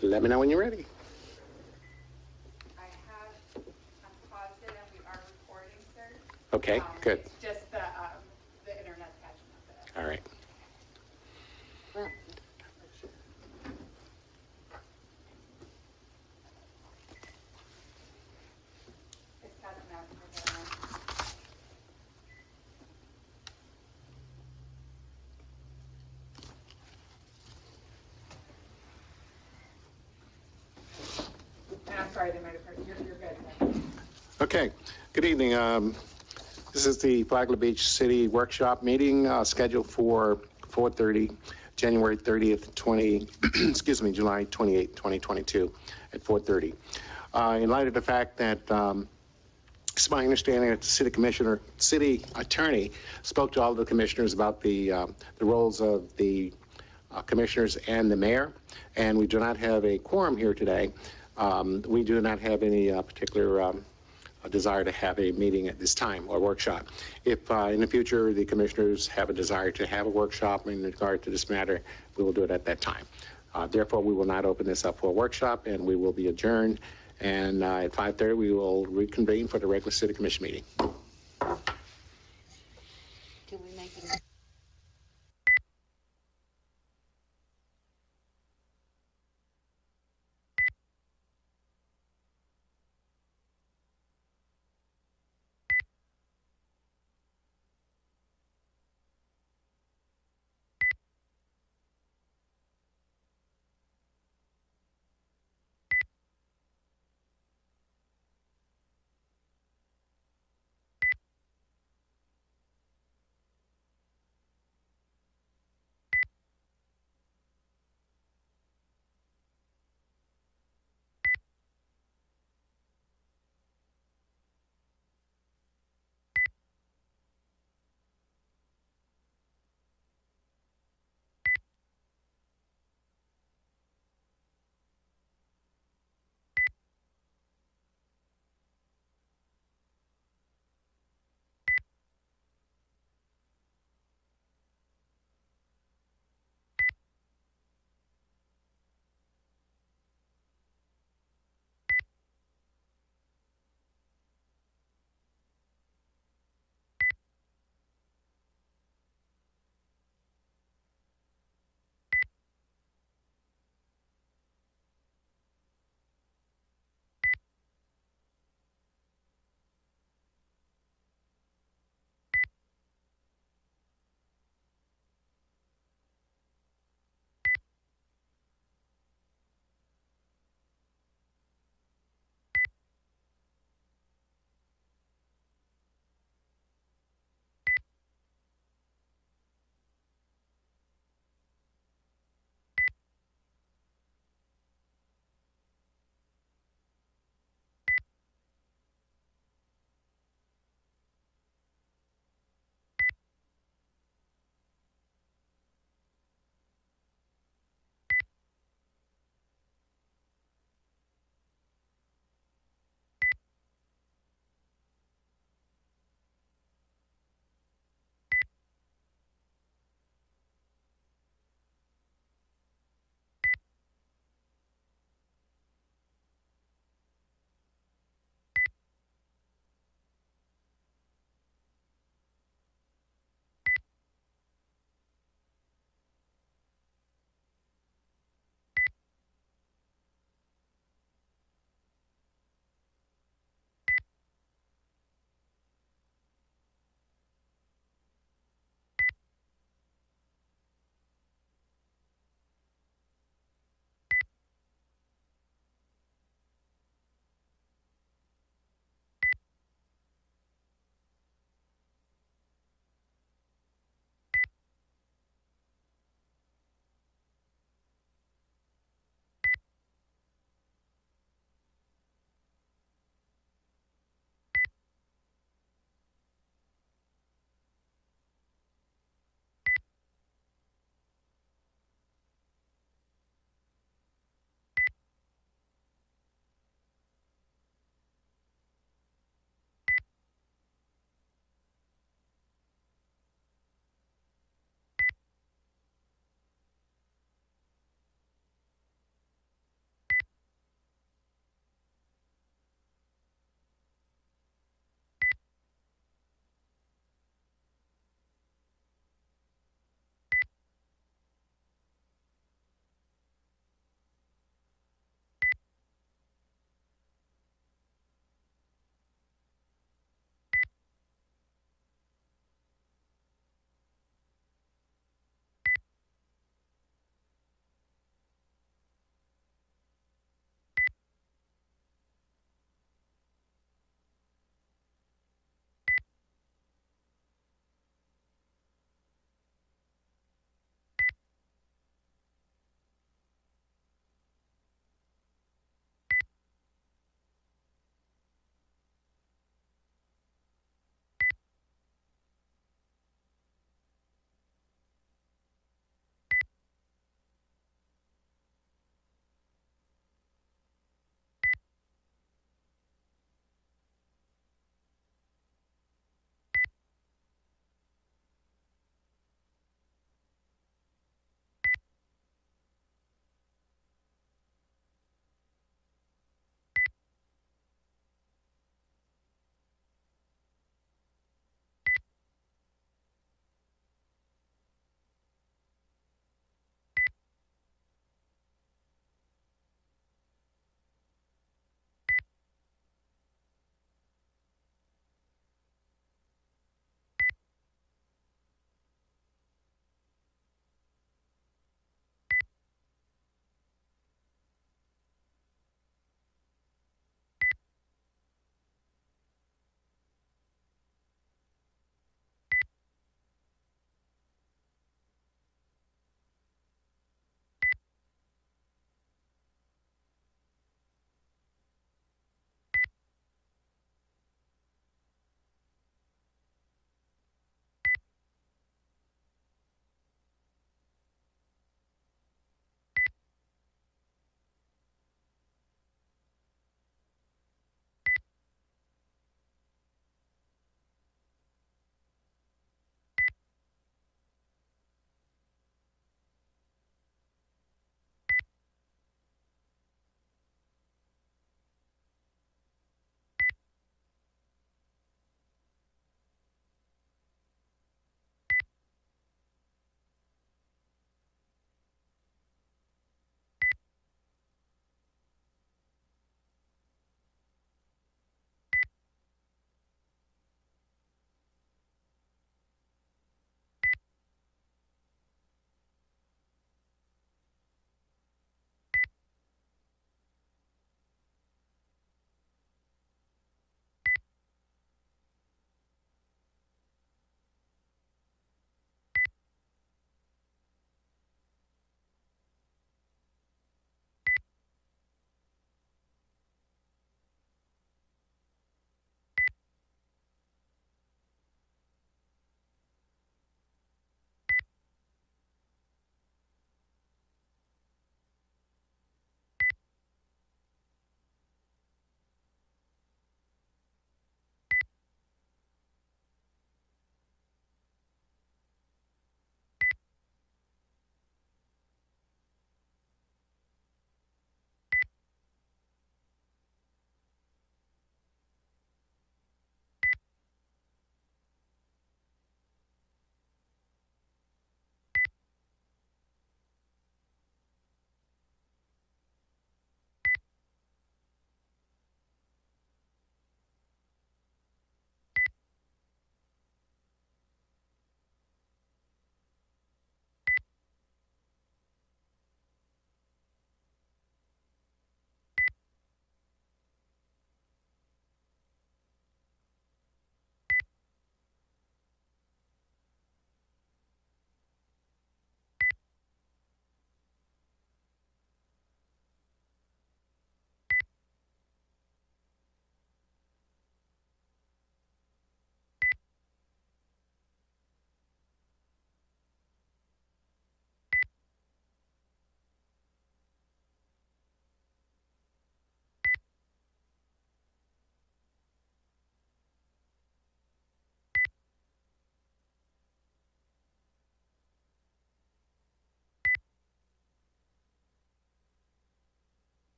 So let me know when you're ready. I'm positive we are recording, sir. Okay, good. It's just the internet catching up. All right. Well, It's catching up. And I'm sorry, they might have heard. You're good. Okay, good evening. This is the Flagler Beach City Workshop meeting scheduled for 4:30, January 30th, July 28th, 2022 at 4:30. In light of the fact that it's my understanding that the city attorney spoke to all of the commissioners about the roles of the commissioners and the mayor, and we do not have a quorum here today. We do not have any particular desire to have a meeting at this time or workshop. If in the future the commissioners have a desire to have a workshop in regard to this matter, we will do it at that time. Therefore, we will not open this up for a workshop, and we will be adjourned. And at 5:30, we will reconvene for the regular city commission meeting. can we make it?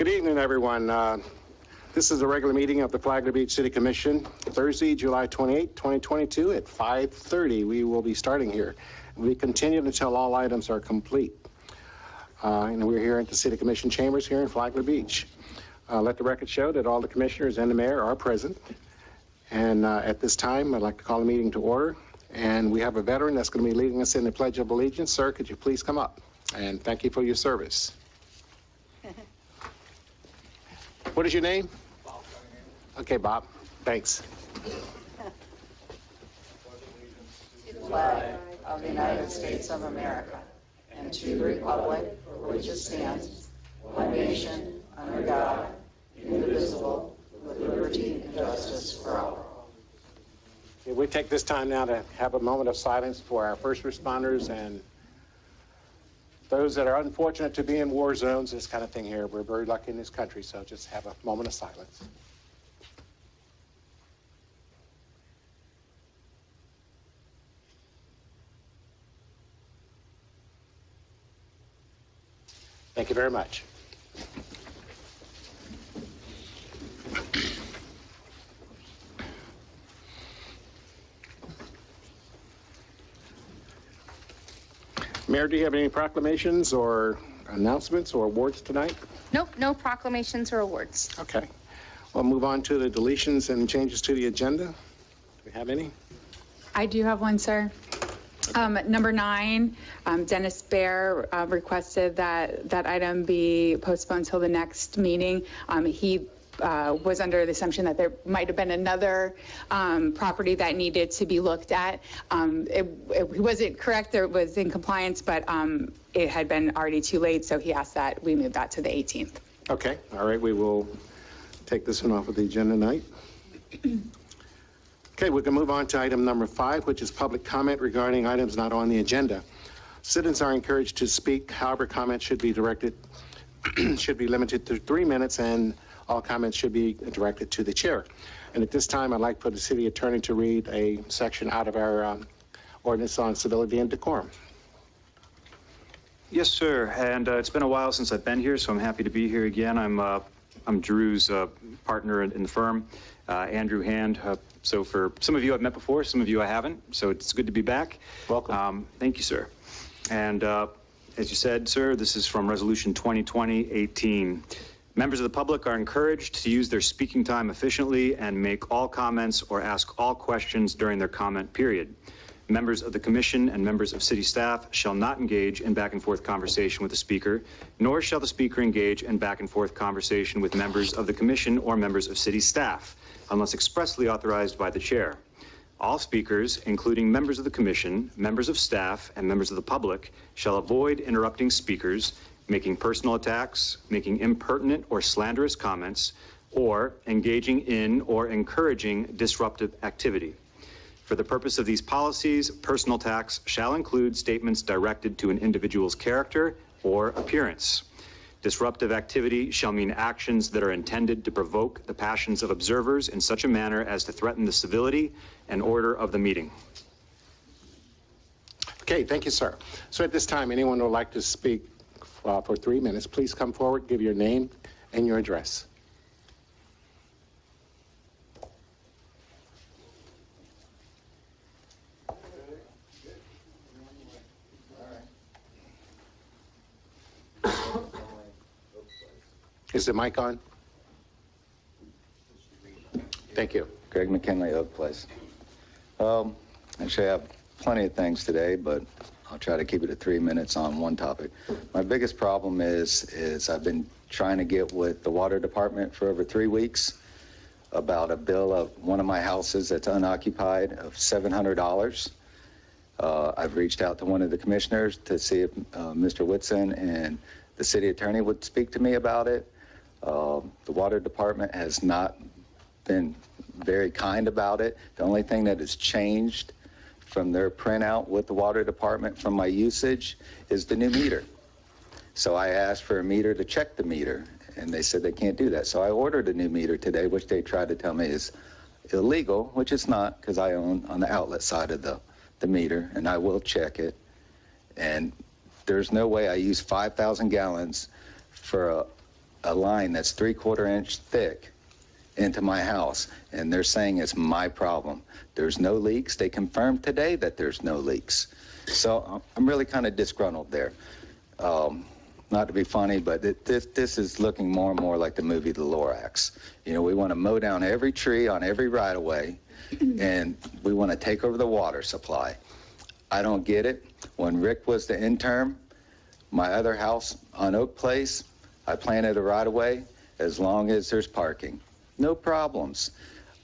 Good evening, everyone. This is a regular meeting of the Flagler Beach City Commission, Thursday, July 28, 2022 at 5:30. We will be starting here. We continue until all items are complete. And we're here at the City Commission chambers here in Flagler Beach. Let the record show that all the commissioners and the mayor are present. And at this time, I'd like to call the meeting to order. And we have a veteran that's going to be leading us in the Pledge of Allegiance. Sir, could you please come up? And thank you for your service. What is your name? Bob. Okay, Bob. Thanks. To the flag of the United States of America and to the republic for which it stands, one nation, under God, indivisible, with liberty and justice for all. Okay, we take this time now to have a moment of silence for our first responders and those that are unfortunate to be in war zones, this kind of thing here. We're very lucky in this country, so just have a moment of silence. Thank you very much. Mayor, do you have any proclamations or announcements or awards tonight? Nope, no proclamations or awards. Okay. We'll move on to the deletions and changes to the agenda. Do we have any? I do have one, sir. Number 9, Dennis Bear requested that item be postponed till the next meeting. He was under the assumption that there might have been another property that needed to be looked at. It wasn't correct, it was in compliance, but it had been already too late, so he asked that we move that to the 18th. Okay, all right, we will take this one off of the agenda tonight. Okay, we can move on to item number 5, which is public comment regarding items not on the agenda. Citizens are encouraged to speak, however, comments should be directed, should be limited to 3 minutes, and all comments should be directed to the chair. And at this time, I'd like for the city attorney to read a section out of our ordinance on civility and decorum. Yes, sir. And it's been a while since I've been here, so I'm happy to be here again. I'm Drew's partner in the firm, Andrew Hand. So for some of you I've met before, some of you I haven't. So it's good to be back. Welcome. Thank you, sir. And as you said, sir, this is from Resolution 2020-18. Members of the public are encouraged to use their speaking time efficiently and make all comments or ask all questions during their comment period. Members of the commission and members of city staff shall not engage in back and forth conversation with the speaker, nor shall the speaker engage in back and forth conversation with members of the commission or members of city staff, unless expressly authorized by the chair. All speakers, including members of the commission, members of staff, and members of the public, shall avoid interrupting speakers, making personal attacks, making impertinent or slanderous comments, or engaging in or encouraging disruptive activity. For the purpose of these policies, personal attacks shall include statements directed to an individual's character or appearance. Disruptive activity shall mean actions that are intended to provoke the passions of observers in such a manner as to threaten the civility and order of the meeting. Okay, thank you, sir. So at this time, anyone who would like to speak for 3 minutes, please come forward, give your name and your address. Is the mic on? Thank you. Greg McKinley, Oak Place. Actually, I have plenty of things today, but I'll try to keep it at 3 minutes on one topic. My biggest problem is I've been trying to get with the water department for over 3 weeks about a bill of one of my houses that's unoccupied of $700. I've reached out to one of the commissioners to see if Mr. Whitson and the city attorney would speak to me about it. The water department has not been very kind about it. The only thing that has changed from their printout with the water department from my usage is the new meter. So I asked for a meter to check the meter, and they said they can't do that. So I ordered a new meter today, which they tried to tell me is illegal, which it's not, because I own on the outlet side of the meter, and I will check it. And there's no way I use 5,000 gallons for a line that's 3/4 inch thick into my house, and they're saying it's my problem. There's no leaks. They confirmed today that there's no leaks. So I'm really kind of disgruntled there. Not to be funny, but this is looking more and more like the movie The Lorax. You know, we want to mow down every tree on every right-of-way, and we want to take over the water supply. I don't get it. When Rick was the intern, my other house on Oak Place, I planted a right-of-way as long as there's parking. No problems.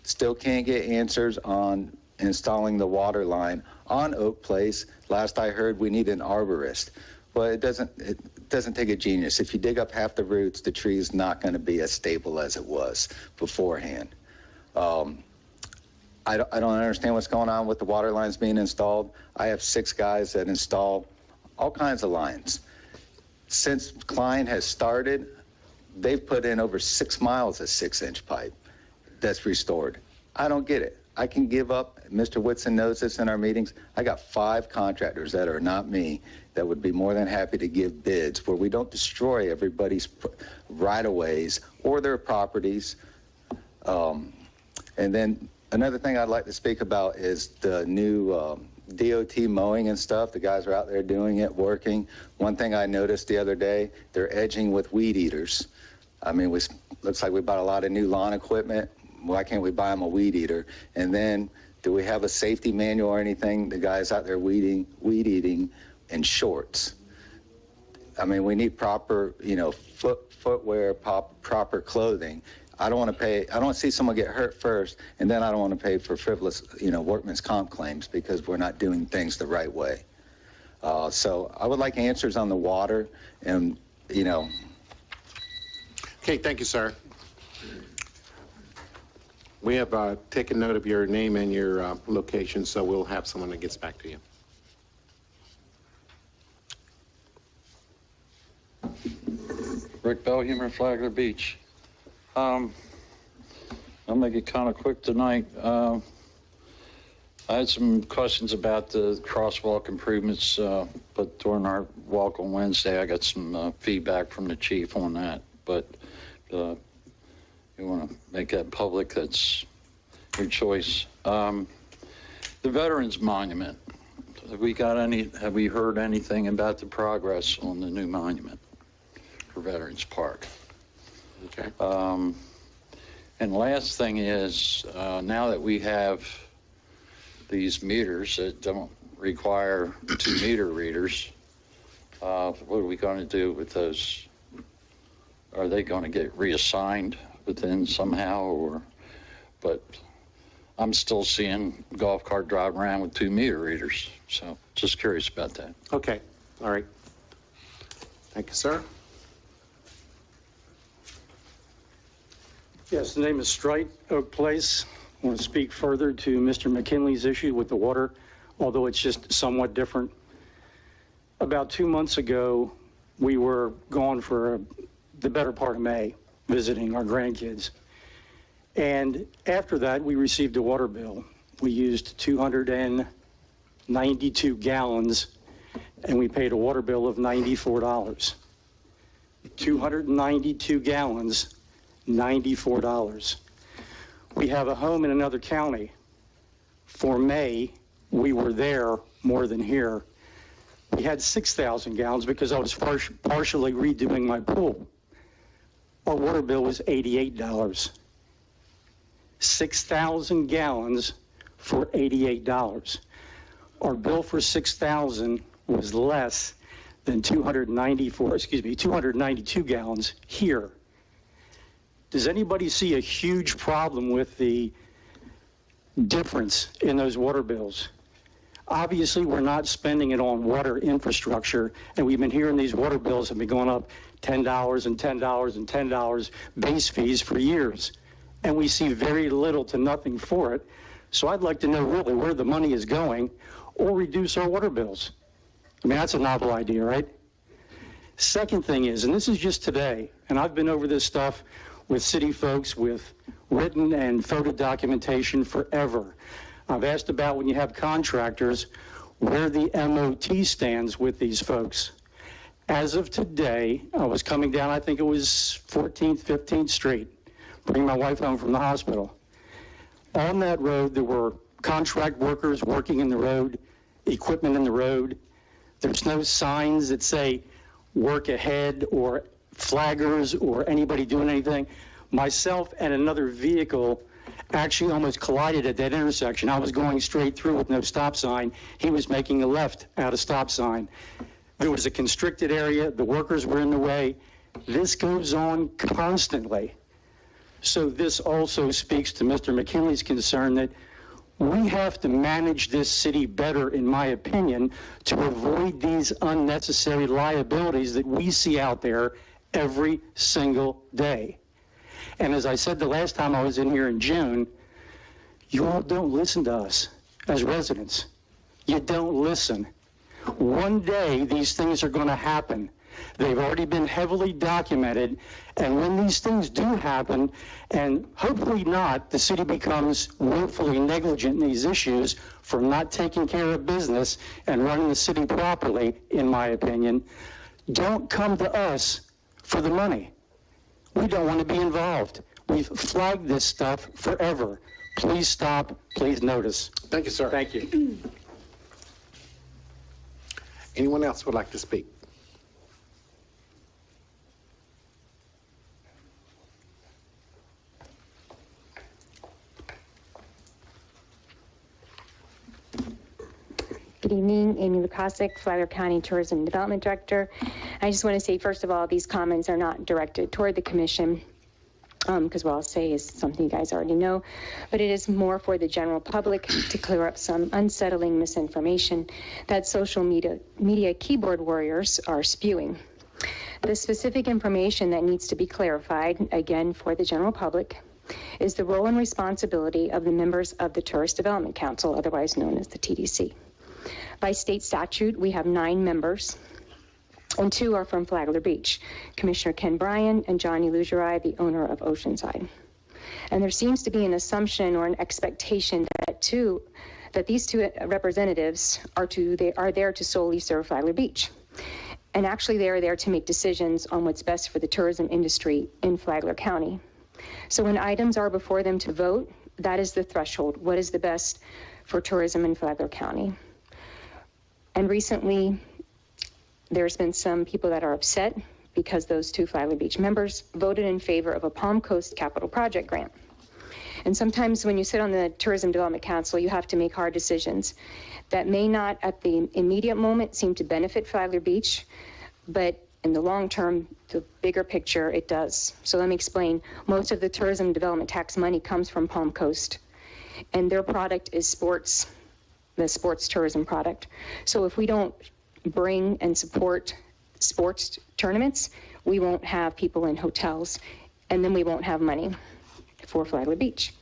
Still can't get answers on installing the water line on Oak Place. Last I heard, we need an arborist. Well, it doesn't take a genius. If you dig up half the roots, the tree is not going to be as stable as it was beforehand. I don't understand what's going on with the water lines being installed. I have 6 guys that install all kinds of lines. Since Klein has started, they've put in over 6 miles of 6-inch pipe that's restored. I don't get it. I can give up. Mr. Whitson knows this in our meetings. I got 5 contractors that are not me that would be more than happy to give bids where we don't destroy everybody's right-of-ways or their properties. And then another thing I'd like to speak about is the new DOT mowing and stuff. The guys are out there doing it, working. One thing I noticed the other day, they're edging with weed eaters. I mean, looks like we bought a lot of new lawn equipment. Why can't we buy them a weed eater? And then, do we have a safety manual or anything? The guys out there weed eating in shorts. I mean, we need proper, you know, footwear, proper clothing. I don't want to pay. I don't want to see someone get hurt first, and then I don't want to pay for frivolous, you know, workman's comp claims because we're not doing things the right way. So I would like answers on the water, and you know. Okay, thank you, sir. We have taken note of your name and your location, so we'll have someone that gets back to you. Rick Belhumer, Flagler Beach. I'll make it kind of quick tonight. I had some questions about the crosswalk improvements, but during our walk on Wednesday, I got some feedback from the chief on that. But you want to make that public, that's your choice. The Veterans Monument. Have we heard anything about the progress on the new monument for Veterans Park? Okay. And last thing is, now that we have these meters that don't require 2-meter readers, what are we going to do with those? Are they going to get reassigned within somehow, or? But I'm still seeing golf cart driving around with 2-meter readers, so just curious about that. Okay. All right. Thank you, sir. Yes, the name is Strite, Oak Place. I want to speak further to Mr. McKinley's issue with the water, although it's just somewhat different. About 2 months ago, we were gone for the better part of May, visiting our grandkids. And after that, we received a water bill. We used 292 gallons, and we paid a water bill of $94. 292 gallons. $94. We have a home in another county. For May, we were there more than here. We had 6,000 gallons because I was partially redoing my pool. Our water bill was $88. 6,000 gallons for $88. Our bill for 6,000 was less than 292 gallons here. Does anybody see a huge problem with the difference in those water bills? Obviously, we're not spending it on water infrastructure, and we've been hearing these water bills have been going up $10 and $10 and $10 base fees for years, and we see very little to nothing for it. So I'd like to know really where the money is going, or reduce our water bills. I mean, that's a novel idea, right? Second thing is, and this is just today, and I've been over this stuff with city folks with written and photo documentation forever. I've asked about when you have contractors, where the MOT stands with these folks. As of today, I was coming down, I think it was 14th, 15th Street, bringing my wife home from the hospital. On that road, there were contract workers working in the road, equipment in the road. There's no signs that say work ahead or flaggers or anybody doing anything. Myself and another vehicle actually almost collided at that intersection. I was going straight through with no stop sign. He was making a left out of stop sign. There was a constricted area. The workers were in the way. This goes on constantly. So this also speaks to Mr. McKinley's concern that we have to manage this city better, in my opinion, to avoid these unnecessary liabilities that we see out there every single day. And as I said the last time I was in here in June, you all don't listen to us as residents. You don't listen. One day, these things are going to happen. They've already been heavily documented, and when these things do happen, and hopefully not, the city becomes willfully negligent in these issues from not taking care of business and running the city properly, in my opinion, don't come to us for the money. We don't want to be involved. We've flagged this stuff forever. Please stop, please notice. Thank you, sir. Thank you. Anyone else would like to speak? Good evening, Amy Lukasik, Flagler County Tourism Development Director. I just want to say, first of all, these comments are not directed toward the commission, because what I'll say is something you guys already know, but it is more for the general public to clear up some unsettling misinformation that social media keyboard warriors are spewing. The specific information that needs to be clarified, again, for the general public, is the role and responsibility of the members of the Tourist Development Council, otherwise known as the TDC. By state statute, we have 9 members, and 2 are from Flagler Beach, Commissioner Ken Bryan and Johnny Lugerai, the owner of Oceanside. And there seems to be an assumption or an expectation that these 2 representatives are there to solely serve Flagler Beach. And actually, they are there to make decisions on what's best for the tourism industry in Flagler County. So when items are before them to vote, that is the threshold. What is the best for tourism in Flagler County? And recently, there's been some people that are upset because those 2 Flagler Beach members voted in favor of a Palm Coast Capital Project grant. And sometimes when you sit on the Tourism Development Council, you have to make hard decisions that may not at the immediate moment seem to benefit Flagler Beach, but in the long term, the bigger picture, it does. So let me explain. Most of the tourism development tax money comes from Palm Coast, and their product is the sports tourism product. So if we don't bring and support sports tournaments, we won't have people in hotels, and then we won't have money for Flagler Beach.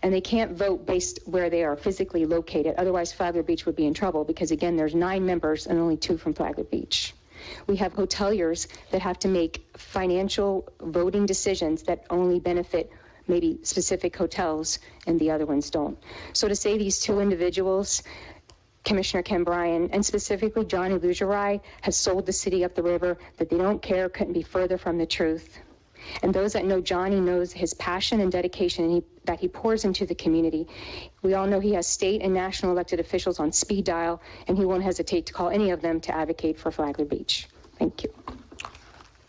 And they can't vote based where they are physically located. Otherwise, Flagler Beach would be in trouble because, again, there's 9 members and only 2 from Flagler Beach. We have hoteliers that have to make financial voting decisions that only benefit maybe specific hotels and the other ones don't. So to say these 2 individuals, Commissioner Ken Bryan and specifically Johnny Lugerai, has sold the city up the river, that they don't care, couldn't be further from the truth. And those that know Johnny knows his passion and dedication that he pours into the community. We all know he has state and national elected officials on speed dial, and he won't hesitate to call any of them to advocate for Flagler Beach. Thank you.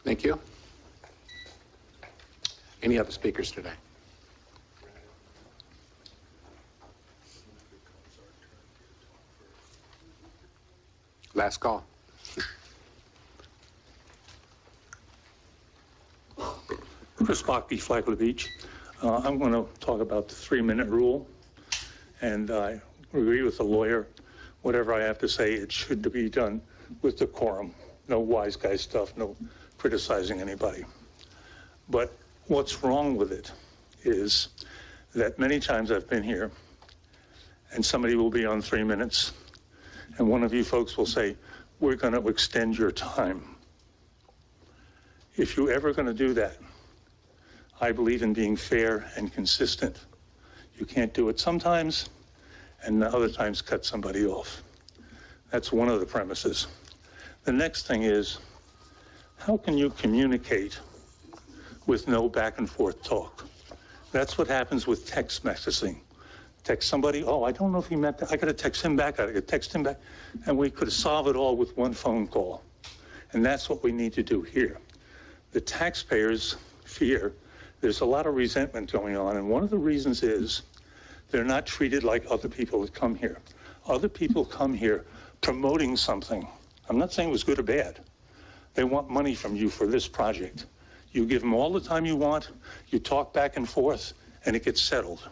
Thank you. Any other speakers today? Last call. Chris Bachby, Flagler Beach. I'm going to talk about the 3-minute rule, and I agree with the lawyer. Whatever I have to say, it should be done with decorum. No wise guy stuff, no criticizing anybody. But what's wrong with it is that many times I've been here, and somebody will be on 3 minutes, and one of you folks will say, we're going to extend your time. If you're ever going to do that, I believe in being fair and consistent. You can't do it sometimes, and other times cut somebody off. That's one of the premises. The next thing is, how can you communicate with no back and forth talk? That's what happens with text messaging. Text somebody, oh, I don't know if he meant that. I got to text him back. I got to text him back. And we could solve it all with one phone call. And that's what we need to do here. The taxpayers fear there's a lot of resentment going on. And one of the reasons is they're not treated like other people that come here. Other people come here promoting something. I'm not saying it was good or bad. They want money from you for this project. You give them all the time you want, you talk back and forth, and it gets settled.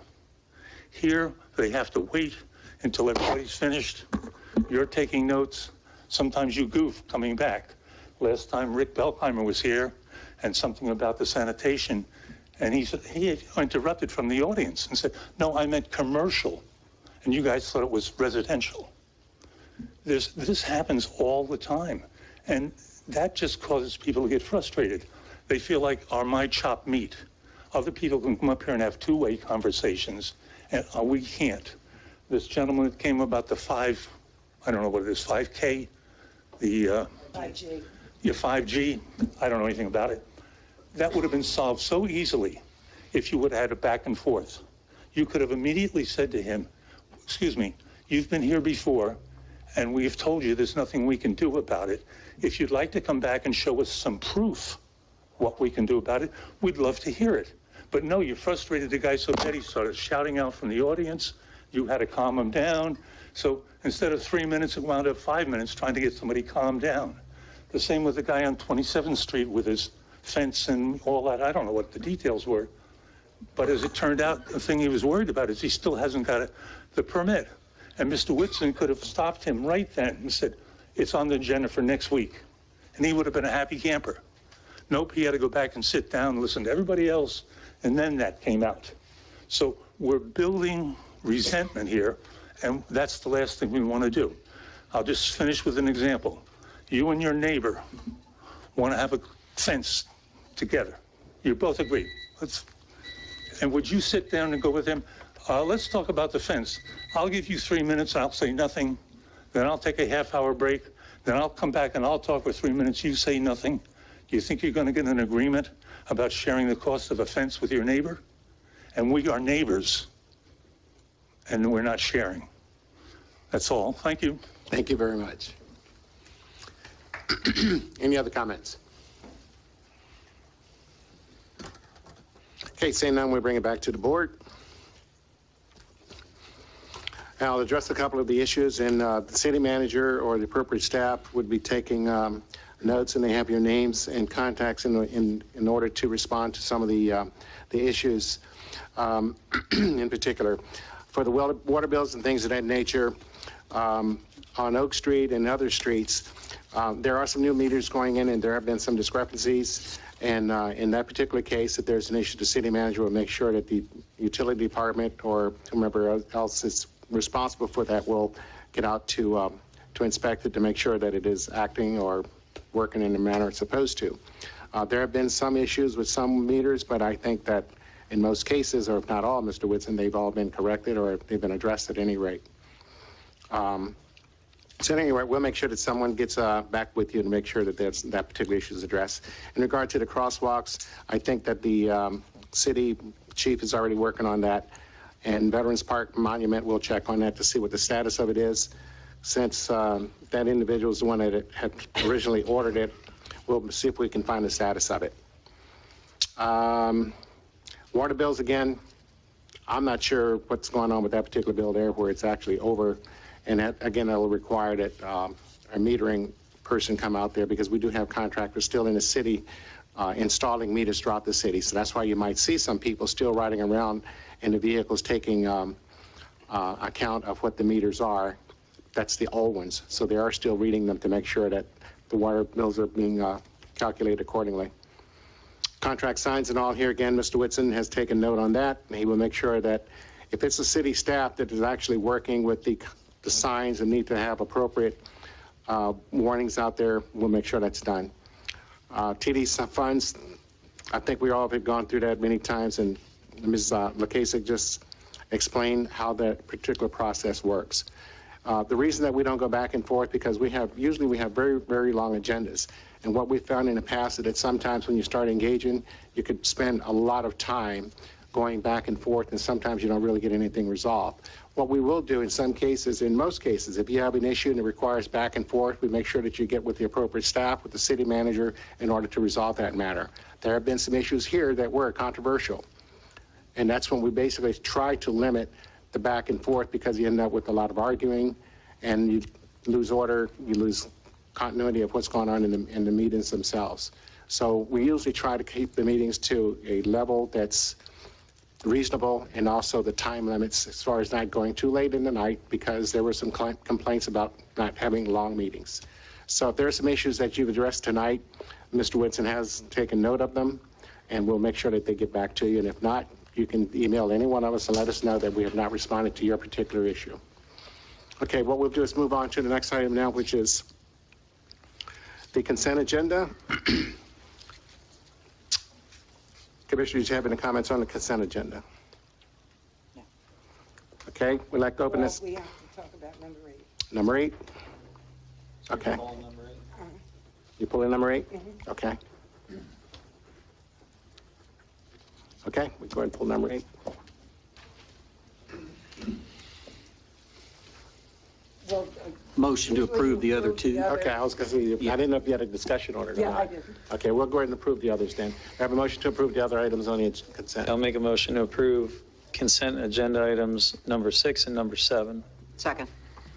Here, they have to wait until everybody's finished. You're taking notes. Sometimes you goof coming back. Last time Rick Belkheimer was here, and something about the sanitation, and he interrupted from the audience and said, no, I meant commercial. And you guys thought it was residential. This happens all the time. And that just causes people to get frustrated. They feel like, are my chopped meat? Other people can come up here and have two-way conversations, and we can't. This gentleman that came about the I don't know what it is, 5K? The 5G. Yeah, 5G. I don't know anything about it. That would have been solved so easily if you would have had a back and forth. You could have immediately said to him, excuse me, you've been here before, and we've told you there's nothing we can do about it. If you'd like to come back and show us some proof what we can do about it, we'd love to hear it. But no, you frustrated the guy so bad he started shouting out from the audience. You had to calm him down. So instead of 3 minutes, it wound up 5 minutes trying to get somebody calmed down. The same with the guy on 27th Street with his fence and all that. I don't know what the details were. But as it turned out, the thing he was worried about is he still hasn't got the permit. And Mr. Whitson could have stopped him right then and said, it's on the agenda for next week. And he would have been a happy camper. Nope, he had to go back and sit down and listen to everybody else. And then that came out. So we're building resentment here. And that's the last thing we want to do. I'll just finish with an example. You and your neighbor want to have a fence together. You both agree. And would you sit down and go with him? Let's talk about the fence. I'll give you 3 minutes. I'll say nothing. Then I'll take a half-hour break. Then I'll come back and I'll talk for 3 minutes. You say nothing. Do you think you're going to get an agreement about sharing the cost of a fence with your neighbor? And we are neighbors, and we're not sharing. That's all. Thank you. Thank you very much. Any other comments? Okay, seeing none, we bring it back to the board. I'll address a couple of the issues, and the city manager or the appropriate staff would be taking notes, and they have your names and contacts in order to respond to some of the issues in particular. For the water bills and things of that nature, on Oak Street and other streets, there are some new meters going in, and there have been some discrepancies. And in that particular case, if there's an issue, the city manager will make sure that the utility department or whomever else is responsible for that will get out to inspect it to make sure that it is acting or working in the manner it's supposed to. There have been some issues with some meters, but I think that in most cases, or if not all, Mr. Whitson, they've all been corrected or they've been addressed at any rate. So anyway, we'll make sure that someone gets back with you to make sure that that particular issue is addressed. In regard to the crosswalks, I think that the city chief is already working on that, and Veterans Park Monument will check on that to see what the status of it is. Since that individual is the one that had originally ordered it, we'll see if we can find the status of it. Water bills, again, I'm not sure what's going on with that particular bill there, where it's actually over. And that, again, that will require that a metering person come out there, because we do have contractors still in the city installing meters throughout the city. So that's why you might see some people still riding around in the vehicles taking account of what the meters are. That's the old ones. So they are still reading them to make sure that the water bills are being calculated accordingly. Contract signs and all here, again, Mr. Whitson has taken note on that. And he will make sure that if it's the city staff that is actually working with the signs and need to have appropriate warnings out there, we'll make sure that's done. TD funds, I think we all have gone through that many times, and Ms. Lacasic just explained how that particular process works. The reason that we don't go back and forth, because usually we have very, very long agendas. And what we found in the past is that sometimes when you start engaging, you could spend a lot of time going back and forth, and sometimes you don't really get anything resolved. What we will do in some cases, in most cases, if you have an issue and it requires back and forth, we make sure that you get with the appropriate staff, with the city manager, in order to resolve that matter. There have been some issues here that were controversial, and that's when we basically try to limit the back and forth, because you end up with a lot of arguing, and you lose order, you lose continuity of what's going on in the meetings themselves. So we usually try to keep the meetings to a level that's reasonable, and also the time limits as far as not going too late in the night, because there were some complaints about not having long meetings. So if there are some issues that you've addressed tonight, Mr. Whitson has taken note of them, and we'll make sure that they get back to you. And if not, you can email any one of us and let us know that we have not responded to your particular issue. Okay, what we'll do is move on to the next item now, which is the consent agenda. Commissioners, do you have any comments on the consent agenda? No. Okay, we'd like to open this. We have to talk about number 8. Number 8? Okay. You pull in number 8? Mhm. Okay. Okay, we go ahead and pull number 8. Well, Motion to approve the other two. Okay, I was going to say, I didn't know if you had a discussion order. Yeah, I didn't. Okay, we'll go ahead and approve the others then. We have a motion to approve the other items on the consent. I'll make a motion to approve consent agenda items number 6 and number 7. Second.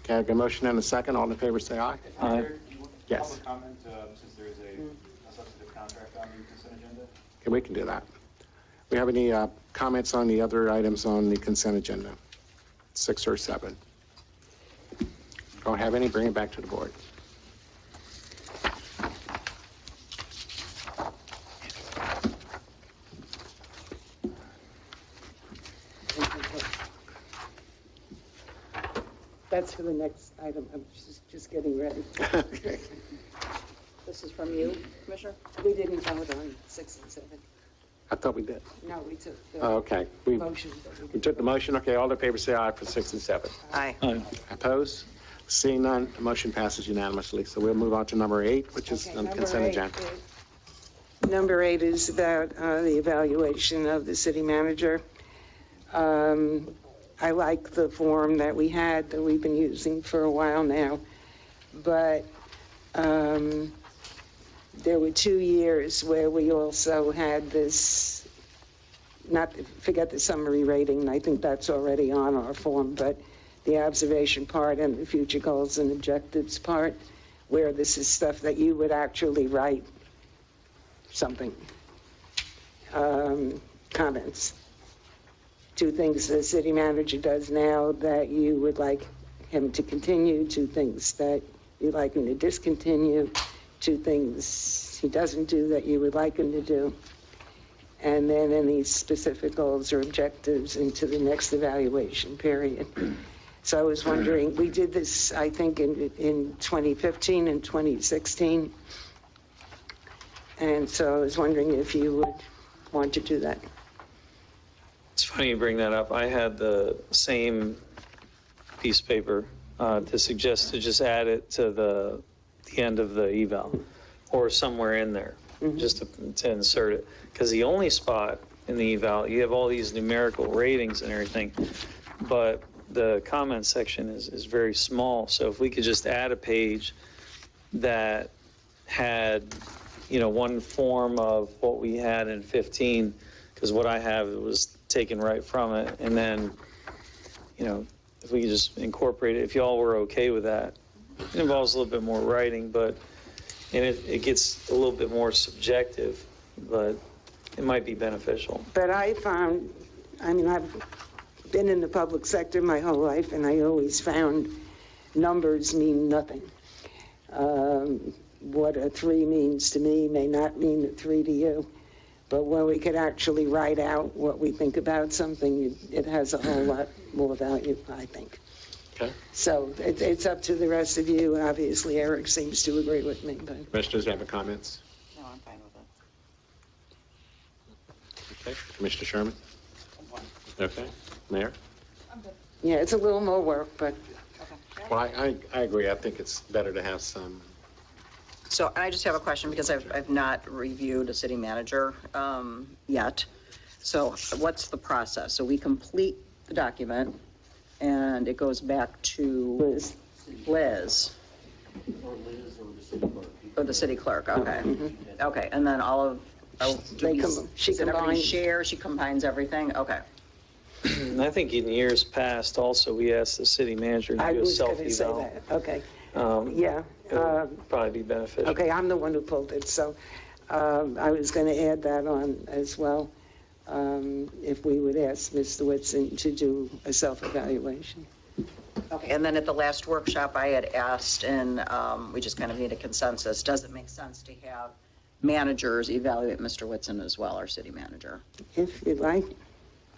Okay, I have a motion and a second. All in favor, say aye. Aye. Yes. Public comment, since there is a substantive contract on the consent agenda? Okay, we can do that. We have any comments on the other items on the consent agenda? 6 or 7? Don't have any, bring it back to the board. That's for the next item. I'm just getting ready. Okay. This is from you, Commissioner? We didn't vote on 6 and 7. I thought we did. No, we took Oh, the okay. We motion. But we took the motion. Okay, all in favor, say aye for 6 and 7. Aye. Aye. Opposed? Seeing none, the motion passes unanimously. So we'll move on to number 8, which is Okay, on the number consent 8 agenda. Number 8 is about the evaluation of the city manager. I like the form that we had, that we've been using for a while now, but there were 2 years where we also had this, forget the summary rating, I think that's already on our form, but the observation part and the future goals and objectives part, where this is stuff that you would actually write something, comments. 2 things the city manager does now that you would like him to continue, 2 things that you'd like him to discontinue, 2 things he doesn't do that you would like him to do, and then any specific goals or objectives into the next evaluation period. So I was wondering, we did this, I think, in 2015 and 2016, and so I was wondering if you would want to do that. It's funny you bring that up. I had the same piece of paper to suggest to just add it to the end of the eval or somewhere in there, just to insert it. Because the only spot in the eval, you have all these numerical ratings and everything, but the comment section is very small. So if we could just add a page that had, one form of what we had in 15, because what I have was taken right from it. And then, if we could just incorporate it, if y'all were okay with that. It involves a little bit more writing, and it gets a little bit more subjective, but it might be beneficial. But I found, I've been in the public sector my whole life, and I always found numbers mean nothing. What a 3 means to me may not mean a 3 to you. But when we could actually write out what we think about something, it has a whole lot more value, I think. Okay. So it's up to the rest of you. Obviously, Eric seems to agree with me, but Commissioners, have any comments? No, I'm fine with it. Okay. Commissioner Sherman? Okay. Mayor? yeah, it's a little more work, but Well, I agree. I think it's better to have some So, and I just have a question because I've not reviewed a city manager yet. So what's the process? So we complete the document and it goes back to Liz. Or the city clerk, okay. Okay, and then all of, She combines. She combines everything, okay. And I think in years past also, we asked the city manager to I do a was going to say self-eval. that, okay. Yeah. Yeah. Probably be beneficial. Okay, I'm the one who pulled it, so I was going to add that on as well. If we would ask Mr. Whitson to do a self-evaluation. Okay, and then at the last workshop, I had asked, and we just kind of need a consensus, does it make sense to have managers evaluate Mr. Whitson as well, our city manager? If you'd like.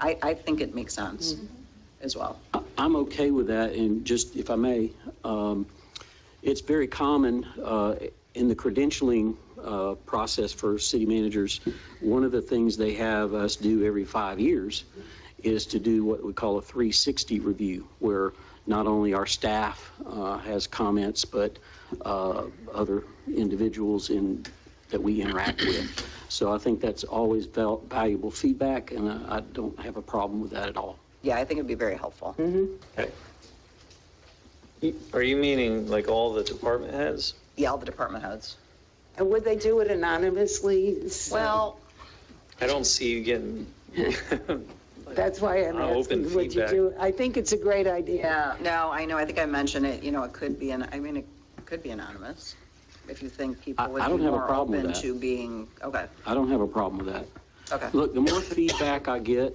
I think it makes sense as well. I'm okay with that, and just, if I may, it's very common in the credentialing process for city managers. One of the things they have us do every 5 years is to do what we call a 360 review, where not only our staff has comments, but other individuals that we interact with. So I think that's always valuable feedback, and I don't have a problem with that at all. Yeah, I think it'd be very helpful. Okay. Are you meaning like all the department heads? Yeah, all the department heads. And would they do it anonymously? Well, I don't see you getting. That's why I'm Open asking, would you feedback. do? I think it's a great idea. yeah, no, I know, I think I mentioned it, you know, it could be, it could be anonymous, if you think people would I be don't have a more problem with open that. to being, okay, I don't have a problem with that. okay, Look, the more feedback I get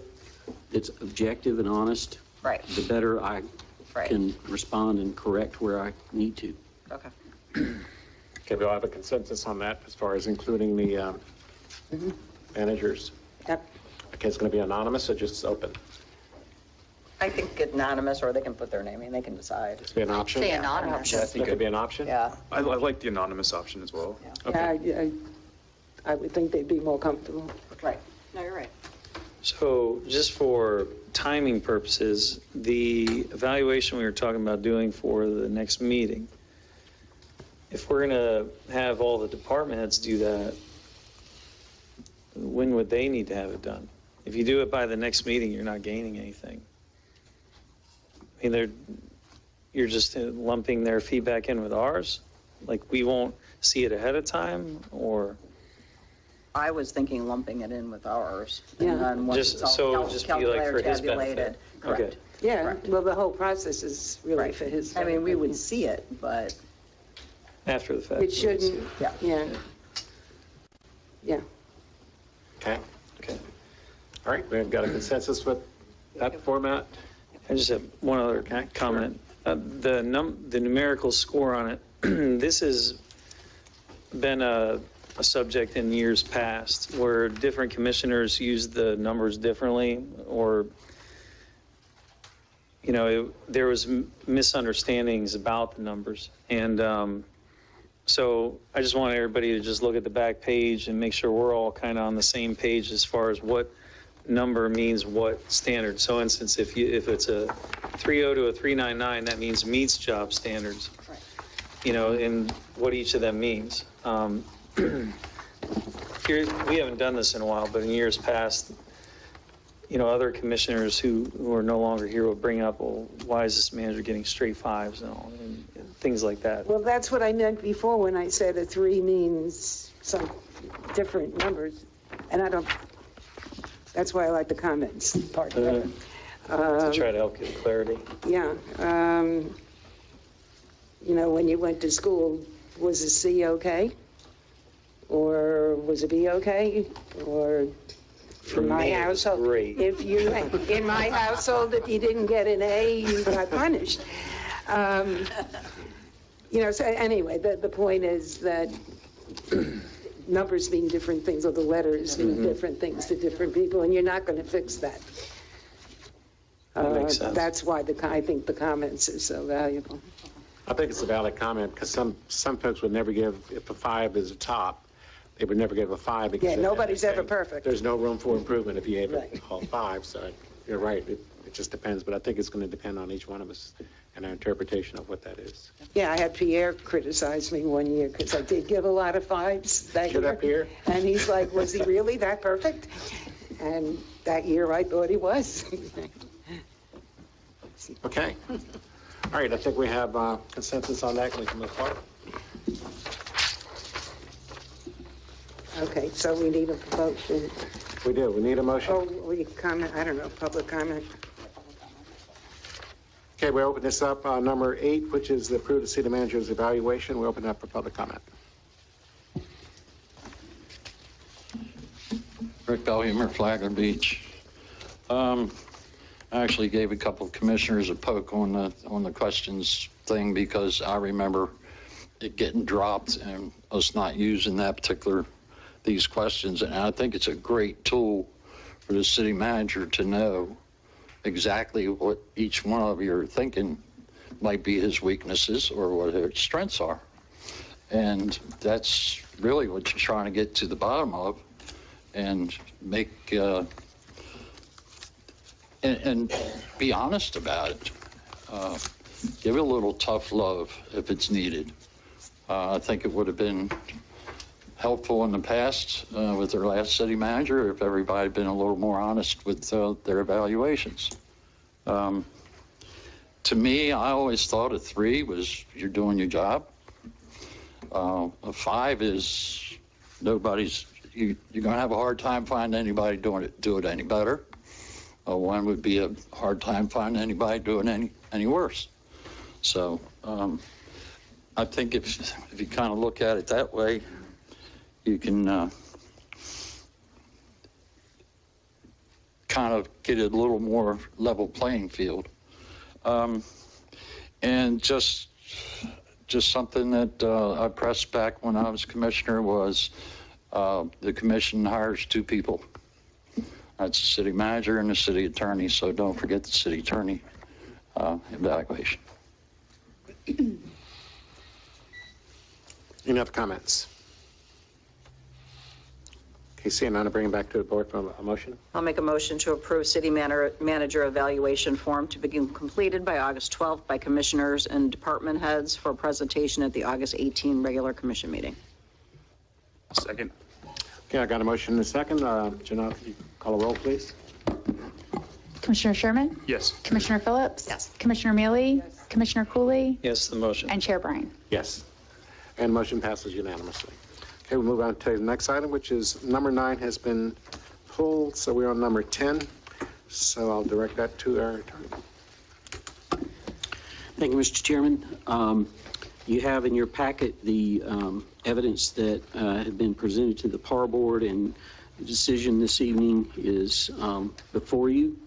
that's objective and honest, right, the better I right, can respond and correct where I need to. okay. Okay, we'll have a consensus on that as far as including the managers. Yep. Okay, it's going to be anonymous or just open? I think anonymous, or they can put their name in, they can decide. It's be an option? Say anonymous. That could be an option? Yeah. I like the anonymous option as well. Okay. I would think they'd be more comfortable. Right, no, you're right. So just for timing purposes, the evaluation we were talking about doing for the next meeting, if we're going to have all the department heads do that, when would they need to have it done? If you do it by the next meeting, you're not gaining anything. I mean, you're just lumping their feedback in with ours? Like, we won't see it ahead of time, or? I was thinking lumping it in with ours. Yeah. And then once Just- it's all so it would just be like for his tabulated, benefit. correct. Okay. Yeah, Correct. well, the whole process is really Right. for his. I mean, we would see it, but, After the fact. It shouldn't, yeah. yeah. Yeah. Okay. Okay. All right, we've got a consensus with that format? I just have one other comment. The numerical score on it, this has been a subject in years past where different commissioners use the numbers differently, or, you know, there was misunderstandings about the numbers. And so I just want everybody to just look at the back page and make sure we're all kind of on the same page as far as what number means what standard. So instance, if it's a 3.0 to a 3.99, that means meets job standards. Right. You know, and what each of them means. Here, we haven't done this in a while, but in years past, you know, other commissioners who are no longer here will bring up, well, why is this manager getting straight fives and all, and things like that. Well, that's what I meant before when I said a 3 means some different numbers. And I don't, that's why I like the comments part better. To try to help get clarity. Yeah. You know, when you went to school, was a C okay? Or was a B okay? Or For in my me, it was household, great. if you, in my household, if you didn't get an A, you got punished. You know, so anyway, the point is that numbers mean different things, or the letters mean different things to different people, and you're not going to fix that. That makes sense. That's why I think the comments are so valuable. I think it's a valid comment, because some folks would never give, if a 5 is a top, they would never give a 5. Because Yeah, nobody's they ever say perfect. There's no room for improvement if you gave it Right. all 5, so you're right, it just depends, but I think it's going to depend on each one of us and our interpretation of what that is. Yeah, I had Pierre criticize me one year because I did give a lot of fives that Should year. that, Pierre? And he's like, was he really that perfect? And that year I thought he was. Okay. All right, I think we have consensus on that. We can move forward. Okay, so we need a motion. We do. We need a motion. Oh, we comment, I don't know, public comment. Okay, we open this up, number 8, which is the approve the city manager's evaluation. We open it up for public comment. Rick Belhumeur, Flagler Beach. I actually gave a couple of commissioners a poke on the questions thing because I remember it getting dropped and us not using these questions. And I think it's a great tool for the city manager to know exactly what each one of you are thinking might be his weaknesses or what his strengths are. And that's really what you're trying to get to the bottom of and make, and be honest about it. Give it a little tough love if it's needed. I think it would have been helpful in the past with their last city manager if everybody had been a little more honest with their evaluations. To me, I always thought a 3 was you're doing your job. A 5 is you're going to have a hard time finding anybody do it any better. A 1 would be a hard time finding anybody doing any worse. So I think if you kind of look at it that way, you can kind of get a little more level playing field. And just something that I pressed back when I was commissioner was the commission hires 2 people. That's the city manager and the city attorney, so don't forget the city attorney evaluation. Any other comments? Okay, seeing none, I bring it back to the board for a motion. I'll make a motion to approve city manager evaluation form to begin completed by August 12th by commissioners and department heads for presentation at the August 18 regular commission meeting. Second. Okay, I got a motion and a second. Janelle, could you call a roll, please? Commissioner Sherman? Yes. Commissioner Phillips? Yes. Commissioner Mealy? Yes. Commissioner Cooley? Yes, the motion. And Chair Bryan. Yes. And motion passes unanimously. Okay, we'll move on to the next item, which is number 9 has been pulled, so we're on number 10. So I'll direct that to our attorney. Thank you, Mr. Chairman. You have in your packet the evidence that had been presented to the PAR board, and the decision this evening is before you.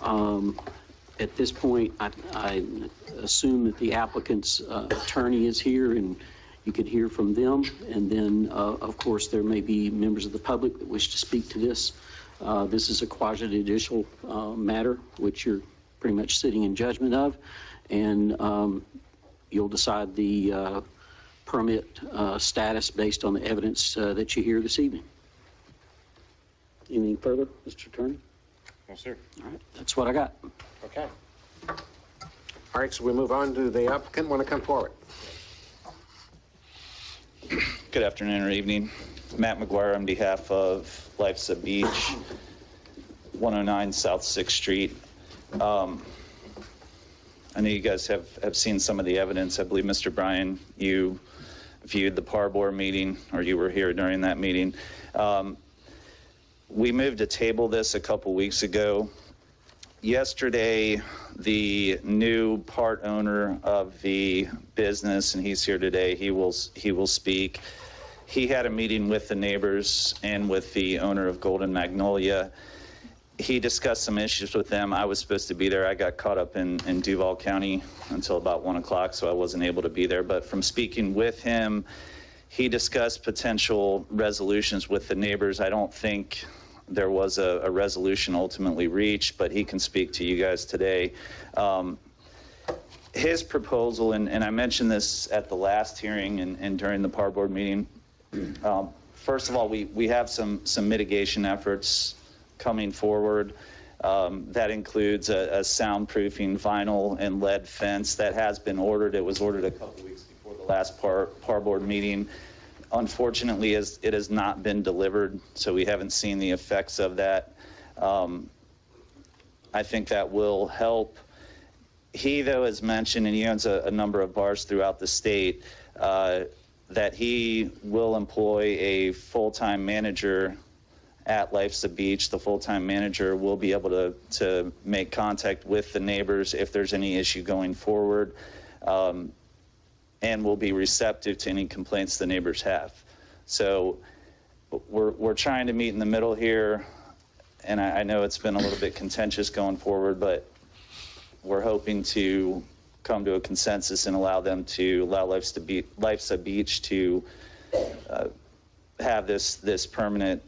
At this point, I assume that the applicant's attorney is here and you could hear from them. And then, of course, there may be members of the public that wish to speak to this. This is a quasi-judicial matter, which you're pretty much sitting in judgment of. And you'll decide the permit status based on the evidence that you hear this evening. Anything further, Mr. Attorney? No, sir. All right, that's what I got. Okay. All right, so we move on to the applicant. Want to come forward? Good afternoon or evening. Matt McGuire on behalf of Life's a Beach, 109 South 6th Street. I know you guys have seen some of the evidence. I believe, Mr. Bryan, you viewed the PAR board meeting, or you were here during that meeting. We moved to table this a couple weeks ago. Yesterday, the new part owner of the business, and he's here today, he will speak. He had a meeting with the neighbors and with the owner of Golden Magnolia. He discussed some issues with them. I was supposed to be there. I got caught up in Duval County until about 1 o'clock, so I wasn't able to be there. But from speaking with him, he discussed potential resolutions with the neighbors. I don't think there was a resolution ultimately reached, but he can speak to you guys today. His proposal, and I mentioned this at the last hearing and during the PAR board meeting. First of all, we have some mitigation efforts coming forward. That includes a soundproofing vinyl and lead fence that has been ordered. It was ordered a couple weeks before the last par board meeting. Unfortunately, it has not been delivered, so we haven't seen the effects of that. I think that will help. He, though, has mentioned, and he owns a number of bars throughout the state, that he will employ a full-time manager at Life's a Beach. The full-time manager will be able to make contact with the neighbors if there's any issue going forward, and will be receptive to any complaints the neighbors have. So we're trying to meet in the middle here, and I know it's been a little bit contentious going forward, but we're hoping to come to a consensus and allow Life's a Beach to have this permanent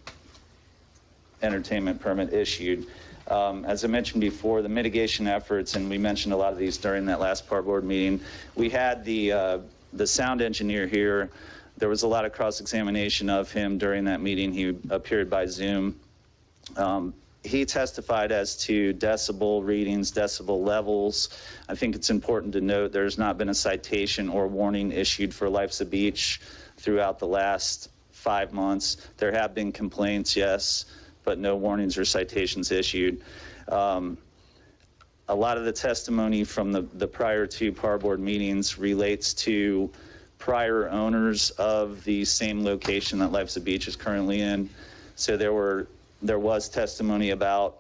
entertainment permit issued. As I mentioned before, the mitigation efforts, and we mentioned a lot of these during that last par board meeting. We had the sound engineer here. There was a lot of cross-examination of him during that meeting. He appeared by Zoom. He testified as to decibel readings, decibel levels. I think it's important to note there's not been a citation or warning issued for Life's a Beach throughout the last 5 months. There have been complaints, yes, but no warnings or citations issued. A lot of the testimony from the prior 2 par board meetings relates to prior owners of the same location that Life's a Beach is currently in. So there was testimony about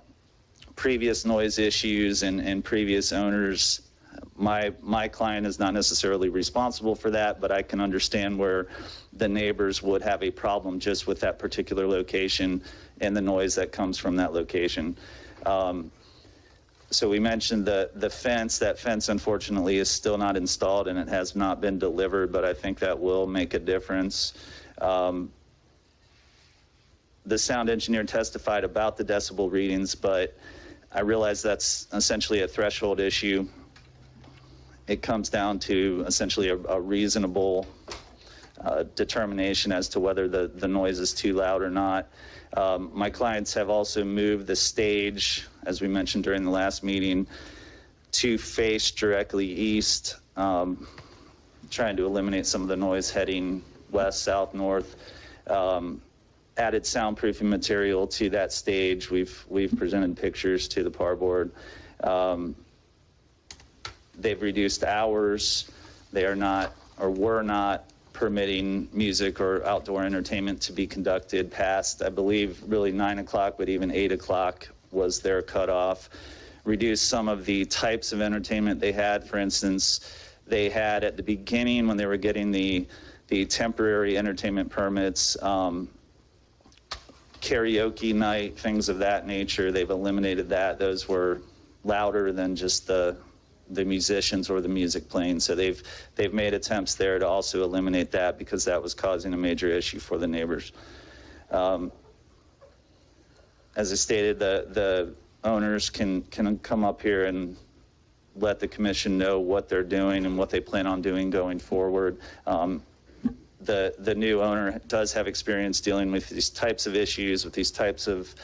previous noise issues and previous owners. My client is not necessarily responsible for that, but I can understand where the neighbors would have a problem just with that particular location and the noise that comes from that location. So we mentioned the fence. That fence, unfortunately, is still not installed and it has not been delivered, but I think that will make a difference. The sound engineer testified about the decibel readings, but I realize that's essentially a threshold issue. It comes down to essentially a reasonable determination as to whether the noise is too loud or not. My clients have also moved the stage, as we mentioned during the last meeting, to face directly east, trying to eliminate some of the noise heading west, south, north. Added soundproofing material to that stage. We've presented pictures to the par board. They've reduced hours. They are not, or were not, permitting music or outdoor entertainment to be conducted past, I believe, really 9 o'clock, but even 8 o'clock was their cutoff. Reduced some of the types of entertainment they had. For instance, they had at the beginning, when they were getting the temporary entertainment permits, karaoke night, things of that nature. They've eliminated that. Those were louder than just the musicians or the music playing. So they've made attempts there to also eliminate that because that was causing a major issue for the neighbors. As I stated, the owners can come up here and let the commission know what they're doing and what they plan on doing going forward. The new owner does have experience dealing with these types of issues, with these types of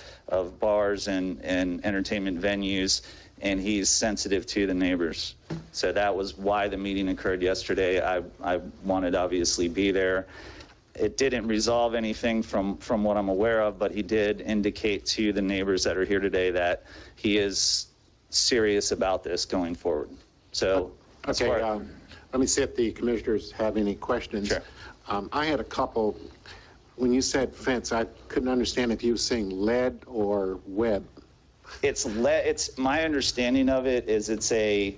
bars and entertainment venues, and he's sensitive to the neighbors. So that was why the meeting occurred yesterday. I wanted to obviously be there. It didn't resolve anything from what I'm aware of, but he did indicate to the neighbors that are here today that he is serious about this going forward. So okay, let me see if the commissioners have any questions. Sure. I had a couple. When you said fence, I couldn't understand if you were saying lead or web. It's lead. It's my understanding of it is it's a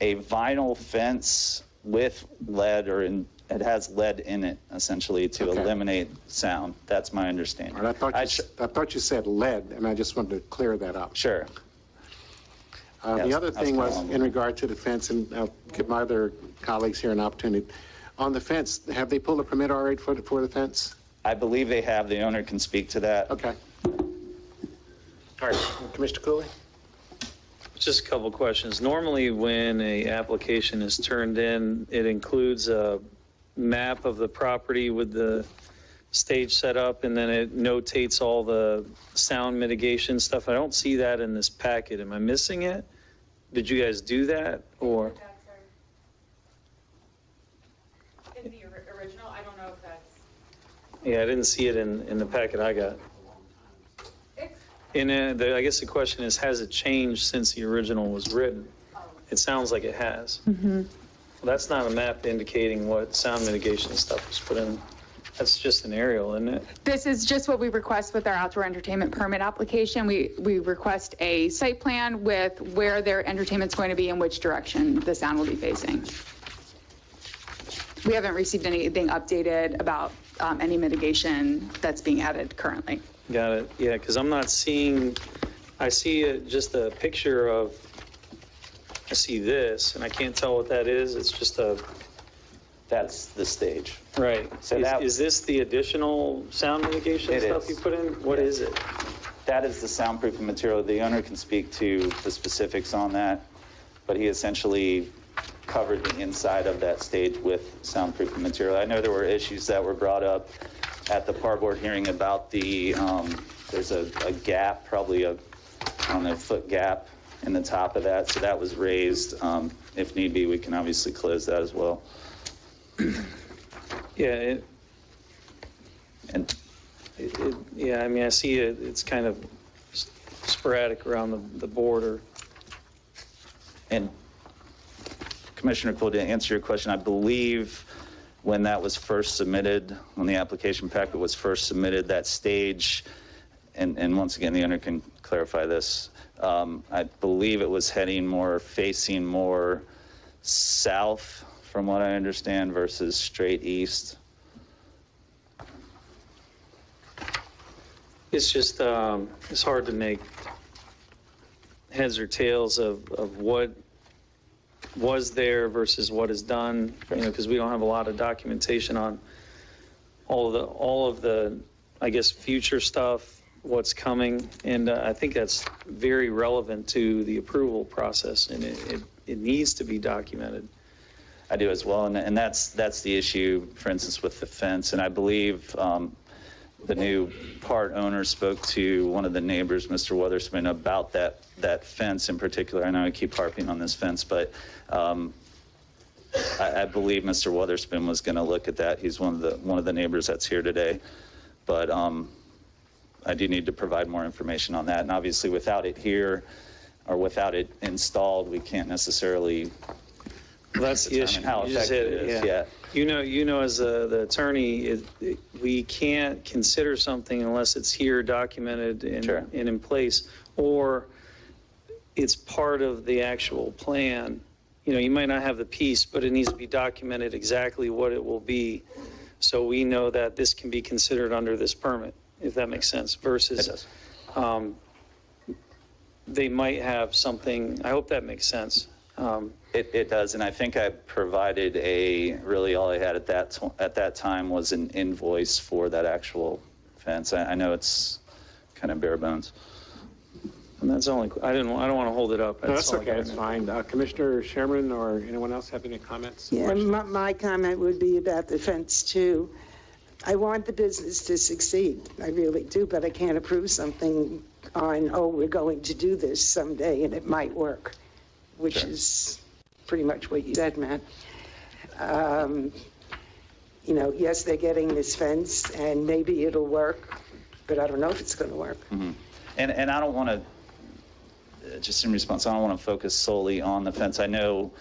vinyl fence with lead, it has lead in it essentially to eliminate sound. That's my understanding. Right, I thought you said lead, and I just wanted to clear that up. Sure. Yes, the other thing was in regard to the fence, and I'll give my other colleagues here an opportunity. On the fence, have they pulled a permit already for the fence? I believe they have. The owner can speak to that. Okay. All right, Commissioner Cooley? Just a couple questions. Normally, when a application is turned in, it includes a map of the property with the stage set up and then it notates all the sound mitigation stuff. I don't see that in this packet. Am I missing it? Did you guys do that or? In the original, I don't know if that's. Yeah, I didn't see it in the packet I got. I guess the question is, has it changed since the original was written? It sounds like it has. Well, that's not a map indicating what sound mitigation stuff was put in. That's just an aerial, isn't it? This is just what we request with our outdoor entertainment permit application. We request a site plan with where their entertainment's going to be and which direction the sound will be facing. We haven't received anything updated about any mitigation that's being added currently. Got it. Yeah, because I'm not seeing, I see just a picture of, I see this, and I can't tell what that is. It's just That's the stage. Right. So is this the additional sound mitigation stuff you put in? What is it? That is the soundproofing material. The owner can speak to the specifics on that, but he essentially covered the inside of that stage with soundproofing material. I know there were issues that were brought up at the par board hearing about the, there's a gap, probably a, I don't know, foot gap in the top of that. So that was raised. If need be, we can obviously close that as well. Yeah, yeah, I mean, I see it, it's kind of sporadic around the border. And Commissioner Cole, to answer your question, I believe when that was first submitted, when the application packet was first submitted, that stage, and once again, the owner can clarify this, I believe it was facing more south, from what I understand, versus straight east. It's just, it's hard to make heads or tails of what was there versus what is done, you know, because we don't have a lot of documentation on all of the, I guess, future stuff, what's coming, and I think that's very relevant to the approval process, and it needs to be documented. I do as well, and that's the issue, for instance, with the fence, and I believe the new part owner spoke to one of the neighbors, Mr. Weatherspoon, about that fence in particular. I know I keep harping on this fence, but I believe Mr. Weatherspoon was going to look at that. He's one of the neighbors that's here today, but I do need to provide more information on that. And obviously, without it here or without it installed, we can't necessarily. Well, that's the issue. How You just hit effective it, it is. yeah. Yeah. You know, as the attorney, we can't consider something unless it's here documented and, Sure. and in place, or it's part of the actual plan. You know, you might not have the piece, but it needs to be documented exactly what it will be, so we know that this can be considered under this permit, if that makes sense, versus It does. They might have something, I hope that makes sense. It does, and I think I provided really all I had at that time was an invoice for that actual fence. I know it's kind of bare bones. And that's only, I don't want to hold it up. No, that's all I okay, got. it's fine. Commissioner Sherman or anyone else have any comments? Yeah, my comment would be about the fence too. I want the business to succeed, I really do, but I can't approve something on, oh, we're going to do this someday and it might work, which Sure. is pretty much what you said, Matt. You know, yes, they're getting this fence and maybe it'll work, but I don't know if it's going to work. Mm-hmm. And I don't want to, just in response, I don't want to focus solely on the fence. I know,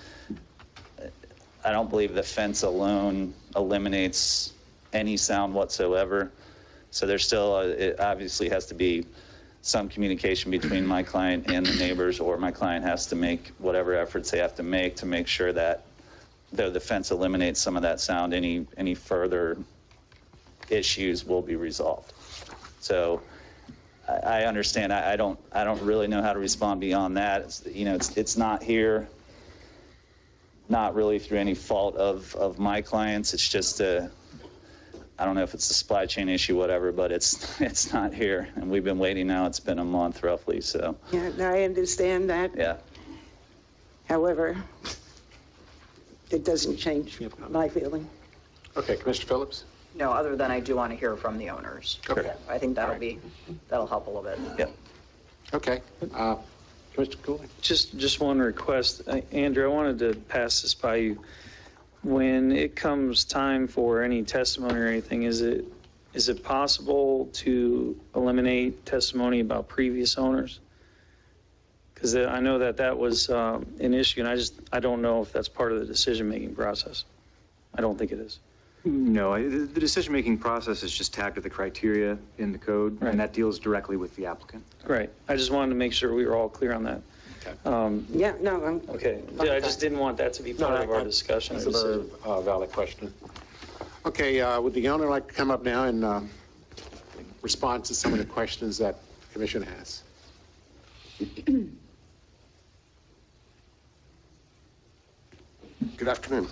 I don't believe the fence alone eliminates any sound whatsoever. So there's still, it obviously has to be some communication between my client and the neighbors, or my client has to make whatever efforts they have to make sure that though the fence eliminates some of that sound, any further issues will be resolved. So I understand. I don't really know how to respond beyond that. It's not here, not really through any fault of my clients. It's just I don't know if it's a supply chain issue, whatever, but it's not here, and we've been waiting now. It's been a month roughly, so. Yeah, I understand that. Yeah. However, it doesn't change my feeling. Okay, Commissioner Phillips? No, other than I do want to hear from the owners. Okay. I think that'll help a little bit. Yep. Okay. Commissioner Cooley? Just one request. Andrew, I wanted to pass this by you. When it comes time for any testimony or anything, is it possible to eliminate testimony about previous owners? Because I know that was an issue, and I don't know if that's part of the decision-making process. I don't think it is. No, the decision-making process is just tagged to the criteria in the code, Right. and that deals directly with the applicant. Right. I just wanted to make sure we were all clear on that. Yeah, no, I'm. Okay. Yeah, I just didn't want that to be part of our discussion. That's a very valid question. Okay, would the owner like to come up now and respond to some of the questions that the commission has? Good afternoon.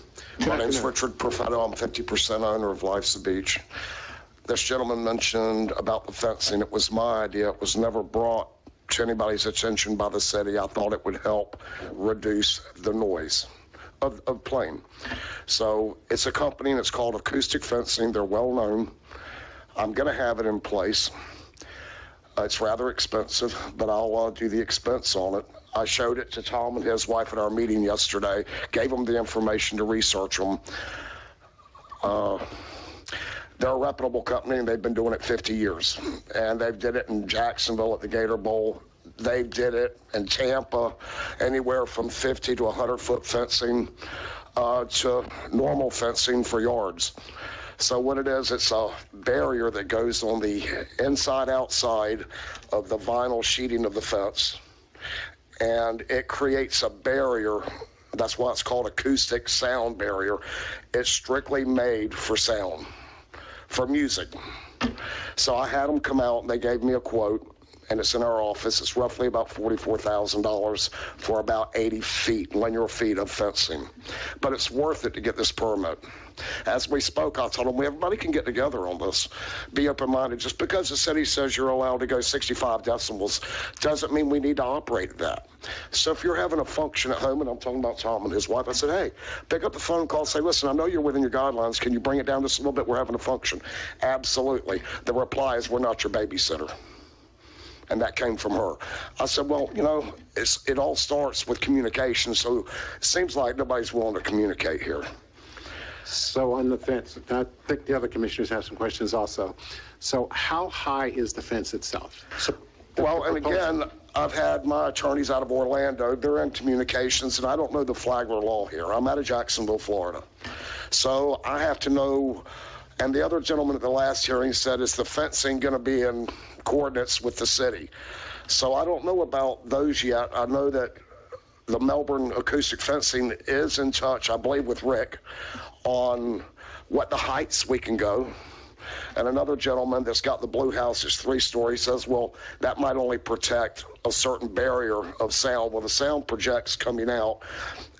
My name's Richard Perfetto. I'm 50% owner of Life's the Beach. This gentleman mentioned about the fencing. It was my idea. It was never brought to anybody's attention by the city. I thought it would help reduce the noise of playing. So it's a company and it's called Acoustic Fencing. They're well known. I'm going to have it in place. It's rather expensive, but I'll do the expense on it. I showed it to Tom and his wife at our meeting yesterday, gave them the information to research them. They're a reputable company, and they've been doing it 50 years. And they've did it in Jacksonville at the Gator Bowl. They did it in Tampa, anywhere from 50 to 100-foot fencing to normal fencing for yards. So what it is, it's a barrier that goes on the inside, outside of the vinyl sheeting of the fence. And it creates a barrier. That's why it's called acoustic sound barrier. It's strictly made for sound, for music. So I had them come out and they gave me a quote, and it's in our office. It's roughly about $44,000 for about 80 feet, linear feet of fencing. But it's worth it to get this permit. As we spoke, I told them, everybody can get together on this. Be open-minded. Just because the city says you're allowed to go 65 decibels doesn't mean we need to operate at that. So if you're having a function at home, and I'm talking about Tom and his wife, I said, hey, pick up the phone call, say, listen, I know you're within your guidelines. Can you bring it down just a little bit? We're having a function. Absolutely. The reply is, we're not your babysitter. And that came from her. I said, well, you know, it all starts with communication, so it seems like nobody's willing to communicate here. So on the fence, I think the other commissioners have some questions also. So how high is the fence itself? Well, and again, I've had my attorneys out of Orlando. They're in communications, and I don't know the Flagler law here. I'm out of Jacksonville, Florida. So I have to know, and the other gentleman at the last hearing said, is the fencing going to be in coordinates with the city? So I don't know about those yet. I know that the Melbourne Acoustic Fencing is in touch, I believe, with Rick on what the heights we can go. And another gentleman that's got the blue house is 3-story says, well, that might only protect a certain barrier of sound. Well, the sound projects coming out.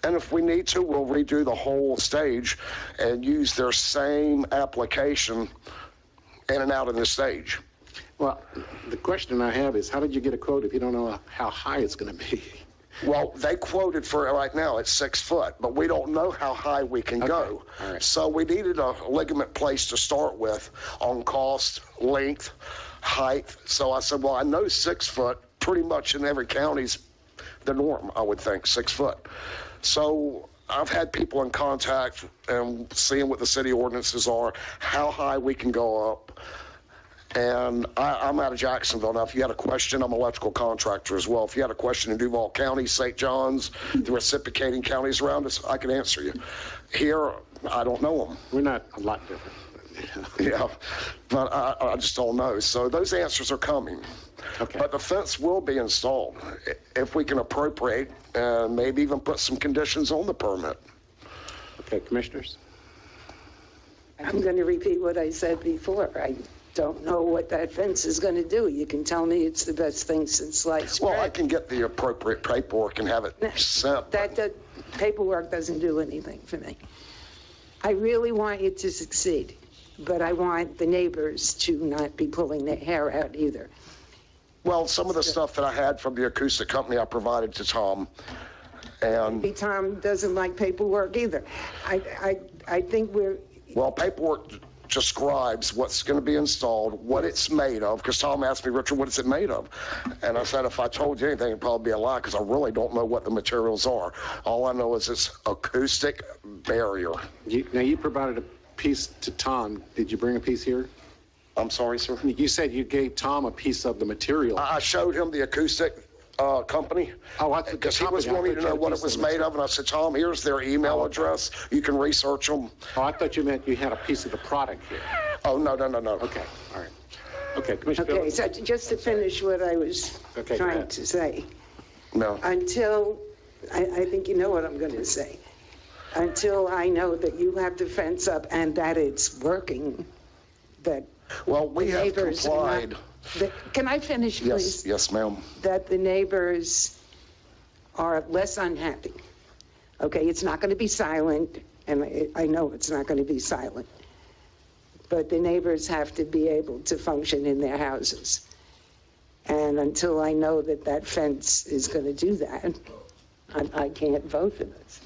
And if we need to, we'll redo the whole stage and use their same application in and out of the stage. Well, the question I have is, how did you get a quote if you don't know how high it's going to be? Well, they quoted for it right now, it's 6 foot, but we don't know how high we can go. All right. So we needed a ligament place to start with on cost, length, height. So I said, well, I know 6 foot pretty much in every county's the norm, I would think, 6 foot. So I've had people in contact and seeing what the city ordinances are, how high we can go up. And I'm out of Jacksonville. Now, if you had a question, I'm an electrical contractor as well. If you had a question in Duval County, St. John's, the reciprocating counties around us, I can answer you. Here, I don't know them. We're not a lot different. Yeah, but I just don't know. So those answers are coming. Okay. But the fence will be installed if we can appropriate and maybe even put some conditions on the permit. Okay, commissioners? I'm going to repeat what I said before. I don't know what that fence is going to do. You can tell me it's the best thing since sliced bread. Well, I can get the appropriate paperwork and have it sent. That paperwork doesn't do anything for me. I really want you to succeed, but I want the neighbors to not be pulling their hair out either. Well, some of the stuff that I had from the acoustic company I provided to Tom, and Maybe Tom doesn't like paperwork either. I think we're... well, paperwork describes what's going to be installed, what it's made of, because Tom asked me, Richard, what is it made of? And I said, if I told you anything, it'd probably be a lie, because I really don't know what the materials are. All I know is it's acoustic barrier. Now, you provided a piece to Tom. Did you bring a piece here? I'm sorry, sir? You said you gave Tom a piece of the material. I showed him the acoustic company, because he was wanting to know what it was made of, and I said, Tom, here's their email address. You can research them. Oh, I thought you meant you had a piece of the product here. Oh, no. Okay, all right. Okay, Commissioner Okay, Phillips? so just to finish what I was Okay, go trying ahead. to say. No. Until, I think you know what I'm going to say. Until I know that you have the fence up and that it's working, that well, we have neighbors are not- complied. Can I finish, please? Yes, ma'am. That the neighbors are less unhappy. Okay, it's not going to be silent, and I know it's not going to be silent, but the neighbors have to be able to function in their houses. And until I know that that fence is going to do that, I can't vote for this.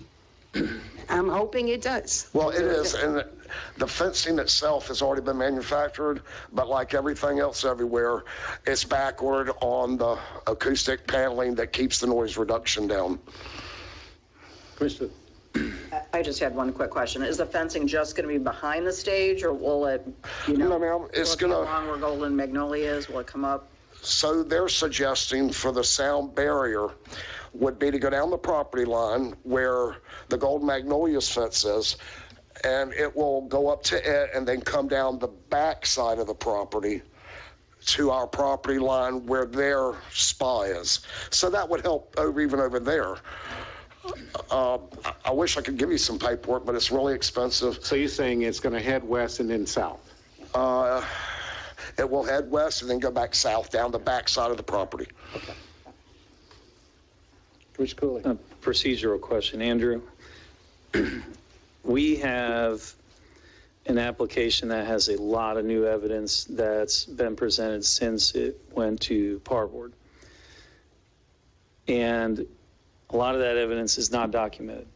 I'm hoping it does. Well, it is, and the fencing itself has already been manufactured, but like everything else everywhere, it's backward on the acoustic paneling that keeps the noise reduction down. Commissioner? I just had one quick question. Is the fencing just going to be behind the stage, or will it, No, ma'am, it's going to... along where Golden Magnolia is, will it come up? So they're suggesting for the sound barrier would be to go down the property line where the Golden Magnolias fence is, and it will go up to it and then come down the back side of the property to our property line where their spa is. So that would help even over there. I wish I could give you some paperwork, but it's really expensive. So you're saying it's going to head west and then south? It will head west and then go back south down the back side of the property. Okay. Commissioner Cooley? A procedural question, Andrew. We have an application that has a lot of new evidence that's been presented since it went to PAR board. And a lot of that evidence is not documented.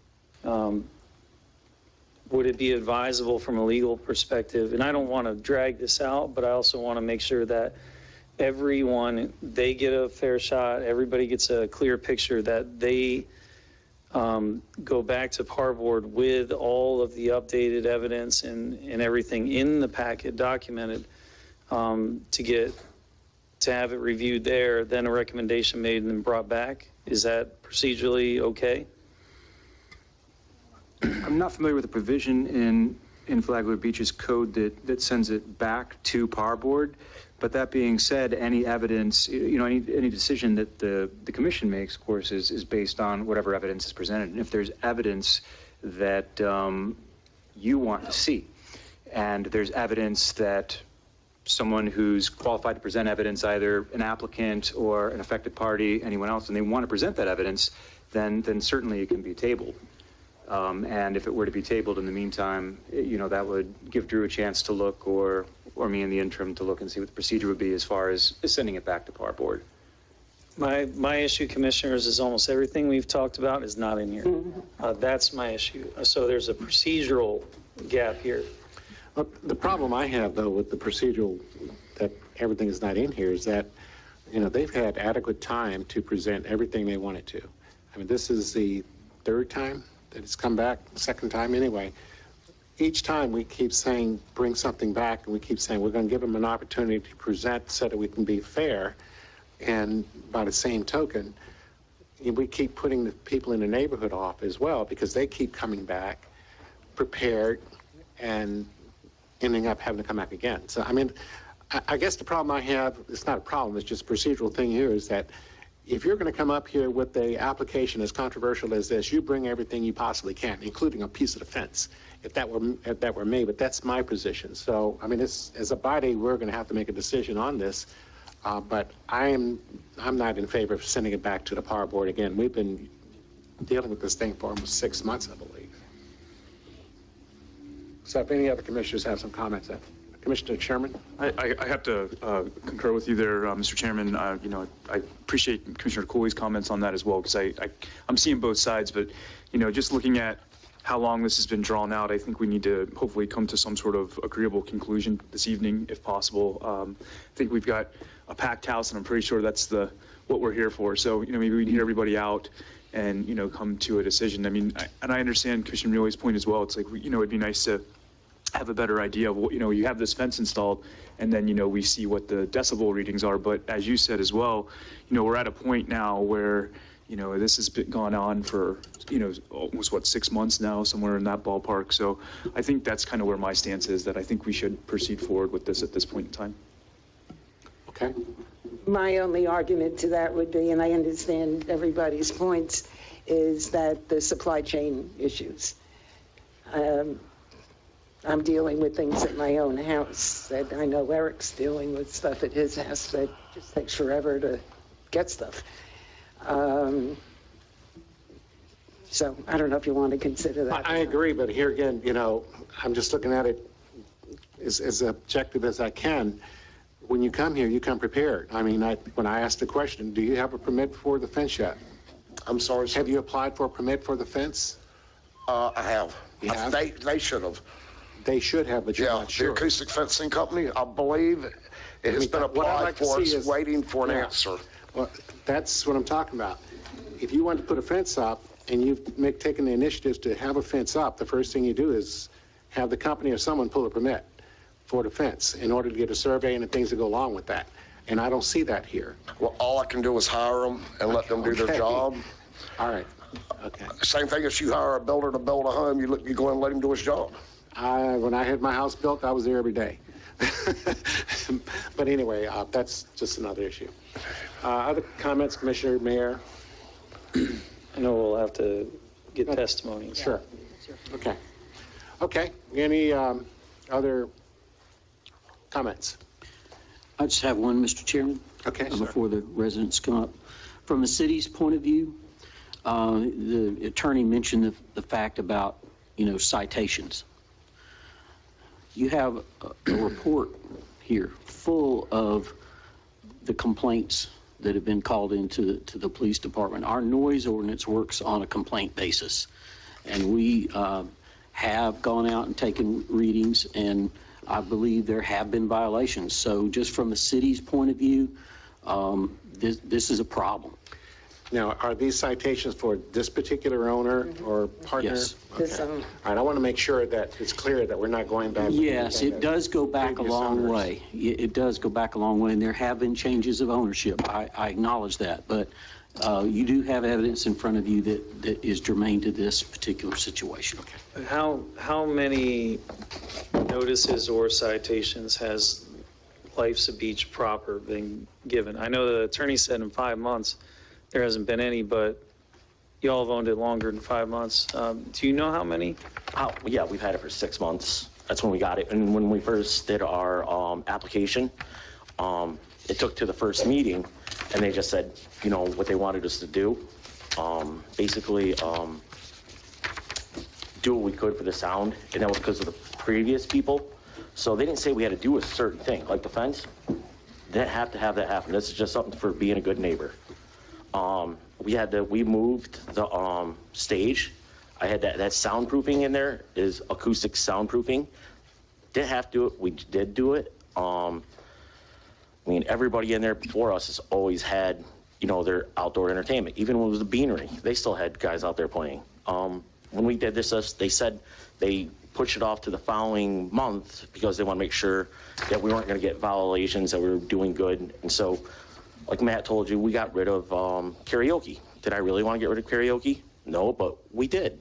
Would it be advisable from a legal perspective, and I don't want to drag this out, but I also want to make sure that everyone, they get a fair shot, everybody gets a clear picture, that they go back to PAR board with all of the updated evidence and everything in the packet documented, to have it reviewed there, then a recommendation made and then brought back? Is that procedurally okay? I'm not familiar with the provision in Flagler Beach's code that sends it back to PAR board. But that being said, any evidence, any decision that the commission makes, of course, is based on whatever evidence is presented. And if there's evidence that you want to see, and there's evidence that someone who's qualified to present evidence, either an applicant or an affected party, anyone else, and they want to present that evidence, then certainly it can be tabled. And if it were to be tabled in the meantime, that would give Drew a chance to look, or me in the interim to look and see what the procedure would be as far as sending it back to PAR board. My issue, commissioners, is almost everything we've talked about is not in here. That's my issue. So there's a procedural gap here. Well, the problem I have, though, with the procedural, that everything is not in here, is that, they've had adequate time to present everything they wanted to. I mean, this is the third time that it's come back, second time anyway. Each time we keep saying, bring something back, and we keep saying, we're going to give them an opportunity to present so that we can be fair. And by the same token, we keep putting the people in the neighborhood off as well, because they keep coming back prepared and ending up having to come back again. So, I mean, I guess the problem I have, it's not a problem, it's just a procedural thing here, is that if you're going to come up here with the application as controversial as this, you bring everything you possibly can, including a piece of the fence, if that were me, but that's my position. So, I mean, as a body, we're going to have to make a decision on this, but I'm not in favor of sending it back to the PAR board again. We've been dealing with this thing for almost 6 months, I believe. So if any other commissioners have some comments, Commissioner Chairman? I have to concur with you there, Mr. Chairman. I appreciate Commissioner Cooley's comments on that as well, because I'm seeing both sides, but, just looking at how long this has been drawn out. I think we need to hopefully come to some sort of agreeable conclusion this evening, if possible. I think we've got a packed house, and I'm pretty sure that's what we're here for. So, maybe we can hear everybody out and, come to a decision. I mean, and I understand Commissioner Muley's point as well. It's like, it'd be nice to have a better idea of what, you have this fence installed, and then, we see what the decibel readings are. But as you said as well, we're at a point now where, this has been gone on for, almost 6 months now, somewhere in that ballpark. So I think that's kind of where my stance is, that I think we should proceed forward with this at this point in time. Okay. My only argument to that would be, and I understand everybody's points, is that the supply chain issues. I'm dealing with things at my own house that I know Eric's dealing with stuff at his house that just takes forever to get stuff. So I don't know if you want to consider that. I agree, but here again, I'm just looking at it as objective as I can. When you come here, you come prepared. I mean, when I asked the question, do you have a permit for the fence yet? I'm sorry, sir. Have you applied for a permit for the fence? I have. You have? They should have. They should have, but you're not sure. The acoustic fencing company, I believe it has been applied for, us waiting for an answer. Well, that's what I'm talking about. If you want to put a fence up and you've taken the initiative to have a fence up, the first thing you do is have the company or someone pull a permit for the fence in order to get a survey and the things that go along with that. And I don't see that here. Well, all I can do is hire them and let them do their job. All right. Okay. Same thing as you hire a builder to build a home, you go and let him do his job. When I had my house built, I was there every day. But anyway, that's just another issue. Other comments, Commissioner, Mayor? I know we'll have to get testimony. Sure. Okay. Okay. Any other comments? I just have one, Mr. Chairman. Okay, sir. Before the residents come up. From the city's point of view, the attorney mentioned the fact about, citations. You have a report here full of the complaints that have been called into the police department. Our noise ordinance works on a complaint basis, and we have gone out and taken readings, and I believe there have been violations. So just from the city's point of view, this is a problem. Now, are these citations for this particular owner or partner? Yes. Okay. All right, I want to make sure that it's clear that we're not going back. Yes, it does go back a long way. It does go back a long way, and there have been changes of ownership. I acknowledge that, but you do have evidence in front of you that is germane to this particular situation. Okay. How many notices or citations has Life's a Beach proper been given? I know the attorney said in 5 months. There hasn't been any, but you all have owned it longer than 5 months. Do you know how many? Oh, yeah, we've had it for 6 months. That's when we got it. And when we first did our application, it took to the first meeting, and they just said, what they wanted us to do. Basically, do what we could for the sound, and that was because of the previous people. So they didn't say we had to do a certain thing, like the fence. They didn't have to have that happen. This is just something for being a good neighbor. We moved the stage. I had that soundproofing in there is acoustic soundproofing. Didn't have to do it. We did do it. Everybody in there before us has always had, their outdoor entertainment. Even when it was the Beanery, they still had guys out there playing. When we did this, they said they pushed it off to the following month because they want to make sure that we weren't going to get violations, that we were doing good. And so, like Matt told you, we got rid of karaoke. Did I really want to get rid of karaoke? No, but we did.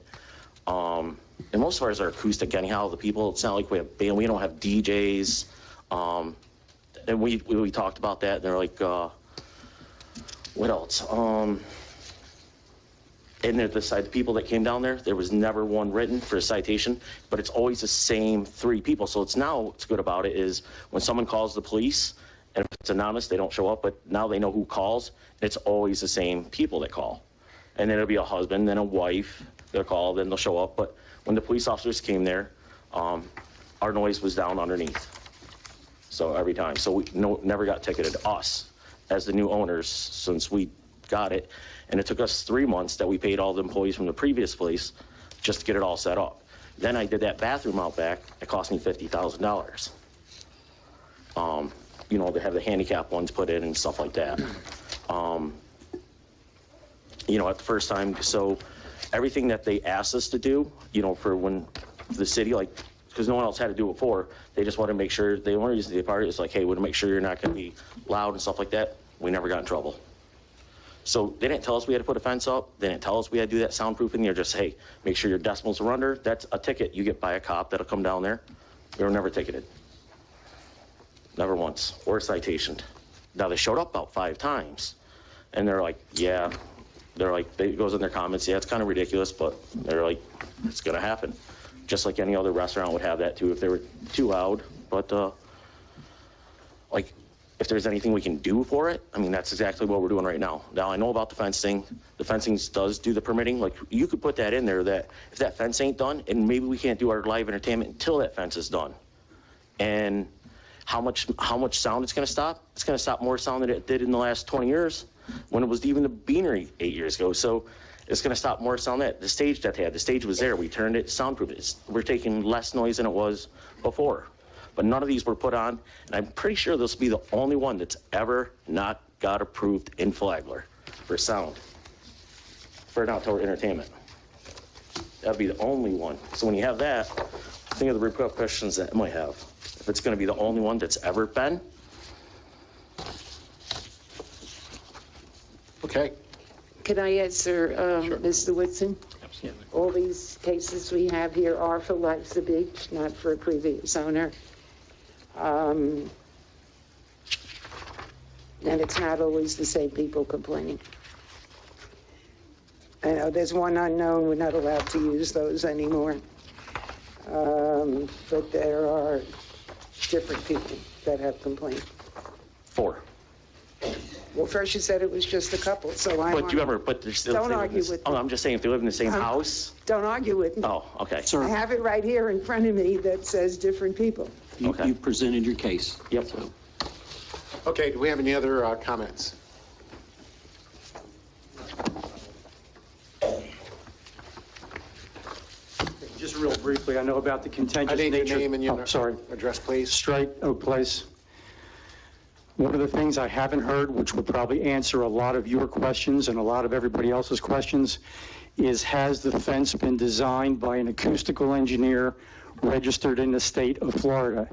And most of ours are acoustic anyhow. The people, it's not like we have band. We don't have DJs. And we talked about that. And they're like, what else? And the people that came down there was never one written for a citation, but it's always the same 3 people. So what's good about it is when someone calls the police, and if it's anonymous, they don't show up, but now they know who calls. It's always the same people that call. And then it'll be a husband, then a wife, they'll call, then they'll show up. But when the police officers came there, our noise was down underneath. So every time. So we never got ticketed, us, as the new owners, since we got it. And it took us 3 months that we paid all the employees from the previous place just to get it all set up. Then I did that bathroom out back. It cost me $50,000. You know, to have the handicap ones put in and stuff like that. You know, at the first time, so everything that they asked us to do, you know, for when the city, like, because no one else had to do it before, they just wanted to make sure, they wanted to be a part of it. It's like, hey, we want to make sure you're not going to be loud and stuff like that. We never got in trouble. So they didn't tell us we had to put a fence up. They didn't tell us we had to do that soundproofing. They're just, hey, make sure your decibels are under. That's a ticket you get by a cop that'll come down there. We were never ticketed. Never once, or citationed. Now they showed up about 5 times, and they're like, yeah, it goes in their comments, yeah, it's kind of ridiculous, but they're like, it's gonna happen. Just like any other restaurant would have that too if they were too loud. But like, if there's anything we can do for it, I mean, that's exactly what we're doing right now. Now I know about the fencing. The fencing does do the permitting. Like, you could put that in there that if that fence ain't done, and maybe we can't do our live entertainment until that fence is done. And how much sound it's gonna stop? It's gonna stop more sound than it did in the last 20 years when it was even the Beanery 8 years ago. So it's gonna stop more sound than the stage that they had. The stage was there. We turned it soundproof. We're taking less noise than it was before. But none of these were put on, and I'm pretty sure this will be the only one that's ever not got approved in Flagler for sound, for an outdoor entertainment. That'd be the only one. So when you have that, think of the repercussions that it might have. If it's gonna be the only one that's ever been. Okay. Could I answer, Sure. Mr. Whitson? Absolutely. All these cases we have here are for Life's a Beach, not for a previous owner. And it's not always the same people complaining. I know there's one unknown, we're not allowed to use those anymore. But there are different people that have complained. 4. Well, first you said it was just a couple, so I. But you ever, but there's still. Don't argue with me. Oh, I'm just saying if they live in the same house. Don't argue with me. Oh, okay. I have it right here in front of me that says different people. Okay. You presented your case. Yep. Okay, do we have any other comments? Just real briefly, I know about the contentious I need nature. your name and your Sorry. address, please. Straight Oak Place. One of the things I haven't heard, which would probably answer a lot of your questions and a lot of everybody else's questions, is has the fence been designed by an acoustical engineer registered in the state of Florida?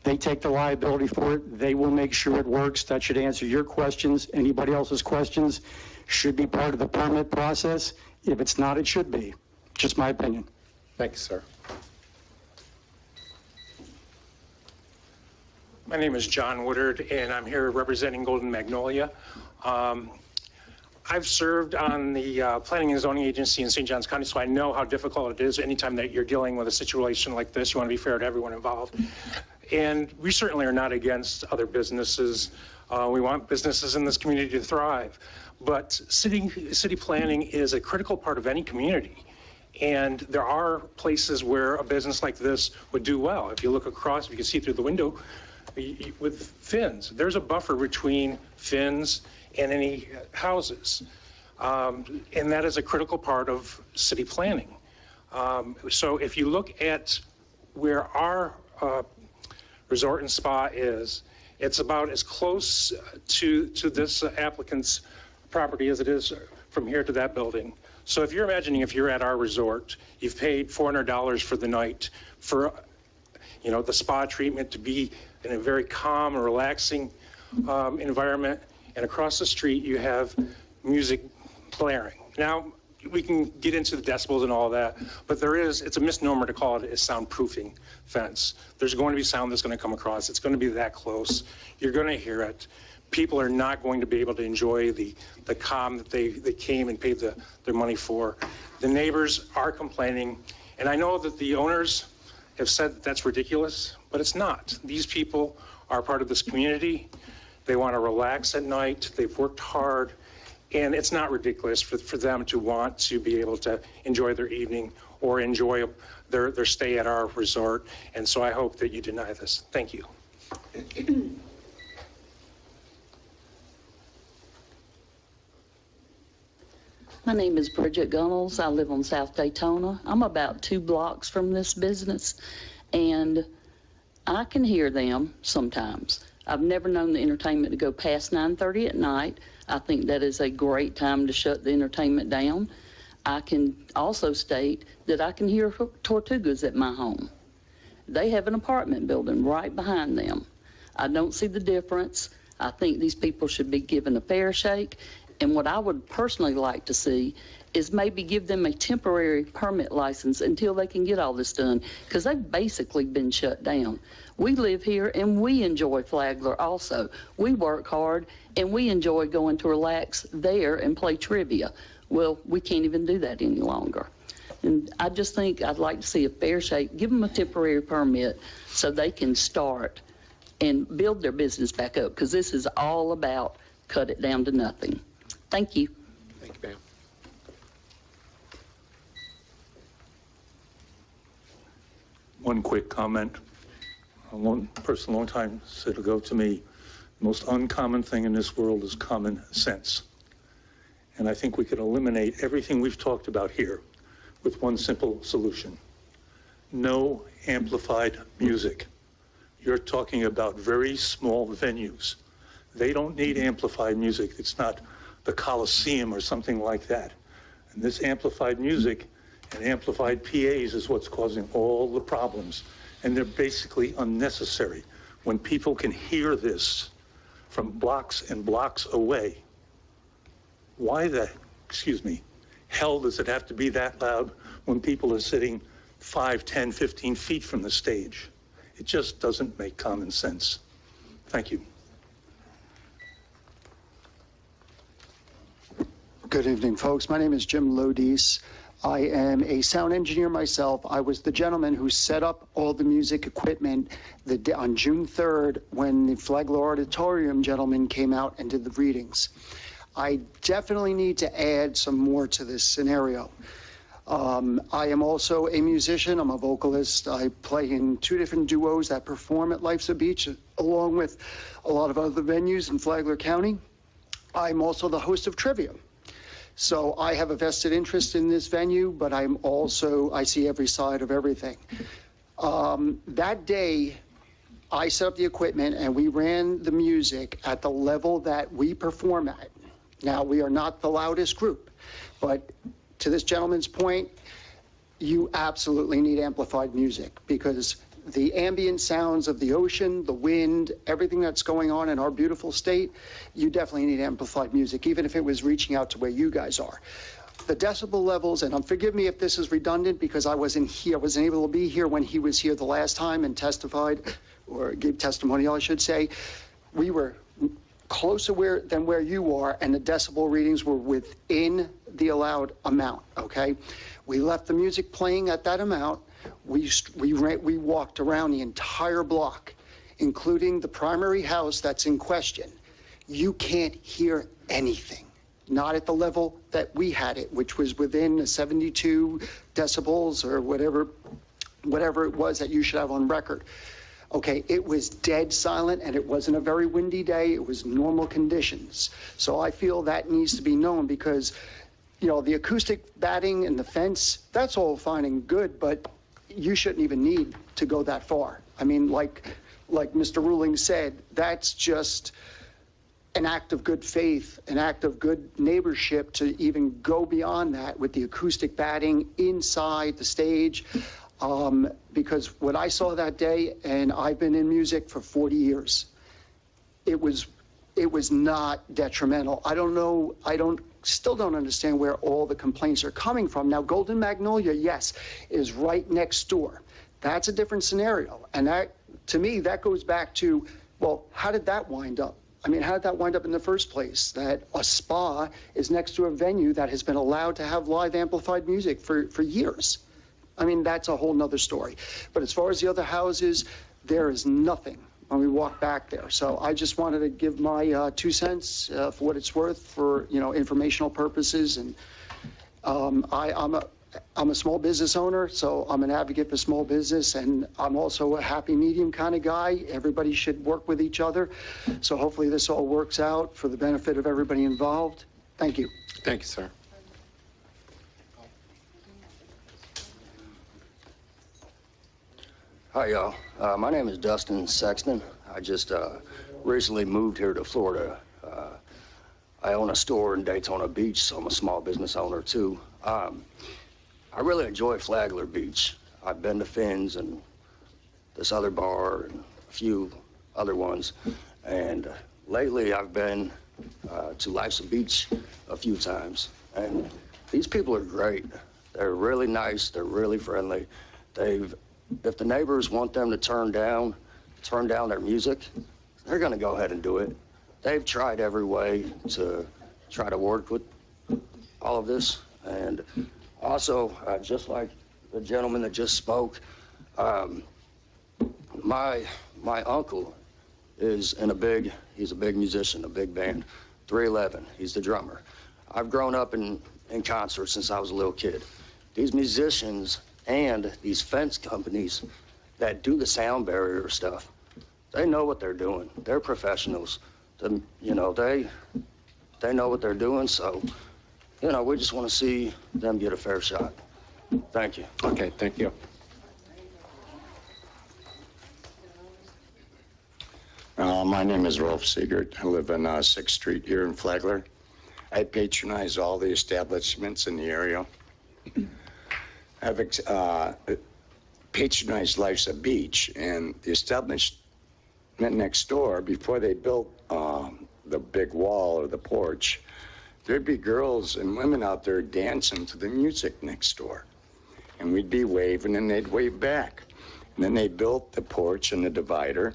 They take the liability for it. They will make sure it works. That should answer your questions. Anybody else's questions should be part of the permit process. If it's not, it should be. Just my opinion. Thank you, sir. My name is John Woodard, and I'm here representing Golden Magnolia. I've served on the Planning and Zoning Agency in St. Johns County, so I know how difficult it is anytime that you're dealing with a situation like this. You want to be fair to everyone involved. And we certainly are not against other businesses. We want businesses in this community to thrive. But city planning is a critical part of any community. And there are places where a business like this would do well. If you look across, if you can see through the window, with Finn's, there's a buffer between Finn's and any houses. And that is a critical part of city planning. So if you look at where our resort and spa is, it's about as close to this applicant's property as it is from here to that building. So if you're imagining if you're at our resort, you've paid $400 for the night for, the spa treatment to be in a very calm and relaxing environment, and across the street you have music blaring. Now, we can get into the decibels and all that, but it's a misnomer to call it a soundproofing fence. There's going to be sound that's going to come across. It's going to be that close. You're going to hear it. People are not going to be able to enjoy the calm that they came and paid their money for. The neighbors are complaining, and I know that the owners have said that that's ridiculous, but it's not. These people are part of this community. They want to relax at night. They've worked hard, and it's not ridiculous for them to want to be able to enjoy their evening or enjoy their stay at our resort. And so I hope that you deny this. Thank you. My name is Bridget Gunnels. I live on South Daytona. I'm about 2 blocks from this business, and I can hear them sometimes. I've never known the entertainment to go past 9:30 at night. I think that is a great time to shut the entertainment down. I can also state that I can hear Tortugas at my home. They have an apartment building right behind them. I don't see the difference. I think these people should be given a fair shake. And what I would personally like to see is maybe give them a temporary permit license until they can get all this done, because they've basically been shut down. We live here and we enjoy Flagler also. We work hard and we enjoy going to relax there and play trivia. Well, we can't even do that any longer. And I just think I'd like to see a fair shake, give them a temporary permit so they can start and build their business back up, because this is all about cut it down to nothing. Thank you. Thank you, ma'am. One quick comment. One person a long time said ago to me, the most uncommon thing in this world is common sense. And I think we could eliminate everything we've talked about here with one simple solution. No amplified music. You're talking about very small venues. They don't need amplified music. It's not the Coliseum or something like that. And this amplified music and amplified PAs is what's causing all the problems. And they're basically unnecessary. When people can hear this from blocks and blocks away, why the, hell does it have to be that loud when people are sitting 5, 10, 15 feet from the stage? It just doesn't make common sense. Thank you. Good evening, folks. My name is Jim Lodice. I am a sound engineer myself. I was the gentleman who set up all the music equipment on June 3rd when the Flagler Auditorium gentleman came out and did the readings. I definitely need to add some more to this scenario. I am also a musician. I'm a vocalist. I play in 2 different duos that perform at Life's a Beach, along with a lot of other venues in Flagler County. I'm also the host of trivia. So I have a vested interest in this venue, but I see every side of everything. That day, I set up the equipment and we ran the music at the level that we perform at. Now, we are not the loudest group, but to this gentleman's point, you absolutely need amplified music, because the ambient sounds of the ocean, the wind, everything that's going on in our beautiful state, you definitely need amplified music, even if it was reaching out to where you guys are. The decibel levels, and forgive me if this is redundant because I wasn't able to be here when he was here the last time and testified, or gave testimony, I should say. We were closer than where you are, and the decibel readings were within the allowed amount, okay? We left the music playing at that amount. We walked around the entire block, including the primary house that's in question. You can't hear anything, not at the level that we had it, which was within the 72 decibels or whatever it was that you should have on record. Okay, it was dead silent, and it wasn't a very windy day. It was normal conditions. So I feel that needs to be known, because, the acoustic batting and the fence, that's all fine and good, but you shouldn't even need to go that far. I mean, like Mr. Ruling said, that's just an act of good faith, an act of good neighborship to even go beyond that with the acoustic batting inside the stage. Because what I saw that day, and I've been in music for 40 years, it was not detrimental. Still don't understand where all the complaints are coming from. Now, Golden Magnolia, yes, is right next door. That's a different scenario. And that, to me, that goes back to, well, how did that wind up? I mean, how did that wind up in the first place? That a spa is next to a venue that has been allowed to have live amplified music for years. I mean, that's a whole nother story. But as far as the other houses, there is nothing when we walk back there. So I just wanted to give my 2 cents for what it's worth for, informational purposes. And I'm a small business owner, so I'm an advocate for small business, and I'm also a happy medium kind of guy. Everybody should work with each other. So hopefully this all works out for the benefit of everybody involved. Thank you. Thank you, sir. Hi, y'all. My name is Dustin Sexton. I just recently moved here to Florida. I own a store in Daytona Beach, so I'm a small business owner too. I really enjoy Flagler Beach. I've been to Finn's and this other bar and a few other ones. And lately I've been to Life's a Beach a few times. And these people are great. They're really nice. They're really friendly. If the neighbors want them to turn down their music, they're gonna go ahead and do it. They've tried every way to try to work with all of this. And also, just like the gentleman that just spoke, my uncle is he's a big musician, a big band, 311. He's the drummer. I've grown up in concerts since I was a little kid. These musicians and these fence companies that do the sound barrier stuff, they know what they're doing. They're professionals. You know, they know what they're doing, so, you know, we just want to see them get a fair shot. Thank you. Okay, thank you. My name is Rolf Siegert. I live on 6th Street here in Flagler. I patronize all the establishments in the area. I've patronized Life's a Beach, and the establishment next door, before they built the big wall or the porch, there'd be girls and women out there dancing to the music next door. And we'd be waving, and they'd wave back. And then they built the porch and the divider,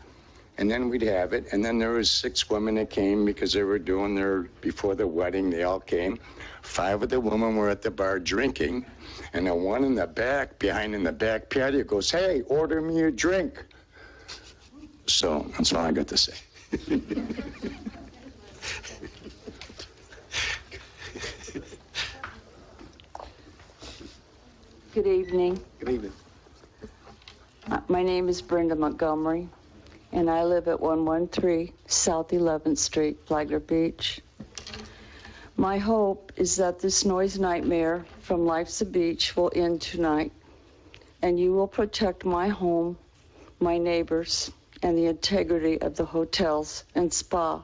and then we'd have it. And then there was 6 women that came because they were doing before the wedding, they all came. 5 of the women were at the bar drinking, and the one in the back, behind in the back patio goes, "Hey, order me a drink." So that's all I got to say. Good evening. Good evening. My name is Brenda Montgomery, and I live at 113 South 11th Street, Flagler Beach. My hope is that this noise nightmare from Life's a Beach will end tonight, and you will protect my home, my neighbors, and the integrity of the hotels and spa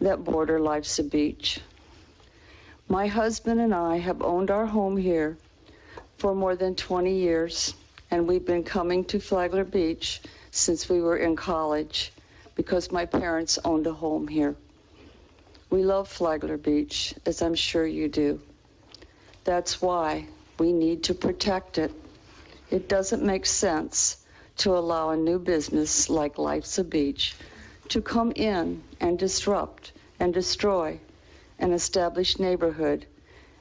that border Life's a Beach. My husband and I have owned our home here for more than 20 years, and we've been coming to Flagler Beach since we were in college because my parents owned a home here. We love Flagler Beach, as I'm sure you do. That's why we need to protect it. It doesn't make sense to allow a new business like Life's a Beach to come in and disrupt and destroy an established neighborhood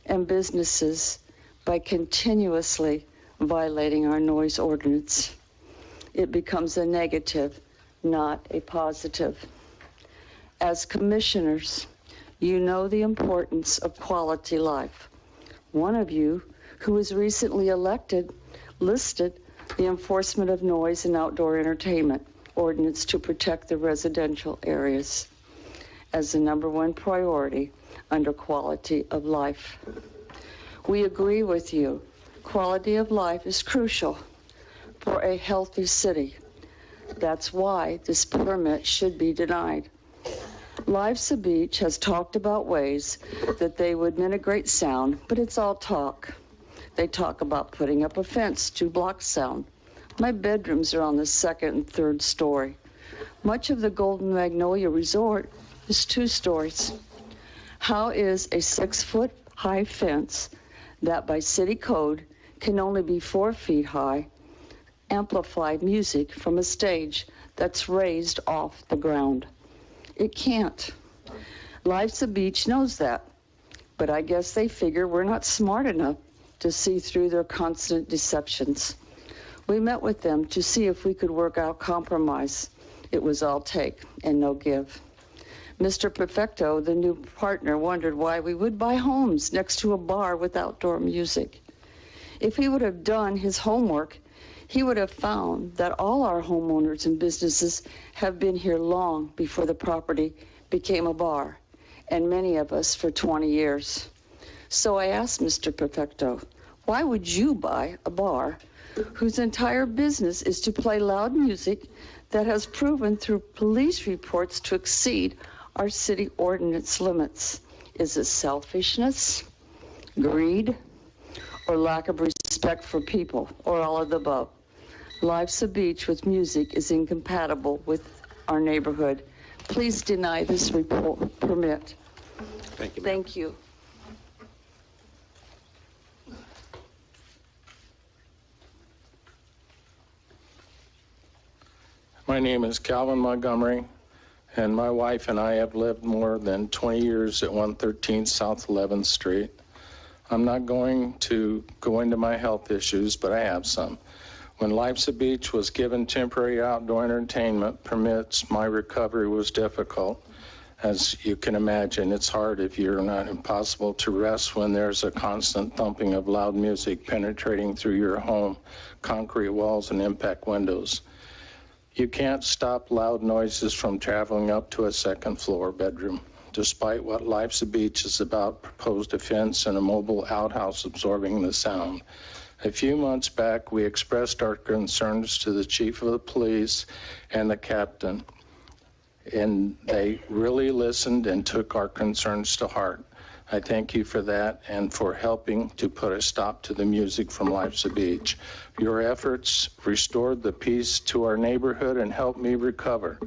and businesses by continuously violating our noise ordinance. It becomes a negative, not a positive. As commissioners, you know the importance of quality life. One of you, who was recently elected, listed the enforcement of noise and outdoor entertainment ordinance to protect the residential areas as the #1 priority under quality of life. We agree with you. Quality of life is crucial for a healthy city. That's why this permit should be denied. Life's a Beach has talked about ways that they would mitigate sound, but it's all talk. They talk about putting up a fence to block sound. My bedrooms are on the 2nd and 3rd story. Much of the Golden Magnolia Resort is 2 stories. How is a 6-foot-high fence that by city code can only be 4 feet high amplify music from a stage that's raised off the ground? It can't. Life's a Beach knows that, but I guess they figure we're not smart enough to see through their constant deceptions. We met with them to see if we could work out compromise. It was all take and no give. Mr. Perfecto, the new partner, wondered why we would buy homes next to a bar with outdoor music. If he would have done his homework, he would have found that all our homeowners and businesses have been here long before the property became a bar, and many of us for 20 years. So I asked Mr. Perfecto, why would you buy a bar whose entire business is to play loud music that has proven through police reports to exceed our city ordinance limits? Is it selfishness, greed, or lack of respect for people, or all of the above? Life's a beach with music is incompatible with our neighborhood. Please deny this permit. Thank you. Thank you. My name is Calvin Montgomery, and my wife and I have lived more than 20 years at 113 South 11th Street. I'm not going to go into my health issues, but I have some. When Life's a Beach was given temporary outdoor entertainment permits, my recovery was difficult. As you can imagine, it's hard if you're not impossible to rest when there's a constant thumping of loud music penetrating through your home, concrete walls, and impact windows. You can't stop loud noises from traveling up to a second floor bedroom. Despite what Life's a Beach is about, proposed a fence and a mobile outhouse absorbing the sound. A few months back, we expressed our concerns to the chief of the police and the captain, and they really listened and took our concerns to heart. I thank you for that and for helping to put a stop to the music from Life's a Beach. Your efforts restored the peace to our neighborhood and helped me recover.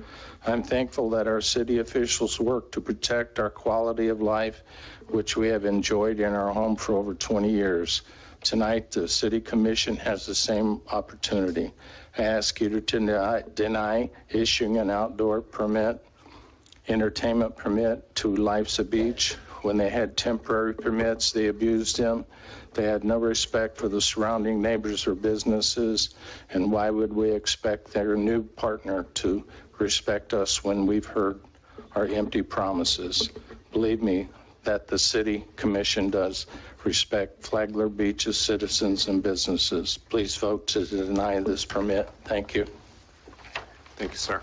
I'm thankful that our city officials work to protect our quality of life, which we have enjoyed in our home for over 20 years. Tonight, the City Commission has the same opportunity. I ask you to deny issuing an outdoor permit, entertainment permit to Life's a Beach. When they had temporary permits, they abused them. They had no respect for the surrounding neighbors or businesses. And why would we expect their new partner to respect us when we've heard our empty promises? Believe me, that the City Commission does respect Flagler Beach's citizens and businesses. Please vote to deny this permit. Thank you. Thank you, sir.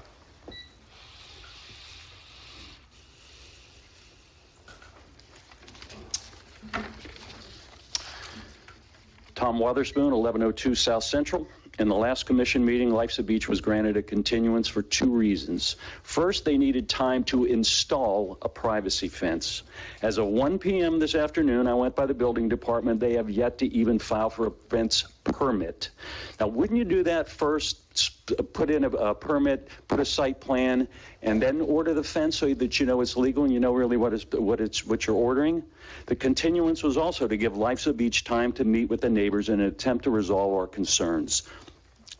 Tom Wotherspoon, 1102 South Central. In the last commission meeting, Life's a Beach was granted a continuance for two reasons. First, they needed time to install a privacy fence. As of 1 p.m. this afternoon, I went by the building department. They have yet to even file for a fence permit. Now, wouldn't you do that first, put in a permit, put a site plan, and then order the fence so that you know it's legal and you know really what you're ordering? The continuance was also to give Life's a Beach time to meet with the neighbors in an attempt to resolve our concerns.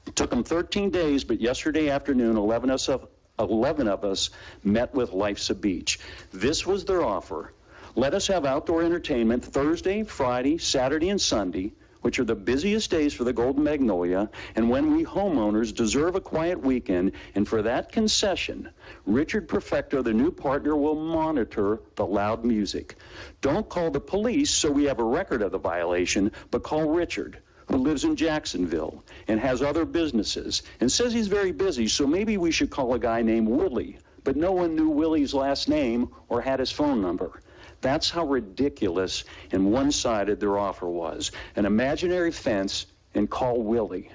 It took them 13 days, but yesterday afternoon, 11 of us met with Life's a Beach. This was their offer. Let us have outdoor entertainment Thursday, Friday, Saturday, and Sunday, which are the busiest days for the Golden Magnolia, and when we homeowners deserve a quiet weekend, and for that concession, Richard Perfecto, the new partner, will monitor the loud music. Don't call the police so we have a record of the violation, but call Richard, who lives in Jacksonville and has other businesses, and says he's very busy, so maybe we should call a guy named Willie, but no one knew Willie's last name or had his phone number. That's how ridiculous and one-sided their offer was. An imaginary fence and call Willie.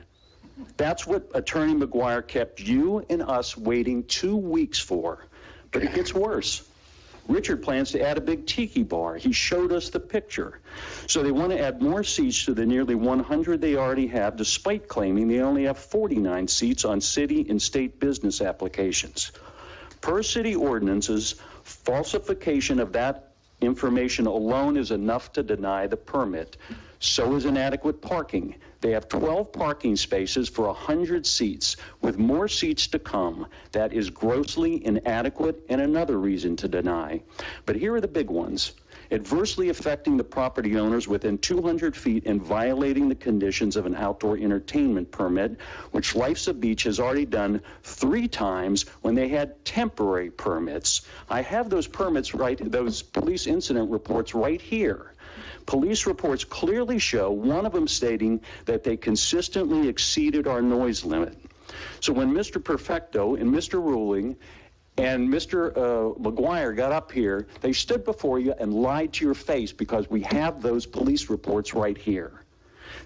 That's what Attorney McGuire kept you and us waiting 2 weeks for. But it gets worse. Richard plans to add a big tiki bar. He showed us the picture. So they want to add more seats to the nearly 100 they already have, despite claiming they only have 49 seats on city and state business applications. Per city ordinances, falsification of that information alone is enough to deny the permit. So is inadequate parking. They have 12 parking spaces for 100 seats, with more seats to come. That is grossly inadequate and another reason to deny. But here are the big ones. Adversely affecting the property owners within 200 feet and violating the conditions of an outdoor entertainment permit, which Life's a Beach has already done 3 times when they had temporary permits. I have those permits those police incident reports right here. Police reports clearly show one of them stating that they consistently exceeded our noise limit. So when Mr. Perfecto and Mr. Ruling and Mr. McGuire got up here, they stood before you and lied to your face because we have those police reports right here.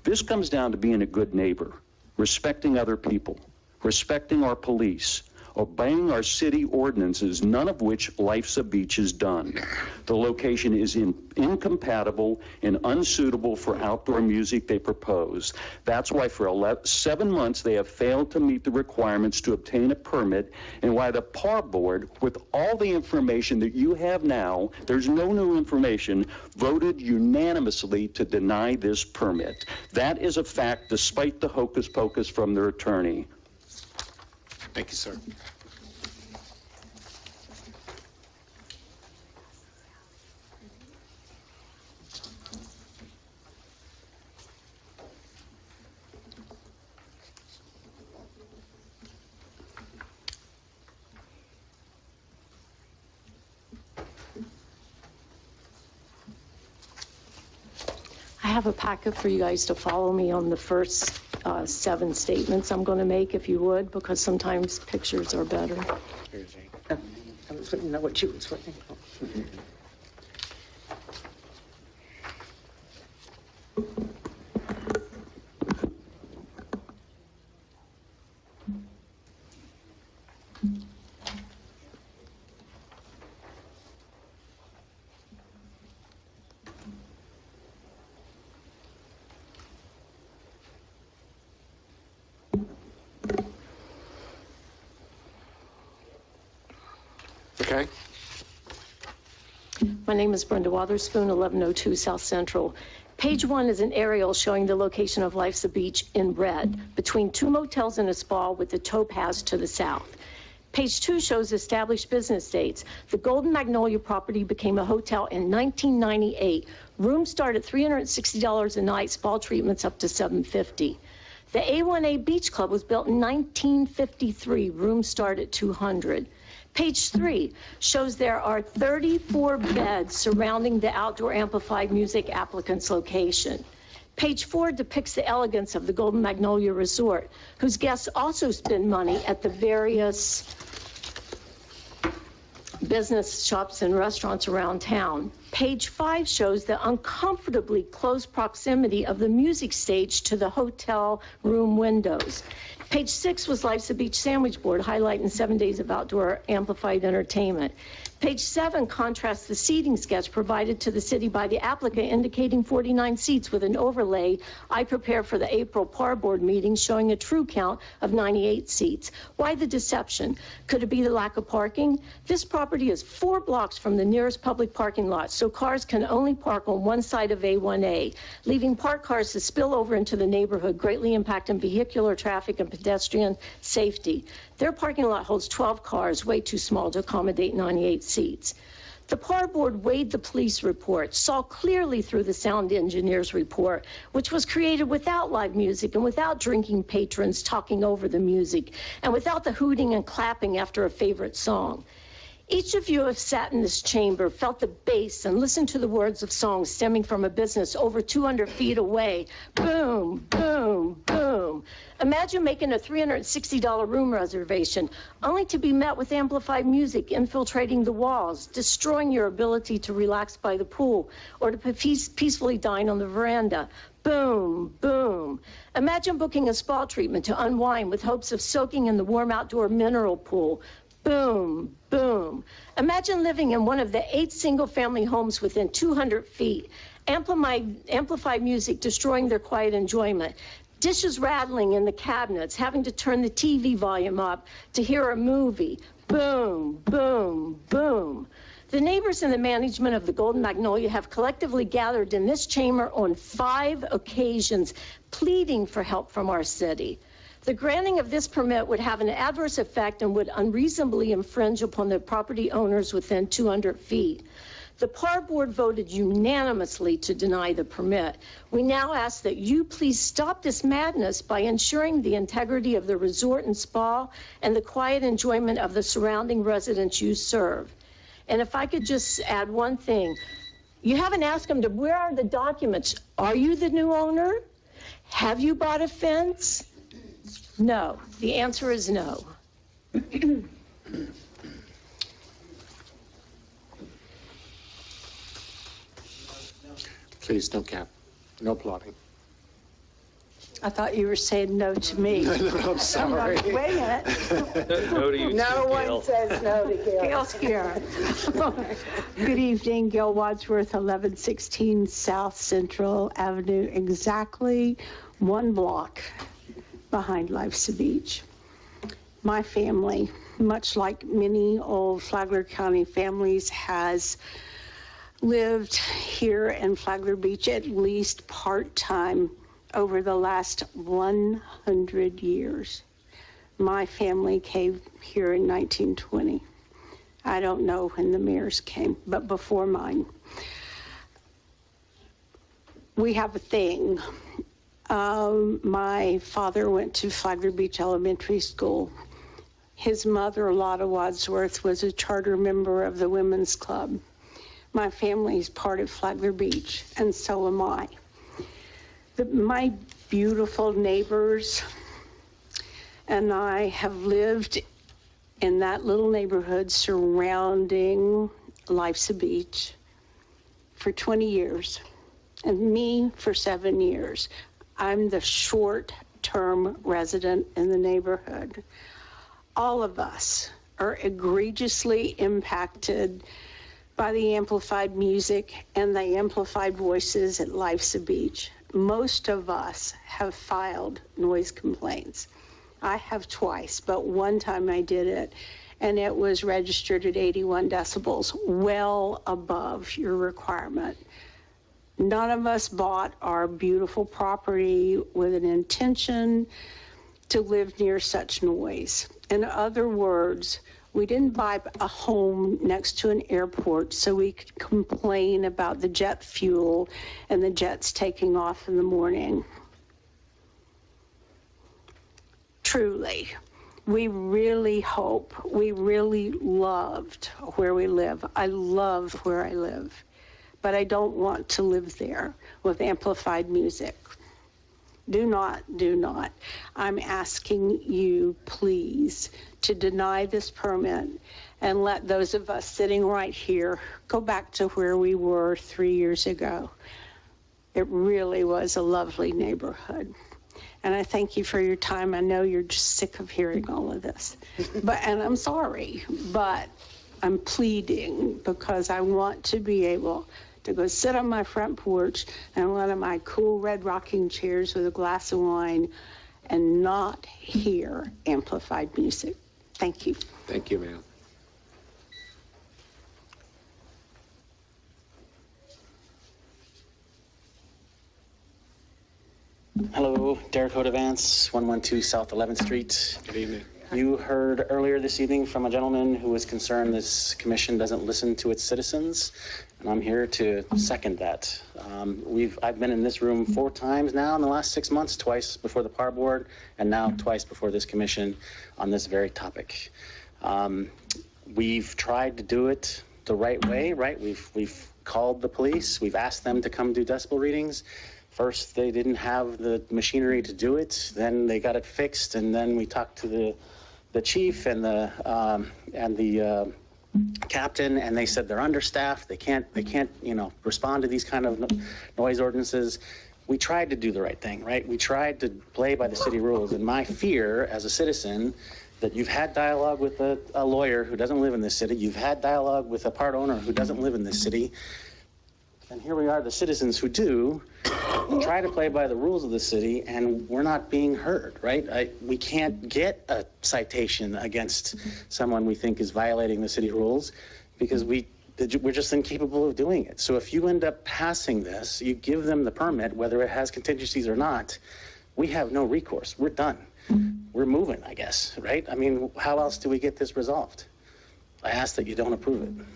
This comes down to being a good neighbor, respecting other people, respecting our police, obeying our city ordinances, none of which Life's Beach has done. The location is incompatible and unsuitable for outdoor music they propose. That's why for 7 months they have failed to meet the requirements to obtain a permit, and why the PAR board, with all the information that you have now, there's no new information, voted unanimously to deny this permit. That is a fact despite the hocus pocus from their attorney. Thank you, sir. I have a packet for you guys to follow me on the first 7 statements I'm going to make, if you would, because sometimes pictures are better. I was waiting to know what you was waiting for. Okay. My name is Brenda Wotherspoon, 1102 South Central. Page 1 is an aerial showing the location of Life's Beach in red, between 2 motels and a spa with the topaz to the south. Page 2 shows established business dates. The Golden Magnolia property became a hotel in 1998. Rooms start at $360 a night, spa treatments up to $750. The A1A Beach Club was built in 1953. Rooms start at $200. Page 3 shows there are 34 beds surrounding the outdoor amplified music applicant's location. Page 4 depicts the elegance of the Golden Magnolia Resort, whose guests also spend money at the various business shops and restaurants around town. Page 5 shows the uncomfortably close proximity of the music stage to the hotel room windows. Page 6 was Life's Beach sandwich board highlighting 7 days of outdoor amplified entertainment. Page 7 contrasts the seating sketch provided to the city by the applicant indicating 49 seats with an overlay I prepared for the April PAR board meeting showing a true count of 98 seats. Why the deception? Could it be the lack of parking? This property is 4 blocks from the nearest public parking lot, so cars can only park on one side of A1A, leaving parked cars to spill over into the neighborhood, greatly impacting vehicular traffic and pedestrian safety. Their parking lot holds 12 cars, way too small to accommodate 98 seats. The PAR board weighed the police report, saw clearly through the sound engineer's report, which was created without live music and without drinking patrons talking over the music, and without the hooting and clapping after a favorite song. Each of you have sat in this chamber, felt the bass, and listened to the words of songs stemming from a business over 200 feet away. Boom, boom, boom. Imagine making a $360 room reservation, only to be met with amplified music infiltrating the walls, destroying your ability to relax by the pool or to peacefully dine on the veranda. Boom, boom. Imagine booking a spa treatment to unwind with hopes of soaking in the warm outdoor mineral pool. Boom, boom. Imagine living in one of the 8 single-family homes within 200 feet. Amplified music destroying their quiet enjoyment. Dishes rattling in the cabinets, having to turn the TV volume up to hear a movie. Boom, boom, boom. The neighbors and the management of the Golden Magnolia have collectively gathered in this chamber on 5 occasions, pleading for help from our city. The granting of this permit would have an adverse effect and would unreasonably infringe upon the property owners within 200 feet. The PAR board voted unanimously to deny the permit. We now ask that you please stop this madness by ensuring the integrity of the resort and spa and the quiet enjoyment of the surrounding residents you serve. And if I could just add one thing, you haven't asked them where are the documents? Are you the new owner? Have you bought a fence? No. The answer is no. Please, no cap. No plotting. I thought you were saying no to me. I'm sorry. I'm like, wait a minute. No to you, No too, one Gail. says no to Gail. Gail's here. Good evening, Gail Wadsworth, 1116 South Central Avenue, exactly 1 block behind Life's a Beach. My family, much like many old Flagler County families, has lived here in Flagler Beach at least part-time over the last 100 years. My family came here in 1920. I don't know when the mayors came, but before mine. We have a thing. My father went to Flagler Beach Elementary School. His mother, Lotta Wadsworth, was a charter member of the Women's Club. My family is part of Flagler Beach, and so am I. My beautiful neighbors and I have lived in that little neighborhood surrounding Life's a Beach for 20 years, and me for 7 years. I'm the short-term resident in the neighborhood. All of us are egregiously impacted by the amplified music and the amplified voices at Life's a Beach. Most of us have filed noise complaints. I have twice, but one time I did it, and it was registered at 81 decibels, well above your requirement. None of us bought our beautiful property with an intention to live near such noise. In other words, we didn't buy a home next to an airport so we could complain about the jet fuel and the jets taking off in the morning. Truly, we really hope, we really loved where we live. I love where I live, but I don't want to live there with amplified music. Do not. I'm asking you, please, to deny this permit and let those of us sitting right here go back to where we were 3 years ago. It really was a lovely neighborhood. And I thank you for your time. I know you're just sick of hearing all of this, and I'm sorry, but I'm pleading because I want to be able to go sit on my front porch in one of my cool red rocking chairs with a glass of wine and not hear amplified music. Thank you. Thank you, ma'am. Hello, Derek Hodavance, 112 South 11th Street. Good evening. You heard earlier this evening from a gentleman who was concerned this commission doesn't listen to its citizens, and I'm here to second that. I've been in this room 4 times now in the last 6 months, twice before the PAR board, and now twice before this commission on this very topic. We've tried to do it the right way, right? We've called the police, we've asked them to come do decibel readings. First, they didn't have the machinery to do it. Then they got it fixed, and then we talked to the chief and the captain, and they said they're understaffed. They can't respond to these kind of noise ordinances. We tried to do the right thing, right? We tried to play by the city rules. And my fear as a citizen that you've had dialogue with a lawyer who doesn't live in this city. You've had dialogue with a part owner who doesn't live in this city. And here we are, the citizens who do try to play by the rules of the city, and we're not being heard, right? We can't get a citation against someone we think is violating the city rules because we're just incapable of doing it. So if you end up passing this, you give them the permit, whether it has contingencies or not, we have no recourse. We're done. We're moving, I guess, right? I mean, how else do we get this resolved? I ask that you don't approve it.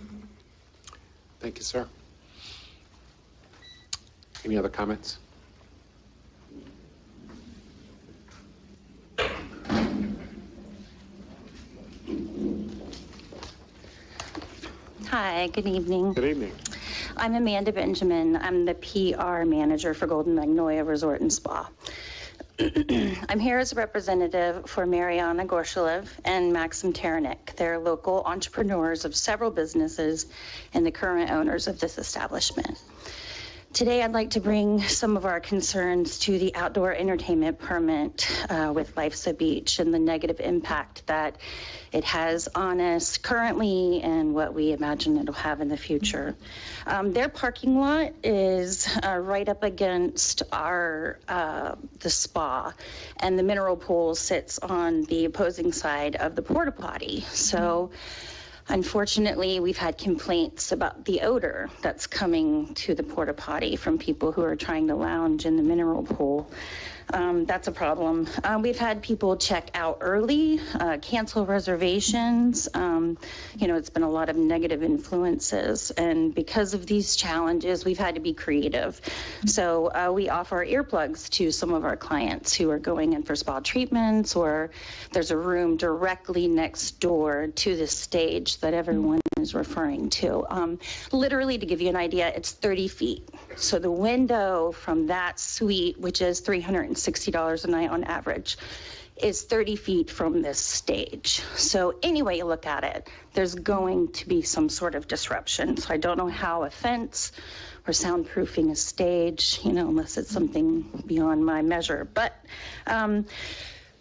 Thank you, sir. Any other comments? Hi, good evening. Good evening. I'm Amanda Benjamin. I'm the PR manager for Golden Magnolia Resort and Spa. I'm here as a representative for Mariana Gorshilev and Maxim Taranik. They're local entrepreneurs of several businesses and the current owners of this establishment. Today, I'd like to bring some of our concerns to the outdoor entertainment permit with Life's a Beach and the negative impact that it has on us currently and what we imagine it'll have in the future. Their parking lot is right up against our the spa, and the mineral pool sits on the opposing side of the porta potty. So unfortunately, we've had complaints about the odor that's coming to the porta potty from people who are trying to lounge in the mineral pool. That's a problem. We've had people check out early, cancel reservations. You know, it's been a lot of negative influences. And because of these challenges, we've had to be creative. So we offer earplugs to some of our clients who are going in for spa treatments, or there's a room directly next door to the stage that everyone is referring to. Literally, to give you an idea, it's 30 feet. So the window from that suite, which is $360 a night on average, is 30 feet from this stage. So any way you look at it, there's going to be some sort of disruption. So I don't know how a fence or soundproofing a stage, you know, unless it's something beyond my measure. But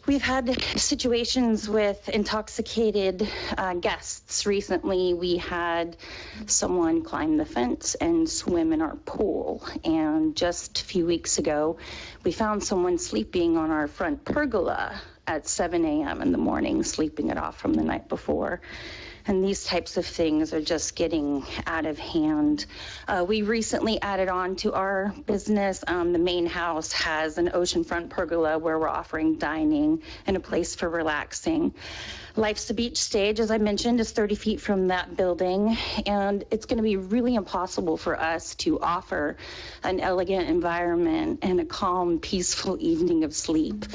we've had situations with intoxicated guests. Recently, we had someone climb the fence and swim in our pool. And just a few weeks ago, we found someone sleeping on our front pergola at 7 a.m. in the morning, sleeping it off from the night before. And these types of things are just getting out of hand. We recently added on to our business. The main house has an oceanfront pergola where we're offering dining and a place for relaxing. Life's a Beach stage, as I mentioned, is 30 feet from that building, and it's going to be really impossible for us to offer an elegant environment and a calm, peaceful evening of sleep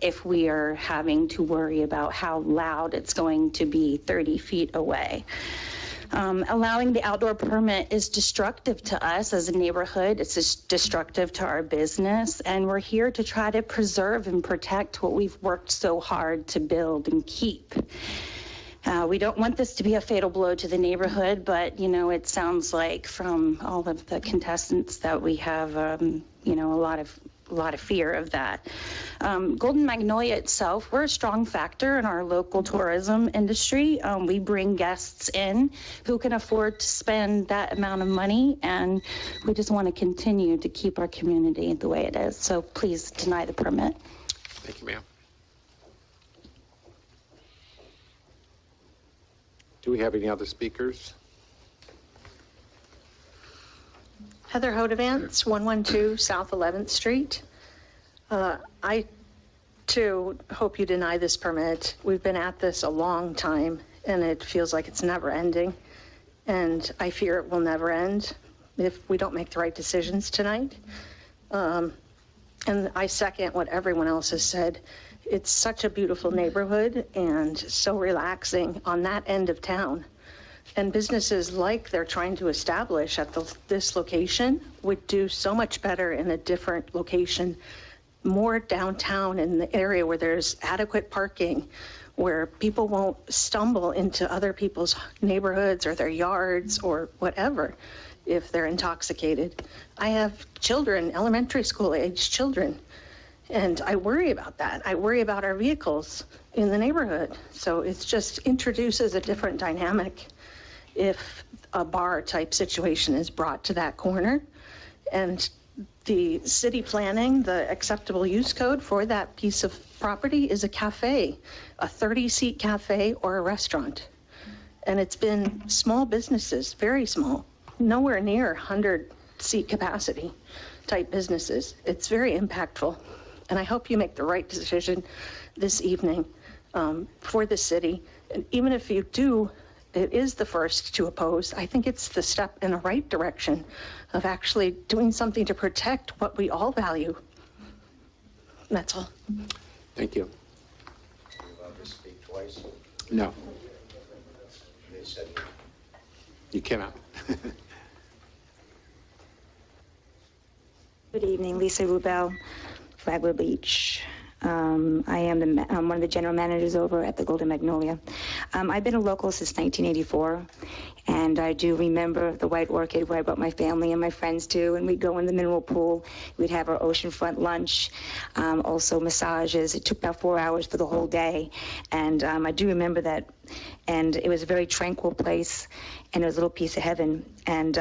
if we are having to worry about how loud it's going to be 30 feet away. Allowing the outdoor permit is destructive to us as a neighborhood. It's just destructive to our business, and we're here to try to preserve and protect what we've worked so hard to build and keep. We don't want this to be a fatal blow to the neighborhood, but you know, it sounds like from all of the contestants that we have, you know, a lot of fear of that. Golden Magnolia itself, we're a strong factor in our local tourism industry. We bring guests in who can afford to spend that amount of money, and we just want to continue to keep our community the way it is. So please deny the permit. Thank you, ma'am. Do we have any other speakers? Heather Hodevance, 112 South 11th Street. I, too, hope you deny this permit. We've been at this a long time, and it feels like it's never ending. And I fear it will never end if we don't make the right decisions tonight. And I second what everyone else has said. It's such a beautiful neighborhood and so relaxing on that end of town. And businesses like they're trying to establish at this location would do so much better in a different location, more downtown in the area where there's adequate parking, where people won't stumble into other people's neighborhoods or their yards or whatever if they're intoxicated. I have children, elementary school age children, and I worry about that. I worry about our vehicles in the neighborhood. So it just introduces a different dynamic if a bar type situation is brought to that corner. And the city planning, the acceptable use code for that piece of property is a cafe, a 30-seat cafe or a restaurant. And it's been small businesses, very small, nowhere near 100-seat capacity type businesses. It's very impactful. And I hope you make the right decision this evening for the city. And even if you do, it is the first to oppose. I think it's the step in the right direction of actually doing something to protect what we all value. That's all. Thank you. Are you allowed to speak twice? No, They said you cannot. Good evening, Lisa Rubel, Flagler Beach. I'm one of the general managers over at the Golden Magnolia. I've been a local since 1984, and I do remember the White Orchid where I brought my family and my friends to, and we'd go in the mineral pool. We'd have our oceanfront lunch, also massages. It took about 4 hours for the whole day, and I do remember that. And it was a very tranquil place, and it was a little piece of heaven. And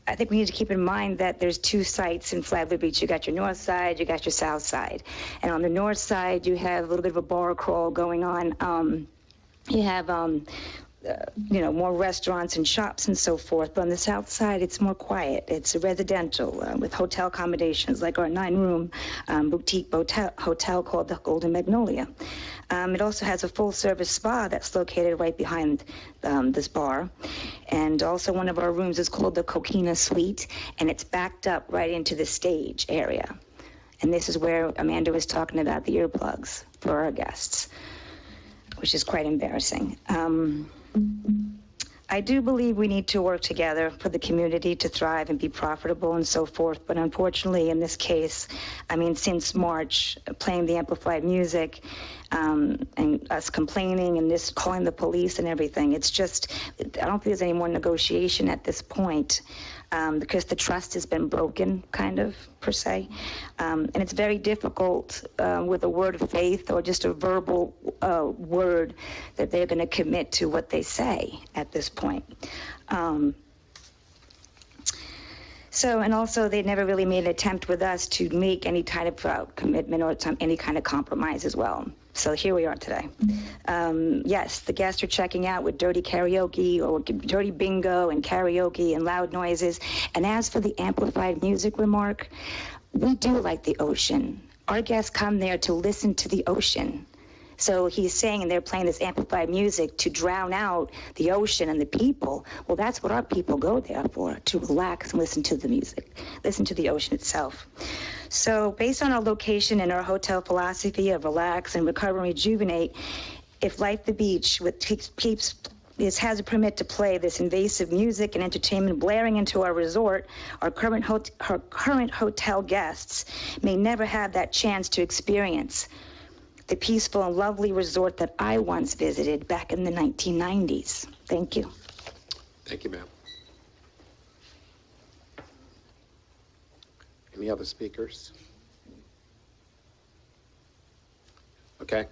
I think we need to keep in mind that there's two sites in Flagler Beach. You got your north side, you got your south side. And on the north side, you have a little bit of a bar crawl going on. You have, more restaurants and shops and so forth. But on the south side, it's more quiet. It's residential with hotel accommodations like our 9-room boutique hotel called the Golden Magnolia. It also has a full-service spa that's located right behind this bar. And also one of our rooms is called the Coquina Suite, and it's backed up right into the stage area. And this is where Amanda was talking about the earplugs for our guests, which is quite embarrassing. I do believe we need to work together for the community to thrive and be profitable and so forth. But unfortunately, in this case, since March, playing the amplified music and us complaining and this calling the police and everything, it's just, I don't think there's any more negotiation at this point. Because the trust has been broken, kind of, per se. And it's very difficult with a word of faith or just a verbal word that they're going to commit to what they say at this point. And also they never really made an attempt with us to make any kind of commitment or any kind of compromise as well. So here we are today. Yes, the guests are checking out with dirty karaoke or dirty bingo and karaoke and loud noises. And as for the amplified music remark, we do like the ocean. Our guests come there to listen to the ocean. So he's saying, and they're playing this amplified music to drown out the ocean and the people. Well, that's what our people go there for, to relax and listen to the music, listen to the ocean itself. So based on our location and our hotel philosophy of relax and recover and rejuvenate, if Life the Beach has a permit to play this invasive music and entertainment blaring into our resort, our current hotel guests may never have that chance to experience the peaceful and lovely resort that I once visited back in the 1990s. Thank you. Thank you, ma'am. Any other speakers? Okay.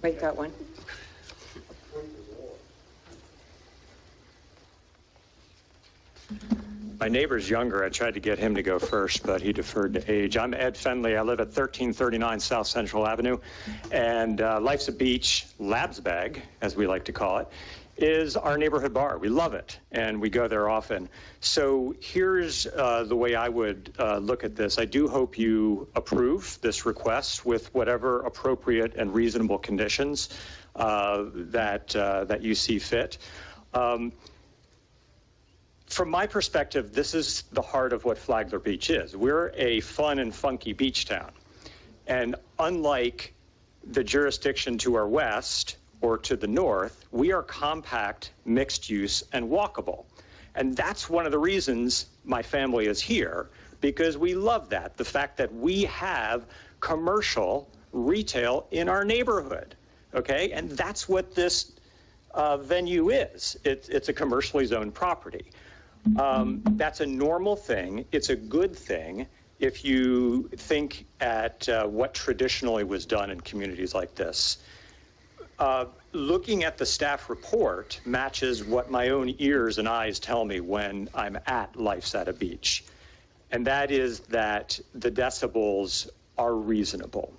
Wait, got one. My neighbor's younger. I tried to get him to go first, but he deferred to age. I'm Ed Fenley. I live at 1339 South Central Avenue. And Life's a Beach, Labs Bag, as we like to call it, is our neighborhood bar. We love it, and we go there often. So here's the way I would look at this. I do hope you approve this request with whatever appropriate and reasonable conditions that you see fit. From my perspective, this is the heart of what Flagler Beach is. We're a fun and funky beach town. And unlike the jurisdiction to our west or to the north, we are compact, mixed use, and walkable. And that's one of the reasons my family is here, because we love that, the fact that we have commercial retail in our neighborhood, okay? And that's what this venue is. It's a commercially zoned property. That's a normal thing. It's a good thing if you think at what traditionally was done in communities like this. Looking at the staff report matches what my own ears and eyes tell me when I'm at Life's at a Beach. And that is that the decibels are reasonable,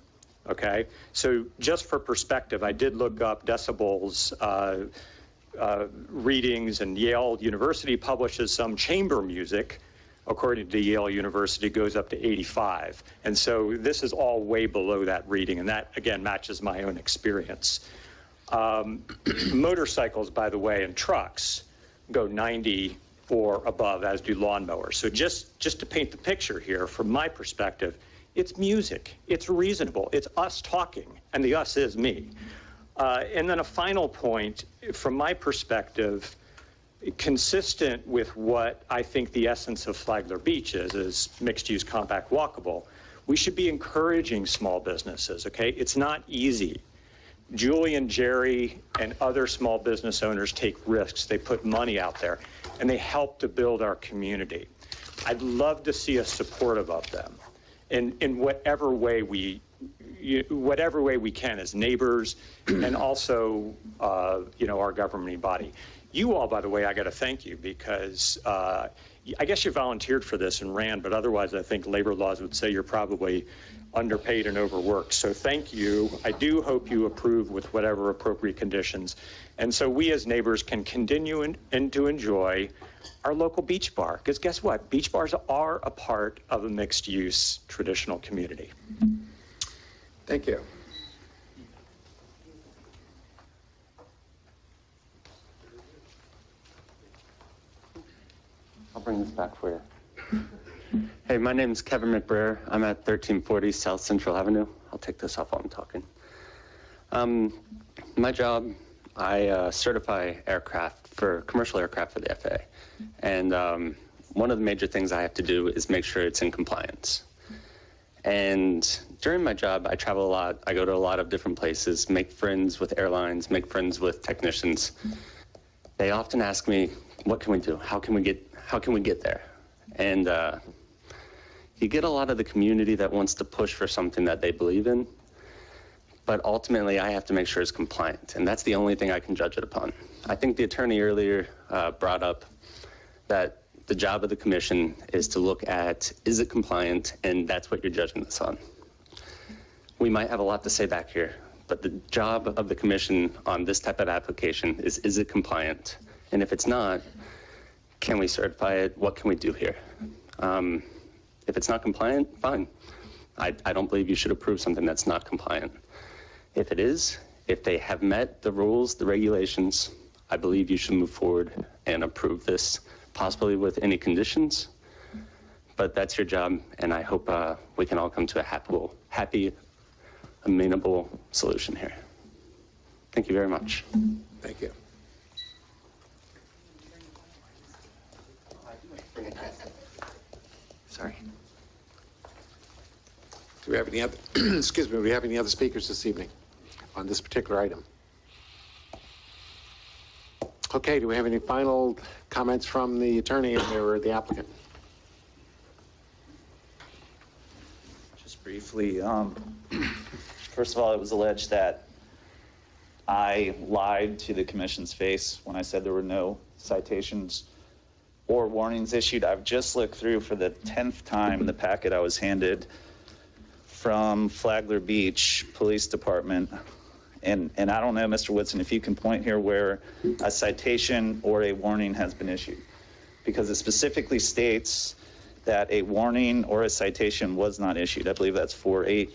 okay? So just for perspective, I did look up decibels readings, and Yale University publishes some chamber music, according to Yale University, goes up to 85. And so this is all way below that reading, and that, again, matches my own experience. Motorcycles, by the way, and trucks go 90 or above, as do lawnmowers. So just to paint the picture here, from my perspective, it's music, it's reasonable, it's us talking, and the us is me. And then a final point, from my perspective, consistent with what I think the essence of Flagler Beach is mixed-use, compact, walkable. We should be encouraging small businesses, okay? It's not easy. Julie and Jerry and other small business owners take risks. They put money out there, and they help to build our community. I'd love to see us supportive of them in whatever way we can as neighbors and also, our governing body. You all, by the way, I got to thank you because I guess you volunteered for this and ran, but otherwise I think labor laws would say you're probably underpaid and overworked. So thank you. I do hope you approve with whatever appropriate conditions. And so we as neighbors can continue and to enjoy our local beach bar. Because guess what? Beach bars are a part of a mixed use traditional community. Thank you. I'll bring this back for you. Hey, my name is Kevin McBrayer. I'm at 1340 South Central Avenue. I'll take this off while I'm talking. My job, I certify aircraft for commercial aircraft for the FAA. And one of the major things I have to do is make sure it's in compliance. And during my job, I travel a lot. I go to a lot of different places, make friends with airlines, make friends with technicians. They often ask me, what can we do? How can we get there? And you get a lot of the community that wants to push for something that they believe in, but ultimately I have to make sure it's compliant, and that's the only thing I can judge it upon. I think the attorney earlier brought up that the job of the commission is to look at, is it compliant, and that's what you're judging this on. We might have a lot to say back here, but the job of the commission on this type of application is it compliant? And if it's not, can we certify it? What can we do here? If it's not compliant, fine. I don't believe you should approve something that's not compliant. If it is, if they have met the rules, the regulations, I believe you should move forward and approve this, possibly with any conditions. But that's your job, and I hope we can all come to a happy, amenable solution here. Thank you very much. Thank you. Sorry. Do we have any other, excuse me, do we have any other speakers this evening on this particular item? Okay, do we have any final comments from the attorney or the applicant? Just briefly, first of all, it was alleged that I lied to the commission's face when I said there were no citations or warnings issued. I've just looked through for the 10th time the packet I was handed from Flagler Beach Police Department. And I don't know, Mr. Woodson, if you can point here where a citation or a warning has been issued, because it specifically states that a warning or a citation was not issued. I believe that's 4-8.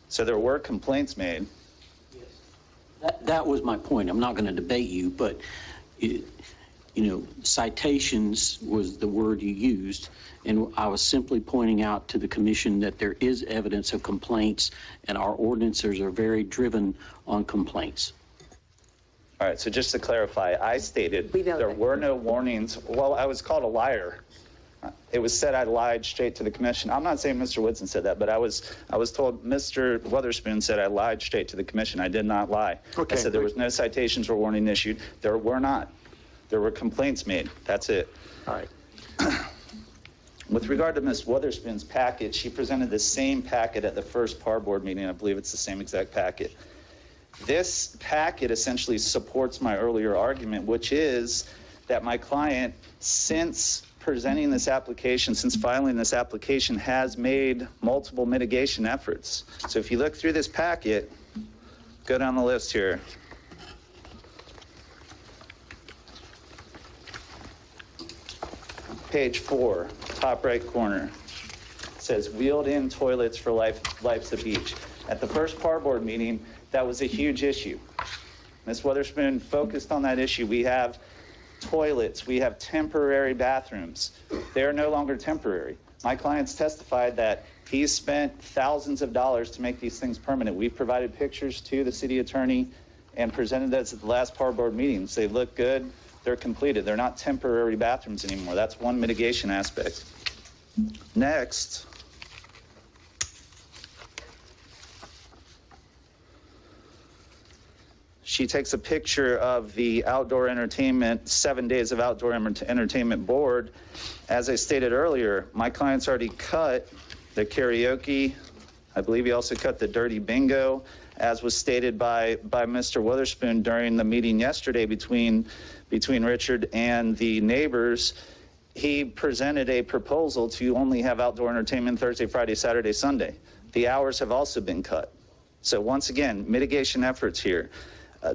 So there were complaints made. That was my point. I'm not going to debate you, but citations was the word you used, and I was simply pointing out to the commission that there is evidence of complaints, and our ordinances are very driven on complaints. All right, so just to clarify, I stated there were no warnings. Well, I was called a liar. It was said I lied straight to the commission. I'm not saying Mr. Woodson said that, but I was told Mr. Weatherspoon said I lied straight to the commission. I did not lie. Okay. I said there was no citations or warning issued. There were not. There were complaints made. That's it. All right. With regard to Ms. Weatherspoon's packet, she presented the same packet at the first PAR board meeting. I believe it's the same exact packet. This packet essentially supports my earlier argument, which is that my client, since presenting this application, since filing this application, has made multiple mitigation efforts. So if you look through this packet, go down the list here. Page 4, top right corner, says wheeled in toilets for Life's a Beach. At the first PAR board meeting, that was a huge issue. Ms. Weatherspoon focused on that issue. We have toilets, we have temporary bathrooms. They are no longer temporary. My clients testified that he's spent thousands of dollars to make these things permanent. We've provided pictures to the city attorney and presented those at the last par board meetings. They look good. They're completed. They're not temporary bathrooms anymore. That's one mitigation aspect. Next, she takes a picture of the outdoor entertainment, 7 days of outdoor entertainment board. As I stated earlier, my client's already cut the karaoke. I believe he also cut the dirty bingo, as was stated by Mr. Witherspoon during the meeting yesterday between Richard and the neighbors. He presented a proposal to only have outdoor entertainment Thursday, Friday, Saturday, Sunday. The hours have also been cut. So once again, mitigation efforts here.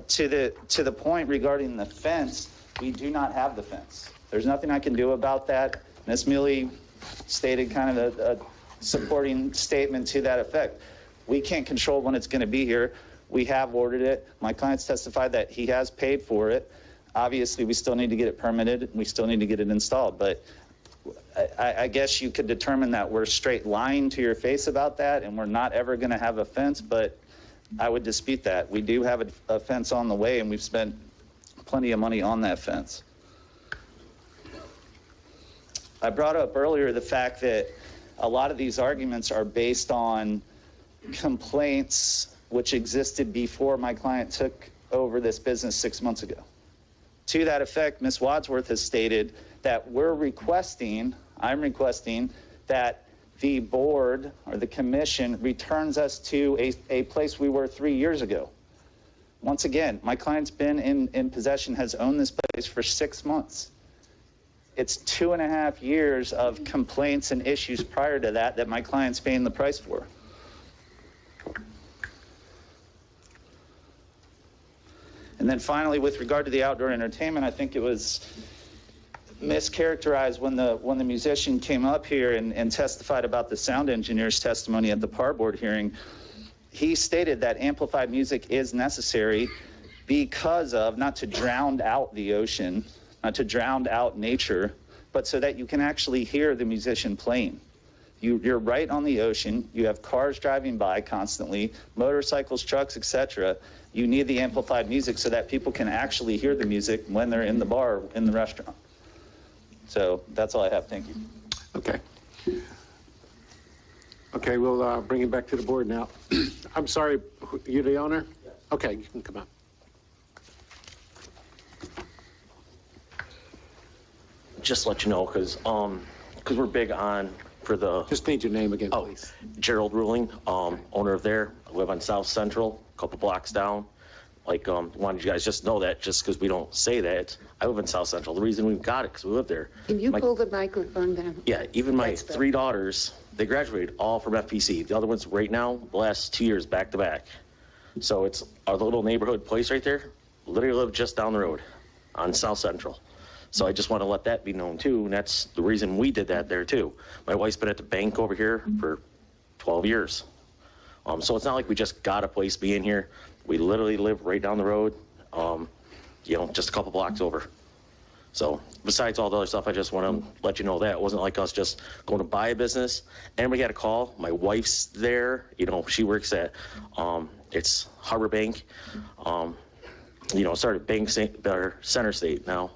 To the point regarding the fence, we do not have the fence. There's nothing I can do about that. Ms. Mealy stated kind of a supporting statement to that effect. We can't control when it's going to be here. We have ordered it. My client's testified that he has paid for it. Obviously, we still need to get it permitted. We still need to get it installed. But I guess you could determine that we're straight lying to your face about that and we're not ever going to have a fence, but I would dispute that. We do have a fence on the way, and we've spent plenty of money on that fence. I brought up earlier the fact that a lot of these arguments are based on complaints which existed before my client took over this business 6 months ago. To that effect, Ms. Wadsworth has stated that I'm requesting that the board or the commission returns us to a place we were 3 years ago. Once again, my client's been in possession, has owned this place for 6 months. It's 2.5 years of complaints and issues prior to that my client's paying the price for. And then finally, with regard to the outdoor entertainment, I think it was mischaracterized when the musician came up here and testified about the sound engineer's testimony at the par board hearing. He stated that amplified music is necessary because of, not to drown out the ocean, not to drown out nature, but so that you can actually hear the musician playing. You're right on the ocean. You have cars driving by constantly, motorcycles, trucks, etc. You need the amplified music so that people can actually hear the music when they're in the bar, in the restaurant. So that's all I have. Thank you. Okay. Okay, we'll bring it back to the board now. I'm sorry, you're the owner? Yes. Okay, you can come up. Just to let you know, because we're big on for the. Just need your name again, please. Gerald Ruling, owner of there. I live on South Central, a couple blocks down. Like, wanted you guys just know that, just because we don't say that. I live in South Central. The reason we've got it, because we live there. Can you pull the microphone down? Yeah, even my three daughters, they graduated all from FPC. The other ones right now, the last 2 years, back to back. So it's our little neighborhood place right there. Literally live just down the road on South Central. So I just want to let that be known too, and that's the reason we did that there too. My wife's been at the bank over here for 12 years. So it's not like we just got a place being here. We literally live right down the road, just a couple blocks over. So besides all the other stuff, I just want to let you know that it wasn't like us just going to buy a business. And we got a call. My wife's there. She works at, it's Harbor Bank. Started Bank Center State now.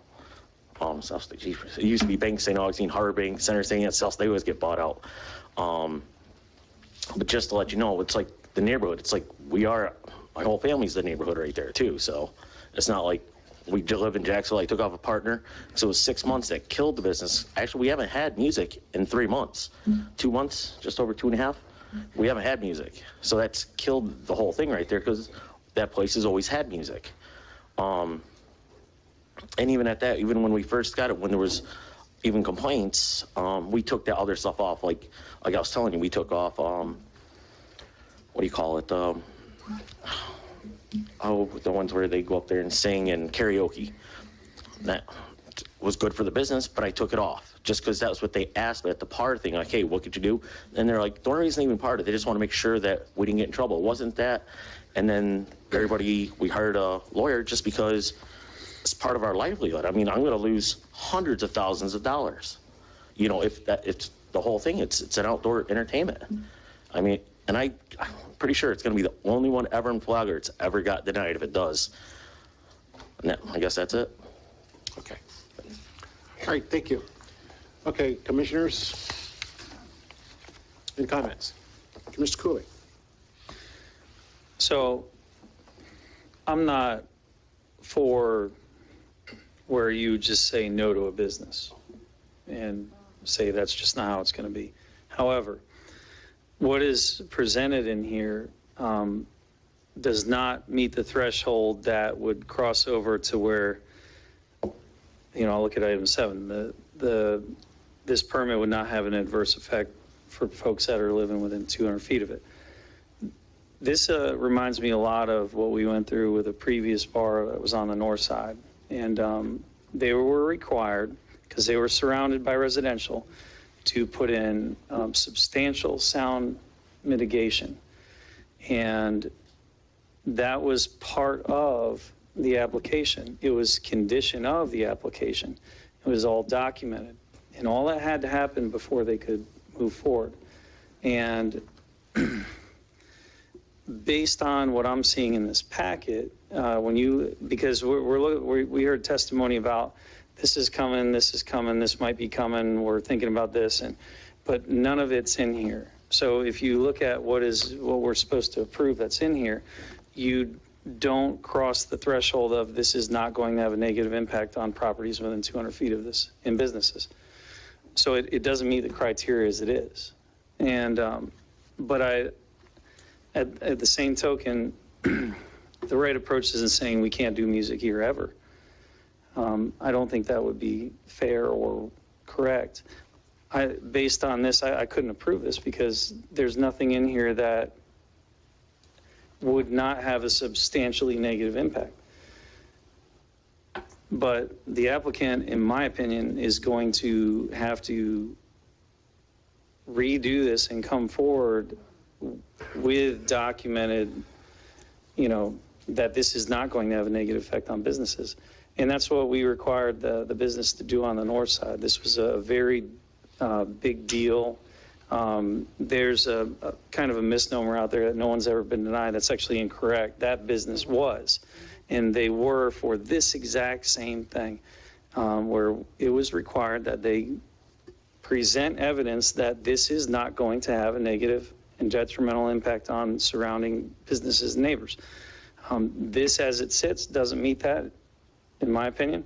South State. It used to be Bank St. Augustine, Harbor Bank, Center State, and South. They always get bought out. But just to let you know, it's like the neighborhood. It's like my whole family's the neighborhood right there too. So it's not like we live in Jacksonville. I took off a partner. So it was 6 months that killed the business. Actually, we haven't had music in 3 months. 2 months, just over 2.5. We haven't had music. So that's killed the whole thing right there because that place has always had music. And even at that, even when we first got it, when there was even complaints, we took that other stuff off. Like I was telling you, we took off, what do you call it? The ones where they go up there and sing and karaoke. That was good for the business, but I took it off just because that was what they asked me at the par thing. Like, hey, what could you do? And they're like, the only reason even part of it, they just want to make sure that we didn't get in trouble. It wasn't that. And then we hired a lawyer just because it's part of our livelihood. I mean, I'm going to lose hundreds of thousands of dollars. If it's the whole thing, it's an outdoor entertainment. I mean, And I'm pretty sure it's going to be the only one ever in Flagler it's ever got denied if it does. And I guess that's it. Okay. All right, thank you. Okay, commissioners, any comments? Mr. Cooley. So I'm not for where you just say no to a business and say that's just not how it's going to be. However, what is presented in here does not meet the threshold that would cross over to where, I'll look at item 7. This permit would not have an adverse effect for folks that are living within 200 feet of it. This reminds me a lot of what we went through with a previous bar that was on the north side. And they were required, because they were surrounded by residential, to put in substantial sound mitigation. And that was part of the application. It was condition of the application. It was all documented. And all that had to happen before they could move forward. And based on what I'm seeing in this packet, because we heard testimony about this is coming, this might be coming, we're thinking about this, but none of it's in here. So if you look at what we're supposed to approve that's in here, you don't cross the threshold of this is not going to have a negative impact on properties within 200 feet of this in businesses. So it doesn't meet the criteria as it is. And, but at the same token, the right approach isn't saying we can't do music here ever. I don't think that would be fair or correct. Based on this, I couldn't approve this because there's nothing in here that would not have a substantially negative impact. But the applicant, in my opinion, is going to have to redo this and come forward with documented, that this is not going to have a negative effect on businesses. And that's what we required the business to do on the north side. This was a very big deal. There's a kind of a misnomer out there that no one's ever been denied. That's actually incorrect. That business was. And they were for this exact same thing, where it was required that they present evidence that this is not going to have a negative and detrimental impact on surrounding businesses and neighbors. This, as it sits, doesn't meet that, in my opinion.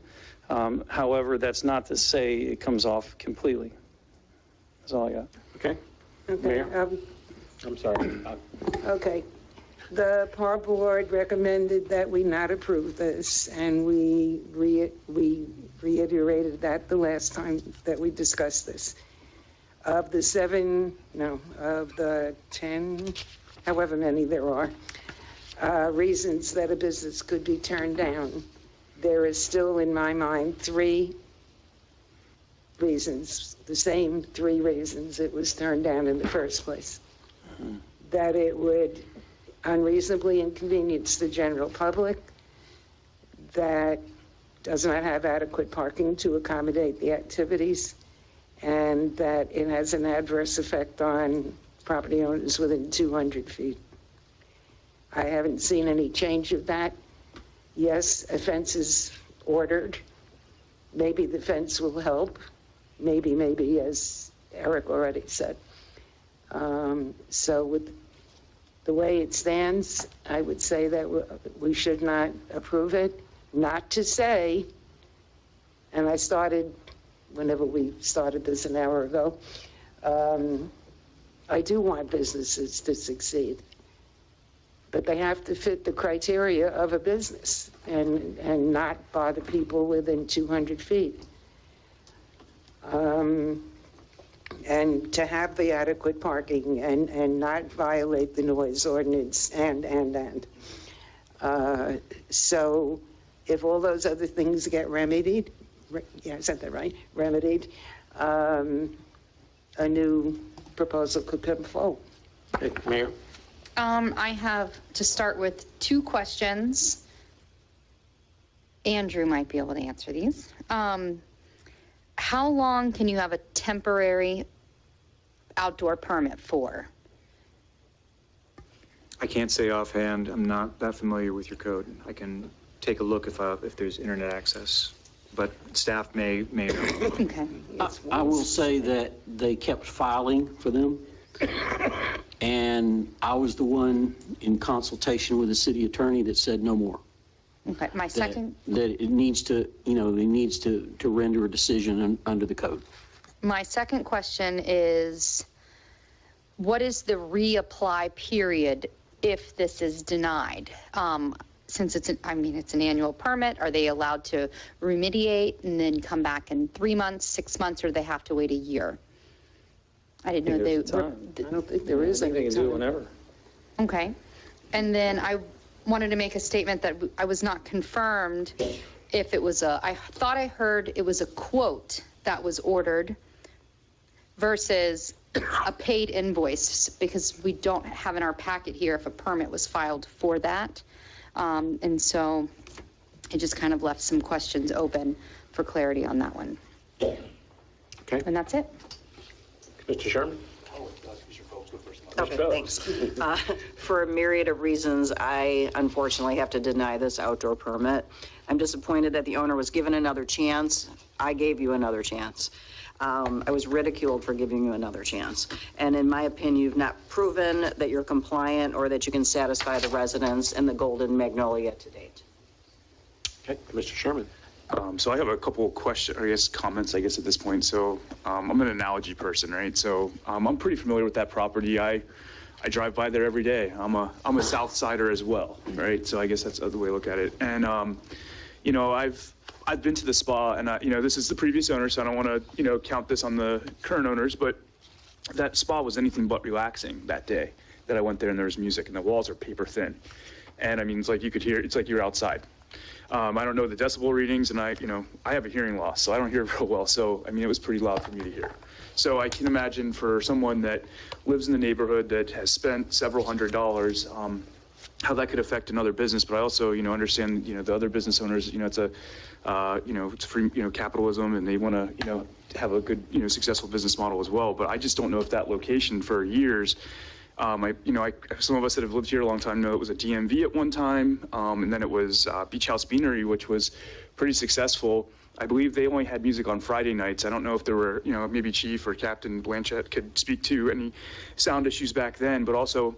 However, that's not to say it comes off completely. That's all I got. Okay. Okay. I'm sorry. Okay. The PAR board recommended that we not approve this, and we reiterated that the last time that we discussed this. Of the 10, however many there are, reasons that a business could be turned down, there is still, in my mind, 3 reasons, the same 3 reasons it was turned down in the first place. That it would unreasonably inconvenience the general public, that does not have adequate parking to accommodate the activities, and that it has an adverse effect on property owners within 200 feet. I haven't seen any change of that. Yes, a fence is ordered. Maybe the fence will help. Maybe, as Eric already said. So with the way it stands, I would say that we should not approve it. Not to say, and I started, whenever we started this an hour ago, I do want businesses to succeed, but they have to fit the criteria of a business and not bother people within 200 feet. And to have the adequate parking and not violate the noise ordinance so if all those other things get remedied, yeah, I said that right, remedied, a new proposal could come forward. Okay, Mayor? I have to start with 2 questions. Andrew might be able to answer these. How long can you have a temporary outdoor permit for? I can't say offhand. I'm not that familiar with your code. I can take a look if there's internet access, but staff may know. Okay. I will say that they kept filing for them. And I was the one in consultation with the city attorney that said no more. Okay, my second. That it needs to, it needs to render a decision under the code. My second question is, what is the reapply period if this is denied? Since it's an annual permit, are they allowed to remediate and then come back in 3 months, 6 months, or do they have to wait a year? I didn't know they were. I don't think there is I think they any can do it time. whenever. Okay. And then I wanted to make a statement that I was not confirmed if it was I thought I heard it was a quote that was ordered versus a paid invoice, because we don't have in our packet here if a permit was filed for that. And so it just kind of left some questions open for clarity on that one. Okay. And that's it. Mr. Sherman? Okay, thanks. For a myriad of reasons, I unfortunately have to deny this outdoor permit. I'm disappointed that the owner was given another chance. I gave you another chance. I was ridiculed for giving you another chance. And in my opinion, you've not proven that you're compliant or that you can satisfy the residents in the Golden Magnolia to date. Okay, Mr. Sherman. So I have a couple of questions, or I guess comments, I guess, at this point. So I'm an analogy person, right? So I'm pretty familiar with that property. I drive by there every day. I'm a South Sider as well, right? So I guess that's the way I look at it. And I've been to the spa, and this is the previous owner, so I don't want to count this on the current owners, but that spa was anything but relaxing that day that I went there, and there was music, and the walls are paper thin, and I mean, it's like you could hear, it's like you're outside. I don't know the decibel readings, and I have a hearing loss, so I don't hear real well. So, I mean, it was pretty loud for me to hear. So I can imagine for someone that lives in the neighborhood that has spent several $100s, how that could affect another business. But I also, understand, the other business owners, it's it's free, capitalism, and they want to, have a good, successful business model as well. But I just don't know if that location for years, some of us that have lived here a long time know it was a DMV at one time, and then it was Beach House Beanery, which was pretty successful. I believe they only had music on Friday nights. I don't know if there were, maybe Chief or Captain Blanchett could speak to any sound issues back then, but also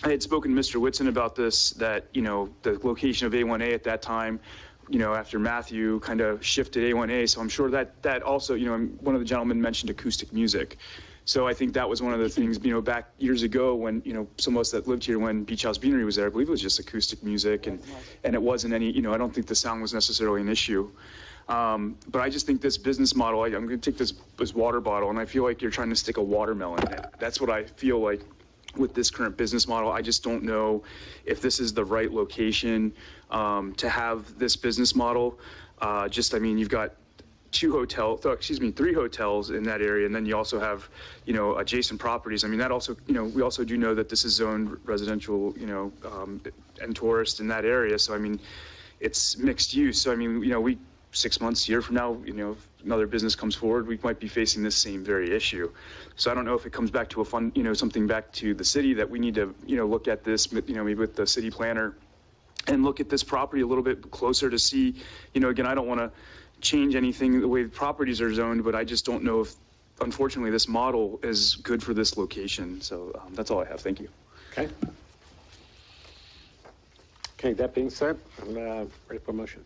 I had spoken to Mr. Whitson about this, that, the location of A1A at that time, after Matthew kind of shifted A1A. So I'm sure that also, one of the gentlemen mentioned acoustic music. So I think that was one of the things, back years ago when, some of us that lived here when Beach House Beanery was there, I believe it was just acoustic music, and it wasn't any, I don't think the sound was necessarily an issue. But I just think this business model, I'm going to take this water bottle, and I feel like you're trying to stick a watermelon in it. That's what I feel like with this current business model. I just don't know if this is the right location to have this business model. You've got 3 hotels in that area, and then you also have, adjacent properties. I mean, that also, we also do know that this is zoned residential, and tourist in that area. So, I mean, it's mixed use. So, I mean, 6 months, a year from now, if another business comes forward, we might be facing this same very issue. So I don't know if it comes back to something back to the city that we need to, look at this, maybe with the city planner and look at this property a little bit closer to see, again, I don't want to change anything the way the properties are zoned, but I just don't know if, unfortunately, this model is good for this location. So that's all I have. Thank you. Okay. Okay, that being said, I'm ready for a motion.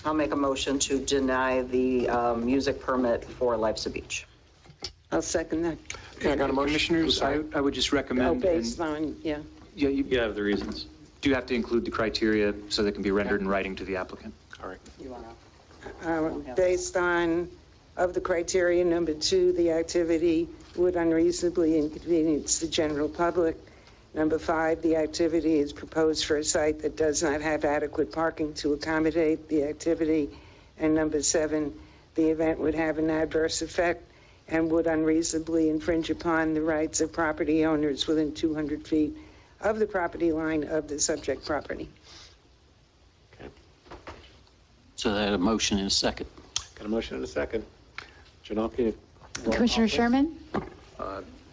I'll make a motion to deny the music permit for Life's a Beach. I'll second that. Okay, I got a motion. Commissioners, I would just recommend. Based on, yeah. Yeah, You have the reasons. do you have to include the criteria so they can be rendered in writing to the applicant? All right. Based on, of the criteria, number 2, the activity would unreasonably inconvenience the general public. Number 5, the activity is proposed for a site that does not have adequate parking to accommodate the activity. And number 7, the event would have an adverse effect and would unreasonably infringe upon the rights of property owners within 200 feet of the property line of the subject property. So that a motion and a second. Got a motion and a second. Janelle, can you roll Commissioner call, please? Sherman?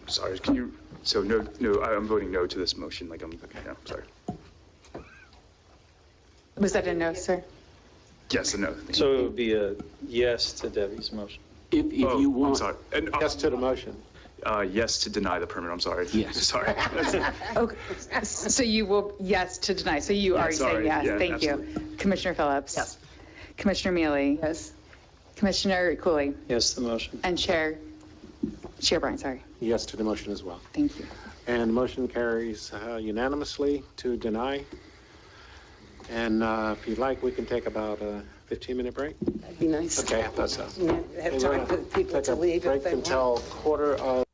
Sorry, can you, so no, I'm voting no to this motion, like no, sorry. Was that a no, sir? Yes and no. So it would be a yes to Debbie's motion. If you want. I'm sorry. And, Yes to the motion. Yes to deny the permit, I'm sorry. Yes. Sorry. Okay, so you will, yes to deny, so you already say sorry. yes, Yeah, thank you. Commissioner Phillips? Yes. Commissioner Mealy? Yes. Commissioner Cooley? Yes to the motion. And Chair Bryan, sorry. Yes to the motion as well. Thank you. And the motion carries unanimously to deny. And if you'd like, we can take about a 15-minute break. That'd be nice. Okay, that's so. Have time for people to leave if Break they want. until quarter of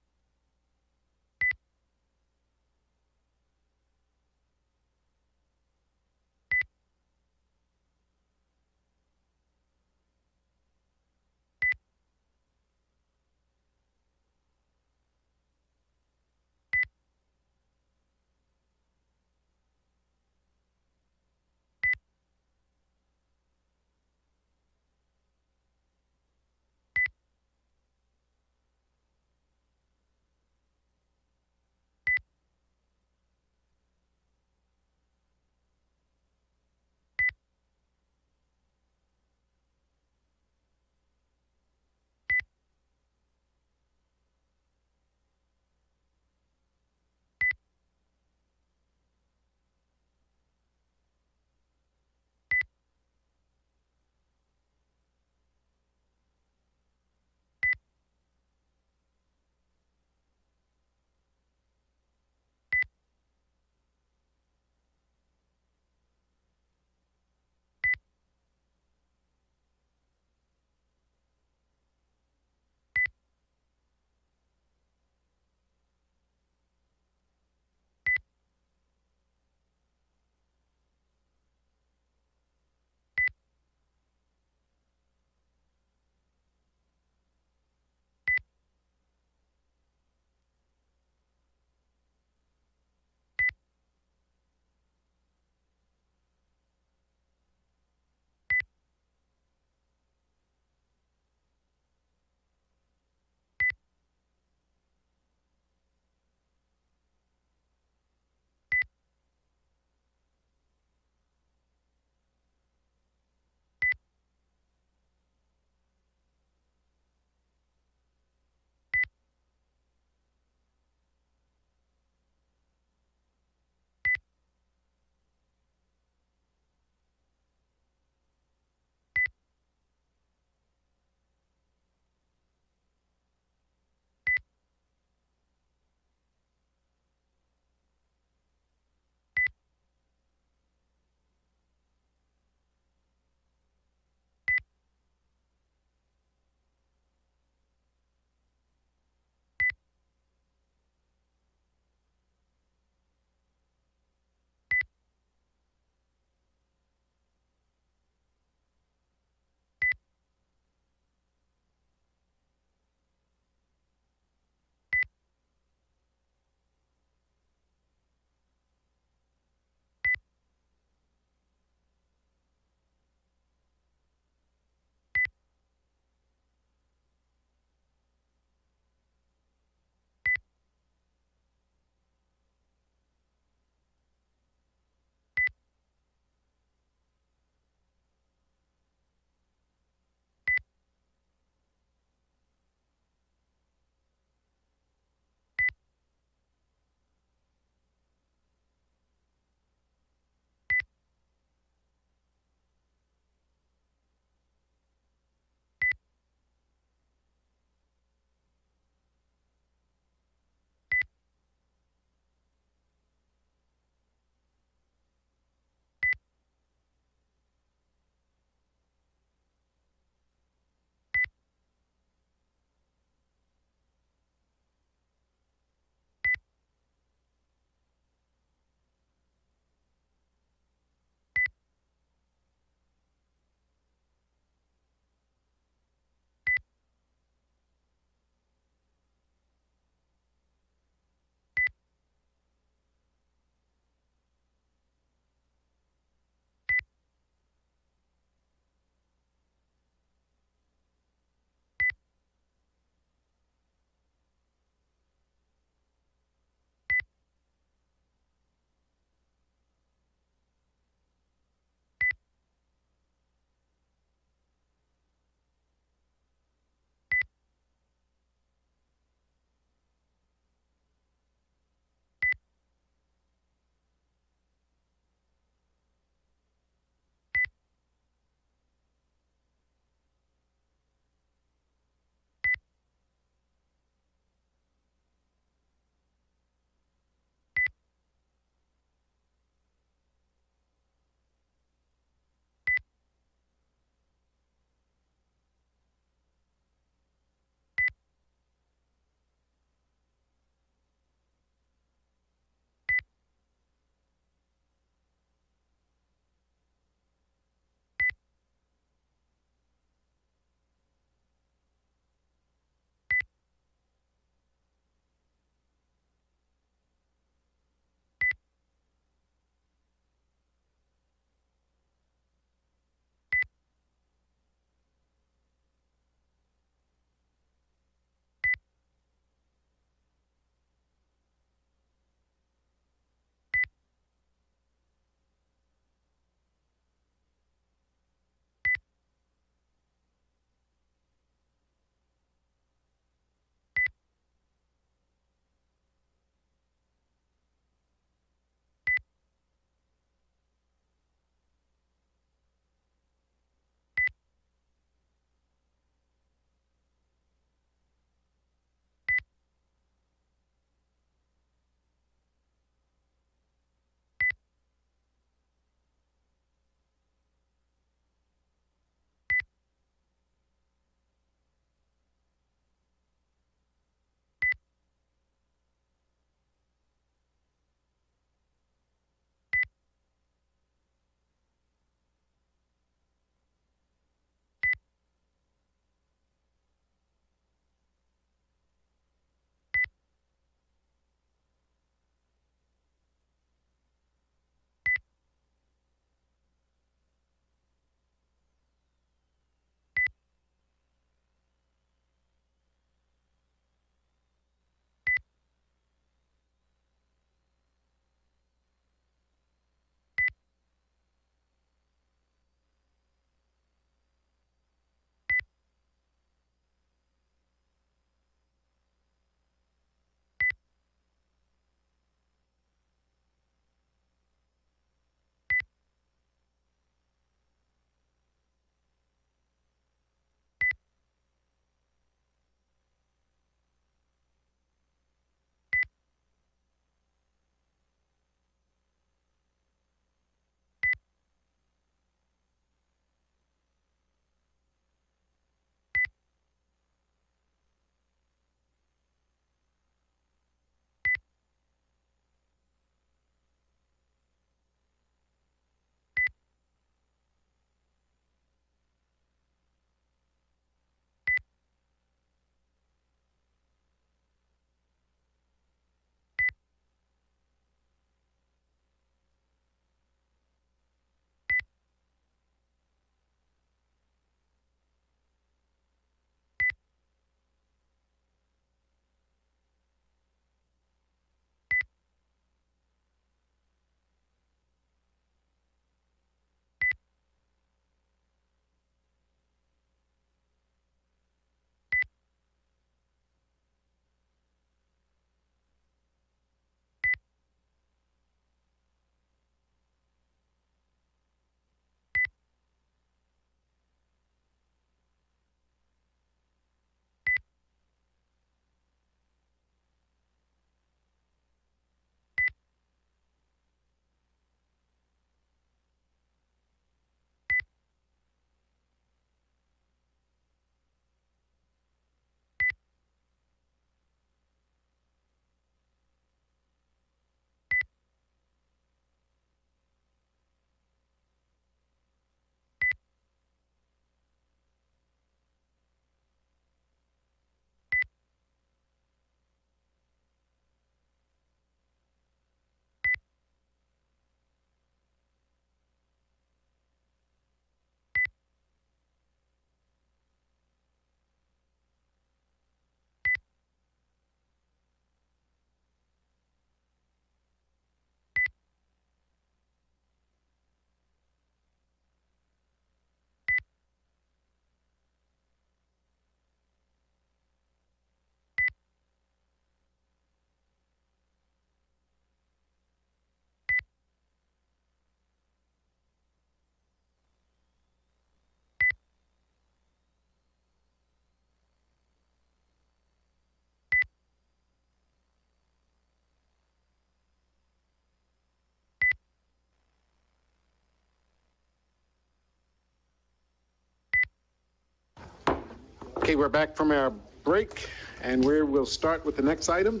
Okay, we're back from our break, and we'll start with the next item.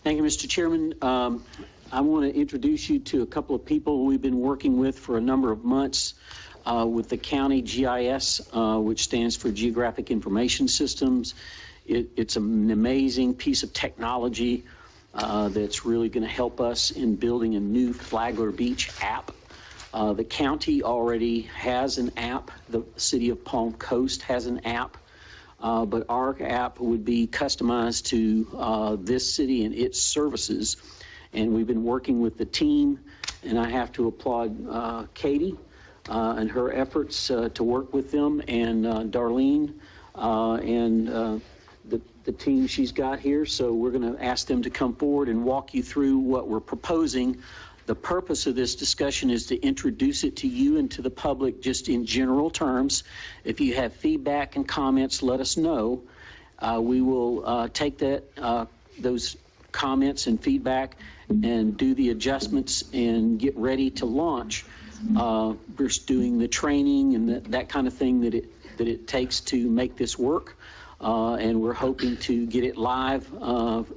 Thank you, Mr. Chairman. I want to introduce you to a couple of people we've been working with for a number of months with the county GIS, which stands for Geographic Information Systems. It's an amazing piece of technology that's really going to help us in building a new Flagler Beach app. The county already has an app. The city of Palm Coast has an app. But our app would be customized to this city and its services. And we've been working with the team, and I have to applaud Katie and her efforts to work with them, and Darlene and the team she's got here. So we're going to ask them to come forward and walk you through what we're proposing. The purpose of this discussion is to introduce it to you and to the public just in general terms. If you have feedback and comments, let us know. We will take those comments and feedback and do the adjustments and get ready to launch. We're doing the training and that kind of thing that it takes to make this work. And we're hoping to get it live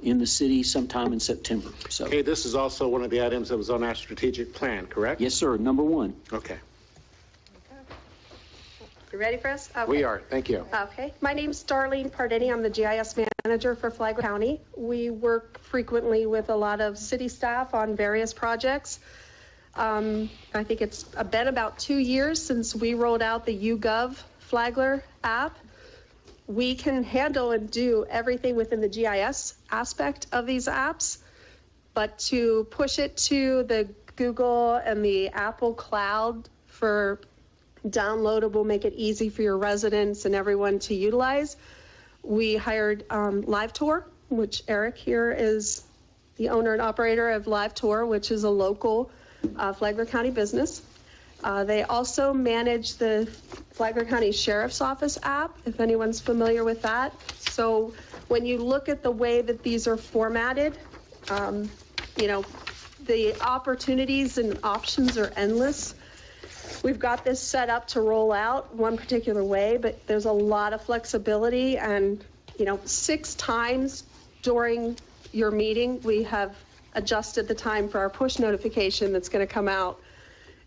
in the city sometime in September. So. Okay, this is also one of the items that was on our strategic plan, correct? Yes, sir. Number one. Okay. You ready for us? Okay. We are. Thank you. Okay. My name's Darlene Pardini. I'm the GIS manager for Flagler County. We work frequently with a lot of city staff on various projects. I think it's been about 2 years since we rolled out the YouGov Flagler app. We can handle and do everything within the GIS aspect of these apps, but to push it to the Google and the Apple cloud for downloadable, make it easy for your residents and everyone to utilize, we hired Live Tour, which Eric here is the owner and operator of Live Tour, which is a local Flagler County business. They also manage the Flagler County Sheriff's Office app, if anyone's familiar with that. So when you look at the way that these are formatted, you know, the opportunities and options are endless. We've got this set up to roll out one particular way, but there's a lot of flexibility, and, you know, 6 times during your meeting, we have adjusted the time for our push notification that's going to come out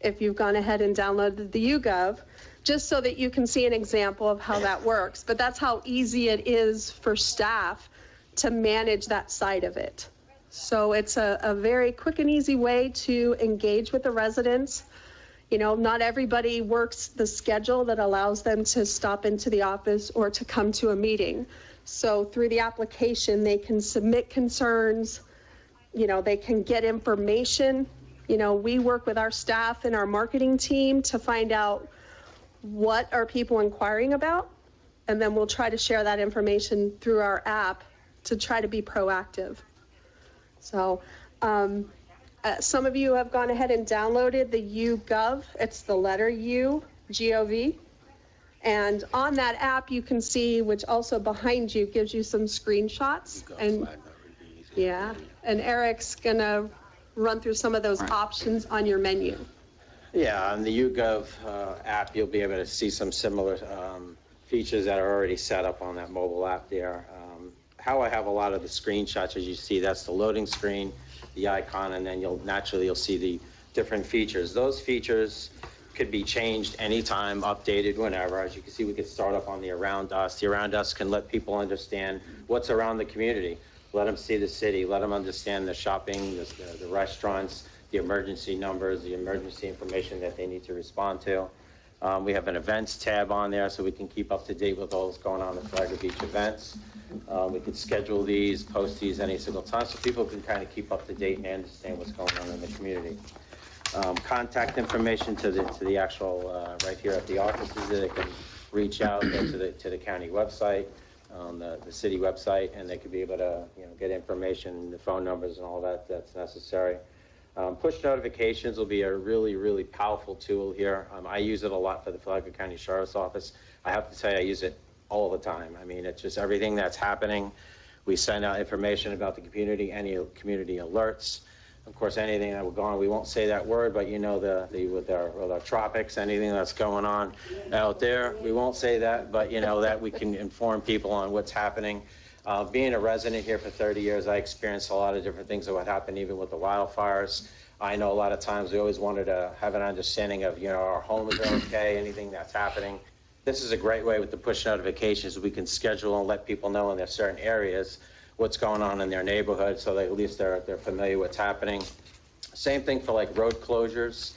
if you've gone ahead and downloaded the YouGov, just so that you can see an example of how that works. But that's how easy it is for staff to manage that side of it. So it's a very quick and easy way to engage with the residents. You know, not everybody works the schedule that allows them to stop into the office or to come to a meeting. So through the application, they can submit concerns, you know, they can get information. You know, we work with our staff and our marketing team to find out what are people inquiring about, and then we'll try to share that information through our app to try to be proactive. So some of you have gone ahead and downloaded the YouGov. It's the letter U, G-O-V. And on that app, you can see, which also behind you gives you some screenshots. And yeah, and Eric's gonna run through some of those options on your menu. Yeah, on the YouGov app, you'll be able to see some similar features that are already set up on that mobile app there. How I have a lot of the screenshots, as you see, that's the loading screen, the icon, and then you'll see the different features. Those features could be changed anytime, updated whenever. As you can see, we could start up on the Around Us. The Around Us can let people understand what's around the community. Let them see the city, let them understand the shopping, the restaurants, the emergency numbers, the emergency information that they need to respond to. We have an events tab on there so we can keep up to date with all that's going on at Flagler Beach events. We could schedule these, post these any single time so people can kind of keep up to date and understand what's going on in the community. Contact information to the actual, right here at the offices, that they can reach out to the county website, the city website, and they could be able to, you know, get information, the phone numbers and all that's necessary. Push notifications will be a really, really powerful tool here. I use it a lot for the Flagler County Sheriff's Office. I have to tell you, I use it all the time. I mean, it's just everything that's happening. We send out information about the community, any community alerts. Of course, anything that we're going, we won't say that word, but you know, with our tropics, anything that's going on out there, we won't say that, but you know that we can inform people on what's happening. Being a resident here for 30 years, I experienced a lot of different things that would happen even with the wildfires. I know a lot of times we always wanted to have an understanding of, you know, our homes are okay, anything that's happening. This is a great way with the push notifications. We can schedule and let people know in their certain areas what's going on in their neighborhood, so that at least they're familiar with what's happening. Same thing for like road closures.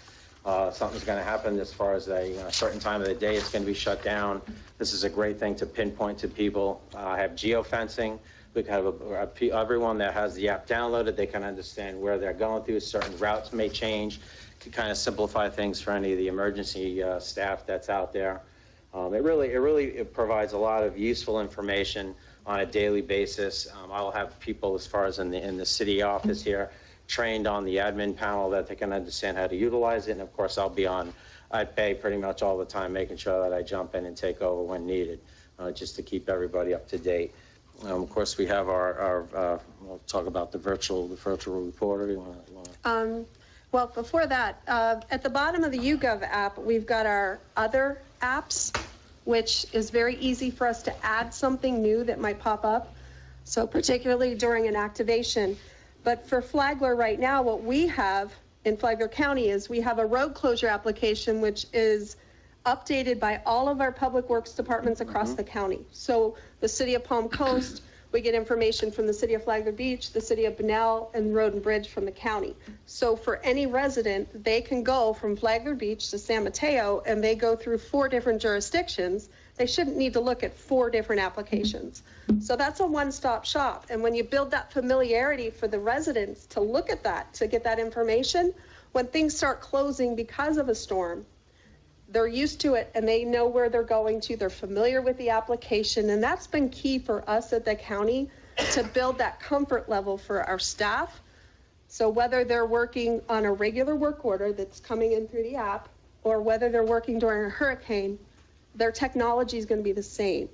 Something's going to happen as far as a certain time of the day it's going to be shut down. This is a great thing to pinpoint to people. Have geofencing. We can have everyone that has the app downloaded, they can understand where they're going through. Certain routes may change. Can kind of simplify things for any of the emergency staff that's out there. It really provides a lot of useful information on a daily basis. I'll have people, as far as in the city office here, trained on the admin panel that they can understand how to utilize it. And of course, I pay pretty much all the time, making sure that I jump in and take over when needed, just to keep everybody up to date. Of course, we have we'll talk about the virtual reporter. You want Well, before that, at the bottom of the YouGov app, we've got our other apps, which is very easy for us to add something new that might pop up. So particularly during an activation. But for Flagler right now, what we have in Flagler County is we have a road closure application, which is updated by all of our public works departments across the county. So the city of Palm Coast, we get information from the city of Flagler Beach, the city of Bunnell, and Road and Bridge from the county. So for any resident, they can go from Flagler Beach to San Mateo, and they go through 4 different jurisdictions. They shouldn't need to look at 4 different applications. So that's a one-stop shop. And when you build that familiarity for the residents to look at that, to get that information, when things start closing because of a storm, they're used to it and they know where they're going to. They're familiar with the application. And that's been key for us at the county to build that comfort level for our staff. So whether they're working on a regular work order that's coming in through the app, or whether they're working during a hurricane, their technology is going to be the same.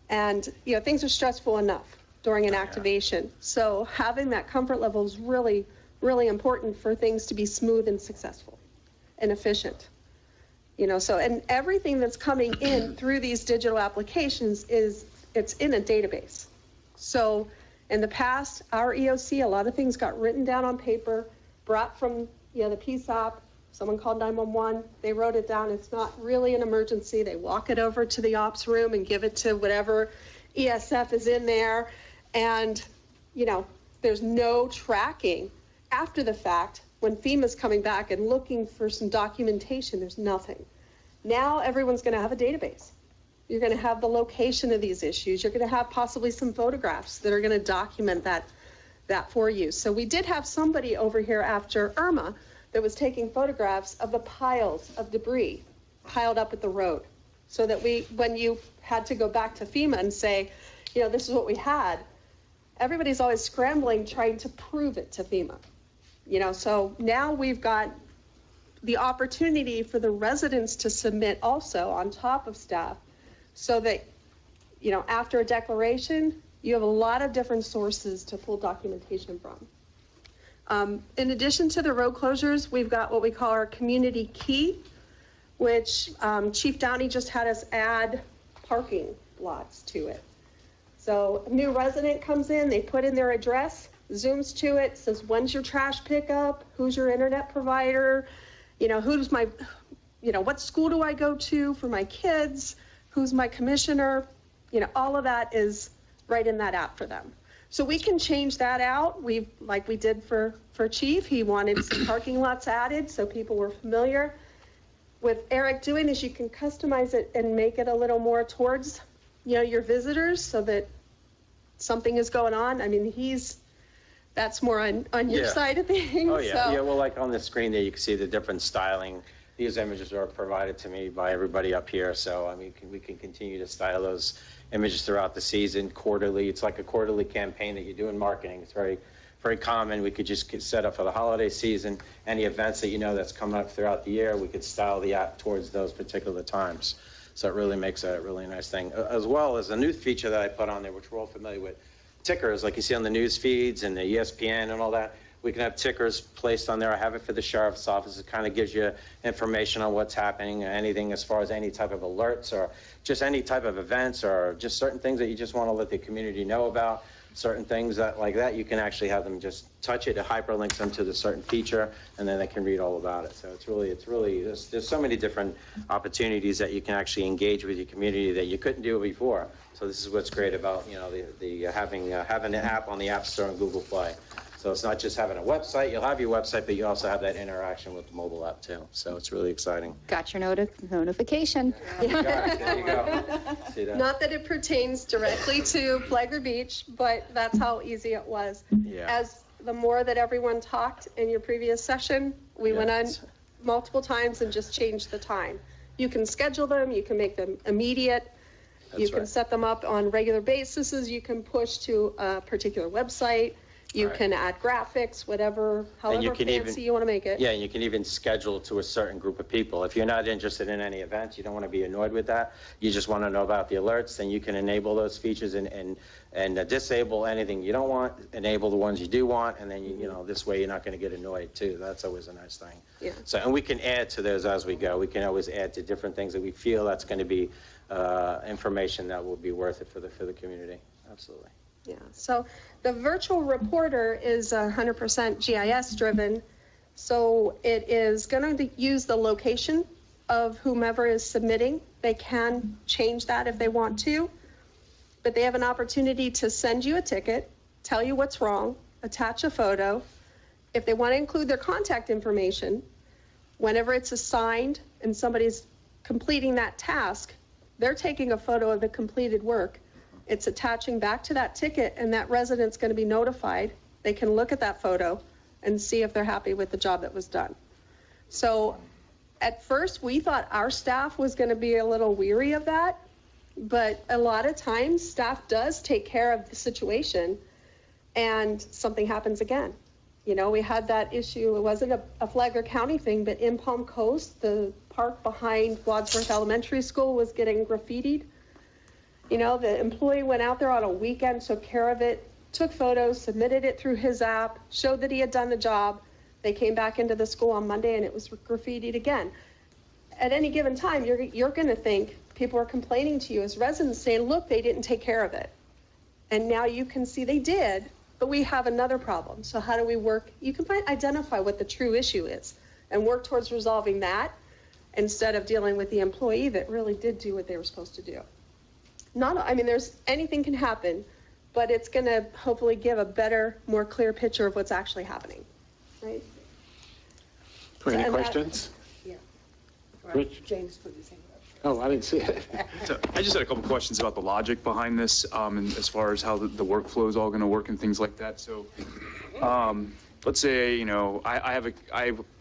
And, you know, things are stressful enough during an activation. So having that comfort level is really, really important for things to be smooth and successful and efficient. You know, so, and everything that's coming in through these digital applications it's in a database. So in the past, our EOC, a lot of things got written down on paper, brought from, you know, the PSAP. Someone called 911, they wrote it down. It's not really an emergency. They walk it over to the ops room and give it to whatever ESF is in there. And, you know, there's no tracking after the fact. When FEMA's coming back and looking for some documentation, there's nothing. Now everyone's going to have a database. You're going to have the location of these issues. You're going to have possibly some photographs that are going to document that for you. So we did have somebody over here after Irma that was taking photographs of the piles of debris piled up at the road, so that when you had to go back to FEMA and say, you know, this is what we had, everybody's always scrambling trying to prove it to FEMA. You know, so now we've got the opportunity for the residents to submit also on top of staff, so that, you know, after a declaration, you have a lot of different sources to pull documentation from. In addition to the road closures, we've got what we call our community key, which Chief Downey just had us add parking lots to it. So a new resident comes in, they put in their address, zooms to it, says, when's your trash pickup? Who's your internet provider? You know, what school do I go to for my kids? Who's my commissioner? You know, all of that is right in that app for them. So we can change that out. Like we did for Chief, he wanted some parking lots added so people were familiar. With Eric doing this, you can customize it and make it a little more towards, you know, your visitors, so that something is going on. I mean, that's more on your side of things. Oh, yeah. So. Yeah, well, like on the screen there, you can see the different styling. These images are provided to me by everybody up here. So, I mean, we can continue to style those images throughout the season, quarterly. It's like a quarterly campaign that you do in marketing. It's very, very common. We could just get set up for the holiday season. Any events that you know that's coming up throughout the year, we could style the app towards those particular times. So it really makes a really nice thing. As well as a new feature that I put on there, which we're all familiar with, tickers, like you see on the news feeds and the ESPN and all that. We can have tickers placed on there. I have it for the sheriff's office. It kind of gives you information on what's happening, anything as far as any type of alerts or just any type of events or just certain things that you just want to let the community know about. Certain things that like that, you can actually have them just touch it. It hyperlinks them to the certain feature, and then they can read all about it. So it's really, there's so many different opportunities that you can actually engage with your community that you couldn't do before. So this is what's great about, you know, having an app on the App Store and Google Play. So it's not just having a website. You'll have your website, but you also have that interaction with the mobile app too. So it's really exciting. Got your notification. There you go. See that? Not that it pertains directly to Flagler Beach, but that's how easy it was. Yeah. As the more that everyone talked in your previous session, we went on multiple times and just changed the time. You can schedule them, you can make them immediate, you can set them up on regular basis, you can push to a particular website. You can add graphics, whatever, however fancy you want to make it. Yeah, and you can even schedule to a certain group of people. If you're not interested in any events, you don't want to be annoyed with that, you just want to know about the alerts, then you can enable those features and disable anything you don't want, enable the ones you do want, and then, you know, this way you're not going to get annoyed too. That's always a nice thing. Yeah. So, and we can add to those as we go. We can always add to different things that we feel that's going to be information that will be worth it for the community. Absolutely. Yeah, so the virtual reporter is 100% GIS driven. So it is going to use the location of whomever is submitting. They can change that if they want to, but they have an opportunity to send you a ticket, tell you what's wrong, attach a photo. If they want to include their contact information, whenever it's assigned and somebody's completing that task, they're taking a photo of the completed work. It's attaching back to that ticket, and that resident's going to be notified. They can look at that photo and see if they're happy with the job that was done. So at first, we thought our staff was going to be a little weary of that, but a lot of times staff does take care of the situation and something happens again. You know, we had that issue. It wasn't a Flagler County thing, but in Palm Coast, the park behind Wadsworth Elementary School was getting graffitied. You know, the employee went out there on a weekend, took care of it, took photos, submitted it through his app, showed that he had done the job. They came back into the school on Monday and it was graffitied again. At any given time, you're going to think people are complaining to you as residents saying, look, they didn't take care of it. And now you can see they did, but we have another problem. So how do we work? You can identify what the true issue is and work towards resolving that instead of dealing with the employee that really did do what they were supposed to do. I mean, anything can happen, but it's going to hopefully give a better, more clear picture of what's actually happening, right? Any questions? Yeah. Rich? James put his hand up. Oh, I didn't see it. So I just had a couple questions about the logic behind this, and as far as how the workflow is all going to work and things like that. So, let's say, you know, I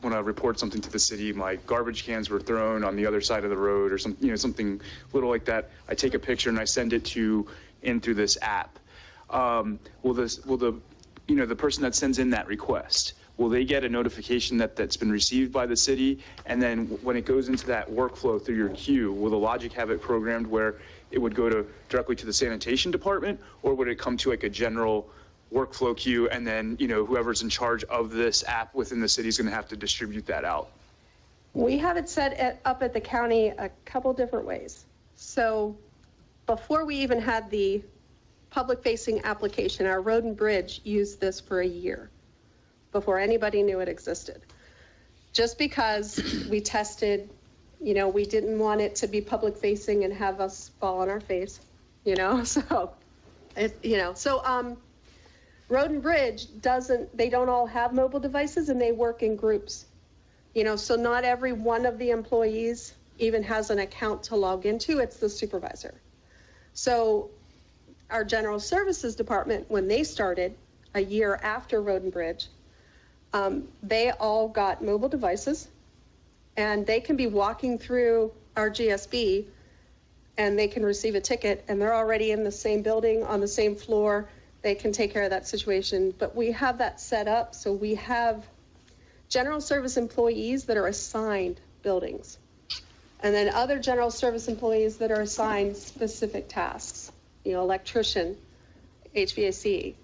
want to report something to the city. My garbage cans were thrown on the other side of the road, or something, you know, something little like that. I take a picture and I send it in through this app. Will the person that sends in that request, will they get a notification that's been received by the city? And then when it goes into that workflow through your queue, will the logic have it programmed where it would go directly to the sanitation department, or would it come to like a general workflow queue, and then, you know, whoever's in charge of this app within the city is going to have to distribute that out? We have it set up at the county a couple different ways. So before we even had the public-facing application, our road and bridge used this for a year before anybody knew it existed. Just because we tested, you know, we didn't want it to be public-facing and have us fall on our face, you know, so, Road and Bridge they don't all have mobile devices, and they work in groups. You know, so not every one of the employees even has an account to log into, it's the supervisor. So our general services department, when they started a year after Road and Bridge, they all got mobile devices, and they can be walking through our GSB and they can receive a ticket, and they're already in the same building on the same floor. They can take care of that situation, but we have that set up. So we have general service employees that are assigned buildings, and then other general service employees that are assigned specific tasks, you know, electrician, HVAC,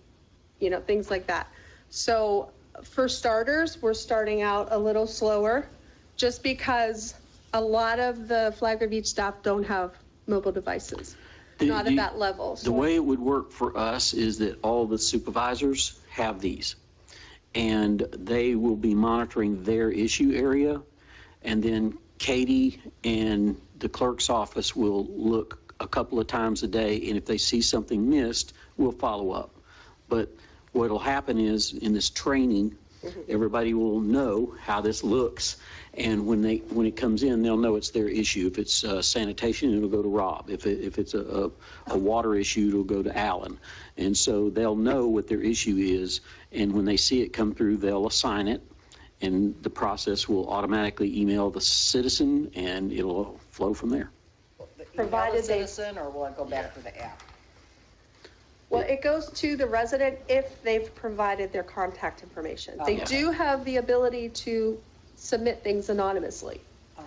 you know, things like that. So For starters, we're starting out a little slower, just because a lot of the Flagler Beach staff don't have mobile devices, not at that level. The way it would work for us is that all the supervisors have these, and they will be monitoring their issue area, and then Katie and the clerk's office will look a couple of times a day, and if they see something missed, we'll follow up. But what'll happen is, in this training, everybody will know how this looks, and when it comes in, they'll know it's their issue. If it's sanitation, it'll go to Rob. If it's a water issue, it'll go to Alan. And so they'll know what their issue is, and when they see it come through, they'll assign it, and the process will automatically email the citizen, and it'll flow from there. Provided they, citizen, or will it go back to the app? well, it goes to the resident if they've provided their contact information. They do have the ability to submit things anonymously.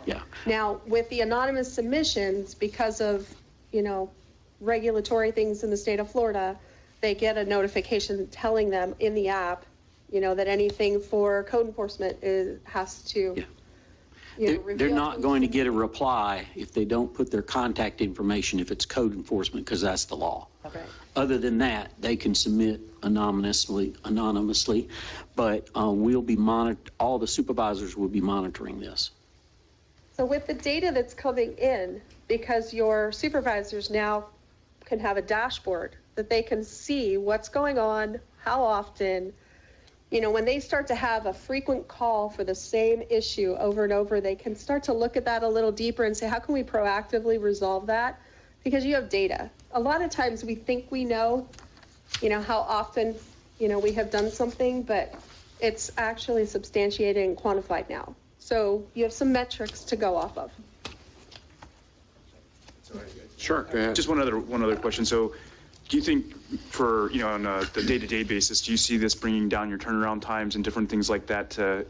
Yeah. Now, with the anonymous submissions, because of, regulatory things in the state of Florida, they get a notification telling them in the app, that anything for code enforcement has to, They're not going to get a reply if they don't put their contact information, if it's code enforcement, because that's the law. Okay. Other than that, they can submit anonymously, but we'll be all the supervisors will be monitoring this. So with the data that's coming in, because your supervisors now can have a dashboard that they can see what's going on, how often, when they start to have a frequent call for the same issue over and over, they can start to look at that a little deeper and say, how can we proactively resolve that? Because you have data. A lot of times we think we know, how often, we have done something, but it's actually substantiated and quantified now. So you have some metrics to go off of. Sure. Just one other question. So do you think for, on the day-to-day basis, do you see this bringing down your turnaround times and different things like that to,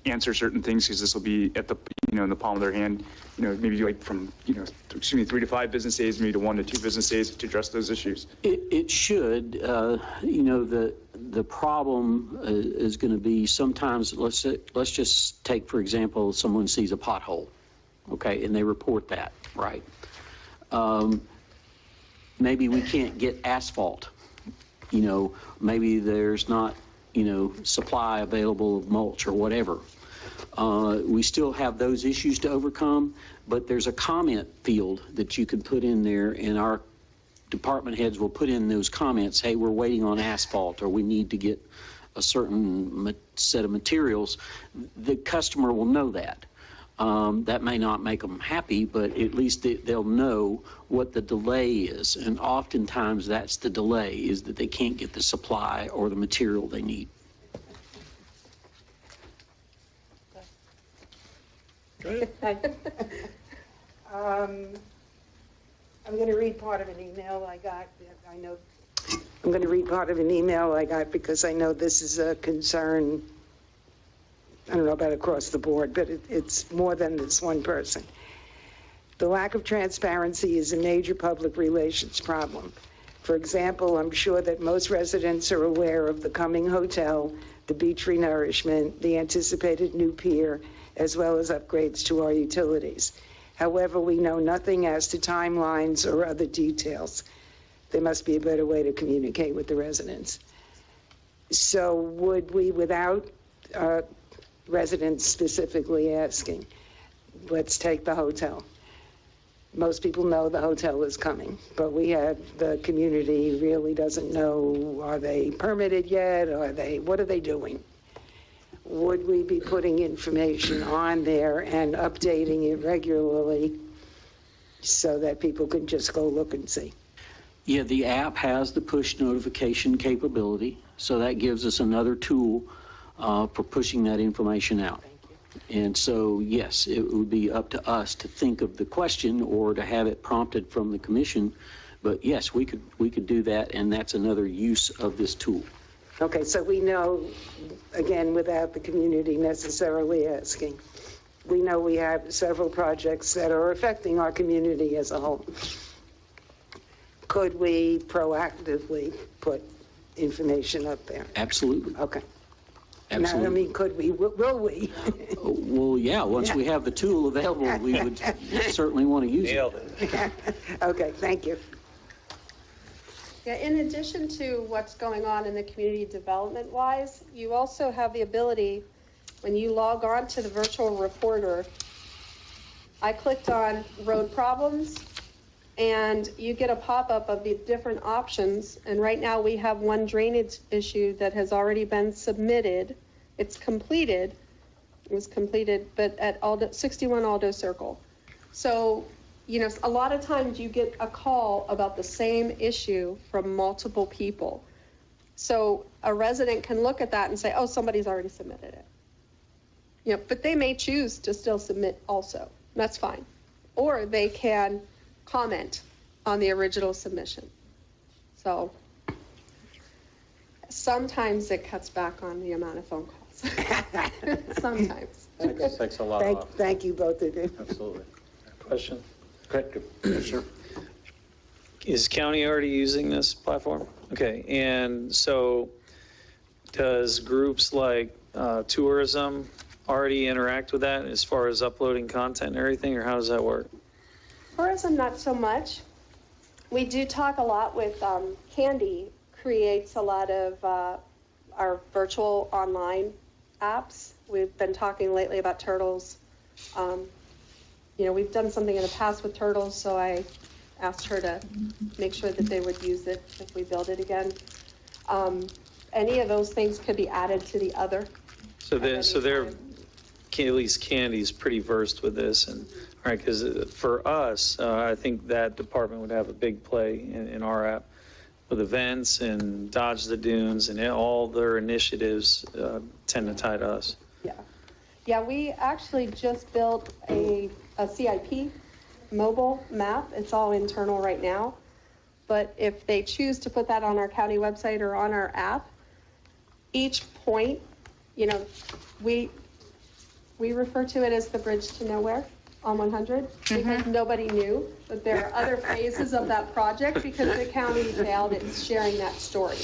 answer certain things? Because this will be at the, in the palm of their hand, maybe like from, 3 to 5 business days, maybe to 1 to 2 business days to address those issues? It should. The problem is going to be sometimes, let's just take, for example, someone sees a pothole, okay, and they report that, right? Maybe we can't get asphalt, maybe there's not, supply available of mulch or whatever. We still have those issues to overcome, but there's a comment field that you can put in there, and our department heads will put in those comments, hey, we're waiting on asphalt, or we need to get a certain set of materials. The customer will know that. That may not make them happy, but at least they'll know what the delay is. And oftentimes that's the delay, is that they can't get the supply or the material they need. Good. I'm going to read part of an email I got. I'm going to read part of an email I got because I know this is a concern. I don't know about across the board, but it's more than this one person. The lack of transparency is a major public relations problem. For example, I'm sure that most residents are aware of the coming hotel, the beach renourishment, the anticipated new pier, as well as upgrades to our utilities. However, we know nothing as to timelines or other details. There must be a better way to communicate with the residents. So would we, without residents specifically asking, let's take the hotel. Most people know the hotel is coming, but the community really doesn't know, are they permitted yet? What are they doing? Would we be putting information on there and updating it regularly so that people can just go look and see? Yeah, the app has the push notification capability, so that gives us another tool for pushing that information out. And so, yes, it would be up to us to think of the question or to have it prompted from the commission. But yes, we could do that, and that's another use of this tool. Okay, so we know, again, without the community necessarily asking, we know we have several projects that are affecting our community as a whole. Could we proactively put information up there? Absolutely. Okay. Absolutely. I mean, could we, will we? Well, yeah, once we have the tool available, we would certainly want to use it. Okay, thank you. Yeah, in addition to what's going on in the community development wise, you also have the ability, when you log on to the virtual reporter, I clicked on road problems, and you get a pop-up of the different options. And right now we have one drainage issue that has already been submitted. It's completed. It was completed, but at 61 Aldo Circle. So, you know, a lot of times you get a call about the same issue from multiple people. So a resident can look at that and say, oh, somebody's already submitted it. You know, but they may choose to still submit also. That's fine. Or they can comment on the original submission. So sometimes it cuts back on the amount of phone calls. Sometimes. Takes a lot off. Thank you, both of you. Absolutely. Question? Sure. Is county already using this platform? Okay, and so does groups like tourism already interact with that as far as uploading content and everything, or how does that work? Tourism, not so much. We do talk a lot with Candy, creates a lot of our virtual online apps. We've been talking lately about turtles. You know, we've done something in the past with turtles, so I asked her to make sure that they would use it if we build it again. Any of those things could be added to the other. So they're at least Candy's pretty versed with this, and right, because for us, I think that department would have a big play in our app with events and Dodge the Dunes, and all their initiatives tend to tie to us. Yeah, we actually just built a CIP mobile map. It's all internal right now. But if they choose to put that on our county website or on our app, each point, you know, we refer to it as the bridge to nowhere on 100 because nobody knew that there are other phases of that project because the county failed at sharing that story.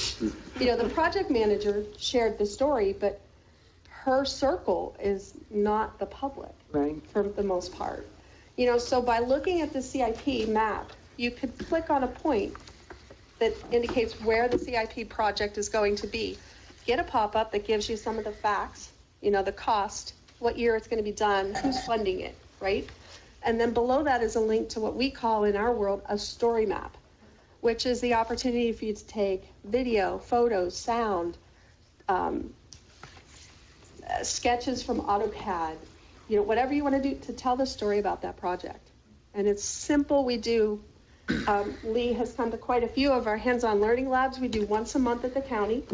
You know, the project manager shared the story, but her circle is not the public, right, for the most part. You know, so by looking at the CIP map, you could click on a point that indicates where the CIP project is going to be. Get a pop-up that gives you some of the facts, you know, the cost, what year it's going to be done, who's funding it, right? And then below that is a link to what we call in our world a story map, which is the opportunity for you to take video, photos, sound, sketches from AutoCAD, you know, whatever you want to do to tell the story about that project. And it's simple. We do, Lee has come to quite a few of our hands-on learning labs. We do once a month at the county.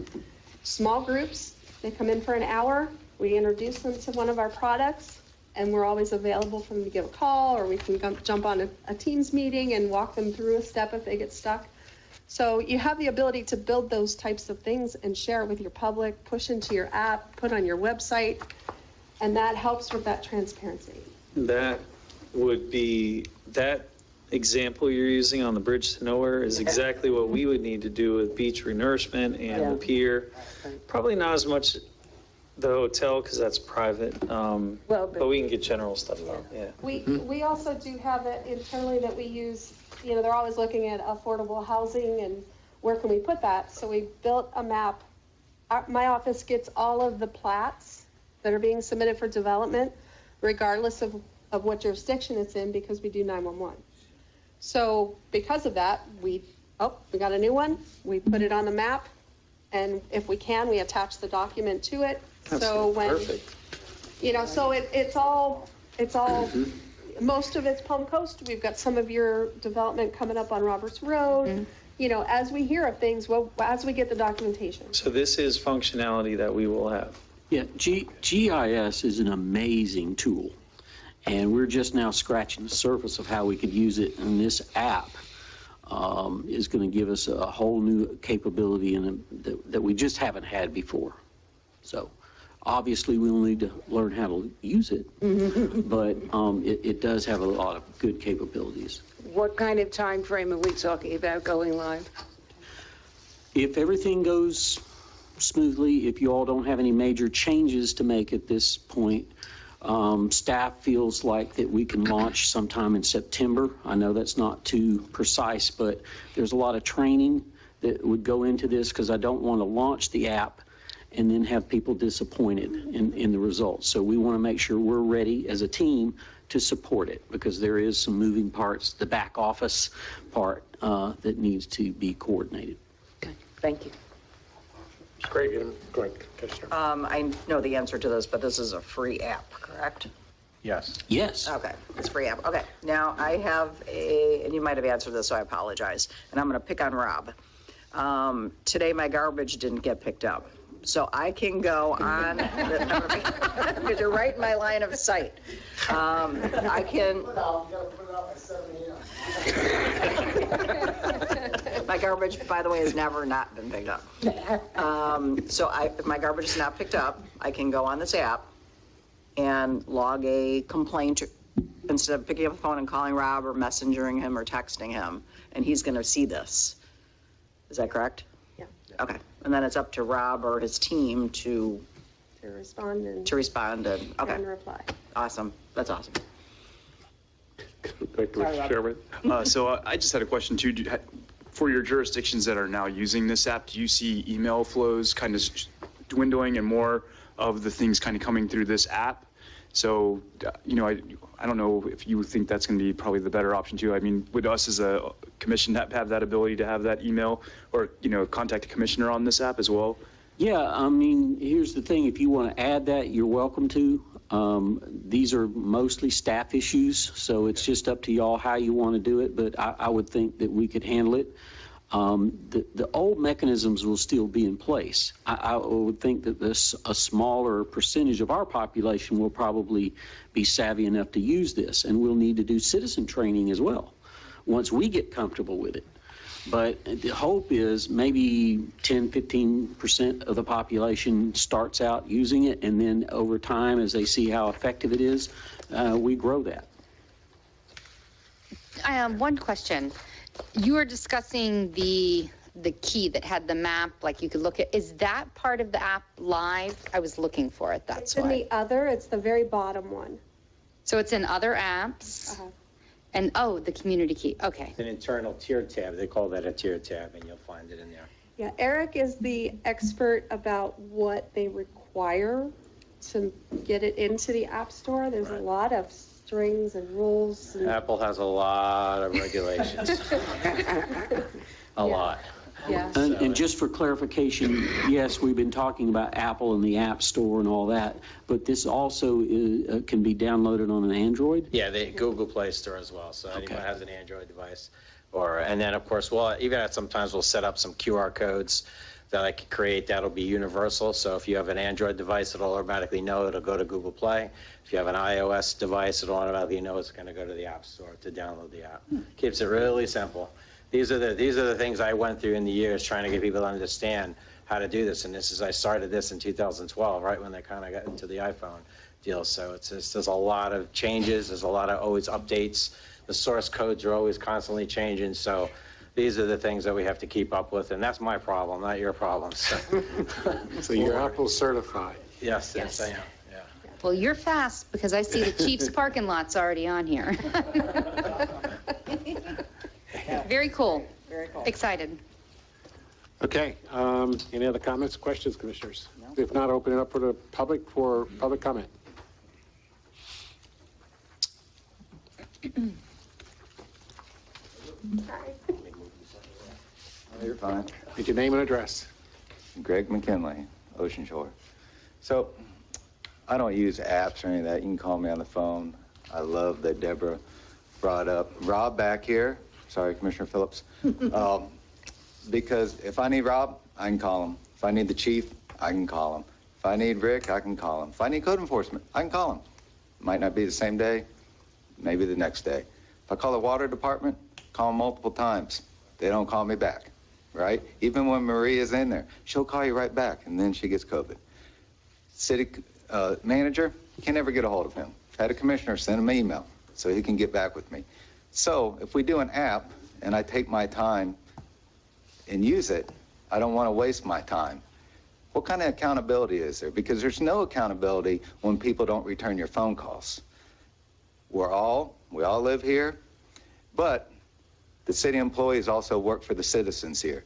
Small groups, they come in for an hour. We introduce them to one of our products, and we're always available for them to give a call, or we can jump on a Teams meeting and walk them through a step if they get stuck. So you have the ability to build those types of things and share it with your public, push into your app, put on your website, and that helps with that transparency. That would be, that example you're using on the bridge to nowhere is exactly what we would need to do with beach renourishment and the pier. Probably not as much the hotel because that's private, but we can get general stuff out. Yeah. We also do have it internally that we use. You know, they're always looking at affordable housing and where can we put that. So we built a map. My office gets all of the plats that are being submitted for development, regardless of what jurisdiction it's in, because we do 911. So because of that, we got a new one. We put it on the map, and if we can, we attach the document to it. So when, you know, so it's all, most of it's Palm Coast. We've got some of your development coming up on Roberts Road. You know, as we hear of things, well, as we get the documentation. So this is functionality that we will have. Yeah, GIS is an amazing tool, and we're just now scratching the surface of how we could use it, and this app is going to give us a whole new capability that we just haven't had before. So obviously we'll need to learn how to use it, but it does have a lot of good capabilities. What kind of time frame are we talking about going live? If everything goes smoothly. If you all don't have any major changes to make at this point, staff feels like that we can launch sometime in September. I know that's not too precise, but there's a lot of training that would go into this because I don't want to launch the app and then have people disappointed in the results. So we want to make sure we're ready as a team to support it because there is some moving parts, the back office part that needs to be coordinated. Okay, thank you. Great. Go ahead, Commissioner. I know the answer to this, but this is a free app, correct? Yes. Yes. Okay, it's a free app. Okay, now I have and you might have answered this, so I apologize. And I'm going to pick on Rob. Today my garbage didn't get picked up. So I can go on, because you're right in my line of sight. I can. My garbage, by the way, has never not been picked up. So if my garbage is not picked up, I can go on this app and log a complaint instead of picking up the phone and calling Rob or messengering him or texting him, and he's going to see this. Is that correct? Yeah. Okay. And then it's up to Rob or his team to respond and okay. and reply. Awesome. That's awesome. Chairman. So I just had a question too. For your jurisdictions that are now using this app, do you see email flows kind of dwindling and more of the things kind of coming through this app? So, I don't know if you think that's going to be probably the better option too. I mean, would us as a commission have that ability to have that email or, contact a commissioner on this app as well? Yeah, I mean, here's the thing. If you want to add that, you're welcome to. These are mostly staff issues, so it's just up to y'all how you want to do it, but I would think that we could handle it. The old mechanisms will still be in place. I would think that a smaller percentage of our population will probably be savvy enough to use this, and we'll need to do citizen training as well once we get comfortable with it. But the hope is maybe 10-15% of the population starts out using it, and then over time, as they see how effective it is, we grow that. I have one question. You were discussing the key that had the map, like you could look at. Is that part of the app live? I was looking for it. That's It's in the other. It's the very bottom one. So it's in other apps. And the community key. Okay. It's an internal tier tab. They call that a tier tab, and you'll find it in there. Yeah, Eric is the expert about what they require to get it into the App Store. There's a lot of strings and rules. And... Apple has a lot of regulations. A lot. Yeah. And just for clarification, yes, we've been talking about Apple and the App Store and all that, but this also can be downloaded on an Android? Yeah, the Google Play Store as well. So anyone has an Android device. And then, of course, sometimes we'll set up some QR codes that I can create that'll be universal. So if you have an Android device, it'll automatically know it'll go to Google Play. If you have an iOS device, it'll automatically know it's going to go to the App Store to download the app. Keeps it really simple. These are the things I went through in the years trying to get people to understand how to do this. And I started this in 2012, right when they kind of got into the iPhone deal. So there's a lot of changes. There's a lot of always updates. The source codes are always constantly changing. So these are the things that we have to keep up with. And that's my problem, not your problem. So you're Apple certified? Yes, I am. Yeah. Well, you're fast because I see the Chiefs parking lot's already on here. Very cool. Very cool. Excited. Okay. Any other comments, questions, commissioners? No. If not, open it up for the public for public comment. You're fine. Need your name and address. Greg McKinley, Ocean Shore. So I don't use apps or any of that. You can call me on the phone. I love that Deborah brought up Rob back here. Sorry, Commissioner Phillips. Because if I need Rob, I can call him. If I need the chief, I can call him. If I need Rick, I can call him. If I need code enforcement, I can call him. Might not be the same day, maybe the next day. If I call the water department, call them multiple times. They don't call me back, right? Even when Maria's in there, she'll call you right back, and then she gets COVID. City manager, can never get a hold of him. Had a commissioner send him an email so he can get back with me. So if we do an app and I take my time and use it, I don't want to waste my time. What kind of accountability is there? Because there's no accountability when people don't return your phone calls. We all live here, but the city employees also work for the citizens here.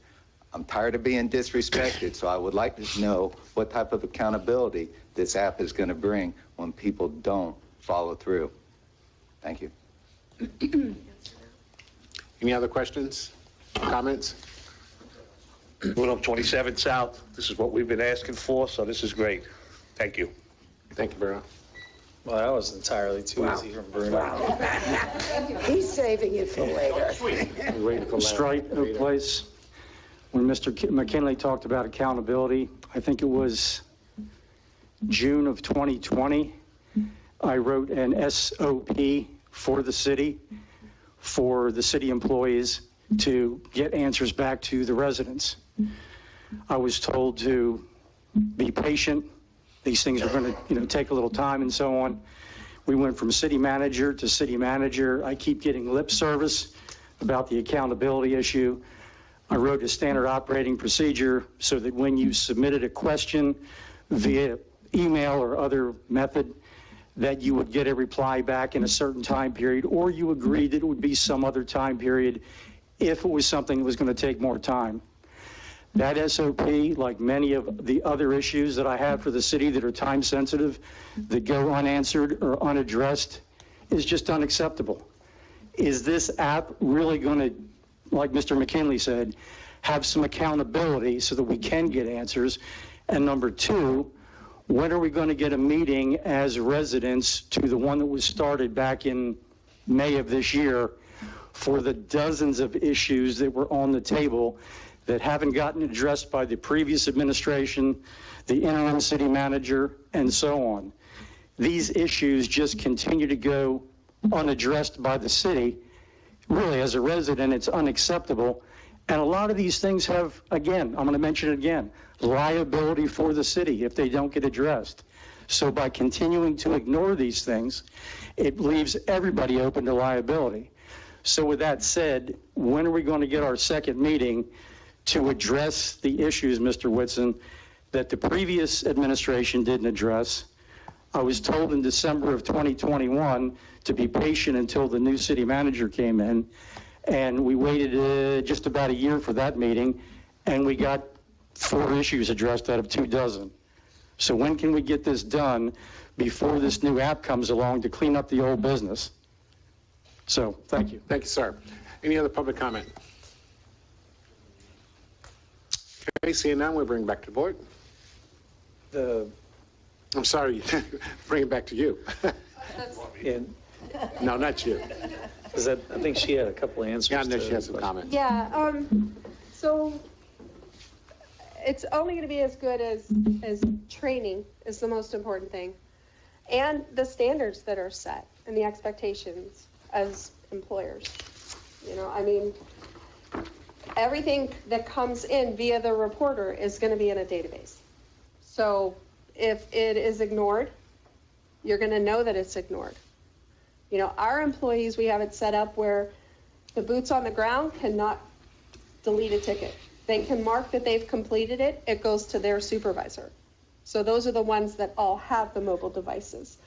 I'm tired of being disrespected, so I would like to know what type of accountability this app is going to bring when people don't follow through. Thank you. Any other questions, comments? Going up 27 South, this is what we've been asking for, so this is great. Thank you. Thank you, Bruno. Well, that was entirely too easy from Bruno. He's saving it for later. Strike Oak Place. When Mr. McKinley talked about accountability, I think it was June of 2020, I wrote an SOP for the city employees to get answers back to the residents. I was told to be patient. These things are going to, take a little time and so on. We went from city manager to city manager. I keep getting lip service about the accountability issue. I wrote a standard operating procedure so that when you submitted a question via email or other method, that you would get a reply back in a certain time period, or you agreed that it would be some other time period if it was something that was going to take more time. That SOP, like many of the other issues that I have for the city that are time sensitive, that go unanswered or unaddressed, is just unacceptable. Is this app really going to, like Mr. McKinley said, have some accountability so that we can get answers? And number two, when are we going to get a meeting as residents to the one that was started back in May of this year for the dozens of issues that were on the table that haven't gotten addressed by the previous administration, the interim city manager, and so on? These issues just continue to go unaddressed by the city. Really, as a resident, it's unacceptable. And a lot of these things have, again, I'm going to mention it again, liability for the city if they don't get addressed. So by continuing to ignore these things, it leaves everybody open to liability. So with that said, when are we going to get our second meeting to address the issues, Mr. Whitson, that the previous administration didn't address? I was told in December of 2021 to be patient until the new city manager came in, and we waited just about a year for that meeting, and we got 4 issues addressed out of 24. So when can we get this done before this new app comes along to clean up the old business? So, thank you. Thank you, sir. Any other public comment? Okay, seeing none, we'll bring it back to the board. I'm sorry, bring it back to you. Yeah. No, not you. I think she had a couple of answers. Yeah, I know she has some comments. Yeah, so it's only going to be as good as training is the most important thing. And the standards that are set and the expectations as employers. Everything that comes in via the reporter is going to be in a database. So if it is ignored, you're going to know that it's ignored. Our employees, we have it set up where the boots on the ground cannot delete a ticket. They can mark that they've completed it. It goes to their supervisor. So those are the ones that all have the mobile devices.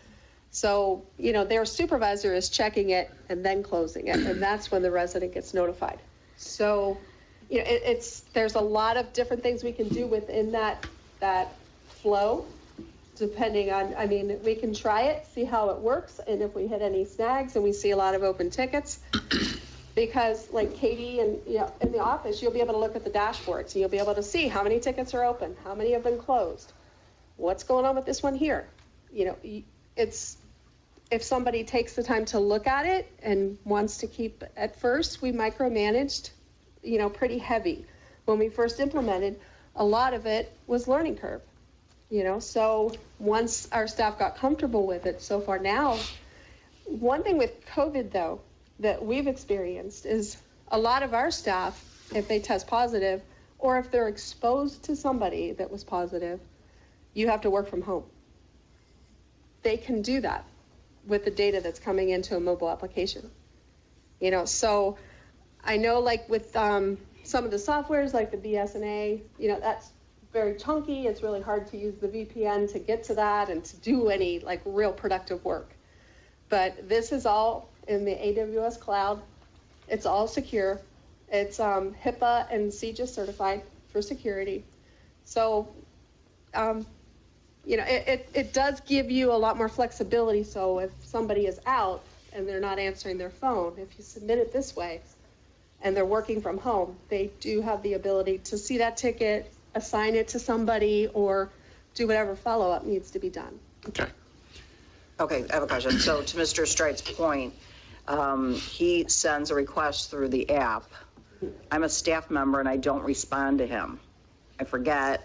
So, their supervisor is checking it and then closing it, and that's when the resident gets notified. So, there's a lot of different things we can do within that flow, depending on, we can try it, see how it works, and if we hit any snags and we see a lot of open tickets, because like Katie and in the office, you'll be able to look at the dashboards and you'll be able to see how many tickets are open, how many have been closed, what's going on with this one here. If somebody takes the time to look at it and wants to keep, at first we micromanaged, pretty heavy. When we first implemented, a lot of it was learning curve, so once our staff got comfortable with it so far now, one thing with COVID though, that we've experienced is a lot of our staff, if they test positive, or if they're exposed to somebody that was positive, you have to work from home. They can do that with the data that's coming into a mobile application. So I know like with some of the softwares like the BSNA, that's very chunky. It's really hard to use the VPN to get to that and to do any like real productive work. But this is all in the AWS cloud. It's all secure. It's HIPAA and CJIS certified for security. So, it does give you a lot more flexibility. So if somebody is out and they're not answering their phone, if you submit it this way and they're working from home, they do have the ability to see that ticket, assign it to somebody, or do whatever follow-up needs to be done. Okay. Okay, I have a question. So to Mr. Strite's point, he sends a request through the app. I'm a staff member and I don't respond to him. I forget,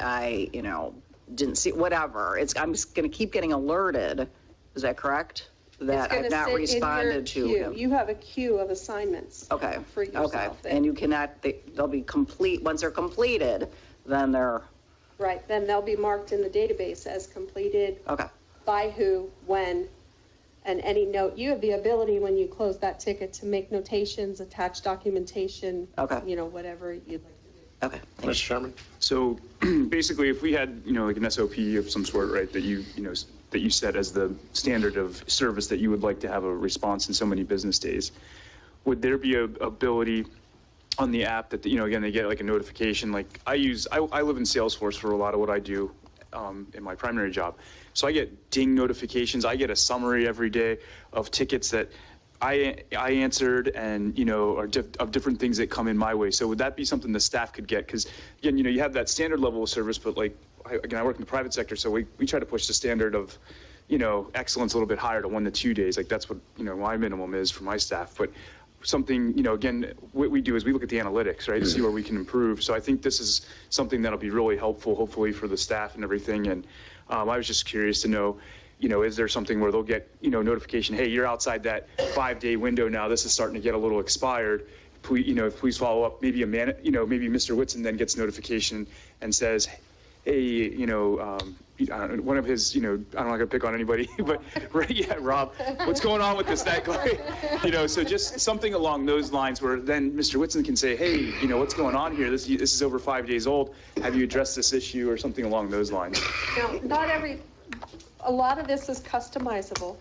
didn't see, whatever. I'm just going to keep getting alerted. Is that correct? That I've not responded to him. You have a queue of assignments. Okay. For yourself. Okay. And you cannot, they'll be complete, once they're completed, then they're. Right, then they'll be marked in the database as completed. Okay. By who, when, and any note. You have the ability when you close that ticket to make notations, attach documentation. Okay. Whatever you'd like to do. Okay. Mr. Chairman. So basically, if we had, like an SOP of some sort, right, that you set as the standard of service that you would like to have a response in so many business days, would there be a ability on the app that, again, they get like a notification? Like I live in Salesforce for a lot of what I do in my primary job. So I get ding notifications. I get a summary every day of tickets that I answered and, of different things that come in my way. So would that be something the staff could get? Because, again, you have that standard level of service, but like, I work in the private sector, so we try to push the standard of, excellence a little bit higher to 1 to 2 days. Like that's what, my minimum is for my staff. But something, again, what we do is we look at the analytics, right, to see where we can improve. So I think this is something that'll be really helpful, hopefully, for the staff and everything. And I was just curious to know, is there something where they'll get, notification, hey, you're outside that 5-day window now, this is starting to get a little expired, please, please follow up. Maybe maybe Mr. Whitson then gets notification and says, hey, one of his, I'm not gonna pick on anybody, but right, yeah, Rob, what's going on with this, that guy? So just something along those lines where then Mr. Whitson can say, hey, what's going on here? This is over 5 days old. Have you addressed this issue or something along those lines? A lot of this is customizable.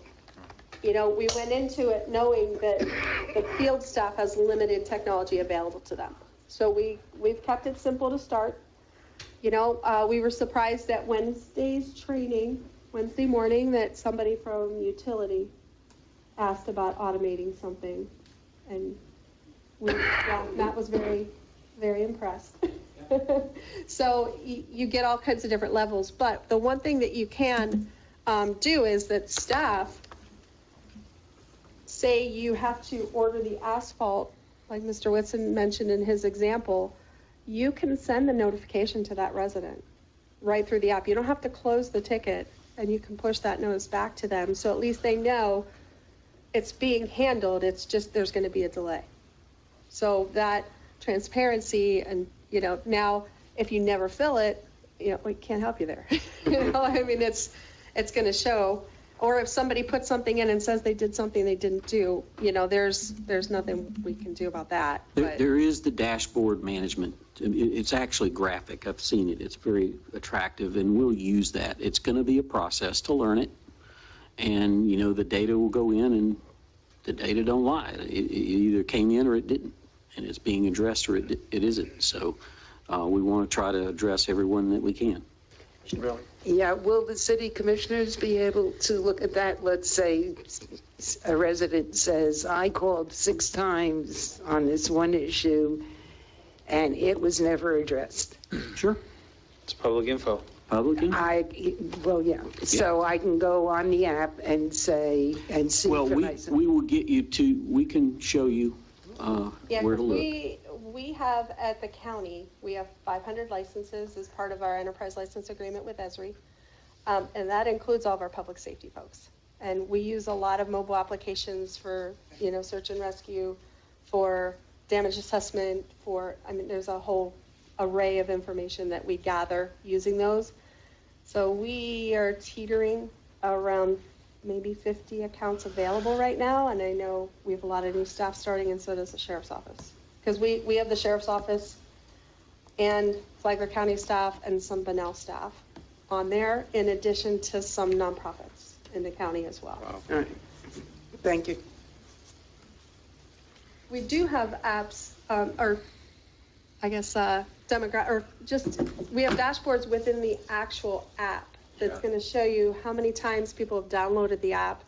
We went into it knowing that the field staff has limited technology available to them. So we've kept it simple to start. We were surprised at Wednesday's training, Wednesday morning, that somebody from utility asked about automating something. And Matt was very, very impressed. So you get all kinds of different levels. But the one thing that you can do is that staff, say you have to order the asphalt, like Mr. Whitson mentioned in his example, you can send the notification to that resident right through the app. You don't have to close the ticket, and you can push that notice back to them. So at least they know it's being handled. It's just there's going to be a delay. So that transparency, and now if you never fill it, we can't help you there. It's going to show. Or if somebody puts something in and says they did something they didn't do, there's nothing we can do about that. There is the dashboard management. It's actually graphic. I've seen it. It's very attractive, and we'll use that. It's going to be a process to learn it, and the data will go in, and the data don't lie. It either came in or it didn't, and it's being addressed or it isn't. So we want to try to address everyone that we can. Yeah, will the city commissioners be able to look at that? Let's say a resident says, I called 6 times on this one issue and it was never addressed. Sure. It's public info. Public info? Well, yeah. So I can go on the app and say, and see well, for myself. we will get you to, we can show you where to look. We have at the county, we have 500 licenses as part of our enterprise license agreement with Esri. And that includes all of our public safety folks. And we use a lot of mobile applications for, search and rescue, for damage assessment, there's a whole array of information that we gather using those. So we are teetering around maybe 50 accounts available right now. And I know we have a lot of new staff starting, and so does the sheriff's office. Because we have the sheriff's office and Flagler County staff and some Bunnell staff on there, in addition to some nonprofits in the county as well. All right. Thank you. We do have apps, or I guess we have dashboards within the actual app that's going to show you how many times people have downloaded the app,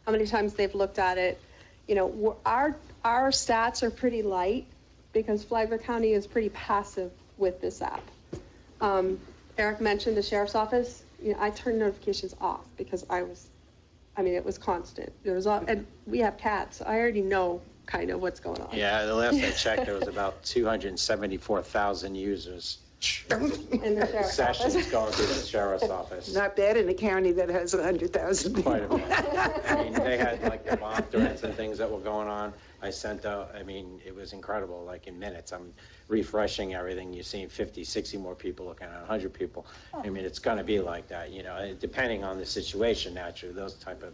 how many times they've looked at it. You know, our stats are pretty light because Flagler County is pretty passive with this app. Eric mentioned the sheriff's office. You know, I turned notifications off because it was constant. And we have cats, so I already know kind of what's going on. Yeah, the last I checked, there was about 274,000 users. In the sheriff's Sessions office. going through the sheriff's office. Not bad in a county that has 100,000 people. Quite a bit. I mean, they had like the bomb threats and things that were going on. I sent out, it was incredible, like in minutes. I'm refreshing everything. You're seeing 50, 60 more people looking at 100 people. I mean, it's going to be like that, you know, depending on the situation, naturally, those type of,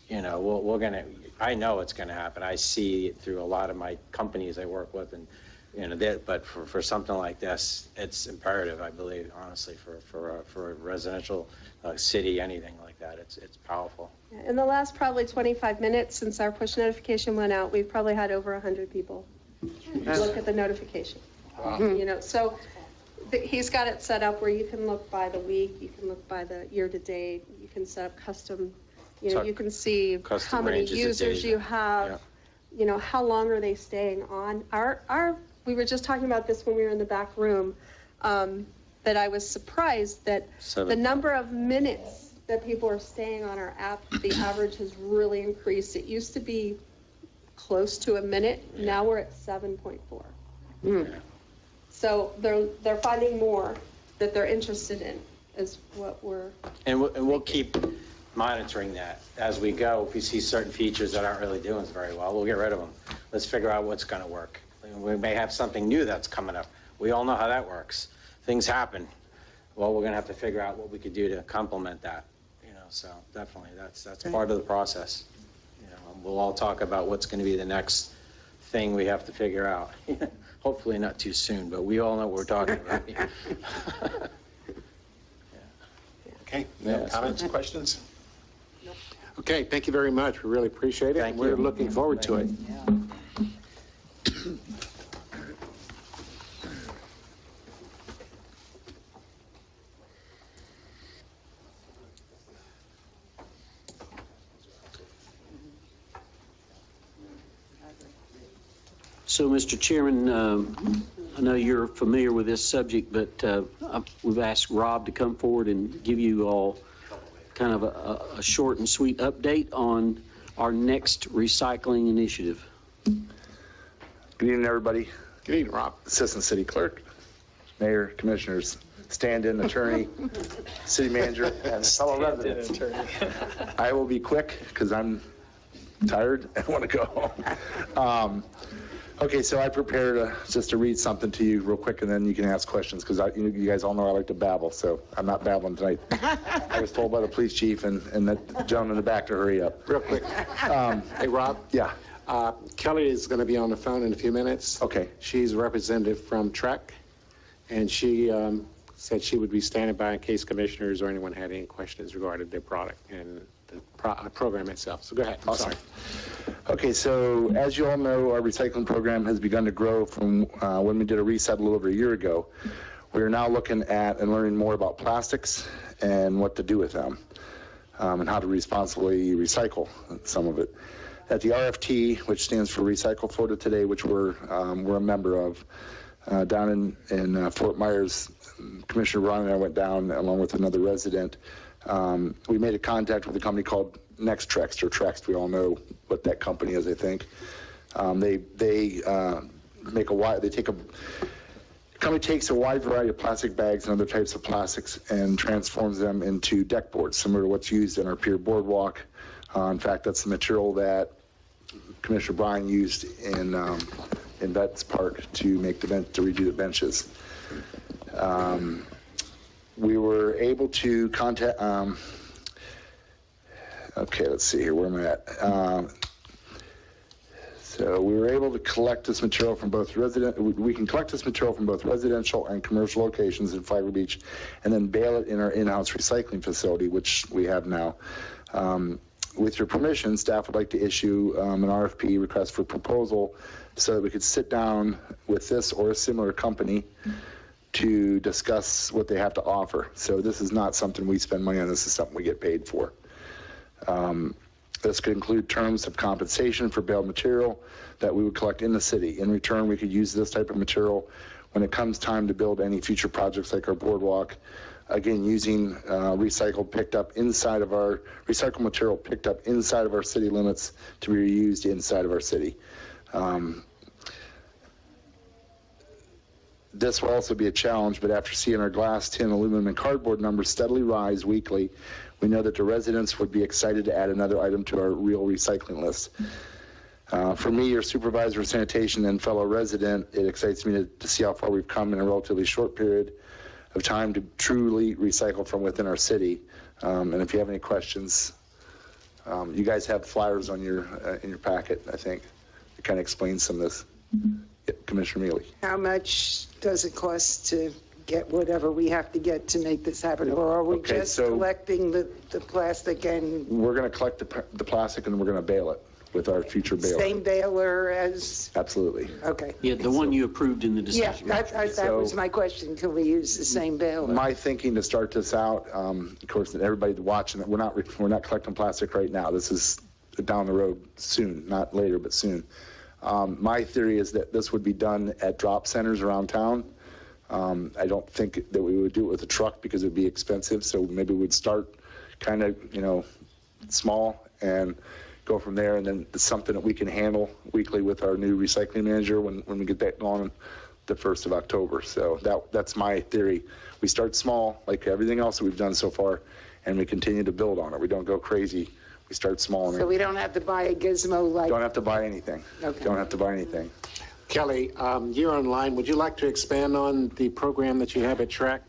you know, we're going to, I know it's going to happen. I see it through a lot of my companies I work with, and, you know, but for something like this, it's imperative, I believe, honestly, for a residential city, anything like that. It's powerful. In the last probably 25 minutes since our push notification went out, we've probably had over 100 people look at the notification. Wow. You know, so he's got it set up where you can look by the week, you can look by the year to date, you can set up custom, you know, you can see how many users you have, you know, how long are they staying on. We were just talking about this when we were in the back room, that I was surprised that the number of minutes that people are staying on our app, the average has really increased. It used to be close to a minute. Now we're at 7.4. So they're finding more that they're interested in, is what we're. And we'll keep monitoring that as we go. If we see certain features that aren't really doing very well, we'll get rid of them. Let's figure out what's going to work. We may have something new that's coming up. We all know how that works. Things happen. Well, we're going to have to figure out what we could do to complement that. You know, so definitely that's part of the process. You know, we'll all talk about what's going to be the next thing we have to figure out. Hopefully not too soon, but we all know what we're talking about. Okay, no comments, questions? Okay, thank you very much. We really appreciate it. Thank We're you. looking forward to it. So, Mr. Chairman, I know you're familiar with this subject, but we've asked Rob to come forward and give you all kind of a short and sweet update on our next recycling initiative. Good evening, everybody. Good evening, Rob. Assistant City Clerk, Mayor, Commissioners, stand-in attorney, city manager, and fellow residents. I will be quick because I'm tired and want to go home. Okay, so I prepared just to read something to you real quick, and then you can ask questions, because you guys all know I like to babble, so I'm not babbling tonight. I was told by the police chief and the gentleman in the back to hurry up. Real quick. Hey, Rob? Yeah. Kelly is going to be on the phone in a few minutes. Okay. She's a representative from Trek, and she said she would be standing by in case commissioners or anyone had any questions regarding their product and the program itself. So go ahead. Awesome. Okay, so as you all know, our recycling program has begun to grow from when we did a reset a little over a year ago. We are now looking at and learning more about plastics and what to do with them, and how to responsibly recycle some of it. At the RFT, which stands for Recycle Florida Today, which we're a member of, down in Fort Myers, Commissioner Ron and I went down along with another resident. We made a contact with a company called Nextrex, or Trex. We all know what that company is, I think. The company takes a wide variety of plastic bags and other types of plastics and transforms them into deck boards, similar to what's used in our pier boardwalk. In fact, that's the material that Commissioner Bryan used in Betts Park to make to redo the benches. We were able to contact, okay, let's see here, where am I at? So we were able to collect this material from both we can collect this material from both residential and commercial locations in Flagler Beach and then bale it in our in-house recycling facility, which we have now. With your permission, staff would like to issue an RFP, request for proposal, so that we could sit down with this or a similar company to discuss what they have to offer. So this is not something we spend money on, this is something we get paid for. This could include terms of compensation for baled material that we would collect in the city. In return, we could use this type of material when it comes time to build any future projects like our boardwalk. Again, using recycled material picked up inside of our city limits to be reused inside of our city. This will also be a challenge, but after seeing our glass, tin, aluminum, and cardboard numbers steadily rise weekly, we know that the residents would be excited to add another item to our real recycling list. For me, your supervisor of sanitation and fellow resident, it excites me to see how far we've come in a relatively short period of time to truly recycle from within our city. And if you have any questions, you guys have flyers on your in your packet, I think. It kind of explains some of this. Commissioner Mealy. How much does it cost to get whatever we have to get to make this happen? Or are we just collecting the plastic and... We're going to collect the plastic and we're going to bale it with our future baler. Same baler as... Absolutely. Okay. Yeah, the one you approved in the discussion. Yeah, that was my question. Can we use the same baler? My thinking to start this out, of course, everybody's watching it. We're not collecting plastic right now. This is down the road soon, not later, but soon. My theory is that this would be done at drop centers around town. I don't think that we would do it with a truck because it would be expensive. So maybe we'd start kind of, small and go from there. And then it's something that we can handle weekly with our new recycling manager when we get that going the 1st of October. So that's my theory. We start small, like everything else that we've done so far, and we continue to build on it. We don't go crazy. We start small. So we don't have to buy a gizmo like... Don't have to buy anything. Okay. Don't have to buy anything. Kelly, you're online. Would you like to expand on the program that you have at Trek?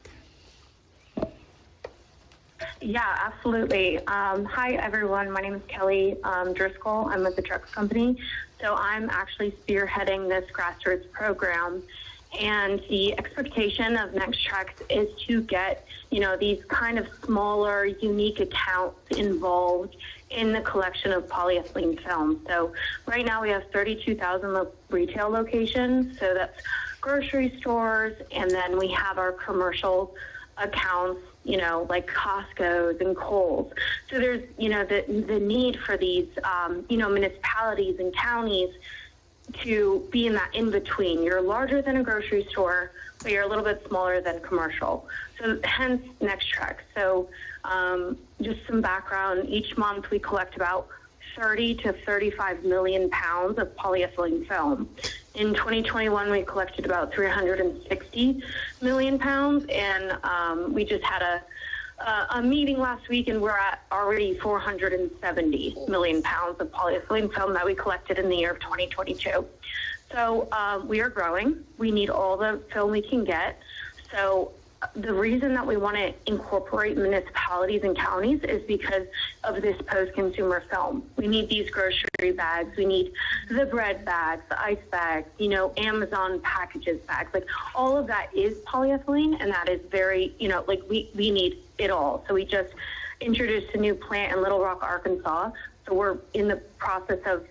Yeah, absolutely. Hi, everyone. My name is Kelly Driscoll. I'm with the Trucks Company. So I'm actually spearheading this grassroots program. And the expectation of Next Treks is to get, these kind of smaller, unique accounts involved in the collection of polyethylene film. So right now we have 32,000 retail locations. So that's grocery stores. And then we have our commercial accounts, like Costco's and Kohl's. So there's, the need for these, municipalities and counties to be in that in-between. You're larger than a grocery store, but you're a little bit smaller than commercial. So hence Next Trek. So just some background, each month we collect about 30 to 35 million pounds of polyethylene film. In 2021, we collected about 360 million pounds, and we just had a meeting last week, and we're at already 470 million pounds of polyethylene film that we collected in the year of 2022. So we are growing. We need all the film we can get. So the reason that we want to incorporate municipalities and counties is because of this post-consumer film. We need these grocery bags. We need the bread bags, the ice bags, Amazon packages bags. Like all of that is polyethylene, and that is very, we need it all. So we just introduced a new plant in Little Rock, Arkansas. So we're in the process of,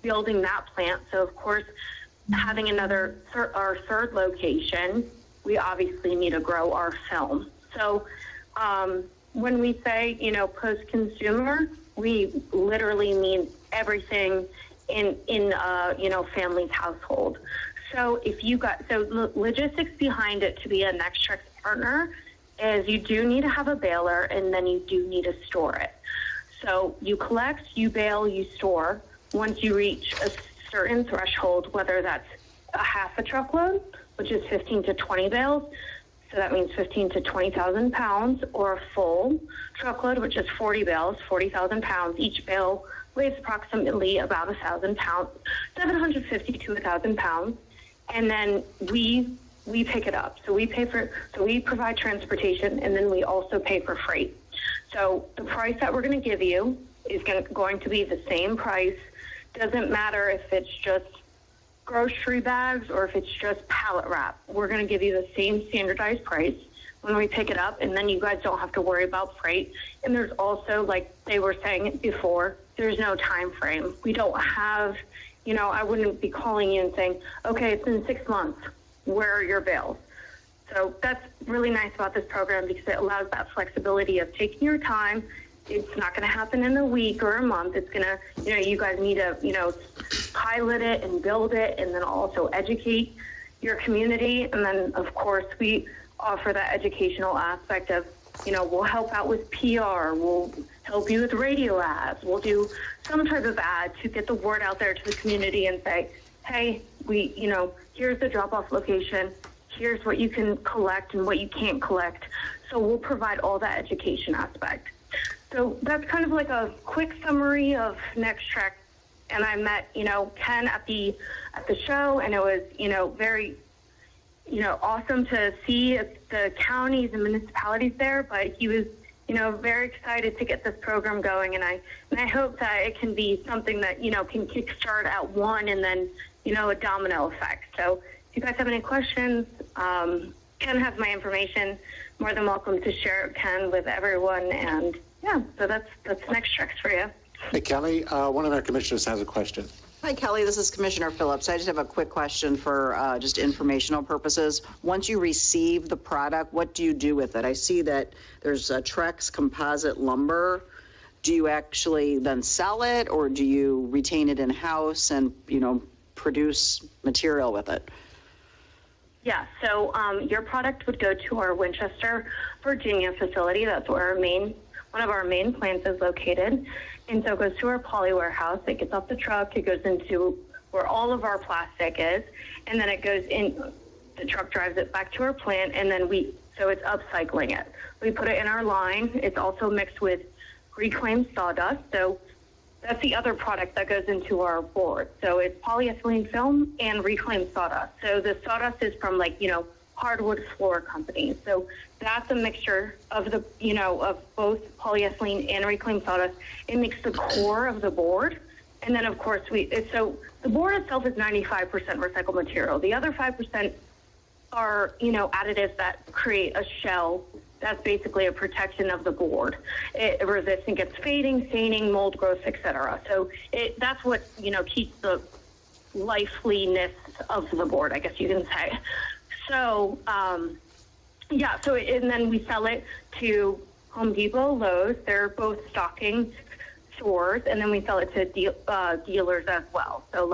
building that plant. So of course, having our third location, we obviously need to grow our film. So when we say, post-consumer, we literally mean everything in family's household. So logistics behind it to be a Next Trek partner is you do need to have a baler, and then you do need to store it. So you collect, you bale, you store. Once you reach a certain threshold, whether that's a half a truckload, which is 15 to 20 bales, so that means 15 to 20,000 pounds, or a full truckload, which is 40 bales, 40,000 pounds. Each bale weighs approximately about 1,000 pounds, 750 to 1,000 pounds, and then we pick it up. So we provide transportation, and then we also pay for freight. So the price that we're going to give you is going to be the same price doesn't matter if it's just grocery bags or if it's just pallet wrap. We're going to give you the same standardized price when we pick it up, and then you guys don't have to worry about freight. And there's also, like they were saying before, there's no time frame. We don't have, I wouldn't be calling you and saying, okay, it's in 6 months. Where are your bales? So that's really nice about this program because it allows that flexibility of taking your time. It's not going to happen in a week or a month. It's going to, you guys need to, pilot it and build it and then also educate your community. And then, of course, we offer that educational aspect of, we'll help out with PR. We'll help you with radio ads. We'll do some type of ad to get the word out there to the community and say, hey, here's the drop-off location. Here's what you can collect and what you can't collect. So we'll provide all that education aspect. So that's kind of like a quick summary of Next Trek. And I met, Ken at the show, and it was, very, awesome to see the counties and municipalities there. But he was, very excited to get this program going, and I hope that it can be something that can kickstart at one and then a domino effect. So if you guys have any questions, Ken has my information. More than welcome to share it, Ken, with everyone. And yeah, so that's Next Treks for you. Hey, Kelly, one of our commissioners has a question. Hi, Kelly. This is Commissioner Phillips. I just have a quick question for just informational purposes. Once you receive the product, what do you do with it? I see that there's Trex composite lumber. Do you actually then sell it, or do you retain it in-house and, produce material with it? Yeah, so your product would go to our Winchester, Virginia facility. That's where one of our main plants is located. And so it goes to our poly warehouse. It gets off the truck. It goes into where all of our plastic is. And then it goes in, the truck drives it back to our plant. And then so it's upcycling it. We put it in our line. It's also mixed with reclaimed sawdust. So that's the other product that goes into our board. So it's polyethylene film and reclaimed sawdust. So the sawdust is from hardwood floor companies. So that's a mixture of of both polyethylene and reclaimed sawdust. It makes the core of the board. And then of course so the board itself is 95% recycled material. The other 5% are, additives that create a shell that's basically a protection of the board. It resists against fading, staining, mold growth, etc. So that's what, keeps the lifeliness of the board, I guess you can say. So, and then we sell it to Home Depot, Lowe's. They're both stocking stores, and then we sell it to dealers as well. So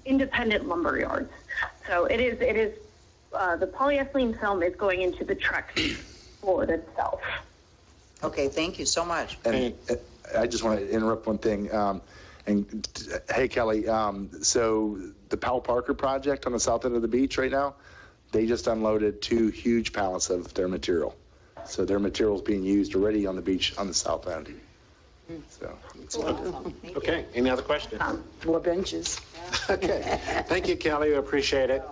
independent lumber yards. So it is the polyethylene film is going into the Trex board itself. Okay, thank you so much. And I just want to interrupt one thing. Hey, Kelly, so the Powell Parker project on the south end of the beach right now, they just unloaded 2 huge pallets of their material. So their material is being used already on the beach on the south end. So. Okay, any other questions? More benches. Okay, thank you, Kelly, we appreciate it.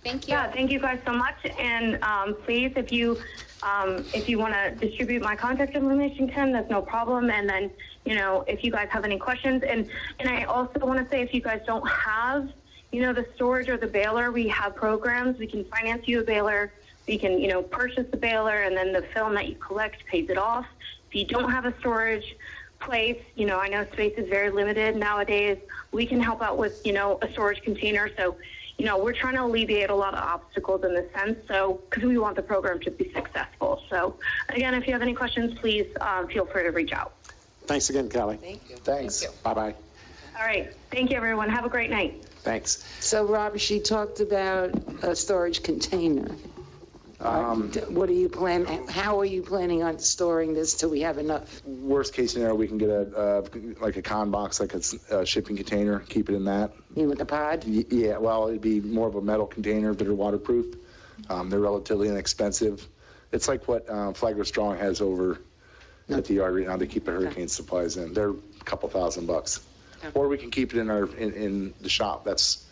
Thank you. Yeah, thank you guys so much. And please, if you want to distribute my contact information, Ken, that's no problem. And then, if you guys have any questions, and I also want to say, if you guys don't have, the storage or the baler, we have programs. We can finance you a baler. We can, purchase the baler, and then the film that you collect pays it off. If you don't have a storage place, I know space is very limited nowadays. We can help out with, a storage container. So, we're trying to alleviate a lot of obstacles in this sense, so because we want the program to be successful. So, again, if you have any questions, please feel free to reach out. Thanks again, Kelly. Thank you. Thanks. Bye-bye. All right. Thank you, everyone. Have a great night. Thanks. So, Rob, she talked about a storage container. What are you planning? How are you planning on storing this till we have enough? Worst case scenario, we can get a con box, like a shipping container, keep it in that. You mean with the pod? Yeah, well, it'd be more of a metal container, but they're waterproof. They're relatively inexpensive. It's like what Flagler Strong has over at the yard right now to keep the hurricane supplies in. They're a couple $1,000. Or we can keep it in the shop. That's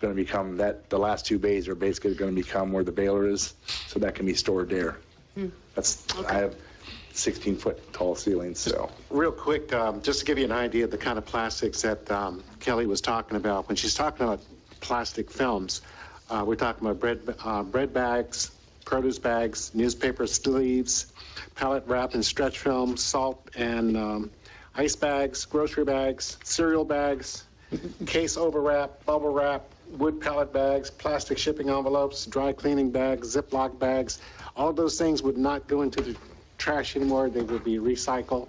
going to become the last 2 bays are basically going to become where the baler is, so that can be stored there. I have 16-foot tall ceilings, so. Real quick, just to give you an idea of the kind of plastics that Kelly was talking about. When she's talking about plastic films, we're talking about bread bags, produce bags, newspaper sleeves, pallet wrap and stretch film, salt and ice bags, grocery bags, cereal bags, case overwrap, bubble wrap, wood pallet bags, plastic shipping envelopes, dry cleaning bags, Ziploc bags. All those things would not go into the trash anymore. They would be recycled,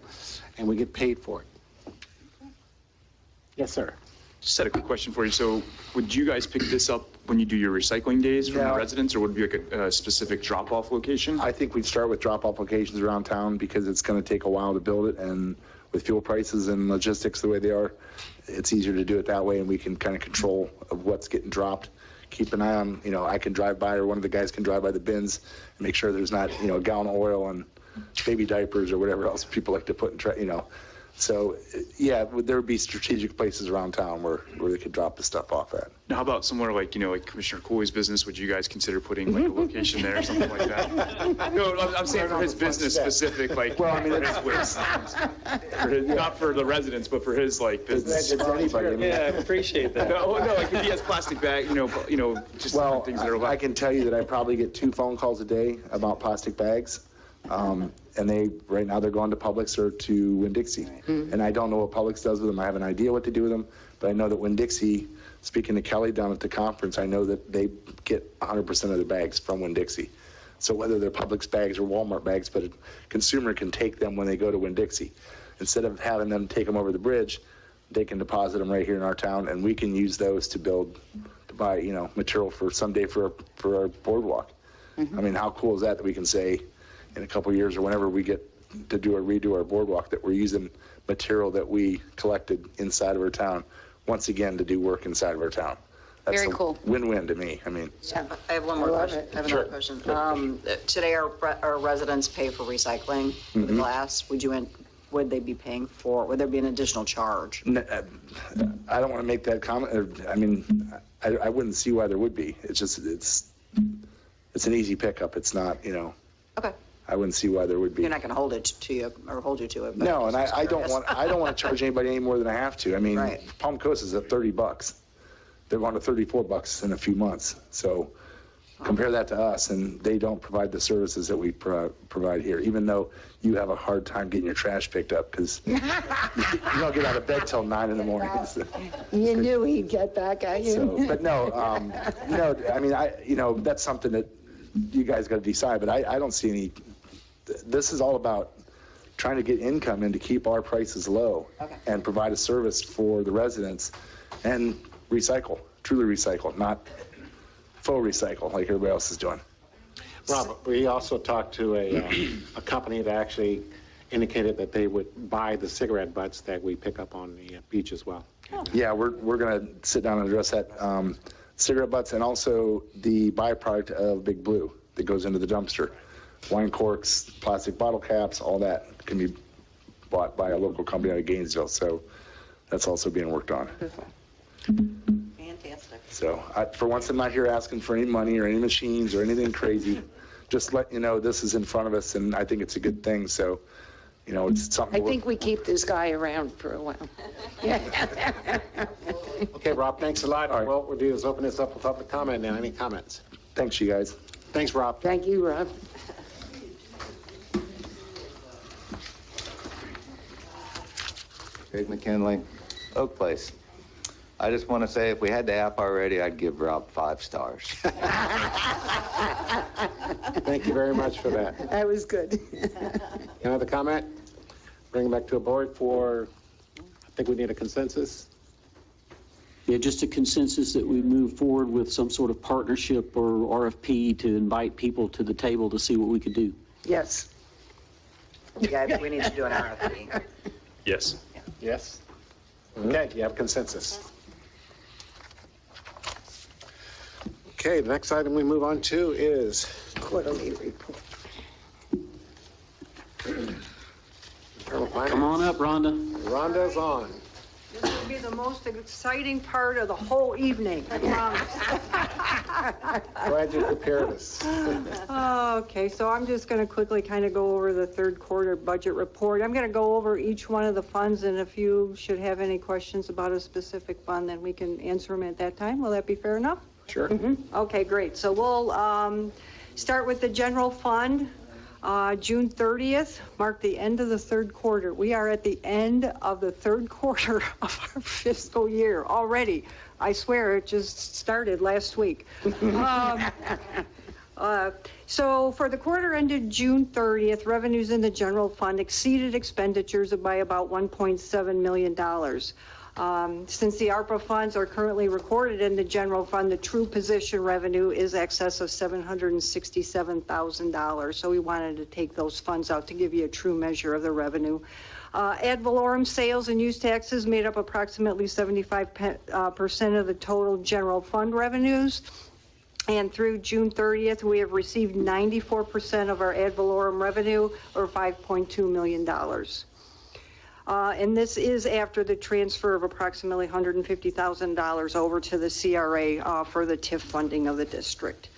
and we get paid for it. Yes, sir. Just had a quick question for you. So would you guys pick this up when you do your recycling days from the residents, or would it be like a specific drop-off location? I think we'd start with drop-off locations around town because it's going to take a while to build it, and with fuel prices and logistics the way they are, it's easier to do it that way, and we can kind of control of what's getting dropped. Keep an eye on, I can drive by, or one of the guys can drive by the bins and make sure there's not, a gallon of oil and baby diapers or whatever else people like to put in, So, yeah, there would be strategic places around town where they could drop the stuff off at. Now, how about somewhere like, like Commissioner Cooley's business? Would you guys consider putting like a location there or something like that? No, I'm saying for his business specific, like, well, I mean, not for the residents, but for his like business. Yeah, I appreciate that. No, like if he has plastic bag, just different things that are I can tell you that I probably get 2 phone calls a day about plastic bags. And right now they're going to Publix or to Winn-Dixie. And I don't know what Publix does with them. I have an idea what to do with them, but I know that Winn-Dixie, speaking to Kelly down at the conference, I know that they get 100% of their bags from Winn-Dixie. So whether they're Publix bags or Walmart bags, but a consumer can take them when they go to Winn-Dixie. Instead of having them take them over the bridge, they can deposit them right here in our town, and we can use those to buy, material for someday for our boardwalk. I mean, how cool is that we can say, in a couple of years or whenever we get to redo our boardwalk, that we're using material that we collected inside of our town, once again, to do work inside of our town. That's Very cool. Win-win to me. I mean. I have one more question. I have another question. Today, our residents pay for recycling the glass. Would they be paying for, would there be an additional charge? I don't want to make that comment. I mean, I wouldn't see why there would be. It's just, it's an easy pickup. It's not, Okay. I wouldn't see why there would be. You're not going to hold you to it. No, and I don't want to charge anybody any more than I have to. I mean, Palm Coast is at $30. They're going to $34 in a few months. So compare that to us, and they don't provide the services that we provide here, even though you have a hard time getting your trash picked up because you don't get out of bed till 9 in the morning. You knew he'd get back at you. So, but no, I mean, that's something that you guys got to decide, but I don't see any. This is all about trying to get income and to keep our prices low and provide a service for the residents and truly recycle, not faux recycle like everybody else is doing. Rob, we also talked to a company that actually indicated that they would buy the cigarette butts that we pick up on the beach as well. Yeah, we're going to sit down and address that. Cigarette butts and also the byproduct of Big Blue that goes into the dumpster. Wine corks, plastic bottle caps, all that can be bought by a local company out of Gainesville. So that's also being worked on. Fantastic. So for once, I'm not here asking for any money or any machines or anything crazy. Just let you know this is in front of us, and I think it's a good thing. So, it's something. I think we keep this guy around for a while. Okay, Rob, thanks a lot. All right. What we'll do is open this up for public comment now. Any comments? Thanks, you guys. Thanks, Rob. Thank you, Rob. Greg McKinley, Oak Place. I just want to say, if we had the app already, I'd give Rob 5 stars. Thank you very much for that. That was good. Another comment? Bring it back to a board for, I think we need a consensus. Yeah, just a consensus that we move forward with some sort of partnership or RFP to invite people to the table to see what we could do. Yes. Yeah, we need to do an RFP. Yes. Yes? Okay, you have consensus. Okay, the next item we move on to is quarterly report. Come on up, Rhonda. Rhonda's on. This will be the most exciting part of the whole evening, I promise. Glad you prepared us. Okay, so I'm just going to quickly kind of go over the third quarter budget report. I'm going to go over each one of the funds, and if you should have any questions about a specific fund, then we can answer them at that time. Will that be fair enough? Sure. Okay, great. So we'll start with the general fund. June 30th marked the end of the third quarter. We are at the end of the third quarter of our fiscal year already. I swear it just started last week. So for the quarter ended June 30th, revenues in the general fund exceeded expenditures by about $1.7 million. Since the ARPA funds are currently recorded in the general fund, the true position revenue is excess of $767,000. So we wanted to take those funds out to give you a true measure of the revenue. Ad valorem sales and use taxes made up approximately 75% of the total general fund revenues. And through June 30th, we have received 94% of our ad valorem revenue, or $5.2 million. And this is after the transfer of approximately $150,000 over to the CRA for the TIF funding of the district.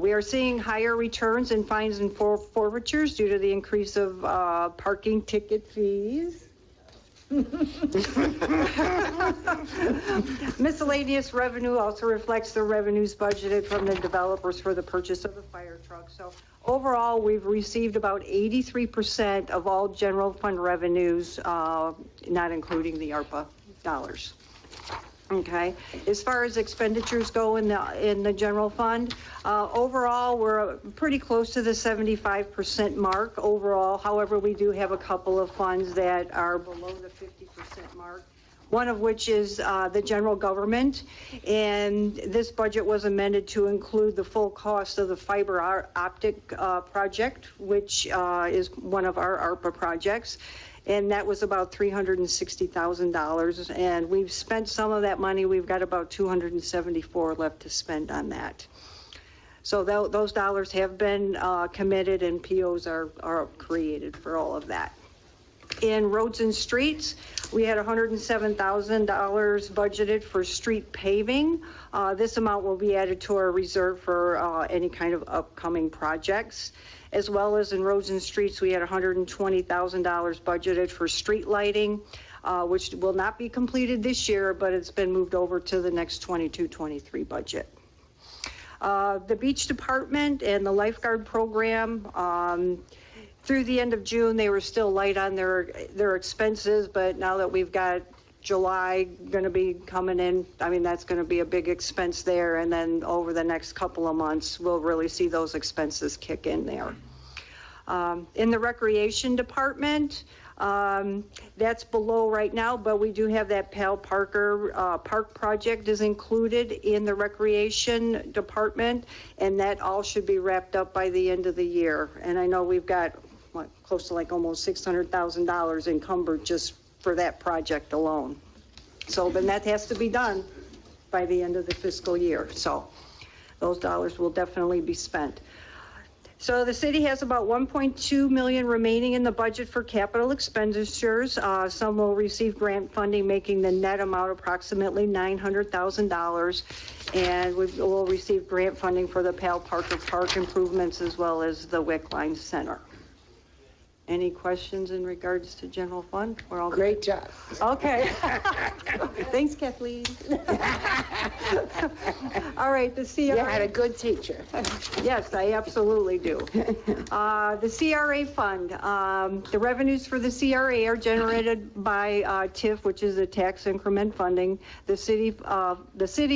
We are seeing higher returns in fines and forfeitures due to the increase of parking ticket fees. Miscellaneous revenue also reflects the revenues budgeted from the developers for the purchase of the fire truck. So overall, we've received about 83% of all general fund revenues, not including the ARPA dollars. Okay, as far as expenditures go in the general fund, overall we're pretty close to the 75% mark overall. However, we do have a couple of funds that are below the 50% mark. One of which is the general government, and this budget was amended to include the full cost of the fiber optic project, which is one of our ARPA projects. And that was about $360,000, and we've spent some of that money. We've got about $274 left to spend on that. So those dollars have been committed, and POs are created for all of that. In roads and streets, we had $107,000 budgeted for street paving. This amount will be added to our reserve for any kind of upcoming projects. As well as in roads and streets, we had $120,000 budgeted for street lighting, which will not be completed this year, but it's been moved over to the next 22-23 budget. The beach department and the lifeguard program, through the end of June, they were still light on their expenses, but now that we've got July going to be coming in, I mean, that's going to be a big expense there. And then over the next couple of months, we'll really see those expenses kick in there. In the recreation department, that's below right now, but we do have that Pal Parker Park project is included in the recreation department, and that all should be wrapped up by the end of the year. And I know we've got close to like almost $600,000 encumbered just for that project alone. So then that has to be done by the end of the fiscal year. So those dollars will definitely be spent. So the city has about $1.2 million remaining in the budget for capital expenditures. Some will receive grant funding, making the net amount approximately $900,000. And we will receive grant funding for the Pal Parker Park improvements as well as the WIC Line Center. Any questions in regards to general fund? We're all great job. Okay. Thanks, Kathleen. All right, the CRA. You had a good teacher. Yes, I absolutely do. The CRA fund, the revenues for the CRA are generated by TIF, which is the tax increment funding. The city,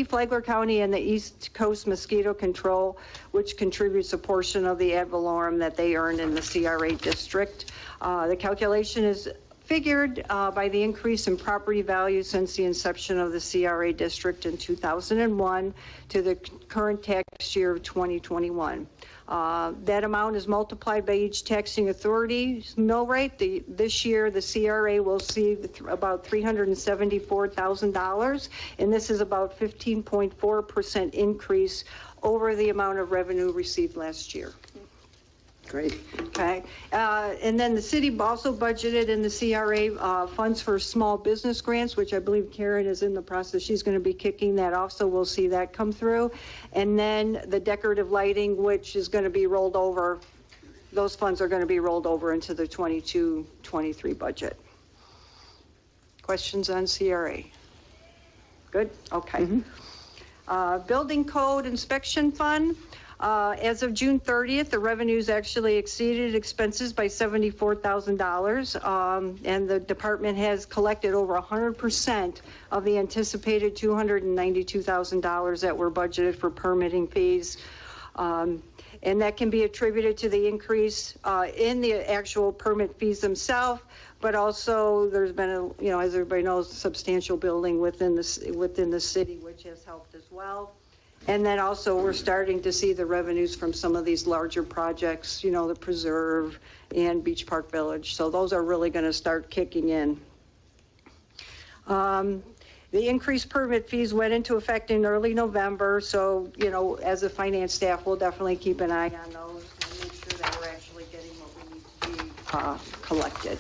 Flagler County, and the East Coast Mosquito Control, which contributes a portion of the ad valorem that they earn in the CRA district. The calculation is figured by the increase in property value since the inception of the CRA district in 2001 to the current tax year of 2021. That amount is multiplied by each taxing authority's mill rate. This year, the CRA will see about $374,000, and this is about 15.4% increase over the amount of revenue received last year. Great. Okay. And then the city also budgeted in the CRA funds for small business grants, which I believe Karen is in the process. She's going to be kicking that off, so we'll see that come through. And then the decorative lighting, which is going to be rolled over, those funds are going to be rolled over into the 22-23 budget. Questions on CRA? Good? Okay. Building code inspection fund. As of June 30th, the revenues actually exceeded expenses by $74,000, and the department has collected over 100% of the anticipated $292,000 that were budgeted for permitting fees. And that can be attributed to the increase in the actual permit fees themselves, but also there's been a, as everybody knows, substantial building within the city, which has helped as well. And then also we're starting to see the revenues from some of these larger projects, the Preserve and Beach Park Village. So those are really going to start kicking in. The increased permit fees went into effect in early November. So, as a finance staff, we'll definitely keep an eye on those and make sure that we're actually getting what we need to be collected.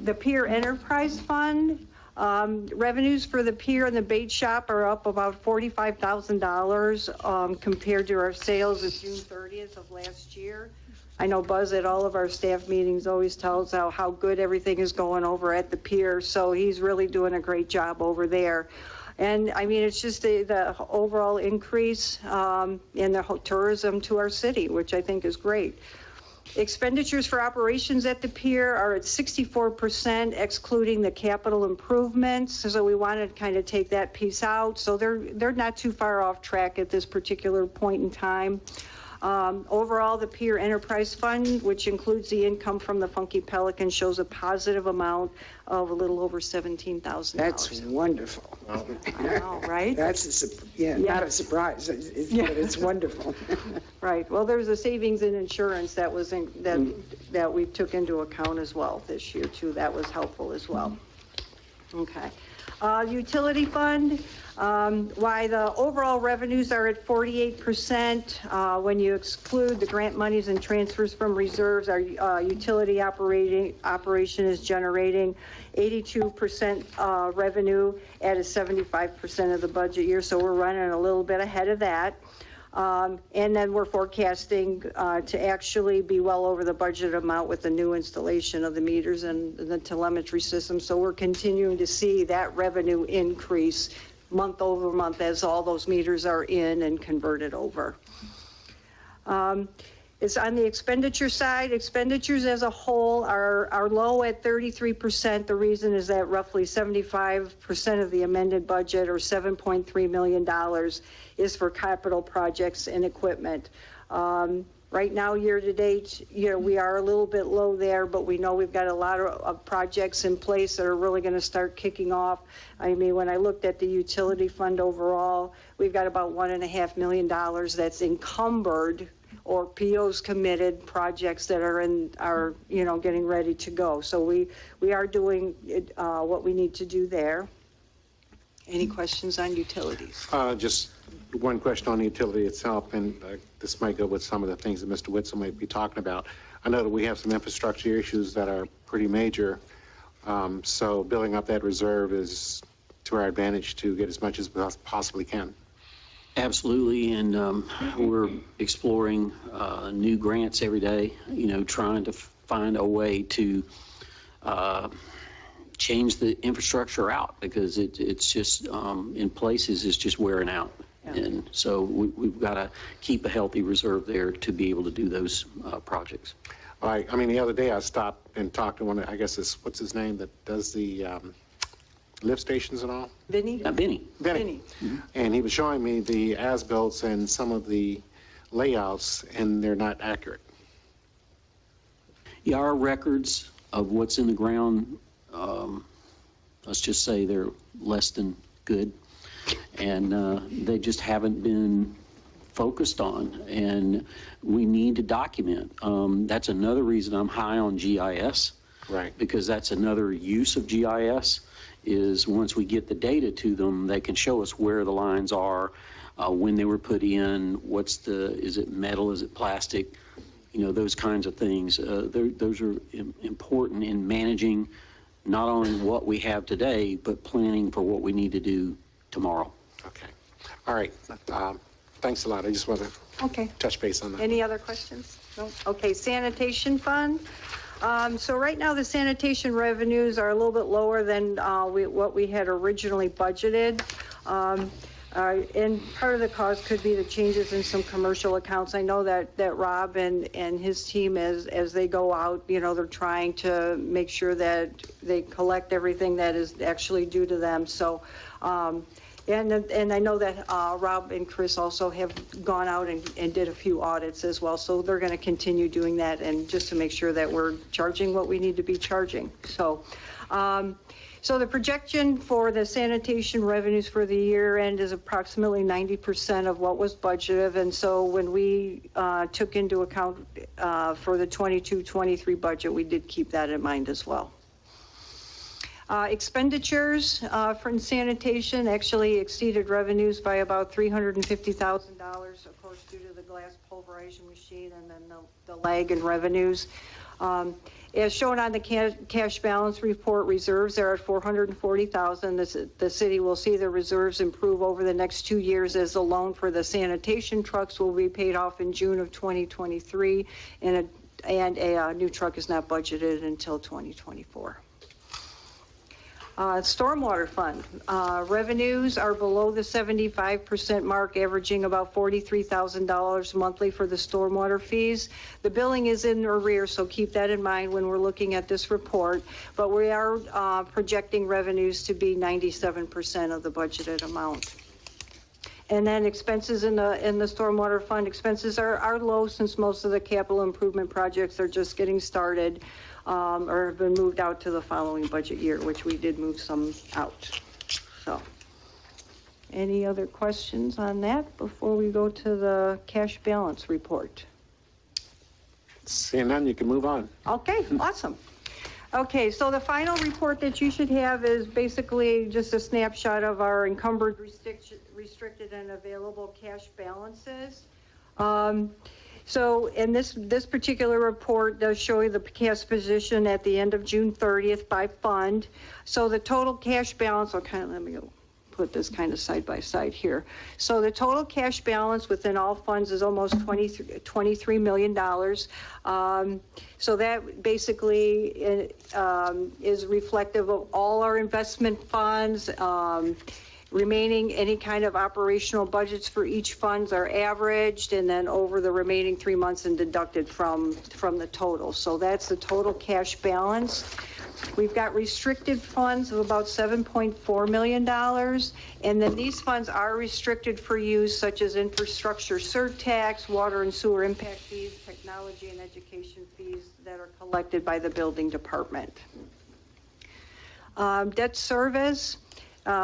The Pier Enterprise Fund. Revenues for the pier and the bait shop are up about $45,000 compared to our sales of June 30th of last year. I know Buzz at all of our staff meetings always tells how good everything is going over at the pier, so he's really doing a great job over there. And I mean, it's just the overall increase in the tourism to our city, which I think is great. Expenditures for operations at the pier are at 64%, excluding the capital improvements. So we wanted to kind of take that piece out. So they're not too far off track at this particular point in time. Overall, the Pier Enterprise Fund, which includes the income from the Funky Pelican, shows a positive amount of a little over $17,000. That's wonderful. I know, right? That's not a surprise, but it's wonderful. Right. Well, there's a savings in insurance that was that we took into account as well this year too. That was helpful as well. Okay. Utility fund. Why the overall revenues are at 48%. When you exclude the grant monies and transfers from reserves, our utility operation is generating 82% revenue at a 75% of the budget year. So we're running a little bit ahead of that. And then we're forecasting to actually be well over the budget amount with the new installation of the meters and the telemetry system. So we're continuing to see that revenue increase month over month as all those meters are in and converted over. It's on the expenditure side. Expenditures as a whole are low at 33%. The reason is that roughly 75% of the amended budget, or $7.3 million, is for capital projects and equipment. Right now, year to date, we are a little bit low there, but we know we've got a lot of projects in place that are really going to start kicking off. I mean, when I looked at the utility fund overall, we've got about $1.5 million that's encumbered or POs committed projects that are getting ready to go. So we are doing what we need to do there. Any questions on utilities? Just one question on the utility itself, and this might go with some of the things that Mr. Witzel might be talking about. I know that we have some infrastructure issues that are pretty major, so building up that reserve is to our advantage to get as much as we possibly can. Absolutely, and we're exploring new grants every day, trying to find a way to change the infrastructure out, because it's just, in places, it's just wearing out. Yeah. And so we've got to keep a healthy reserve there to be able to do those projects. All right. I mean, the other day I stopped and talked to one, I guess what's his name, that does the lift stations and all? Vinny? Vinny. Mm-hmm. And he was showing me the as-built and some of the layouts, and they're not accurate. Yeah, our records of what's in the ground, let's just say they're less than good, and they just haven't been focused on, and we need to document. That's another reason I'm high on GIS, right? Because that's another use of GIS, is once we get the data to them, they can show us where the lines are, when they were put in, is it metal, is it plastic? You know, those kinds of things. Those are important in managing not only what we have today, but planning for what we need to do tomorrow. Okay. All right. Thanks a lot. I just want to touch base on that. Any other questions? No? Okay, sanitation fund. So right now the sanitation revenues are a little bit lower than what we had originally budgeted. And part of the cause could be the changes in some commercial accounts. I know that Rob and his team, as they go out, you know, they're trying to make sure that they collect everything that is actually due to them. So, and I know that Rob and Chris also have gone out and did a few audits as well. So they're going to continue doing that, and just to make sure that we're charging what we need to be charging. So, so the projection for the sanitation revenues for the year end is approximately 90% of what was budgeted. And so when we took into account for the 22-23 budget, we did keep that in mind as well. Expenditures for sanitation actually exceeded revenues by about $350,000, of course, due to the glass pulverization machine and then the lag in revenues. As shown on the cash balance report, reserves are at $440,000. The city will see the reserves improve over the next 2 years as the loan for the sanitation trucks will be paid off in June of 2023, and a new truck is not budgeted until 2024. Stormwater fund. Revenues are below the 75% mark, averaging about $43,000 monthly for the stormwater fees. The billing is in arrears, so keep that in mind when we're looking at this report. But we are projecting revenues to be 97% of the budgeted amount. And then expenses in the stormwater fund, expenses are low since most of the capital improvement projects are just getting started. Or have been moved out to the following budget year, which we did move some out. So, any other questions on that before we go to the cash balance report? Seeing none, you can move on. Okay, awesome. Okay, so the final report that you should have is basically just a snapshot of our encumbered, restricted, and available cash balances. So in this particular report does show you the cash position at the end of June 30th by fund. So the total cash balance, let me put this kind of side by side here. So the total cash balance within all funds is almost $23 million. So that basically is reflective of all our investment funds. Remaining any kind of operational budgets for each funds are averaged and then over the remaining 3 months and deducted from the total. So that's the total cash balance. We've got restricted funds of about $7.4 million. And then these funds are restricted for use such as infrastructure surtax, water and sewer impact fees, technology and education fees that are collected by the building department. Debt service.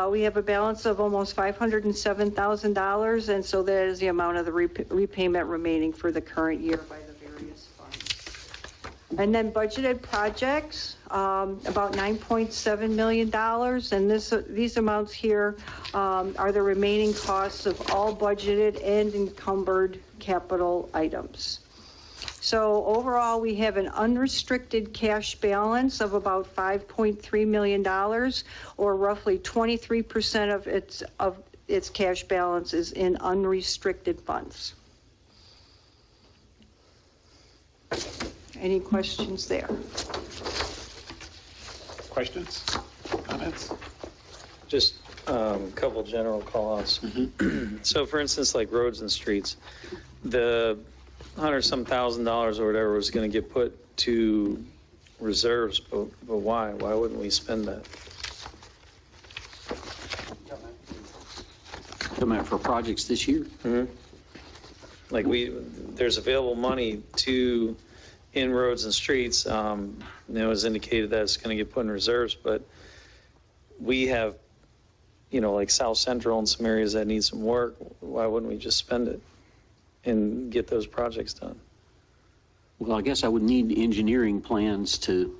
We have a balance of almost $507,000, and so that is the amount of the repayment remaining for the current year by the various funds. And then budgeted projects, about $9.7 million, and these amounts here are the remaining costs of all budgeted and encumbered capital items. So overall, we have an unrestricted cash balance of about $5.3 million, or roughly 23% of its cash balance is in unrestricted funds. Any questions there? Questions? Comments? Just a couple general call-outs. So for instance, like roads and streets, the $100-some thousand or whatever was going to get put to reserves, but why? Why wouldn't we spend that? Come out for projects this year. Like there's available money in roads and streets. It was indicated that it's going to get put in reserves, but we have, like South Central and some areas that need some work. Why wouldn't we just spend it and get those projects done? Well, I guess I would need engineering plans to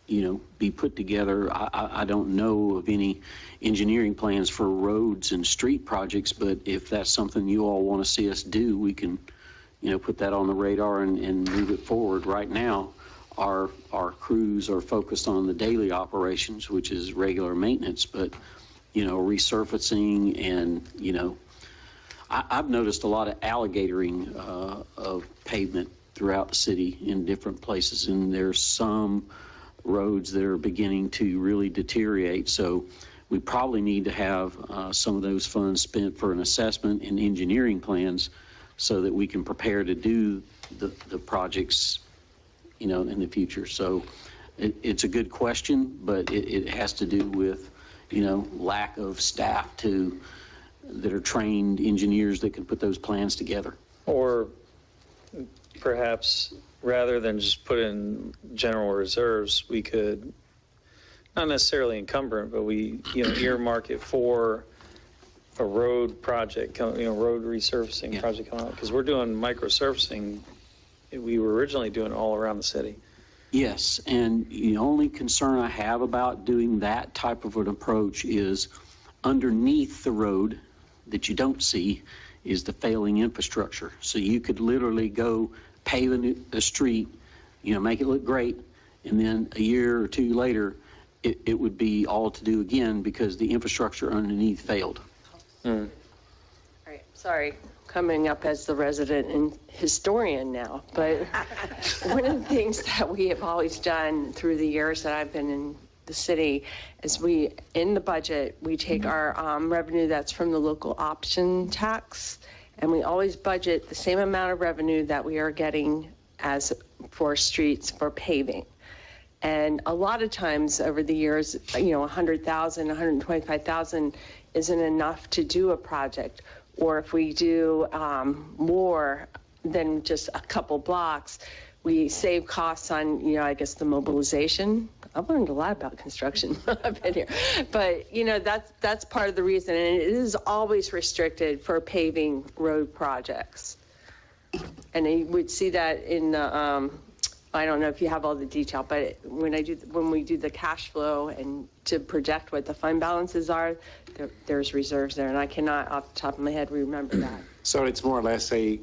be put together. I don't know of any engineering plans for roads and street projects, but if that's something you all want to see us do, we can, put that on the radar and move it forward. Right now, our crews are focused on the daily operations, which is regular maintenance, but, resurfacing and, I've noticed a lot of alligatoring of pavement throughout the city in different places, and there's some roads that are beginning to really deteriorate. So we probably need to have some of those funds spent for an assessment and engineering plans so that we can prepare to do the projects, in the future. So it's a good question, but it has to do with, lack of staff that are trained engineers that can put those plans together. Or perhaps rather than just put in general reserves, we could, not necessarily encumbrant, but we, earmark it for a road project, road resurfacing project coming out. Because we're doing microsurfacing. We were originally doing it all around the city. Yes, and the only concern I have about doing that type of an approach is underneath the road that you don't see is the failing infrastructure. So you could literally go pave a street, make it look great, and then a year or two later, it would be all to do again because the infrastructure underneath failed. All right, sorry, coming up as the resident and historian now, but one of the things that we have always done through the years that I've been in the city is in the budget, we take our revenue that's from the local option tax, and we always budget the same amount of revenue that we are getting as for streets for paving. And a lot of times over the years, 100,000, 125,000 isn't enough to do a project. Or if we do more than just a couple blocks, we save costs on, I guess the mobilization. I've learned a lot about construction while I've been here. But, that's part of the reason. And it is always restricted for paving road projects. And you would see that in the, I don't know if you have all the detail, but when we do the cash flow and to project what the fund balances are, there's reserves there. And I cannot off the top of my head remember that. So it's more or less a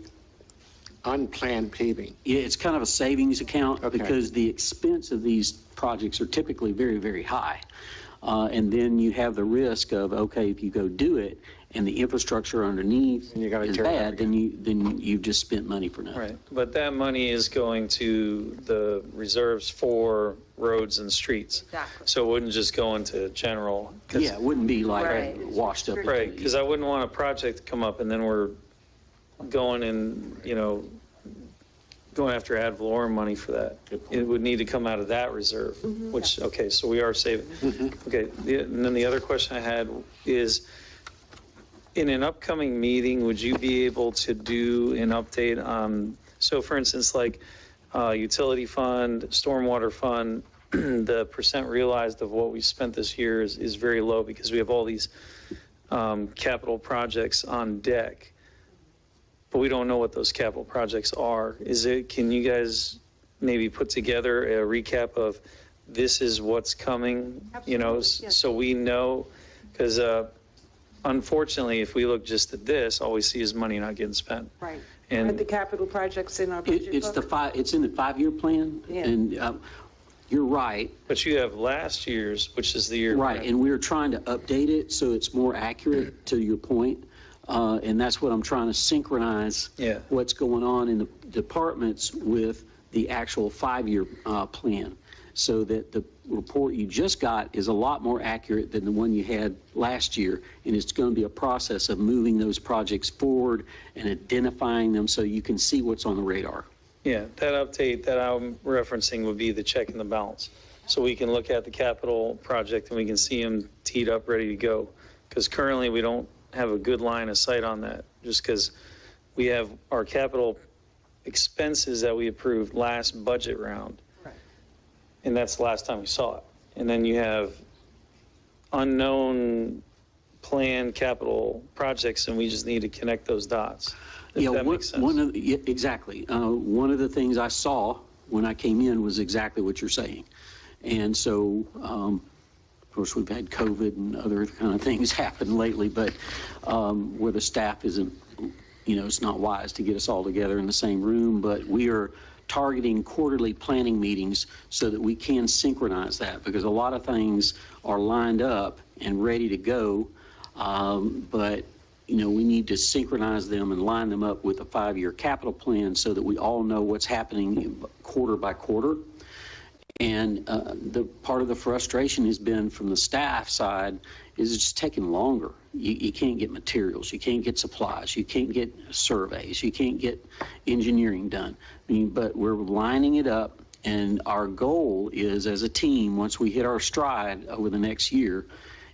unplanned paving. Yeah, it's kind of a savings account because the expense of these projects are typically very, very high. And then you have the risk of, okay, if you go do it and the infrastructure underneath is bad, then you've just spent money for nothing. Right, but that money is going to the reserves for roads and streets. Exactly. So it wouldn't just go into general. Yeah, it wouldn't be like washed up. Right, because I wouldn't want a project to come up and then we're going and, going after ad valorem money for that. It would need to come out of that reserve, which, okay, so we are saving. Okay, and then the other question I had is, in an upcoming meeting, would you be able to do an update on, so for instance, like utility fund, stormwater fund, the percent realized of what we spent this year is very low because we have all these capital projects on deck. But we don't know what those capital projects are. Can you guys maybe put together a recap of this is what's coming, so we know? Because unfortunately, if we look just at this, all we see is money not getting spent. Right. And Are the capital projects in our budget book? It's in the 5-year plan. Yeah. And you're right. But you have last year's, which is the year. Right, and we're trying to update it so it's more accurate to your point. And that's what I'm trying to synchronize what's going on in the departments with the actual 5-year plan, so that the report you just got is a lot more accurate than the one you had last year. And it's going to be a process of moving those projects forward and identifying them so you can see what's on the radar. Yeah, that update that I'm referencing would be the check and the balance. So we can look at the capital project and we can see them teed up, ready to go. Because currently we don't have a good line of sight on that, just because we have our capital expenses that we approved last budget round. Right. And that's the last time we saw it. And then you have unknown planned capital projects, and we just need to connect those dots. If that makes sense. Exactly. One of the things I saw when I came in was exactly what you're saying. And so, of course, we've had COVID and other kind of things happen lately, but where the staff isn't, it's not wise to get us all together in the same room, but we are targeting quarterly planning meetings so that we can synchronize that, because a lot of things are lined up and ready to go, but we need to synchronize them and line them up with a 5-year capital plan so that we all know what's happening quarter by quarter. And the part of the frustration has been from the staff side is it's taking longer. You can't get materials, you can't get supplies, you can't get surveys, you can't get engineering done. But we're lining it up, and our goal is, as a team, once we hit our stride over the next year,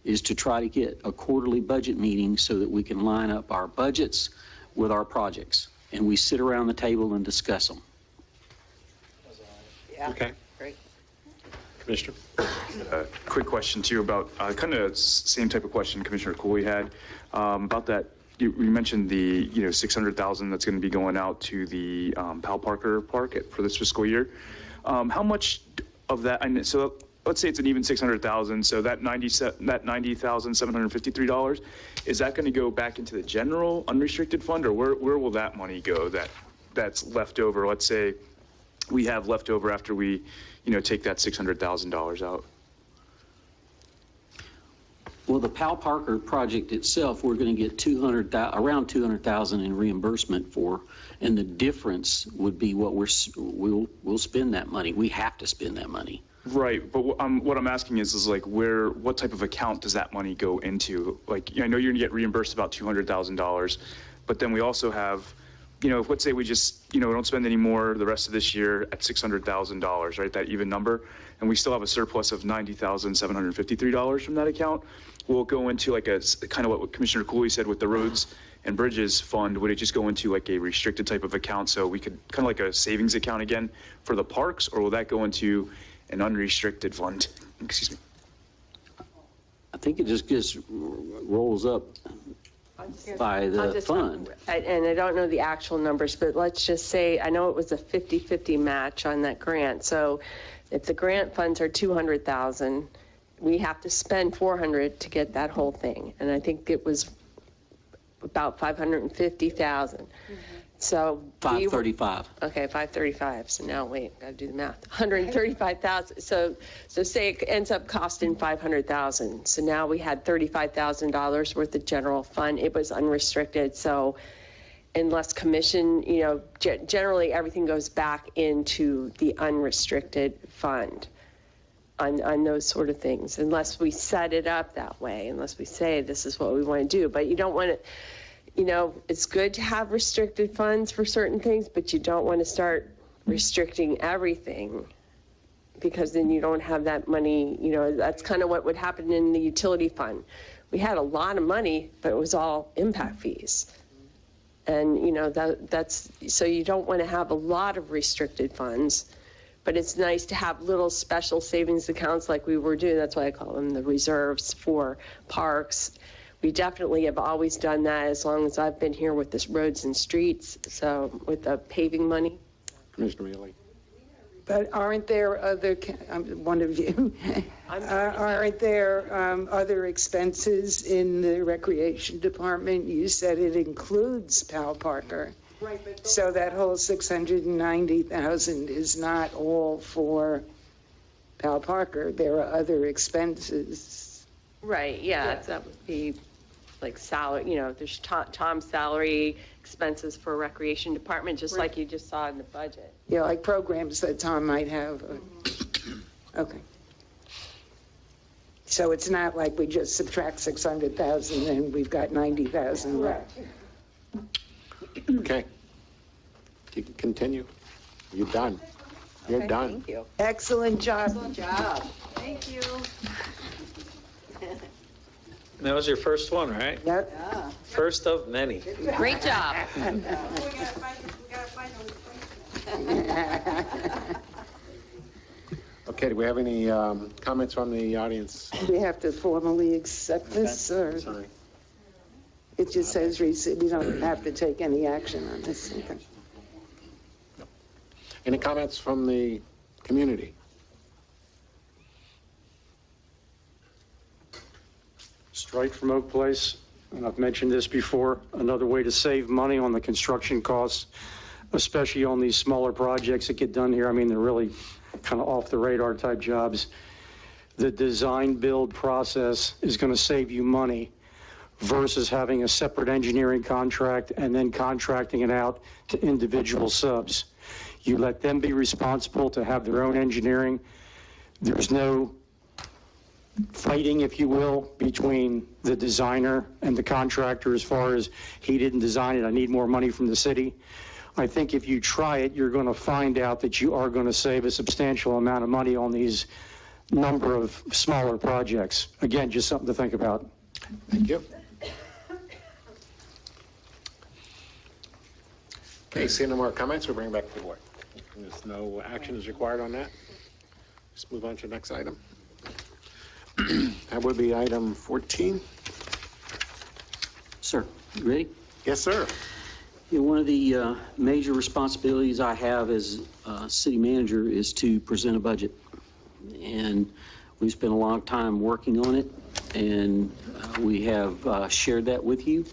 is to try to get a quarterly budget meeting so that we can line up our budgets with our projects, and we sit around the table and discuss them. Yeah. Okay. Great. Commissioner? Quick question to you about kind of same type of question Commissioner Cooley had about that. You mentioned the $600,000 that's going to be going out to the Pal Parker Park for this fiscal year. How much of that? And so let's say it's an even $600,000. So that $90,753, is that going to go back into the general unrestricted fund, or where will that money go? That's left over. Let's say we have left over after we take that $600,000 out. Well, the Pal Parker project itself, we're going to get around $200,000 in reimbursement for, and the difference would be what we'll spend that money. We have to spend that money. Right, but what I'm asking is like what type of account does that money go into? Like, I know you're going to get reimbursed about $200,000, but then we also have, let's say we just, don't spend any more the rest of this year at $600,000, right? That even number, and we still have a surplus of $90,753 from that account. Will it go into like a kind of what Commissioner Cooley said with the roads and bridges fund? Would it just go into like a restricted type of account, so we could kind of like a savings account again for the parks, or will that go into an unrestricted fund? Excuse me. I think it just rolls up by the fund. And I don't know the actual numbers, but let's just say, I know it was a 50-50 match on that grant. So if the grant funds are $200,000, we have to spend $400 to get that whole thing. And I think it was about $550,000. So 535. Okay, 535. So now wait, gotta do the math. 135,000. So say it ends up costing 500,000. So now we had $35,000 worth of general fund. It was unrestricted. So unless commission, generally everything goes back into the unrestricted fund on those sort of things, unless we set it up that way, unless we say this is what we want to do. But you don't want to, it's good to have restricted funds for certain things, but you don't want to start restricting everything, because then you don't have that money. That's kind of what would happen in the utility fund. We had a lot of money, but it was all impact fees. And, that's, so you don't want to have a lot of restricted funds, but it's nice to have little special savings accounts like we were doing. That's why I call them the reserves for parks. We definitely have always done that as long as I've been here with this roads and streets. So with the paving money. Commissioner Mealy. But aren't there other, one of you, aren't there other expenses in the recreation department? You said it includes Pal Parker. Right, but so that whole $690,000 is not all for Pal Parker. There are other expenses. Right, yeah. That would be like salary, there's Tom's salary, expenses for recreation department, just like you just saw in the budget. Yeah, like programs that Tom might have. Okay. So it's not like we just subtract 600,000 and we've got 90,000 left. Okay. You can continue. You're done. You're done. Thank you. Excellent job. Excellent job. Thank you. That was your first one, right? Yep. Yeah. First of many. Great job. Okay, do we have any comments from the audience? Do we have to formally accept this, or? Sorry. It just says we don't have to take any action on this. Okay. Any comments from the community? strike from Oak Place, and I've mentioned this before, another way to save money on the construction costs, especially on these smaller projects that get done here. I mean, they're really kind of off the radar type jobs. The design build process is going to save you money versus having a separate engineering contract and then contracting it out to individual subs. You let them be responsible to have their own engineering. There's no fighting, if you will, between the designer and the contractor as far as he didn't design it, I need more money from the city. I think if you try it, you're going to find out that you are going to save a substantial amount of money on these number of smaller projects. Again, just something to think about. Thank you. Okay, seeing no more comments, we'll bring it back to the board. There's no action is required on that. Let's move on to the next item. That would be item 14. Sir, you ready? Yes, sir. Yeah, one of the major responsibilities I have as city manager is to present a budget. And we've spent a long time working on it, and we have shared that with you.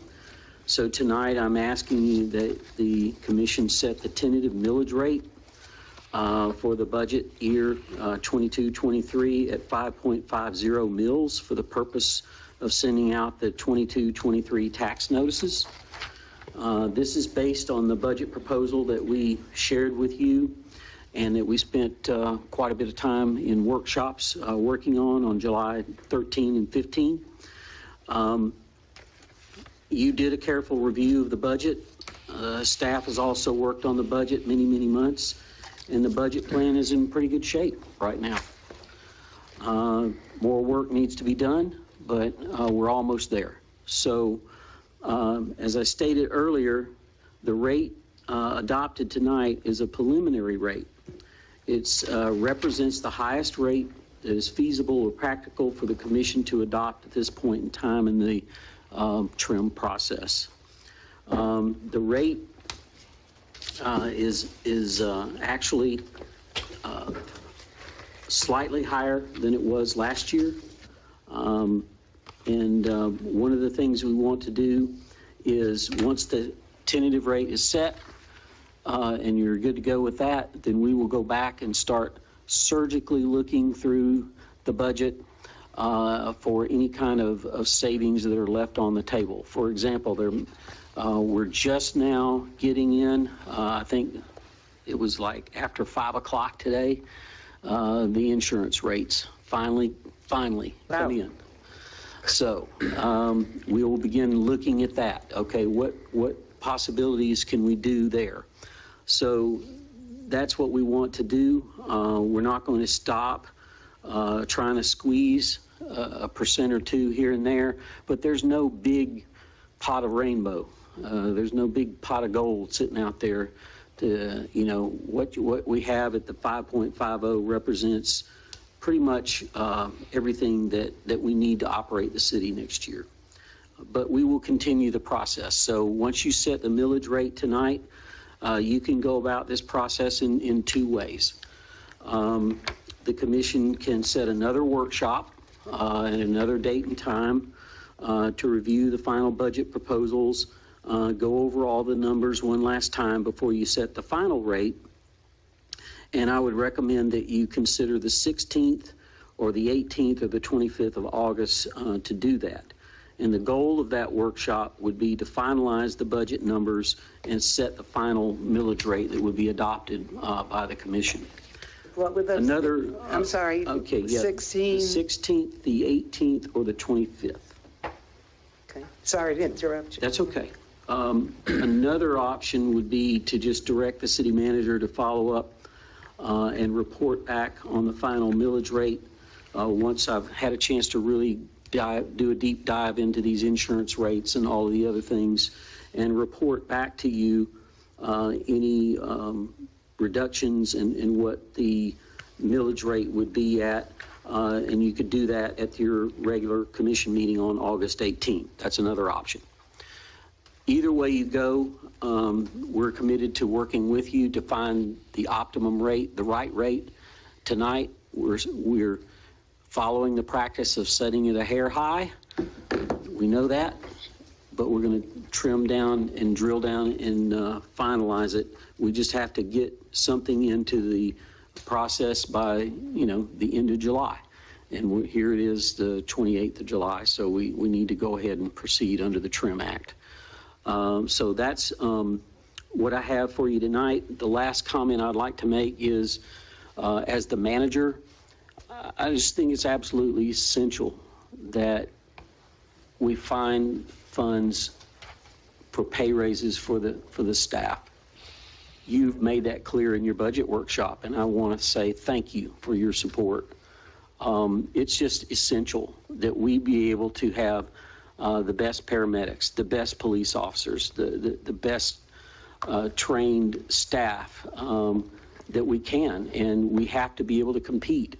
So tonight I'm asking you that the commission set the tentative millage rate for the budget year 22-23 at 5.50 mils for the purpose of sending out the 22-23 tax notices. This is based on the budget proposal that we shared with you and that we spent quite a bit of time in workshops working on July 13 and 15. You did a careful review of the budget. Staff has also worked on the budget many months, and the budget plan is in pretty good shape right now. More work needs to be done, but we're almost there. So as I stated earlier, the rate adopted tonight is a preliminary rate. It represents the highest rate that is feasible or practical for the commission to adopt at this point in time in the trim process. The rate is actually slightly higher than it was last year. And one of the things we want to do is once the tentative rate is set and you're good to go with that, then we will go back and start surgically looking through the budget for any kind of savings that are left on the table. For example, we're just now getting in, I think it was like after 5 o'clock today, the insurance rates finally come in. So we will begin looking at that. Okay, what possibilities can we do there? So that's what we want to do. We're not going to stop trying to squeeze a % or two here and there, but there's no big pot of rainbow. There's no big pot of gold sitting out there. What we have at the 5.50 represents pretty much everything that we need to operate the city next year. But we will continue the process. So once you set the millage rate tonight, you can go about this process in 2 ways. The commission can set another workshop at another date and time to review the final budget proposals, go over all the numbers one last time before you set the final rate. And I would recommend that you consider the 16th or the 18th or the 25th of August to do that. And the goal of that workshop would be to finalize the budget numbers and set the final millage rate that would be adopted by the commission. What would those? I'm sorry. Okay, yeah. 16. The 16th, the 18th, or the 25th. Okay. Sorry to interrupt you. That's okay. Another option would be to just direct the city manager to follow up and report back on the final millage rate once I've had a chance to really do a deep dive into these insurance rates and all of the other things, and report back to you any reductions in what the millage rate would be at, and you could do that at your regular commission meeting on August 18th. That's another option. Either way you go, we're committed to working with you to find the optimum rate, the right rate. Tonight, we're following the practice of setting it a hair high We know that, but we're going to trim down and drill down and finalize it. We just have to get something into the process by, the end of July. And here it is, the 28th of July, so we need to go ahead and proceed under the TRIM Act. So that's what I have for you tonight. The last comment I'd like to make is, as the manager, I just think it's absolutely essential that we find funds for pay raises for the staff. You've made that clear in your budget workshop, and I want to say thank you for your support. It's just essential that we be able to have the best paramedics, the best police officers, the best trained staff that we can, and we have to be able to compete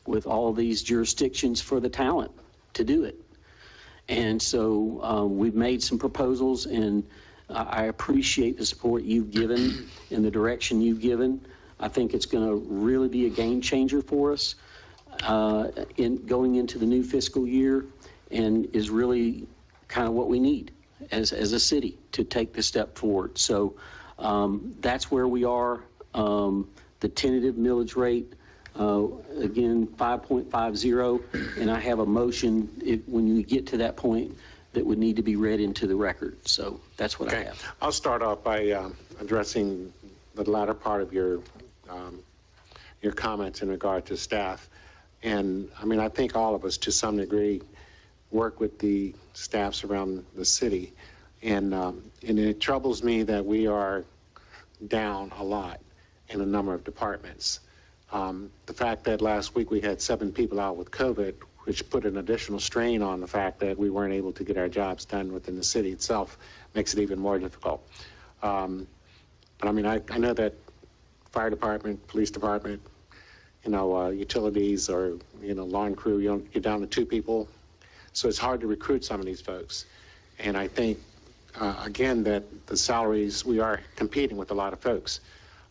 with all these jurisdictions for the talent to do it. And so we've made some proposals, and I appreciate the support you've given and the direction you've given. I think it's going to really be a game changer for us in going into the new fiscal year, and is really kind of what we need as a city to take the step forward. So that's where we are. The tentative millage rate, again, 5.50, and I have a motion when you get to that point that would need to be read into the record. So that's what I have. I'll start off by addressing the latter part of your comments in regard to staff. And I mean, I think all of us to some degree work with the staffs around the city. And it troubles me that we are down a lot in a number of departments. The fact that last week we had 7 people out with COVID, which put an additional strain on the fact that we weren't able to get our jobs done within the city itself, makes it even more difficult. But I mean, I know that fire department, police department, utilities or, lawn crew, you're down to 2 people. So it's hard to recruit some of these folks. And I think, again, that the salaries, we are competing with a lot of folks.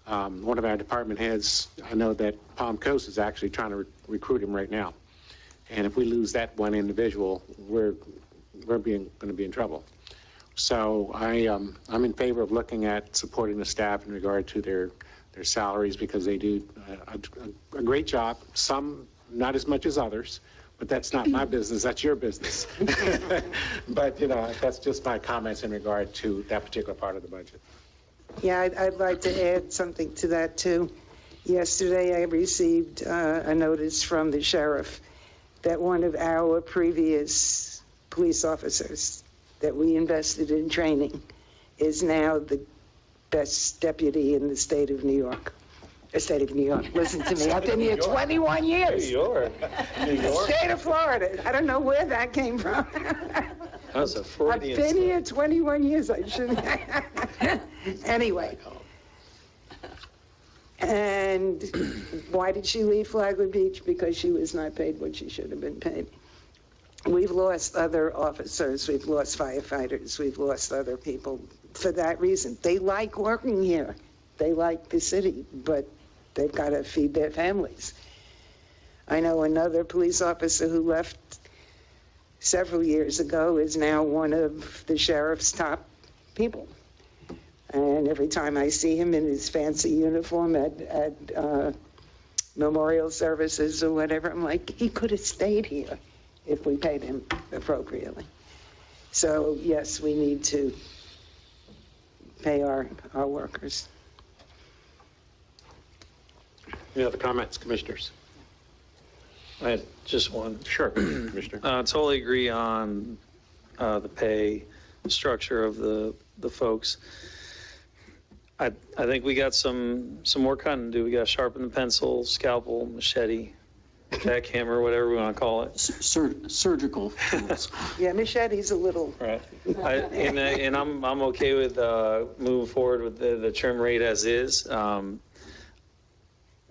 One of our department heads, I know that Palm Coast is actually trying to recruit him right now. And if we lose that one individual, we're going to be in trouble. So I'm in favor of looking at supporting the staff in regard to their salaries, because they do a great job. Some not as much as others, but that's not my business. That's your business. But that's just my comments in regard to that particular part of the budget. Yeah, I'd like to add something to that too. Yesterday I received a notice from the sheriff that one of our previous police officers that we invested in training is now the best deputy in the state of New York. The state of New York. Listen to me. I've been here 21 years. New York. State of Florida. I don't know where that came from. That's a Freudian I've been here 21 years. I shouldn't. Anyway. And why did she leave Flagler Beach? Because she was not paid what she should have been paid. We've lost other officers. We've lost firefighters. We've lost other people for that reason. They like working here. They like the city, but they've got to feed their families. I know another police officer who left several years ago is now one of the sheriff's top people. And every time I see him in his fancy uniform at memorial services or whatever, I'm like, he could have stayed here if we paid him appropriately. So yes, we need to pay our workers. Any other comments, commissioners? I had just one. Sure, Commissioner. Totally agree on the pay structure of the folks. I think we got some more cutting to do. We got to sharpen the pencil, scalpel, machete, jackhammer, whatever we want to call it. Surgical tools. Yeah, machete's a little. Right. And I'm okay with moving forward with the trim rate as is.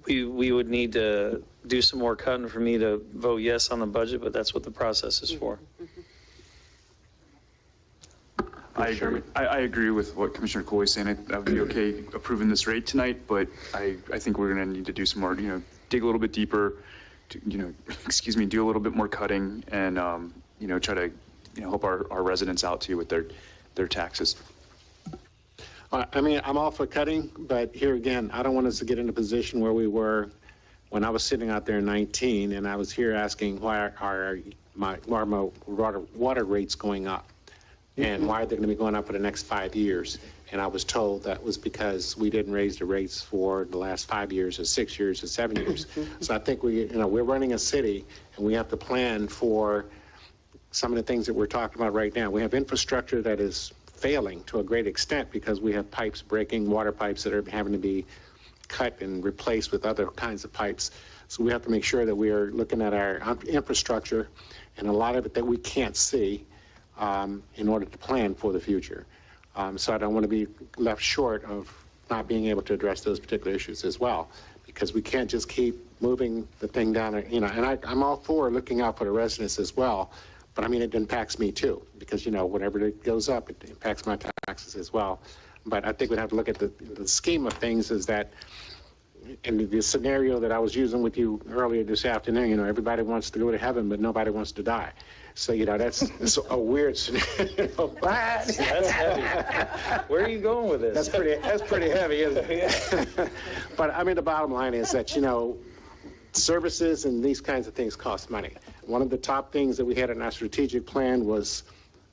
We would need to do some more cutting for me to vote yes on the budget, but that's what the process is for. I agree with what Commissioner Coy is saying. I would be okay approving this rate tonight, but I think we're going to need to do some more, dig a little bit deeper, do a little bit more cutting, and try to help our residents out too with their taxes. I mean, I'm all for cutting, but here again, I don't want us to get in a position where we were when I was sitting out there in 19 and I was here asking why are my water rates going up and why are they going to be going up for the next 5 years? And I was told that was because we didn't raise the rates for the last 5 years or 6 years or 7 years. So I think we're running a city and we have to plan for some of the things that we're talking about right now. We have infrastructure that is failing to a great extent because we have pipes breaking, water pipes that are having to be cut and replaced with other kinds of pipes. So we have to make sure that we are looking at our infrastructure and a lot of it that we can't see in order to plan for the future. So I don't want to be left short of not being able to address those particular issues as well, because we can't just keep moving the thing down, and I'm all for looking out for the residents as well. But I mean, it impacts me too, because, whenever it goes up, it impacts my taxes as well. But I think we'd have to look at the scheme of things is that in the scenario that I was using with you earlier this afternoon, everybody wants to go to heaven, but nobody wants to die. So, that's a weird scenario. That's heavy. Where are you going with this? That's pretty heavy, isn't it? But I mean, the bottom line is that, services and these kinds of things cost money. One of the top things that we had in our strategic plan was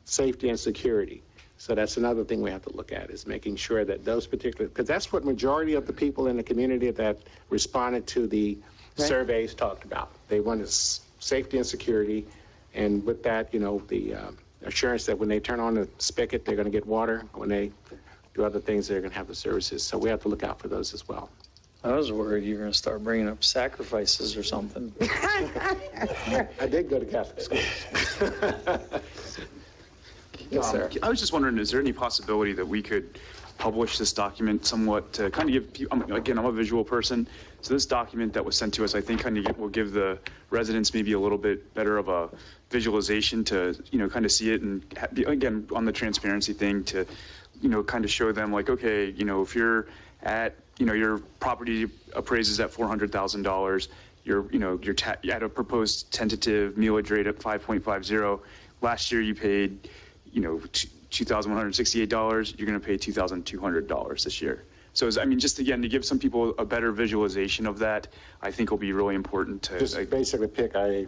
safety and security. So that's another thing we have to look at, is making sure that those particular, because that's what majority of the people in the community that responded to the surveys talked about. They wanted safety and security, and with that, the assurance that when they turn on the spigot, they're going to get water. When they do other things, they're going to have the services. So we have to look out for those as well. I was worried you were going to start bringing up sacrifices or something. I did go to Catholic school. Yes, sir. I was just wondering, is there any possibility that we could publish this document somewhat to kind of give people, again, I'm a visual person, so this document that was sent to us, I think will give the residents maybe a little bit better of a visualization to, kind of see it, and again, on the transparency thing to, kind of show them like, okay, if you're at, your property appraises at $400,000, you're at a proposed tentative millage rate at 5.50. Last year you paid, $2,168. You're going to pay $2,200 this year. So, just again, to give some people a better visualization of that, I think will be really important to just basically pick a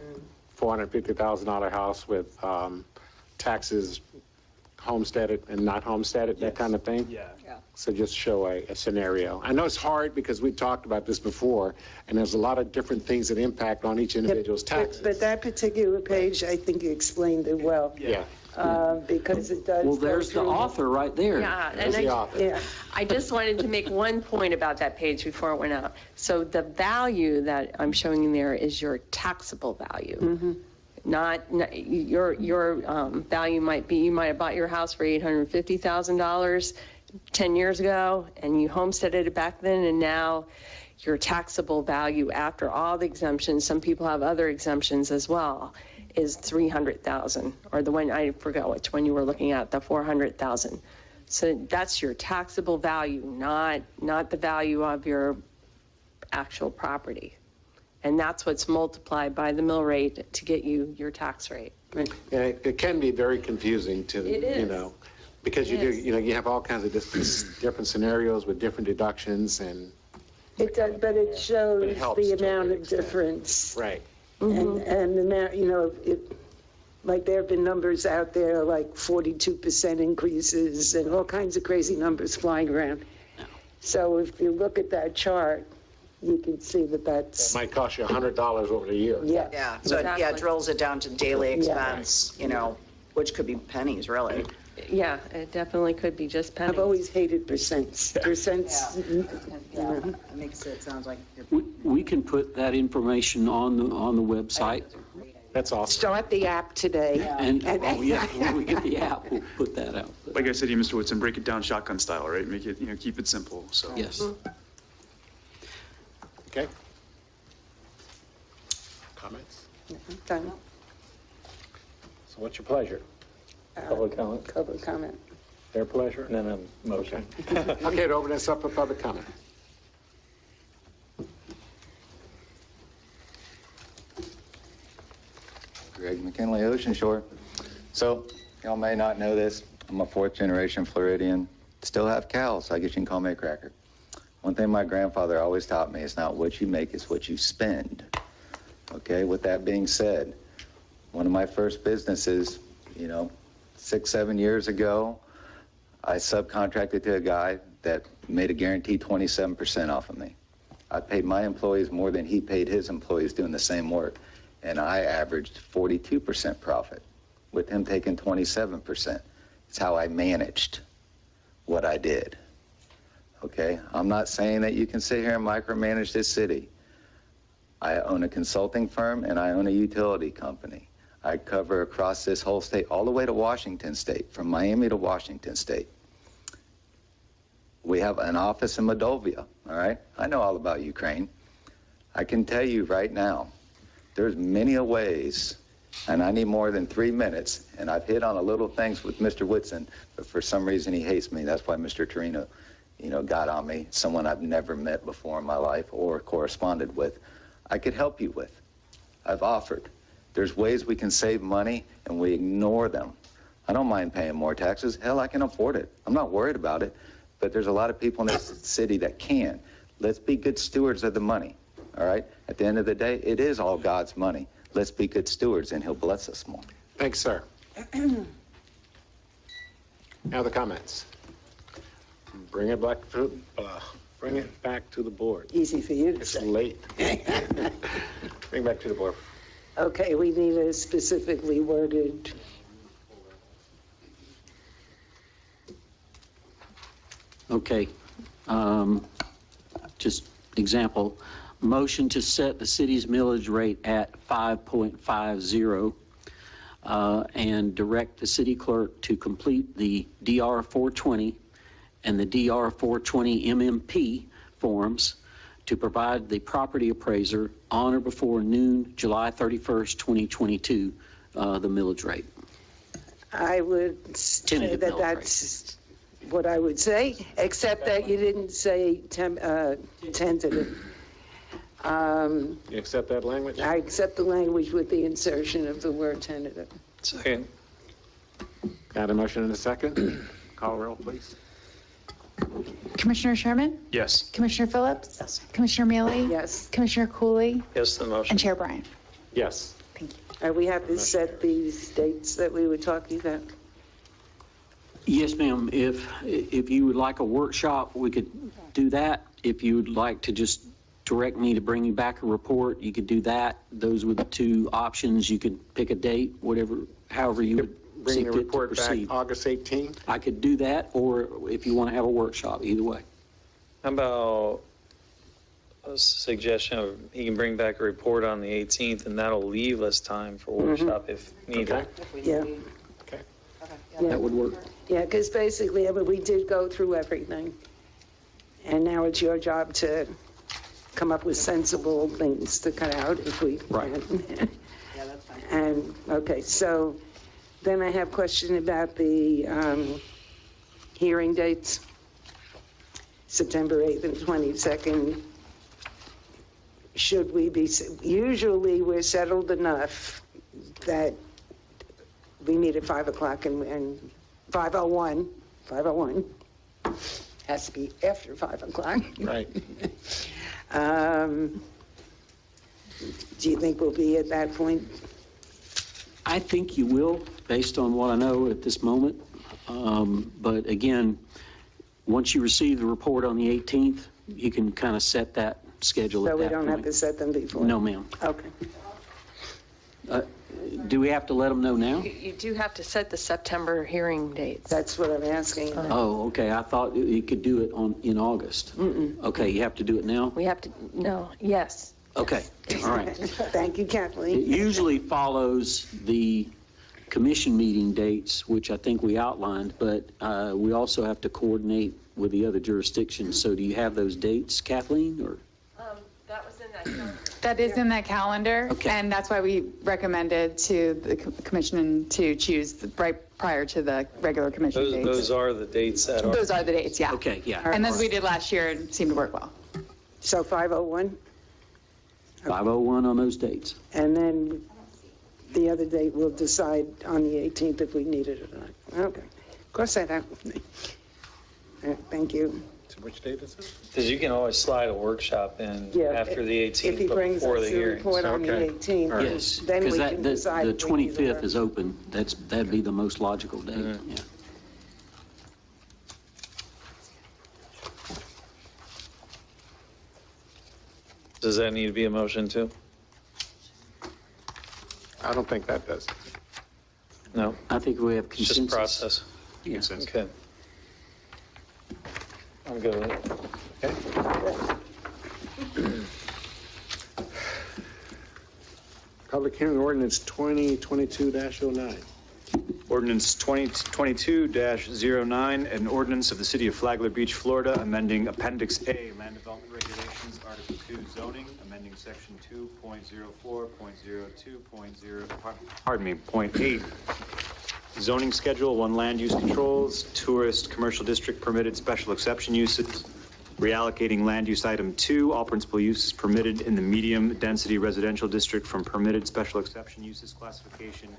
$450,000 house with taxes homesteaded and not homesteaded, that kind of thing. Yeah. So just show a scenario. I know it's hard because we talked about this before, and there's a lot of different things that impact on each individual's taxes. But that particular page, I think you explained it well. Yeah. Because it does. Well, there's the author right there. Yeah, There's the author. Yeah. I just wanted to make one point about that page before it went out. So the value that I'm showing you there is your taxable value. Not your value might be, you might have bought your house for $850,000 10 years ago, and you homesteaded it back then, and now your taxable value after all the exemptions, some people have other exemptions as well, is $300,000, or the one, I forgot which one you were looking at, the $400,000. So that's your taxable value, not the value of your actual property. And that's what's multiplied by the mill rate to get you your tax rate. Yeah, it can be very confusing to, It is. because you have all kinds of different scenarios with different deductions and. It does, but it shows helps the to a amount great of extent. difference. Right. And the amount, like there have been numbers out there like 42% increases and all kinds of crazy numbers flying around. So if you look at that chart, you can see that It might cost you $100 over the year. Yeah. Yeah, so Exactly. it drills it down to daily Yeah. expense, which could be pennies, really. Yeah, it definitely could be just pennies. I've always hated percents. Percents, Yeah, it makes it, sounds like We can put that information on the website. That's awesome. Start the app today. And, when we get the app, we'll put that out. like I said, Mr. Woodson, break it down shotgun style, right? Make it, keep it simple. So Yes. Okay. Comments? Done. So what's your pleasure? Public comment? Public comment. Their pleasure? And then a motion. Okay, to open this up for public comment. Greg McKinley, Ocean Shore. So, y'all may not know this. I'm a 4th generation Floridian. Still have cows. I guess you can call me a cracker. One thing my grandfather always taught me is not what you make, it's what you spend. Okay, with that being said, one of my first businesses, 6, 7 years ago, I subcontracted to a guy that made a guaranteed 27% off of me. I paid my employees more than he paid his employees doing the same work, and I averaged 42% profit, with him taking 27%. It's how I managed what I did. Okay, I'm not saying that you can sit here and micromanage this city. I own a consulting firm and I own a utility company. I cover across this whole state, all the way to Washington State, from Miami to Washington State. We have an office in Moldova, all right? I know all about Ukraine. I can tell you right now, there's many a ways, and I need more than 3 minutes, and I've hit on a little things with Mr. Whitson, but for some reason he hates me. That's why Mr. Torino, got on me, someone I've never met before in my life or corresponded with. I could help you with. I've offered. There's ways we can save money, and we ignore them. I don't mind paying more taxes. Hell, I can afford it. I'm not worried about it. But there's a lot of people in this city that can. Let's be good stewards of the money, all right? At the end of the day, it is all God's money. Let's be good stewards, and he'll bless us more. Thanks, sir. Now the comments. Bring it back to the board. Easy for you to It's say. late. Bring back to the board. Okay, we need a specifically worded. Okay. Just example, motion to set the city's millage rate at 5.50 and direct the city clerk to complete the DR 420 and the DR 420 MMP forms to provide the property appraiser on or before noon, July 31st, 2022, the millage rate. I would say Tentative that millage that's what I would say, except that you didn't say tentative. You accept that language? I accept the language with the insertion of the word tentative. Second. Got a motion and a second? Call roll, please. Commissioner Sherman? Yes. Commissioner Phillips? Yes. Commissioner Mealy? Yes. Commissioner Cooley? Yes to the motion. And Chair Bryan? Yes. We have to set these dates that we were talking about. Yes, ma'am. If you would like a workshop, we could do that. If you would like to just direct me to bring you back a report, you could do that. Those were the two options. You could pick a date, however you would Bring see the fit to report back proceed. August 18th? I could do that, or if you want to have a workshop, either way. How about a suggestion of he can bring back a report on the 18th, and that'll leave us time for workshop if needed. Okay. Yeah. Okay. That would work. Yeah, because basically, we did go through everything. And now it's your job to come up with sensible things to cut out if we can. Right. Yeah, that's fine. And, okay, so then I have a question about the hearing dates, September 8th and 22nd. Should we be, usually we're settled enough that we meet at 5 o'clock and 5:01 has to be after 5 o'clock. Right. Do you think we'll be at that point? I think you will, based on what I know at this moment. But again, once you receive the report on the 18th, you can kind of set that schedule at that So we don't have point. to set them before? No, ma'am. Okay. Do we have to let them know now? You do have to set the September hearing dates. That's what I'm asking. Oh, okay. I thought you could do it in August. Okay, you have to do it now? We have to, no, yes. Okay, all right. Thank you, It Kathleen. usually follows the commission meeting dates, which I think we outlined, but we also have to coordinate with the other jurisdictions. So do you have those dates, Kathleen, or? That was in that calendar. That is in that calendar, Okay. and that's why we recommended to the commission to choose right prior to the regular commission dates. Those are the dates that are. Those are the dates, yeah. Okay, yeah. And as we did last year, it seemed to work well. So 5:01, 5:01 on those dates. and then the other date, we'll decide on the 18th if we need it or not. Okay. Cross that out with me. Thank you. So which date is it? Because you can always slide a workshop in after the 18th, If he but brings before us the the hearings. report on the 18th, Yes, then we because can decide. the if we need it or 25th not. is open. That'd be the most logical date, yeah. Does that need to be a motion too? I don't think that does. No? I think we have It's just consensus. process. Yeah. Okay. I'm good with it. Public hearing ordinance 2022-09. Ordinance 2022-09, an ordinance of the City of Flagler Beach, Florida, amending Appendix A, Land Development Regulations, Article 2, Zoning, amending Section 2.04.02.0, Zoning Schedule, 1 Land Use Controls, Tourist Commercial District Permitted Special Exception Uses, reallocating Land Use Item 2, all principal uses permitted in the Medium Density Residential District from Permitted Special Exception Uses classification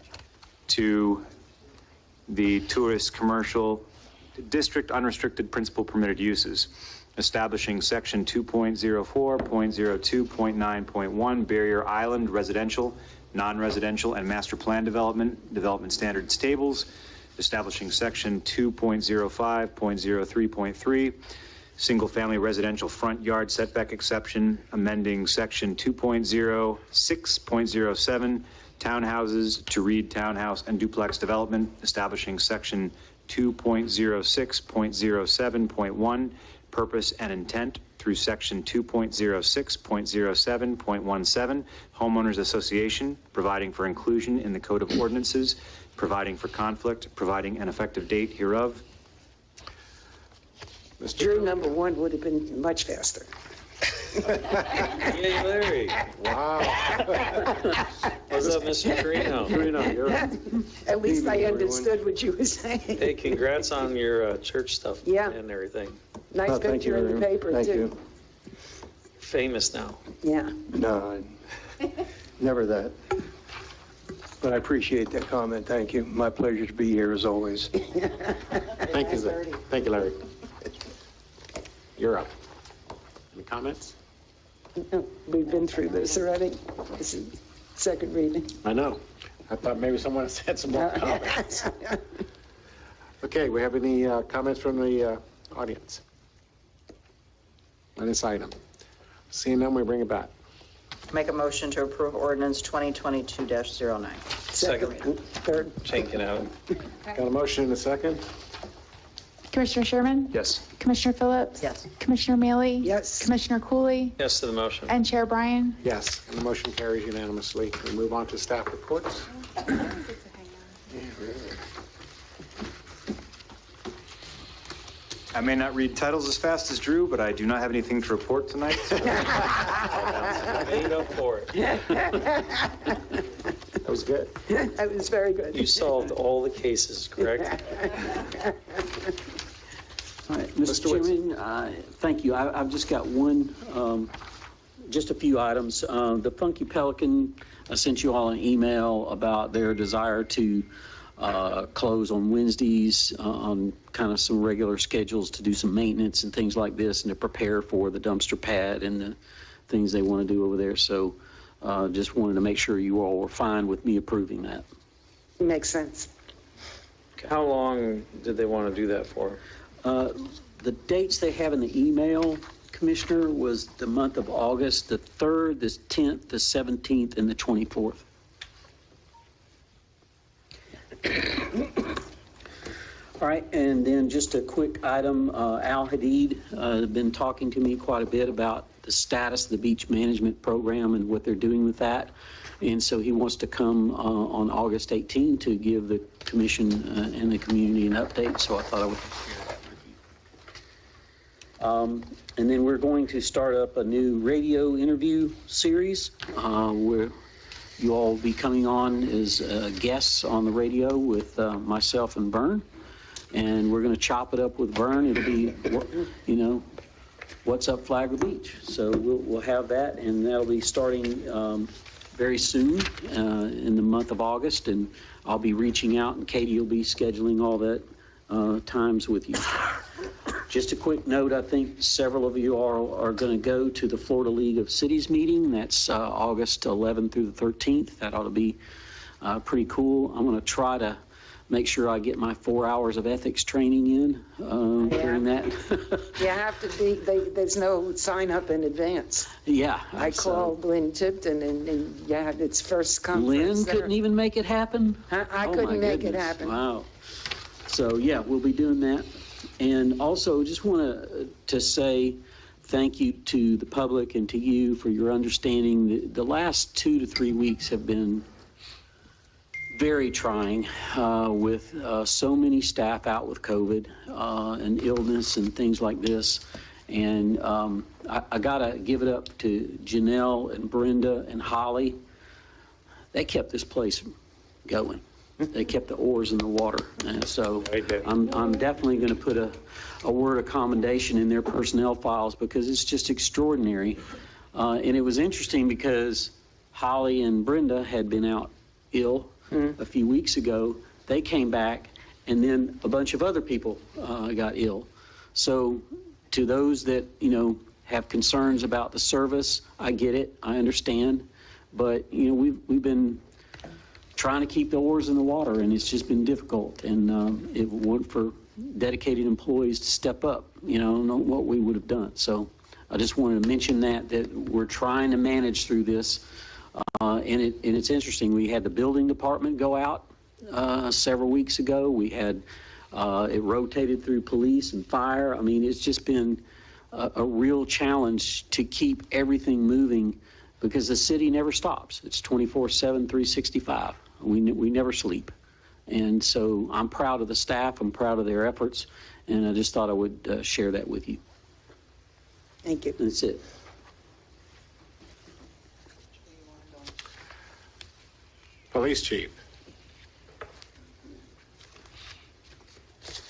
to the Tourist Commercial District Unrestricted Principal Permitted Uses, establishing Section 2.04.02.9.1 Barrier Island Residential, Non-Residential, and Master Plan Development Standards Tables, establishing Section 2.05.03.3 Single-Family Residential Front Yard Setback Exception, amending Section 2.06.07 Townhouses to read Townhouse and Duplex Development, establishing Section 2.06.07.1 Purpose and Intent through Section 2.06.07.17 Homeowners Association, providing for inclusion in the Code of Ordinances, providing for conflict, providing an effective date hereof. Drew number 1 would have been much faster. Yay, Larry. Wow. What's up, Mr. Carino? At least I understood what you were saying. Hey, congrats on your church stuff Yeah. and everything. Nice picture in the paper, too. Famous now. Yeah. No, never that. But I appreciate that comment. Thank you. My pleasure to be here as always. Thank you, sir. Thank you, Larry. You're up. Any comments? No, we've been through this already. This is second reading. I know. I thought maybe someone said some more comments. Okay, we have any comments from the audience on this item? Seeing none, we bring it back. Make a motion to approve ordinance 2022-09. Second. Third. Shaking out. Got a motion and a second? Commissioner Sherman? Yes. Commissioner Phillips? Yes. Commissioner Mealy? Yes. Commissioner Cooley? Yes to the motion. And Chair Bryan? Yes, and the motion carries unanimously. We move on to staff reports. I may not read titles as fast as Drew, but I do not have anything to report tonight. Made up for it. That was good. That was very good. You solved all the cases, correct? All right, Mr. Chairman, thank you. I've just got one, just a few items. The Funky Pelican, I sent you all an email about their desire to close on Wednesdays on kind of some regular schedules to do some maintenance and things like this and to prepare for the dumpster pad and the things they want to do over there. So just wanted to make sure you all were fine with me approving that. Makes sense. How long did they want to do that for? The dates they have in the email, Commissioner, was the month of August, the 3rd, the 10th, the 17th, and the 24th. All right, and then just a quick item, Al Hadid has been talking to me quite a bit about the status of the beach management program and what they're doing with that. And so he wants to come on August 18 to give the commission and the community an update, so I thought I would share that with you. And then we're going to start up a new radio interview series where you all will be coming on as guests on the radio with myself and Vern. And we're going to chop it up with Vern. It'll be, you know, what's up Flagler Beach. So we'll have that, and that'll be starting very soon in the month of August, and I'll be reaching out, and Katie will be scheduling all that times with you. Just a quick note, I think several of you are going to go to the Florida League of Cities meeting. That's August 11th through the 13th. That ought to be pretty cool. I'm going to try to make sure I get my 4 hours of ethics training in during that. You have to be, there's no sign up in advance. Yeah. I called Lynn Tipton and yeah, it's first come. Lynn couldn't even make it happen? I Oh, couldn't my make it goodness. happen. Wow. So yeah, we'll be doing that. And also just want to say thank you to the public and to you for your understanding. The last 2 to 3 weeks have been very trying with so many staff out with COVID and illness and things like this. And I gotta give it up to Janelle and Brenda and Holly. They kept this place going. They kept the oars in the water. And so I'm definitely gonna put a word of commendation in their personnel files because it's just extraordinary. And it was interesting because Holly and Brenda had been out ill a few weeks ago. They came back, and then a bunch of other people got ill. So to those that, you know, have concerns about the service, I get it, I understand. But, you know, we've been trying to keep the oars in the water, and it's just been difficult. And if it weren't for dedicated employees to step up, you know, what we would have done. So I just wanted to mention that we're trying to manage through this. And it's interesting. We had the building department go out several weeks ago. We had it rotated through police and fire. I mean, it's just been a real challenge to keep everything moving because the city never stops. It's 24/7, 365. We never sleep. And so I'm proud of the staff. I'm proud of their efforts. And I just thought I would share that with you. Thank you. That's it. Police chief. He's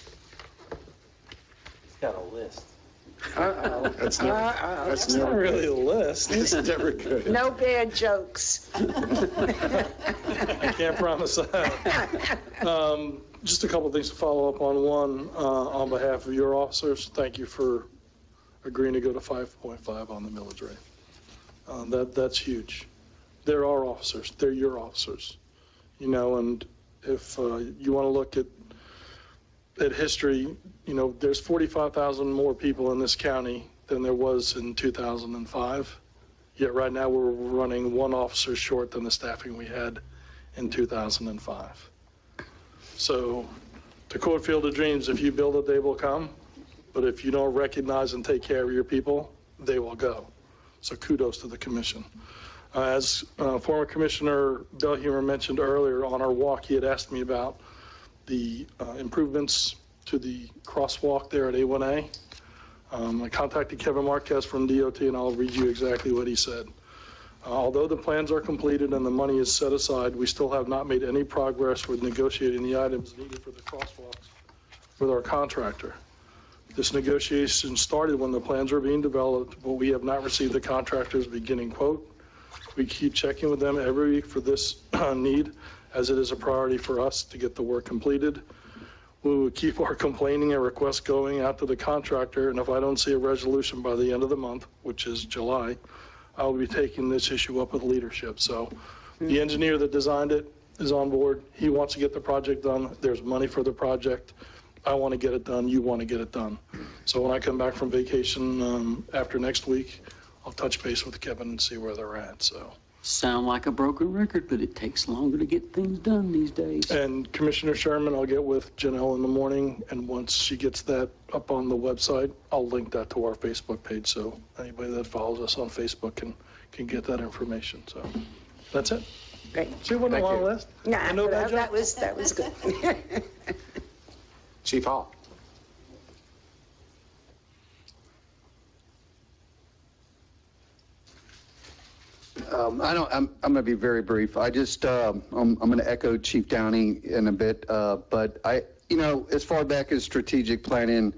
got a list. Uh-oh. That's never really a list. It's never good. No bad jokes. I can't promise that. Just a couple of things to follow up on. One, on behalf of your officers, thank you for agreeing to go to 5.5 on the millage rate. That's huge. They're our officers. They're your officers. You know, and if you want to look at history, you know, there's 45,000 more people in this county than there was in 2005. Yet right now we're running one officer short than the staffing we had in 2005. So to quote Field of Dreams, if you build it, they will come. But if you don't recognize and take care of your people, they will go. So kudos to the commission. As former Commissioner Belhumeur mentioned earlier on our walk, he had asked me about the improvements to the crosswalk there at A1A. I contacted Kevin Marquez from DOT, and I'll read you exactly what he said. Although the plans are completed and the money is set aside, we still have not made any progress with negotiating the items needed for the crosswalks with our contractor. This negotiation started when the plans were being developed, but we have not received the contractor's beginning quote. We keep checking with them every week for this need, as it is a priority for us to get the work completed. We will keep our complaining and requests going out to the contractor, and if I don't see a resolution by the end of the month, which is July, I will be taking this issue up with leadership. So the engineer that designed it is on board. He wants to get the project done. There's money for the project. I want to get it done. You want to get it done. So when I come back from vacation after next week, I'll touch base with Kevin and see where they're at. So. Sound like a broken record, but it takes longer to get things done these days. And Commissioner Sherman, I'll get with Janelle in the morning, and once she gets that up on the website, I'll link that to our Facebook page, so anybody that follows us on Facebook can get that information. So that's it. Great. See, what a long list. Nah, that was good. Chief Hall. I'm going to be very brief. I just, I'm going to echo Chief Downey in a bit, but you know, as far back as strategic planning,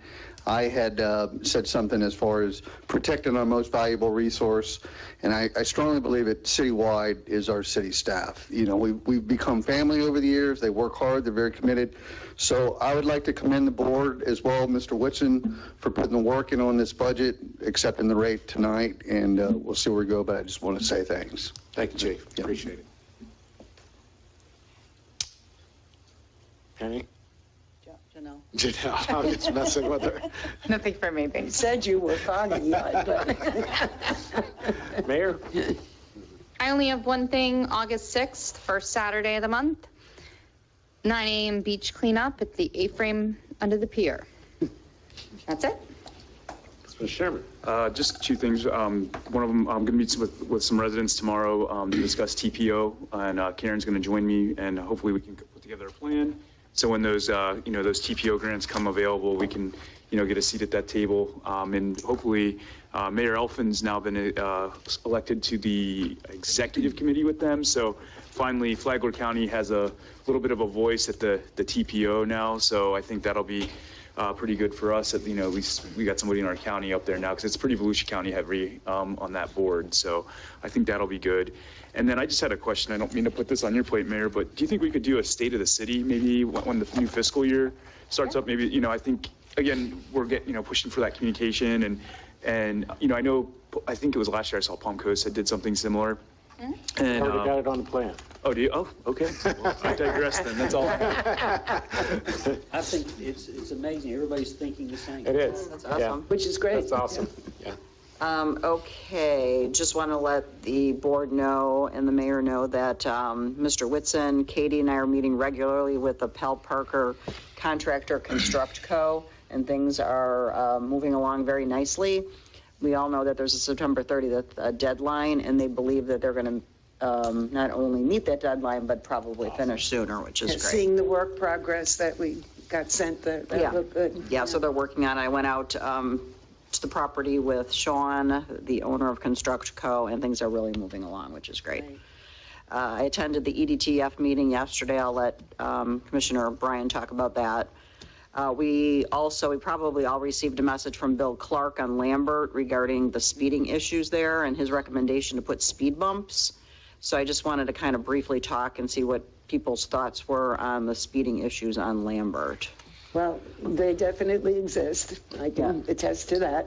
I had said something as far as protecting our most valuable resource, and I strongly believe it citywide is our city staff. You know, we've become family over the years. They work hard. They're very committed. So I would like to commend the board as well, Mr. Whitson, for putting the work in on this budget, accepting the rate tonight, and we'll see where we go, but I just want to say thanks. Thank you, Chief. Appreciate it. Penny? Janelle. Janelle, I'm just messing with her. Nothing for me, thanks. You said you were foggy, but. Mayor? I only have one thing, August 6th, first Saturday of the month, 9 a.m. beach cleanup at the A-frame under the pier. That's it. Mr. Sherman. Just two things. One of them, I'm going to meet with some residents tomorrow to discuss TPO, and Karen's going to join me, and hopefully we can put together a plan. So when those, those TPO grants come available, we can, get a seat at that table. And hopefully, Mayor Elfin's now been elected to the executive committee with them. So finally, Flagler County has a little bit of a voice at the TPO now. So I think that'll be pretty good for us. At least we got somebody in our county up there now, because it's pretty Volusia County heavy on that board. So I think that'll be good. And then I just had a question. I don't mean to put this on your plate, Mayor, but do you think we could do a state of the city maybe when the new fiscal year starts up? Maybe, I think, again, we're getting, pushing for that communication. And I think it was last year I saw Palm Coast that did something similar. And Already got it on the plan. Oh, do you? Oh, okay. Well, I digress then. That's all. I think it's amazing. Everybody's thinking the same. It is. That's awesome. Yeah. Which is great. That's awesome. Yeah. Okay, just want to let the board know and the mayor know that Mr. Whitson, Katie, and I are meeting regularly with the Pell Parker Contractor Construct Co., and things are moving along very nicely. We all know that there's a September 30th deadline, and they believe that they're going to not only meet that deadline, but probably finish sooner, which is And great. seeing the work progress that we got sent, that looked good. Yeah, so they're working on it. I went out to the property with Sean, the owner of Construct Co., and things are really moving along, which is great. I attended the EDTF meeting yesterday. I'll let Commissioner Bryan talk about that. We probably all received a message from Bill Clark on Lambert regarding the speeding issues there and his recommendation to put speed bumps. So I just wanted to kind of briefly talk and see what people's thoughts were on the speeding issues on Lambert. Well, they definitely exist. I can attest to that.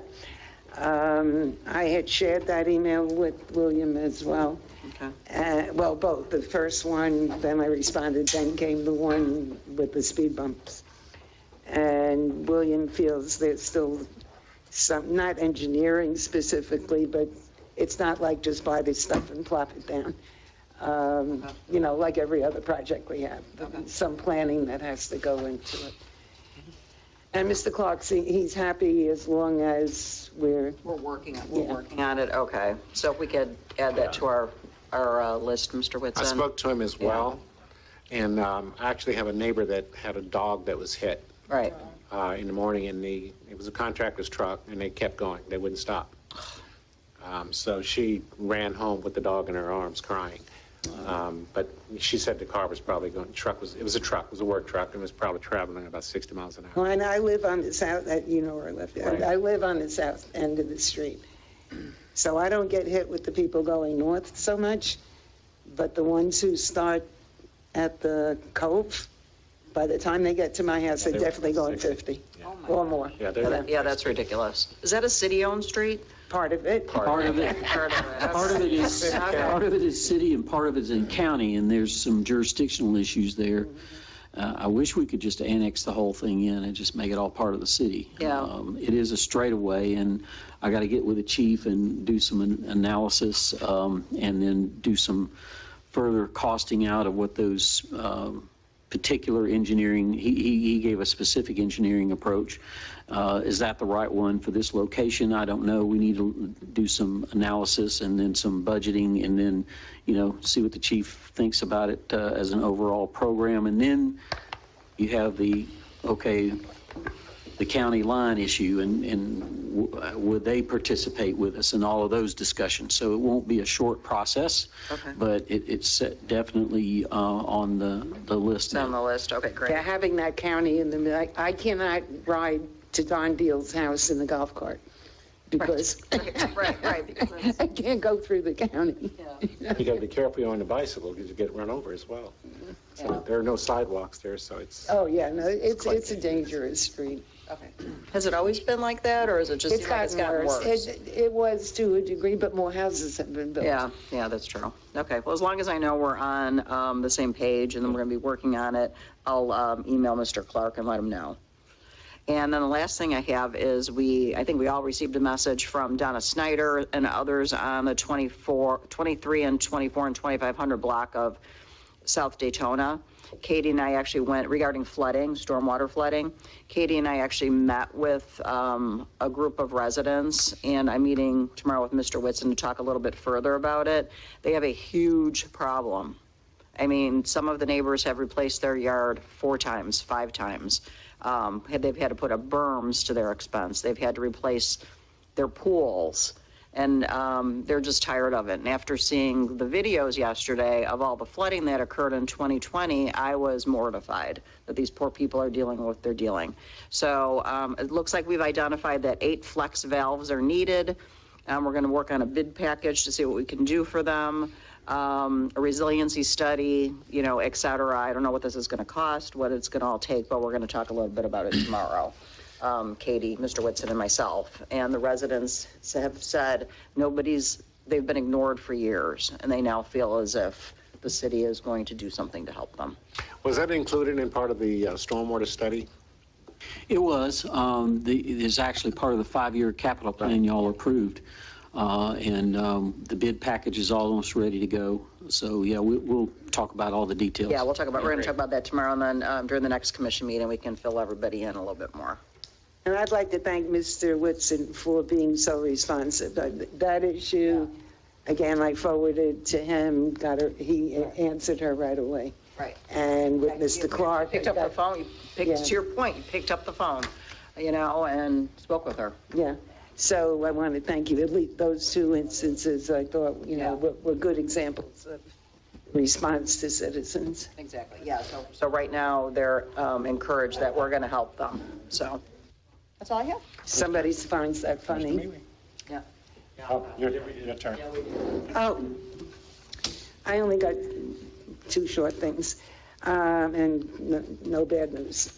I had shared that email with William as well. Okay. Well, both. The first one, then I responded, then came the one with the speed bumps. And William feels there's still some, not engineering specifically, but it's not like just buy this stuff and plop it down. Like every other project we have, some planning that has to go into it. And Mr. Clark, he's happy as long as we're working on it. Okay. So if we could add that to our list, Mr. Whitson. I spoke to him as well, and I actually have a neighbor that had a dog that was hit. Right. In the morning, and it was a contractor's truck, and they kept going. They wouldn't stop. So she ran home with the dog in her arms, crying. But she said the car was probably going. It was a work truck, and was probably traveling about 60 miles an hour. Well, and I live on the south, where I live. Right. I live on the south end of the street. So I don't get hit with the people going north so much, but the ones who start at the Cove, by the time they get to my house, they're definitely going 50 or more. Yeah, that's ridiculous. Is that a city-owned street? Part of it. Part of it is city and part of it is in county, and there's some jurisdictional issues there. I wish we could just annex the whole thing in and just make it all part of the city. Yeah. It is a straightaway, and I got to get with the chief and do some analysis, and then do some further costing out of what those particular engineering, he gave a specific engineering approach. Is that the right one for this location? I don't know. We need to do some analysis and then some budgeting, and then, see what the chief thinks about it as an overall program. And then you have the county line issue and would they participate with us in all of those discussions. So it won't be a short process, but it's definitely on the list. It's on the list. Okay, great. Yeah, having that county in the, I cannot ride to Don Deal's house in the golf cart because right. I can't go through the county. You got to be careful on the bicycle because you get run over as well. So there are no sidewalks there, so it's. Oh, yeah, no, it's a dangerous street. Okay. Has it always been like that, or is it just It's gotten worse. It was to a degree, but more houses have been built. Yeah, that's true. Okay, well, as long as I know we're on the same page and then we're going to be working on it, I'll email Mr. Clark and let him know. And then the last thing I have is I think we all received a message from Donna Snyder and others on the 23 and 24 and 2500 block of South Daytona. Katie and I actually went, regarding flooding, stormwater flooding, Katie and I actually met with a group of residents, and I'm meeting tomorrow with Mr. Whitson to talk a little bit further about it. They have a huge problem. I mean, some of the neighbors have replaced their yard 4 times, 5 times. They've had to put up berms to their expense. They've had to replace their pools. And they're just tired of it. And after seeing the videos yesterday of all the flooding that occurred in 2020, I was mortified that these poor people are dealing with what they're dealing. So it looks like we've identified that 8 flex valves are needed. We're going to work on a bid package to see what we can do for them. A resiliency study, et cetera. I don't know what this is going to cost, what it's going to all take, but we're going to talk a little bit about it tomorrow. Katie, Mr. Whitson, and myself. And the residents have said they've been ignored for years, and they now feel as if the city is going to do something to help them. Was that included in part of the stormwater study? It was. It's actually part of the 5-year capital plan y'all approved. And the bid package is almost ready to go. So, yeah, we'll talk about all the details. Yeah, we're going to talk about that tomorrow, and then during the next commission meeting, we can fill everybody in a little bit more. And I'd like to thank Mr. Whitson for being so responsive. That issue, again, I forwarded to him, he answered her right away. Right. And with Mr. Clark. Picked up the phone, to your point, you picked up the phone, and spoke with her. Yeah. So I want to thank you. At least those 2 instances, I thought, were good examples of response to citizens. Exactly, yeah. So right now, they're encouraged that we're going to help them. So that's all I have. Somebody finds that funny. Yeah. Oh, your turn. Oh, I only got 2 short things, and no bad news.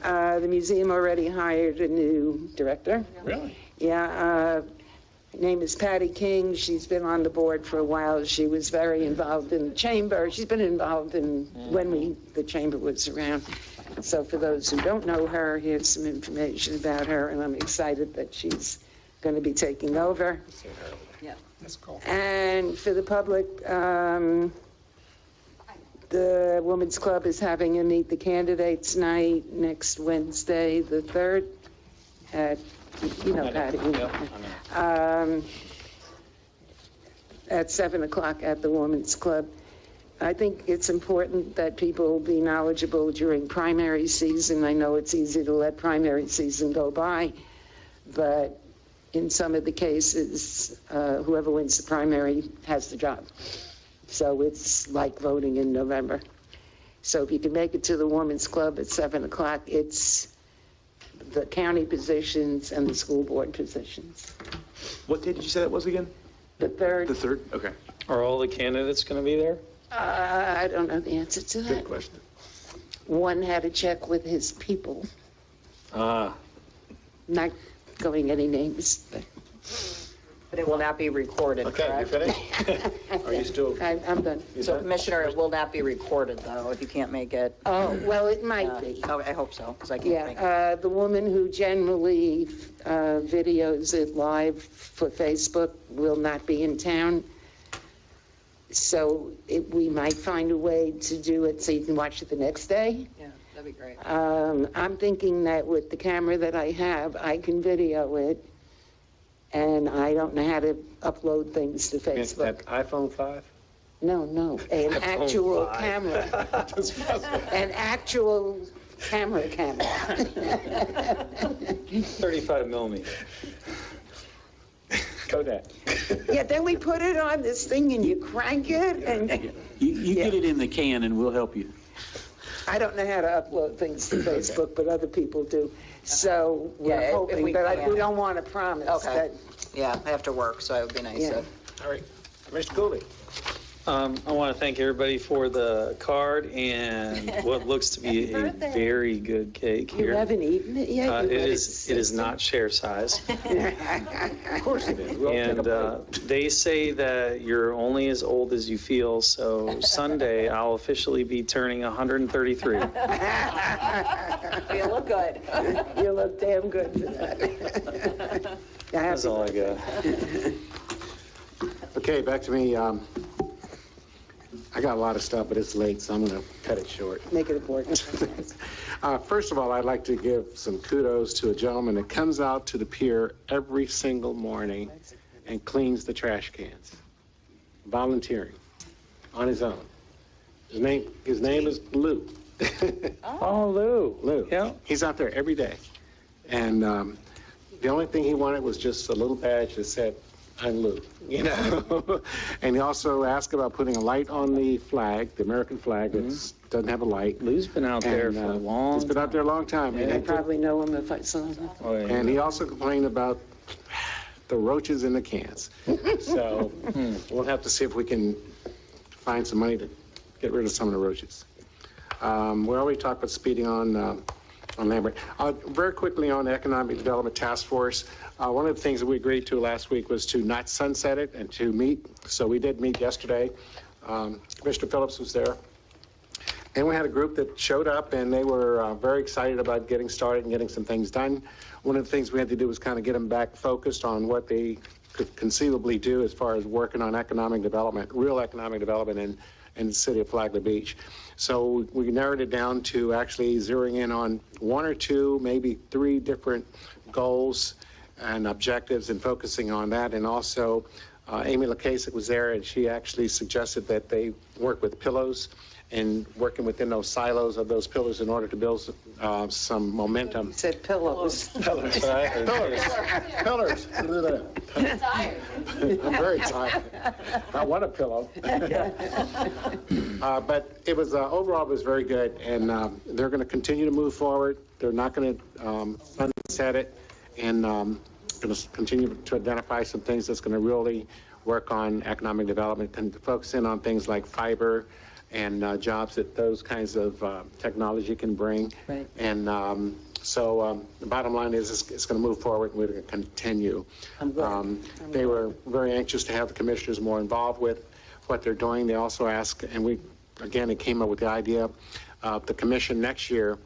The museum already hired a new director. Really? Yeah. Her name is Patty King. She's been on the board for a while. She was very involved in the chamber. She's been involved in when the chamber was around. So for those who don't know her, here's some information about her, and I'm excited that she's going to be taking over. Yeah. That's cool. And for the public, the Women's Club is having a Meet the Candidates night next Wednesday, the 3rd, at, Patty, at 7 o'clock at the Women's Club. I think it's important that people be knowledgeable during primary season. I know it's easy to let primary season go by, but in some of the cases, whoever wins the primary has the job. So it's like voting in November. So if you can make it to the Women's Club at 7 o'clock, it's the county positions and the school board positions. What day did you say that was again? The 3rd. The 3rd? Okay. Are all the candidates going to be there? I don't know the answer to that. Good question. One had to check with his people. Not going any names. But it will not be recorded, Okay, you correct? finished? Are you still? I'm done. So, Commissioner, it will not be recorded, though, if you can't make it. Oh, well, it might be. Oh, I hope so, because I can't make it. Yeah, the woman who generally videos it live for Facebook will not be in town. So we might find a way to do it so you can watch it the next day. Yeah, that'd be great. I'm thinking that with the camera that I have, I can video it, and I don't know how to upload things to Facebook. That iPhone 5? No, an actual camera. An actual Camera. 35 millimeter. Kodak. Yeah, then we put it on this thing and you crank it and You get it in the can and we'll help you. I don't know how to upload things to Facebook, but other people do. So Yeah, we're if hoping, we but can. we don't want to promise Okay. that. Yeah, I have to work, so it would be nice Yeah. to. All right. Mr. Cooley. I want to thank everybody for the card and what looks to be a very good cake You here. haven't eaten it yet? You It let is not share size. Of course it is. We'll take And a bite. they say that you're only as old as you feel, so Sunday I'll officially be turning 133. You look good. You look damn good for that. That's all I got. Okay, back to me. I got a lot of stuff, but it's late, so I'm going to cut it short. Make it important. First of all, I'd like to give some kudos to a gentleman that comes out to the pier every single morning and cleans the trash cans, volunteering, on his own. His name is Lou. Oh, Lou. Lou. Yeah. He's out there every day. And the only thing he wanted was just a little badge that said, I'm Lou, you know? And he also asked about putting a light on the flag, the American flag, that doesn't have a light. Lou's been out there for a long He's been out there a long time. I probably know him if I saw him. And he also complained about the roaches in the cans. So we'll have to see if we can find some money to get rid of some of the roaches. We already talked about speeding on Lambert. Very quickly on the Economic Development Task Force, one of the things that we agreed to last week was to not sunset it and to meet. So we did meet yesterday. Commissioner Phillips was there. And we had a group that showed up and they were very excited about getting started and getting some things done. One of the things we had to do was kind of get them back focused on what they could conceivably do as far as working on economic development, real economic development in the city of Flagler Beach. So we narrowed it down to actually zeroing in on one or two, maybe three different goals and objectives and focusing on that. And also Amy LaCasey was there and she actually suggested that they work with pillows and working within those silos of those pillars in order to build some momentum. You said pillows. Pillars. Pillars. I'm tired. I'm very tired. I want a pillow. But it was overall it was very good, and they're going to continue to move forward. They're not going to sunset it, and going to continue to identify some things that's going to really work on economic development and focus in on things like fiber and jobs that those kinds of technology can bring. Right. And so the bottom line is it's going to move forward and we're going to continue. They were very anxious to have the commissioners more involved with what they're doing. They also asked, and it came up with the idea of the commission next year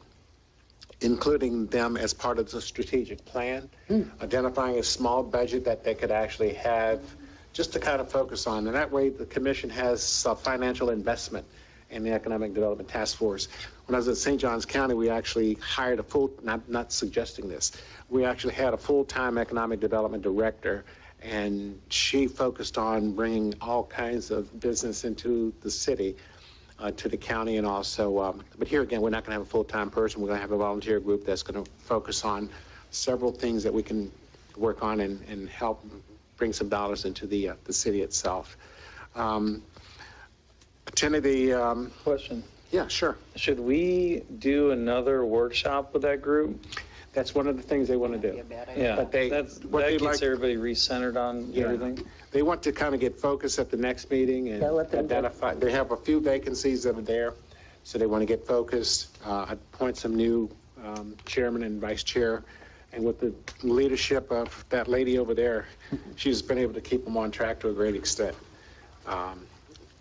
including them as part of the strategic plan, identifying a small budget that they could actually have just to kind of focus on. And that way the commission has a financial investment in the Economic Development Task Force. When I was at St. Johns County, we actually hired not suggesting this, we actually had a full-time economic development director, and she focused on bringing all kinds of business into the city, to the county, and also, but here again, we're not going to have a full-time person. We're going to have a volunteer group that's going to focus on several things that we can work on and help bring some dollars into the city itself. Attended the... Question. Yeah, sure. Should we do another workshop with that group? That's one of the things they want to do. Yeah, But they, that what they gets like, everybody recentered on everything. they want to kind of get focused at the next meeting and identify. They have a few vacancies that are there, so they want to get focused, appoint some new chairman and vice chair. And with the leadership of that lady over there, she's been able to keep them on track to a great extent.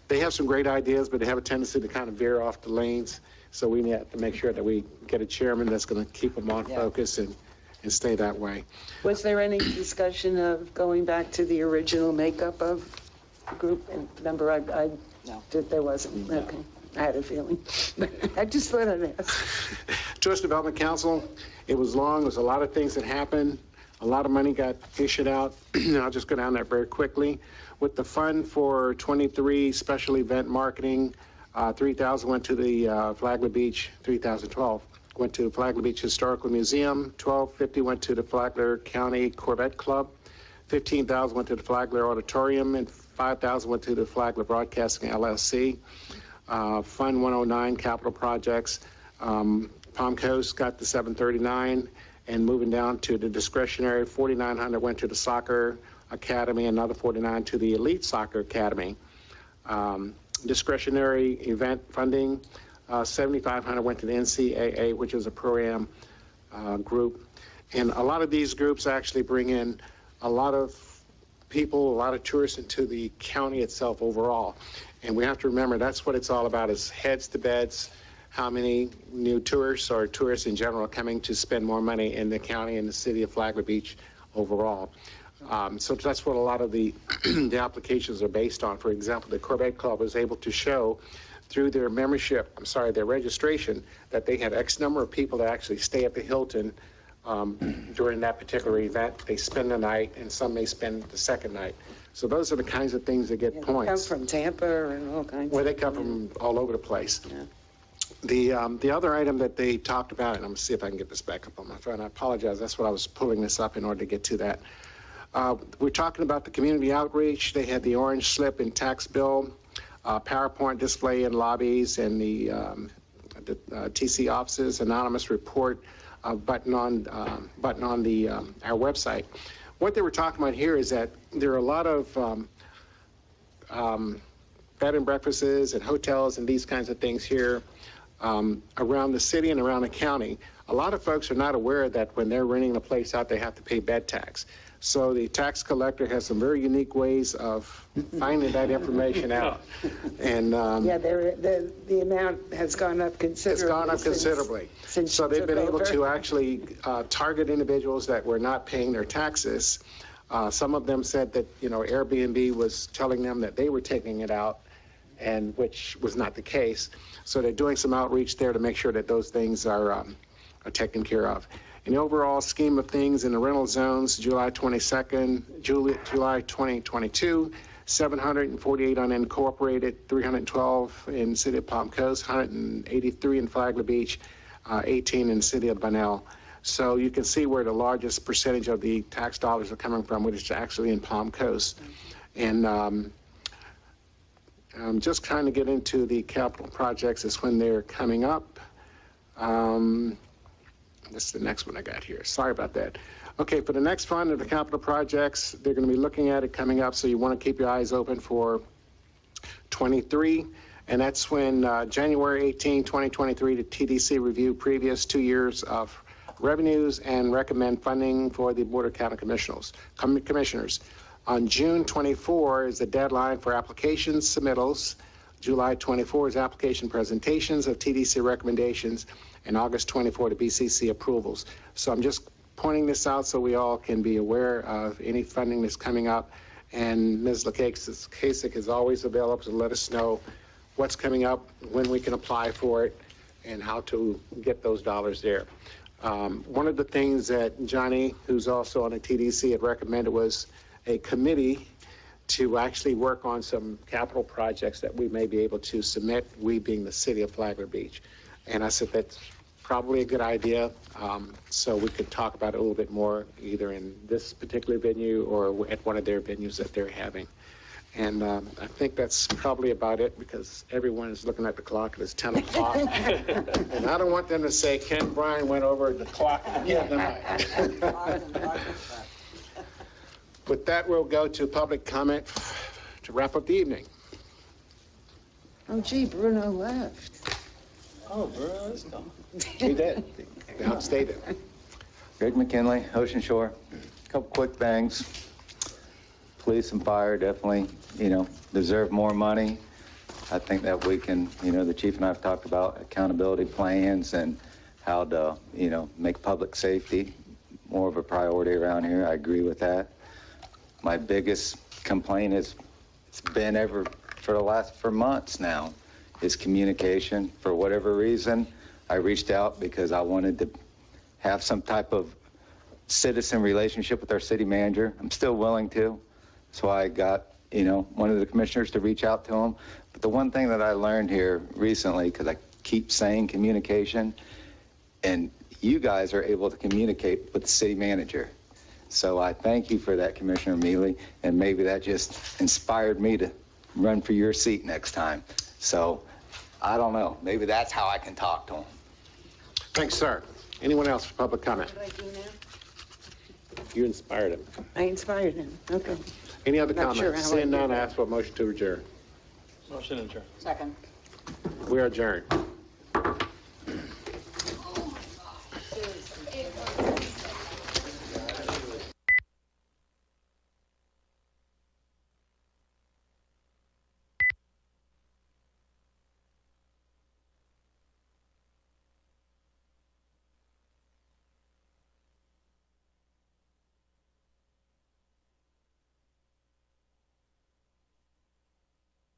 They have some great ideas, but they have a tendency to kind of veer off the lanes. So we have to make sure that we get a chairman that's going to keep them on focus and stay that way. Was there any discussion of going back to the original makeup of the group? And remember, no. There wasn't. No. Okay. I had a feeling. I just thought I'd ask. Tourist Development Council, it was long. There was a lot of things that happened. A lot of money got issued out. I'll just go down that very quickly. With the fund for 23 special event marketing, 3,000 went to the Flagler Beach, 3,012 went to Flagler Beach Historical Museum. $12.50 went to the Flagler County Corvette Club. $15,000 went to the Flagler Auditorium, and $5,000 went to the Flagler Broadcasting LLC. Fund 109 capital projects. Palm Coast got the $739, and moving down to the discretionary, $4,900 went to the Soccer Academy, another $49 to the Elite Soccer Academy. Discretionary event funding, $7,500 went to the NCAA, which is a pro-am group. And a lot of these groups actually bring in a lot of people, a lot of tourists into the county itself overall. And we have to remember that's what it's all about, is heads to beds, how many new tourists or tourists in general are coming to spend more money in the county and the city of Flagler Beach overall. So that's what a lot of the the applications are based on. For example, the Corvette Club was able to show through their membership, their registration, that they had X number of people that actually stay at the Hilton during that particular event. They spend the night, and some may spend the second night. So those are the kinds of things that get points. Come from Tampa and all kinds. Well, they come from all over the place. Yeah. The other item that they talked about, and I'm going to see if I can get this back up on my phone. I apologize. That's what I was pulling this up in order to get to that. We're talking about the community outreach. They had the orange slip and tax bill, PowerPoint display in lobbies and the TC offices, anonymous report button on the our website. What they were talking about here is that there are a lot of bed and breakfasts and hotels and these kinds of things here around the city and around the county. A lot of folks are not aware that when they're renting a place out, they have to pay bed tax. So the tax collector has some very unique ways of finding that information out. And yeah, the amount has gone up considerably. It's gone up considerably. So they've been able to actually target individuals that were not paying their taxes. Some of them said that, Airbnb was telling them that they were taking it out, and which was not the case. So they're doing some outreach there to make sure that those things are taken care of. In the overall scheme of things in the rental zones, July 22nd, July 2022, 748 unincorporated, 312 in the city of Palm Coast, 183 in Flagler Beach, 18 in the city of Bunnell. So you can see where the largest percentage of the tax dollars are coming from, which is actually in Palm Coast. And just kind of get into the capital projects is when they're coming up. This is the next one I got here. Sorry about that. Okay, for the next fund of the capital projects, they're going to be looking at it coming up, so you want to keep your eyes open for 23. And that's when January 18, 2023, the TDC review previous 2 years of revenues and recommend funding for the Board of County Commissioners. On June 24 is the deadline for application submittals. July 24 is application presentations of TDC recommendations, and August 24 to BCC approvals. So I'm just pointing this out so we all can be aware of any funding that's coming up. And Ms. Kasich is always available to let us know what's coming up, when we can apply for it, and how to get those dollars there. One of the things that Johnny, who's also on the TDC, had recommended was a committee to actually work on some capital projects that we may be able to submit, we being the city of Flagler Beach. And I said that's probably a good idea, so we could talk about it a little bit more, either in this particular venue or at one of their venues that they're having. And I think that's probably about it, because everyone is looking at the clock and it's 10 o'clock. And I don't want them to say Ken Bryan went over the clock again tonight. With that, we'll go to public comment to wrap up the evening. Oh, gee, Bruno left. Oh, Bruno's gone. He did. Now stay there. Greg McKinley, Ocean Shore. Couple quick things. Police and fire definitely, deserve more money. I think that we can, the chief and I have talked about accountability plans and how to, make public safety more of a priority around here. I agree with that. My biggest complaint is, it's been for months now, is communication. For whatever reason, I reached out because I wanted to have some type of citizen relationship with our city manager. I'm still willing to. So I got, one of the commissioners to reach out to him. But the one thing that I learned here recently, because I keep saying communication, And you guys are able to communicate with the city manager. So I thank you for that, Commissioner Mealy, and maybe that just inspired me to run for your seat next time. So I don't know, maybe that's how I can talk to him. Thanks, sir. Anyone else for public comment? What do I do now? You inspired him. I inspired him. Okay. Any other Not sure comments? how I Seeing did none, I that. ask for a motion to adjourn. Motion adjourned. Second. We are adjourned.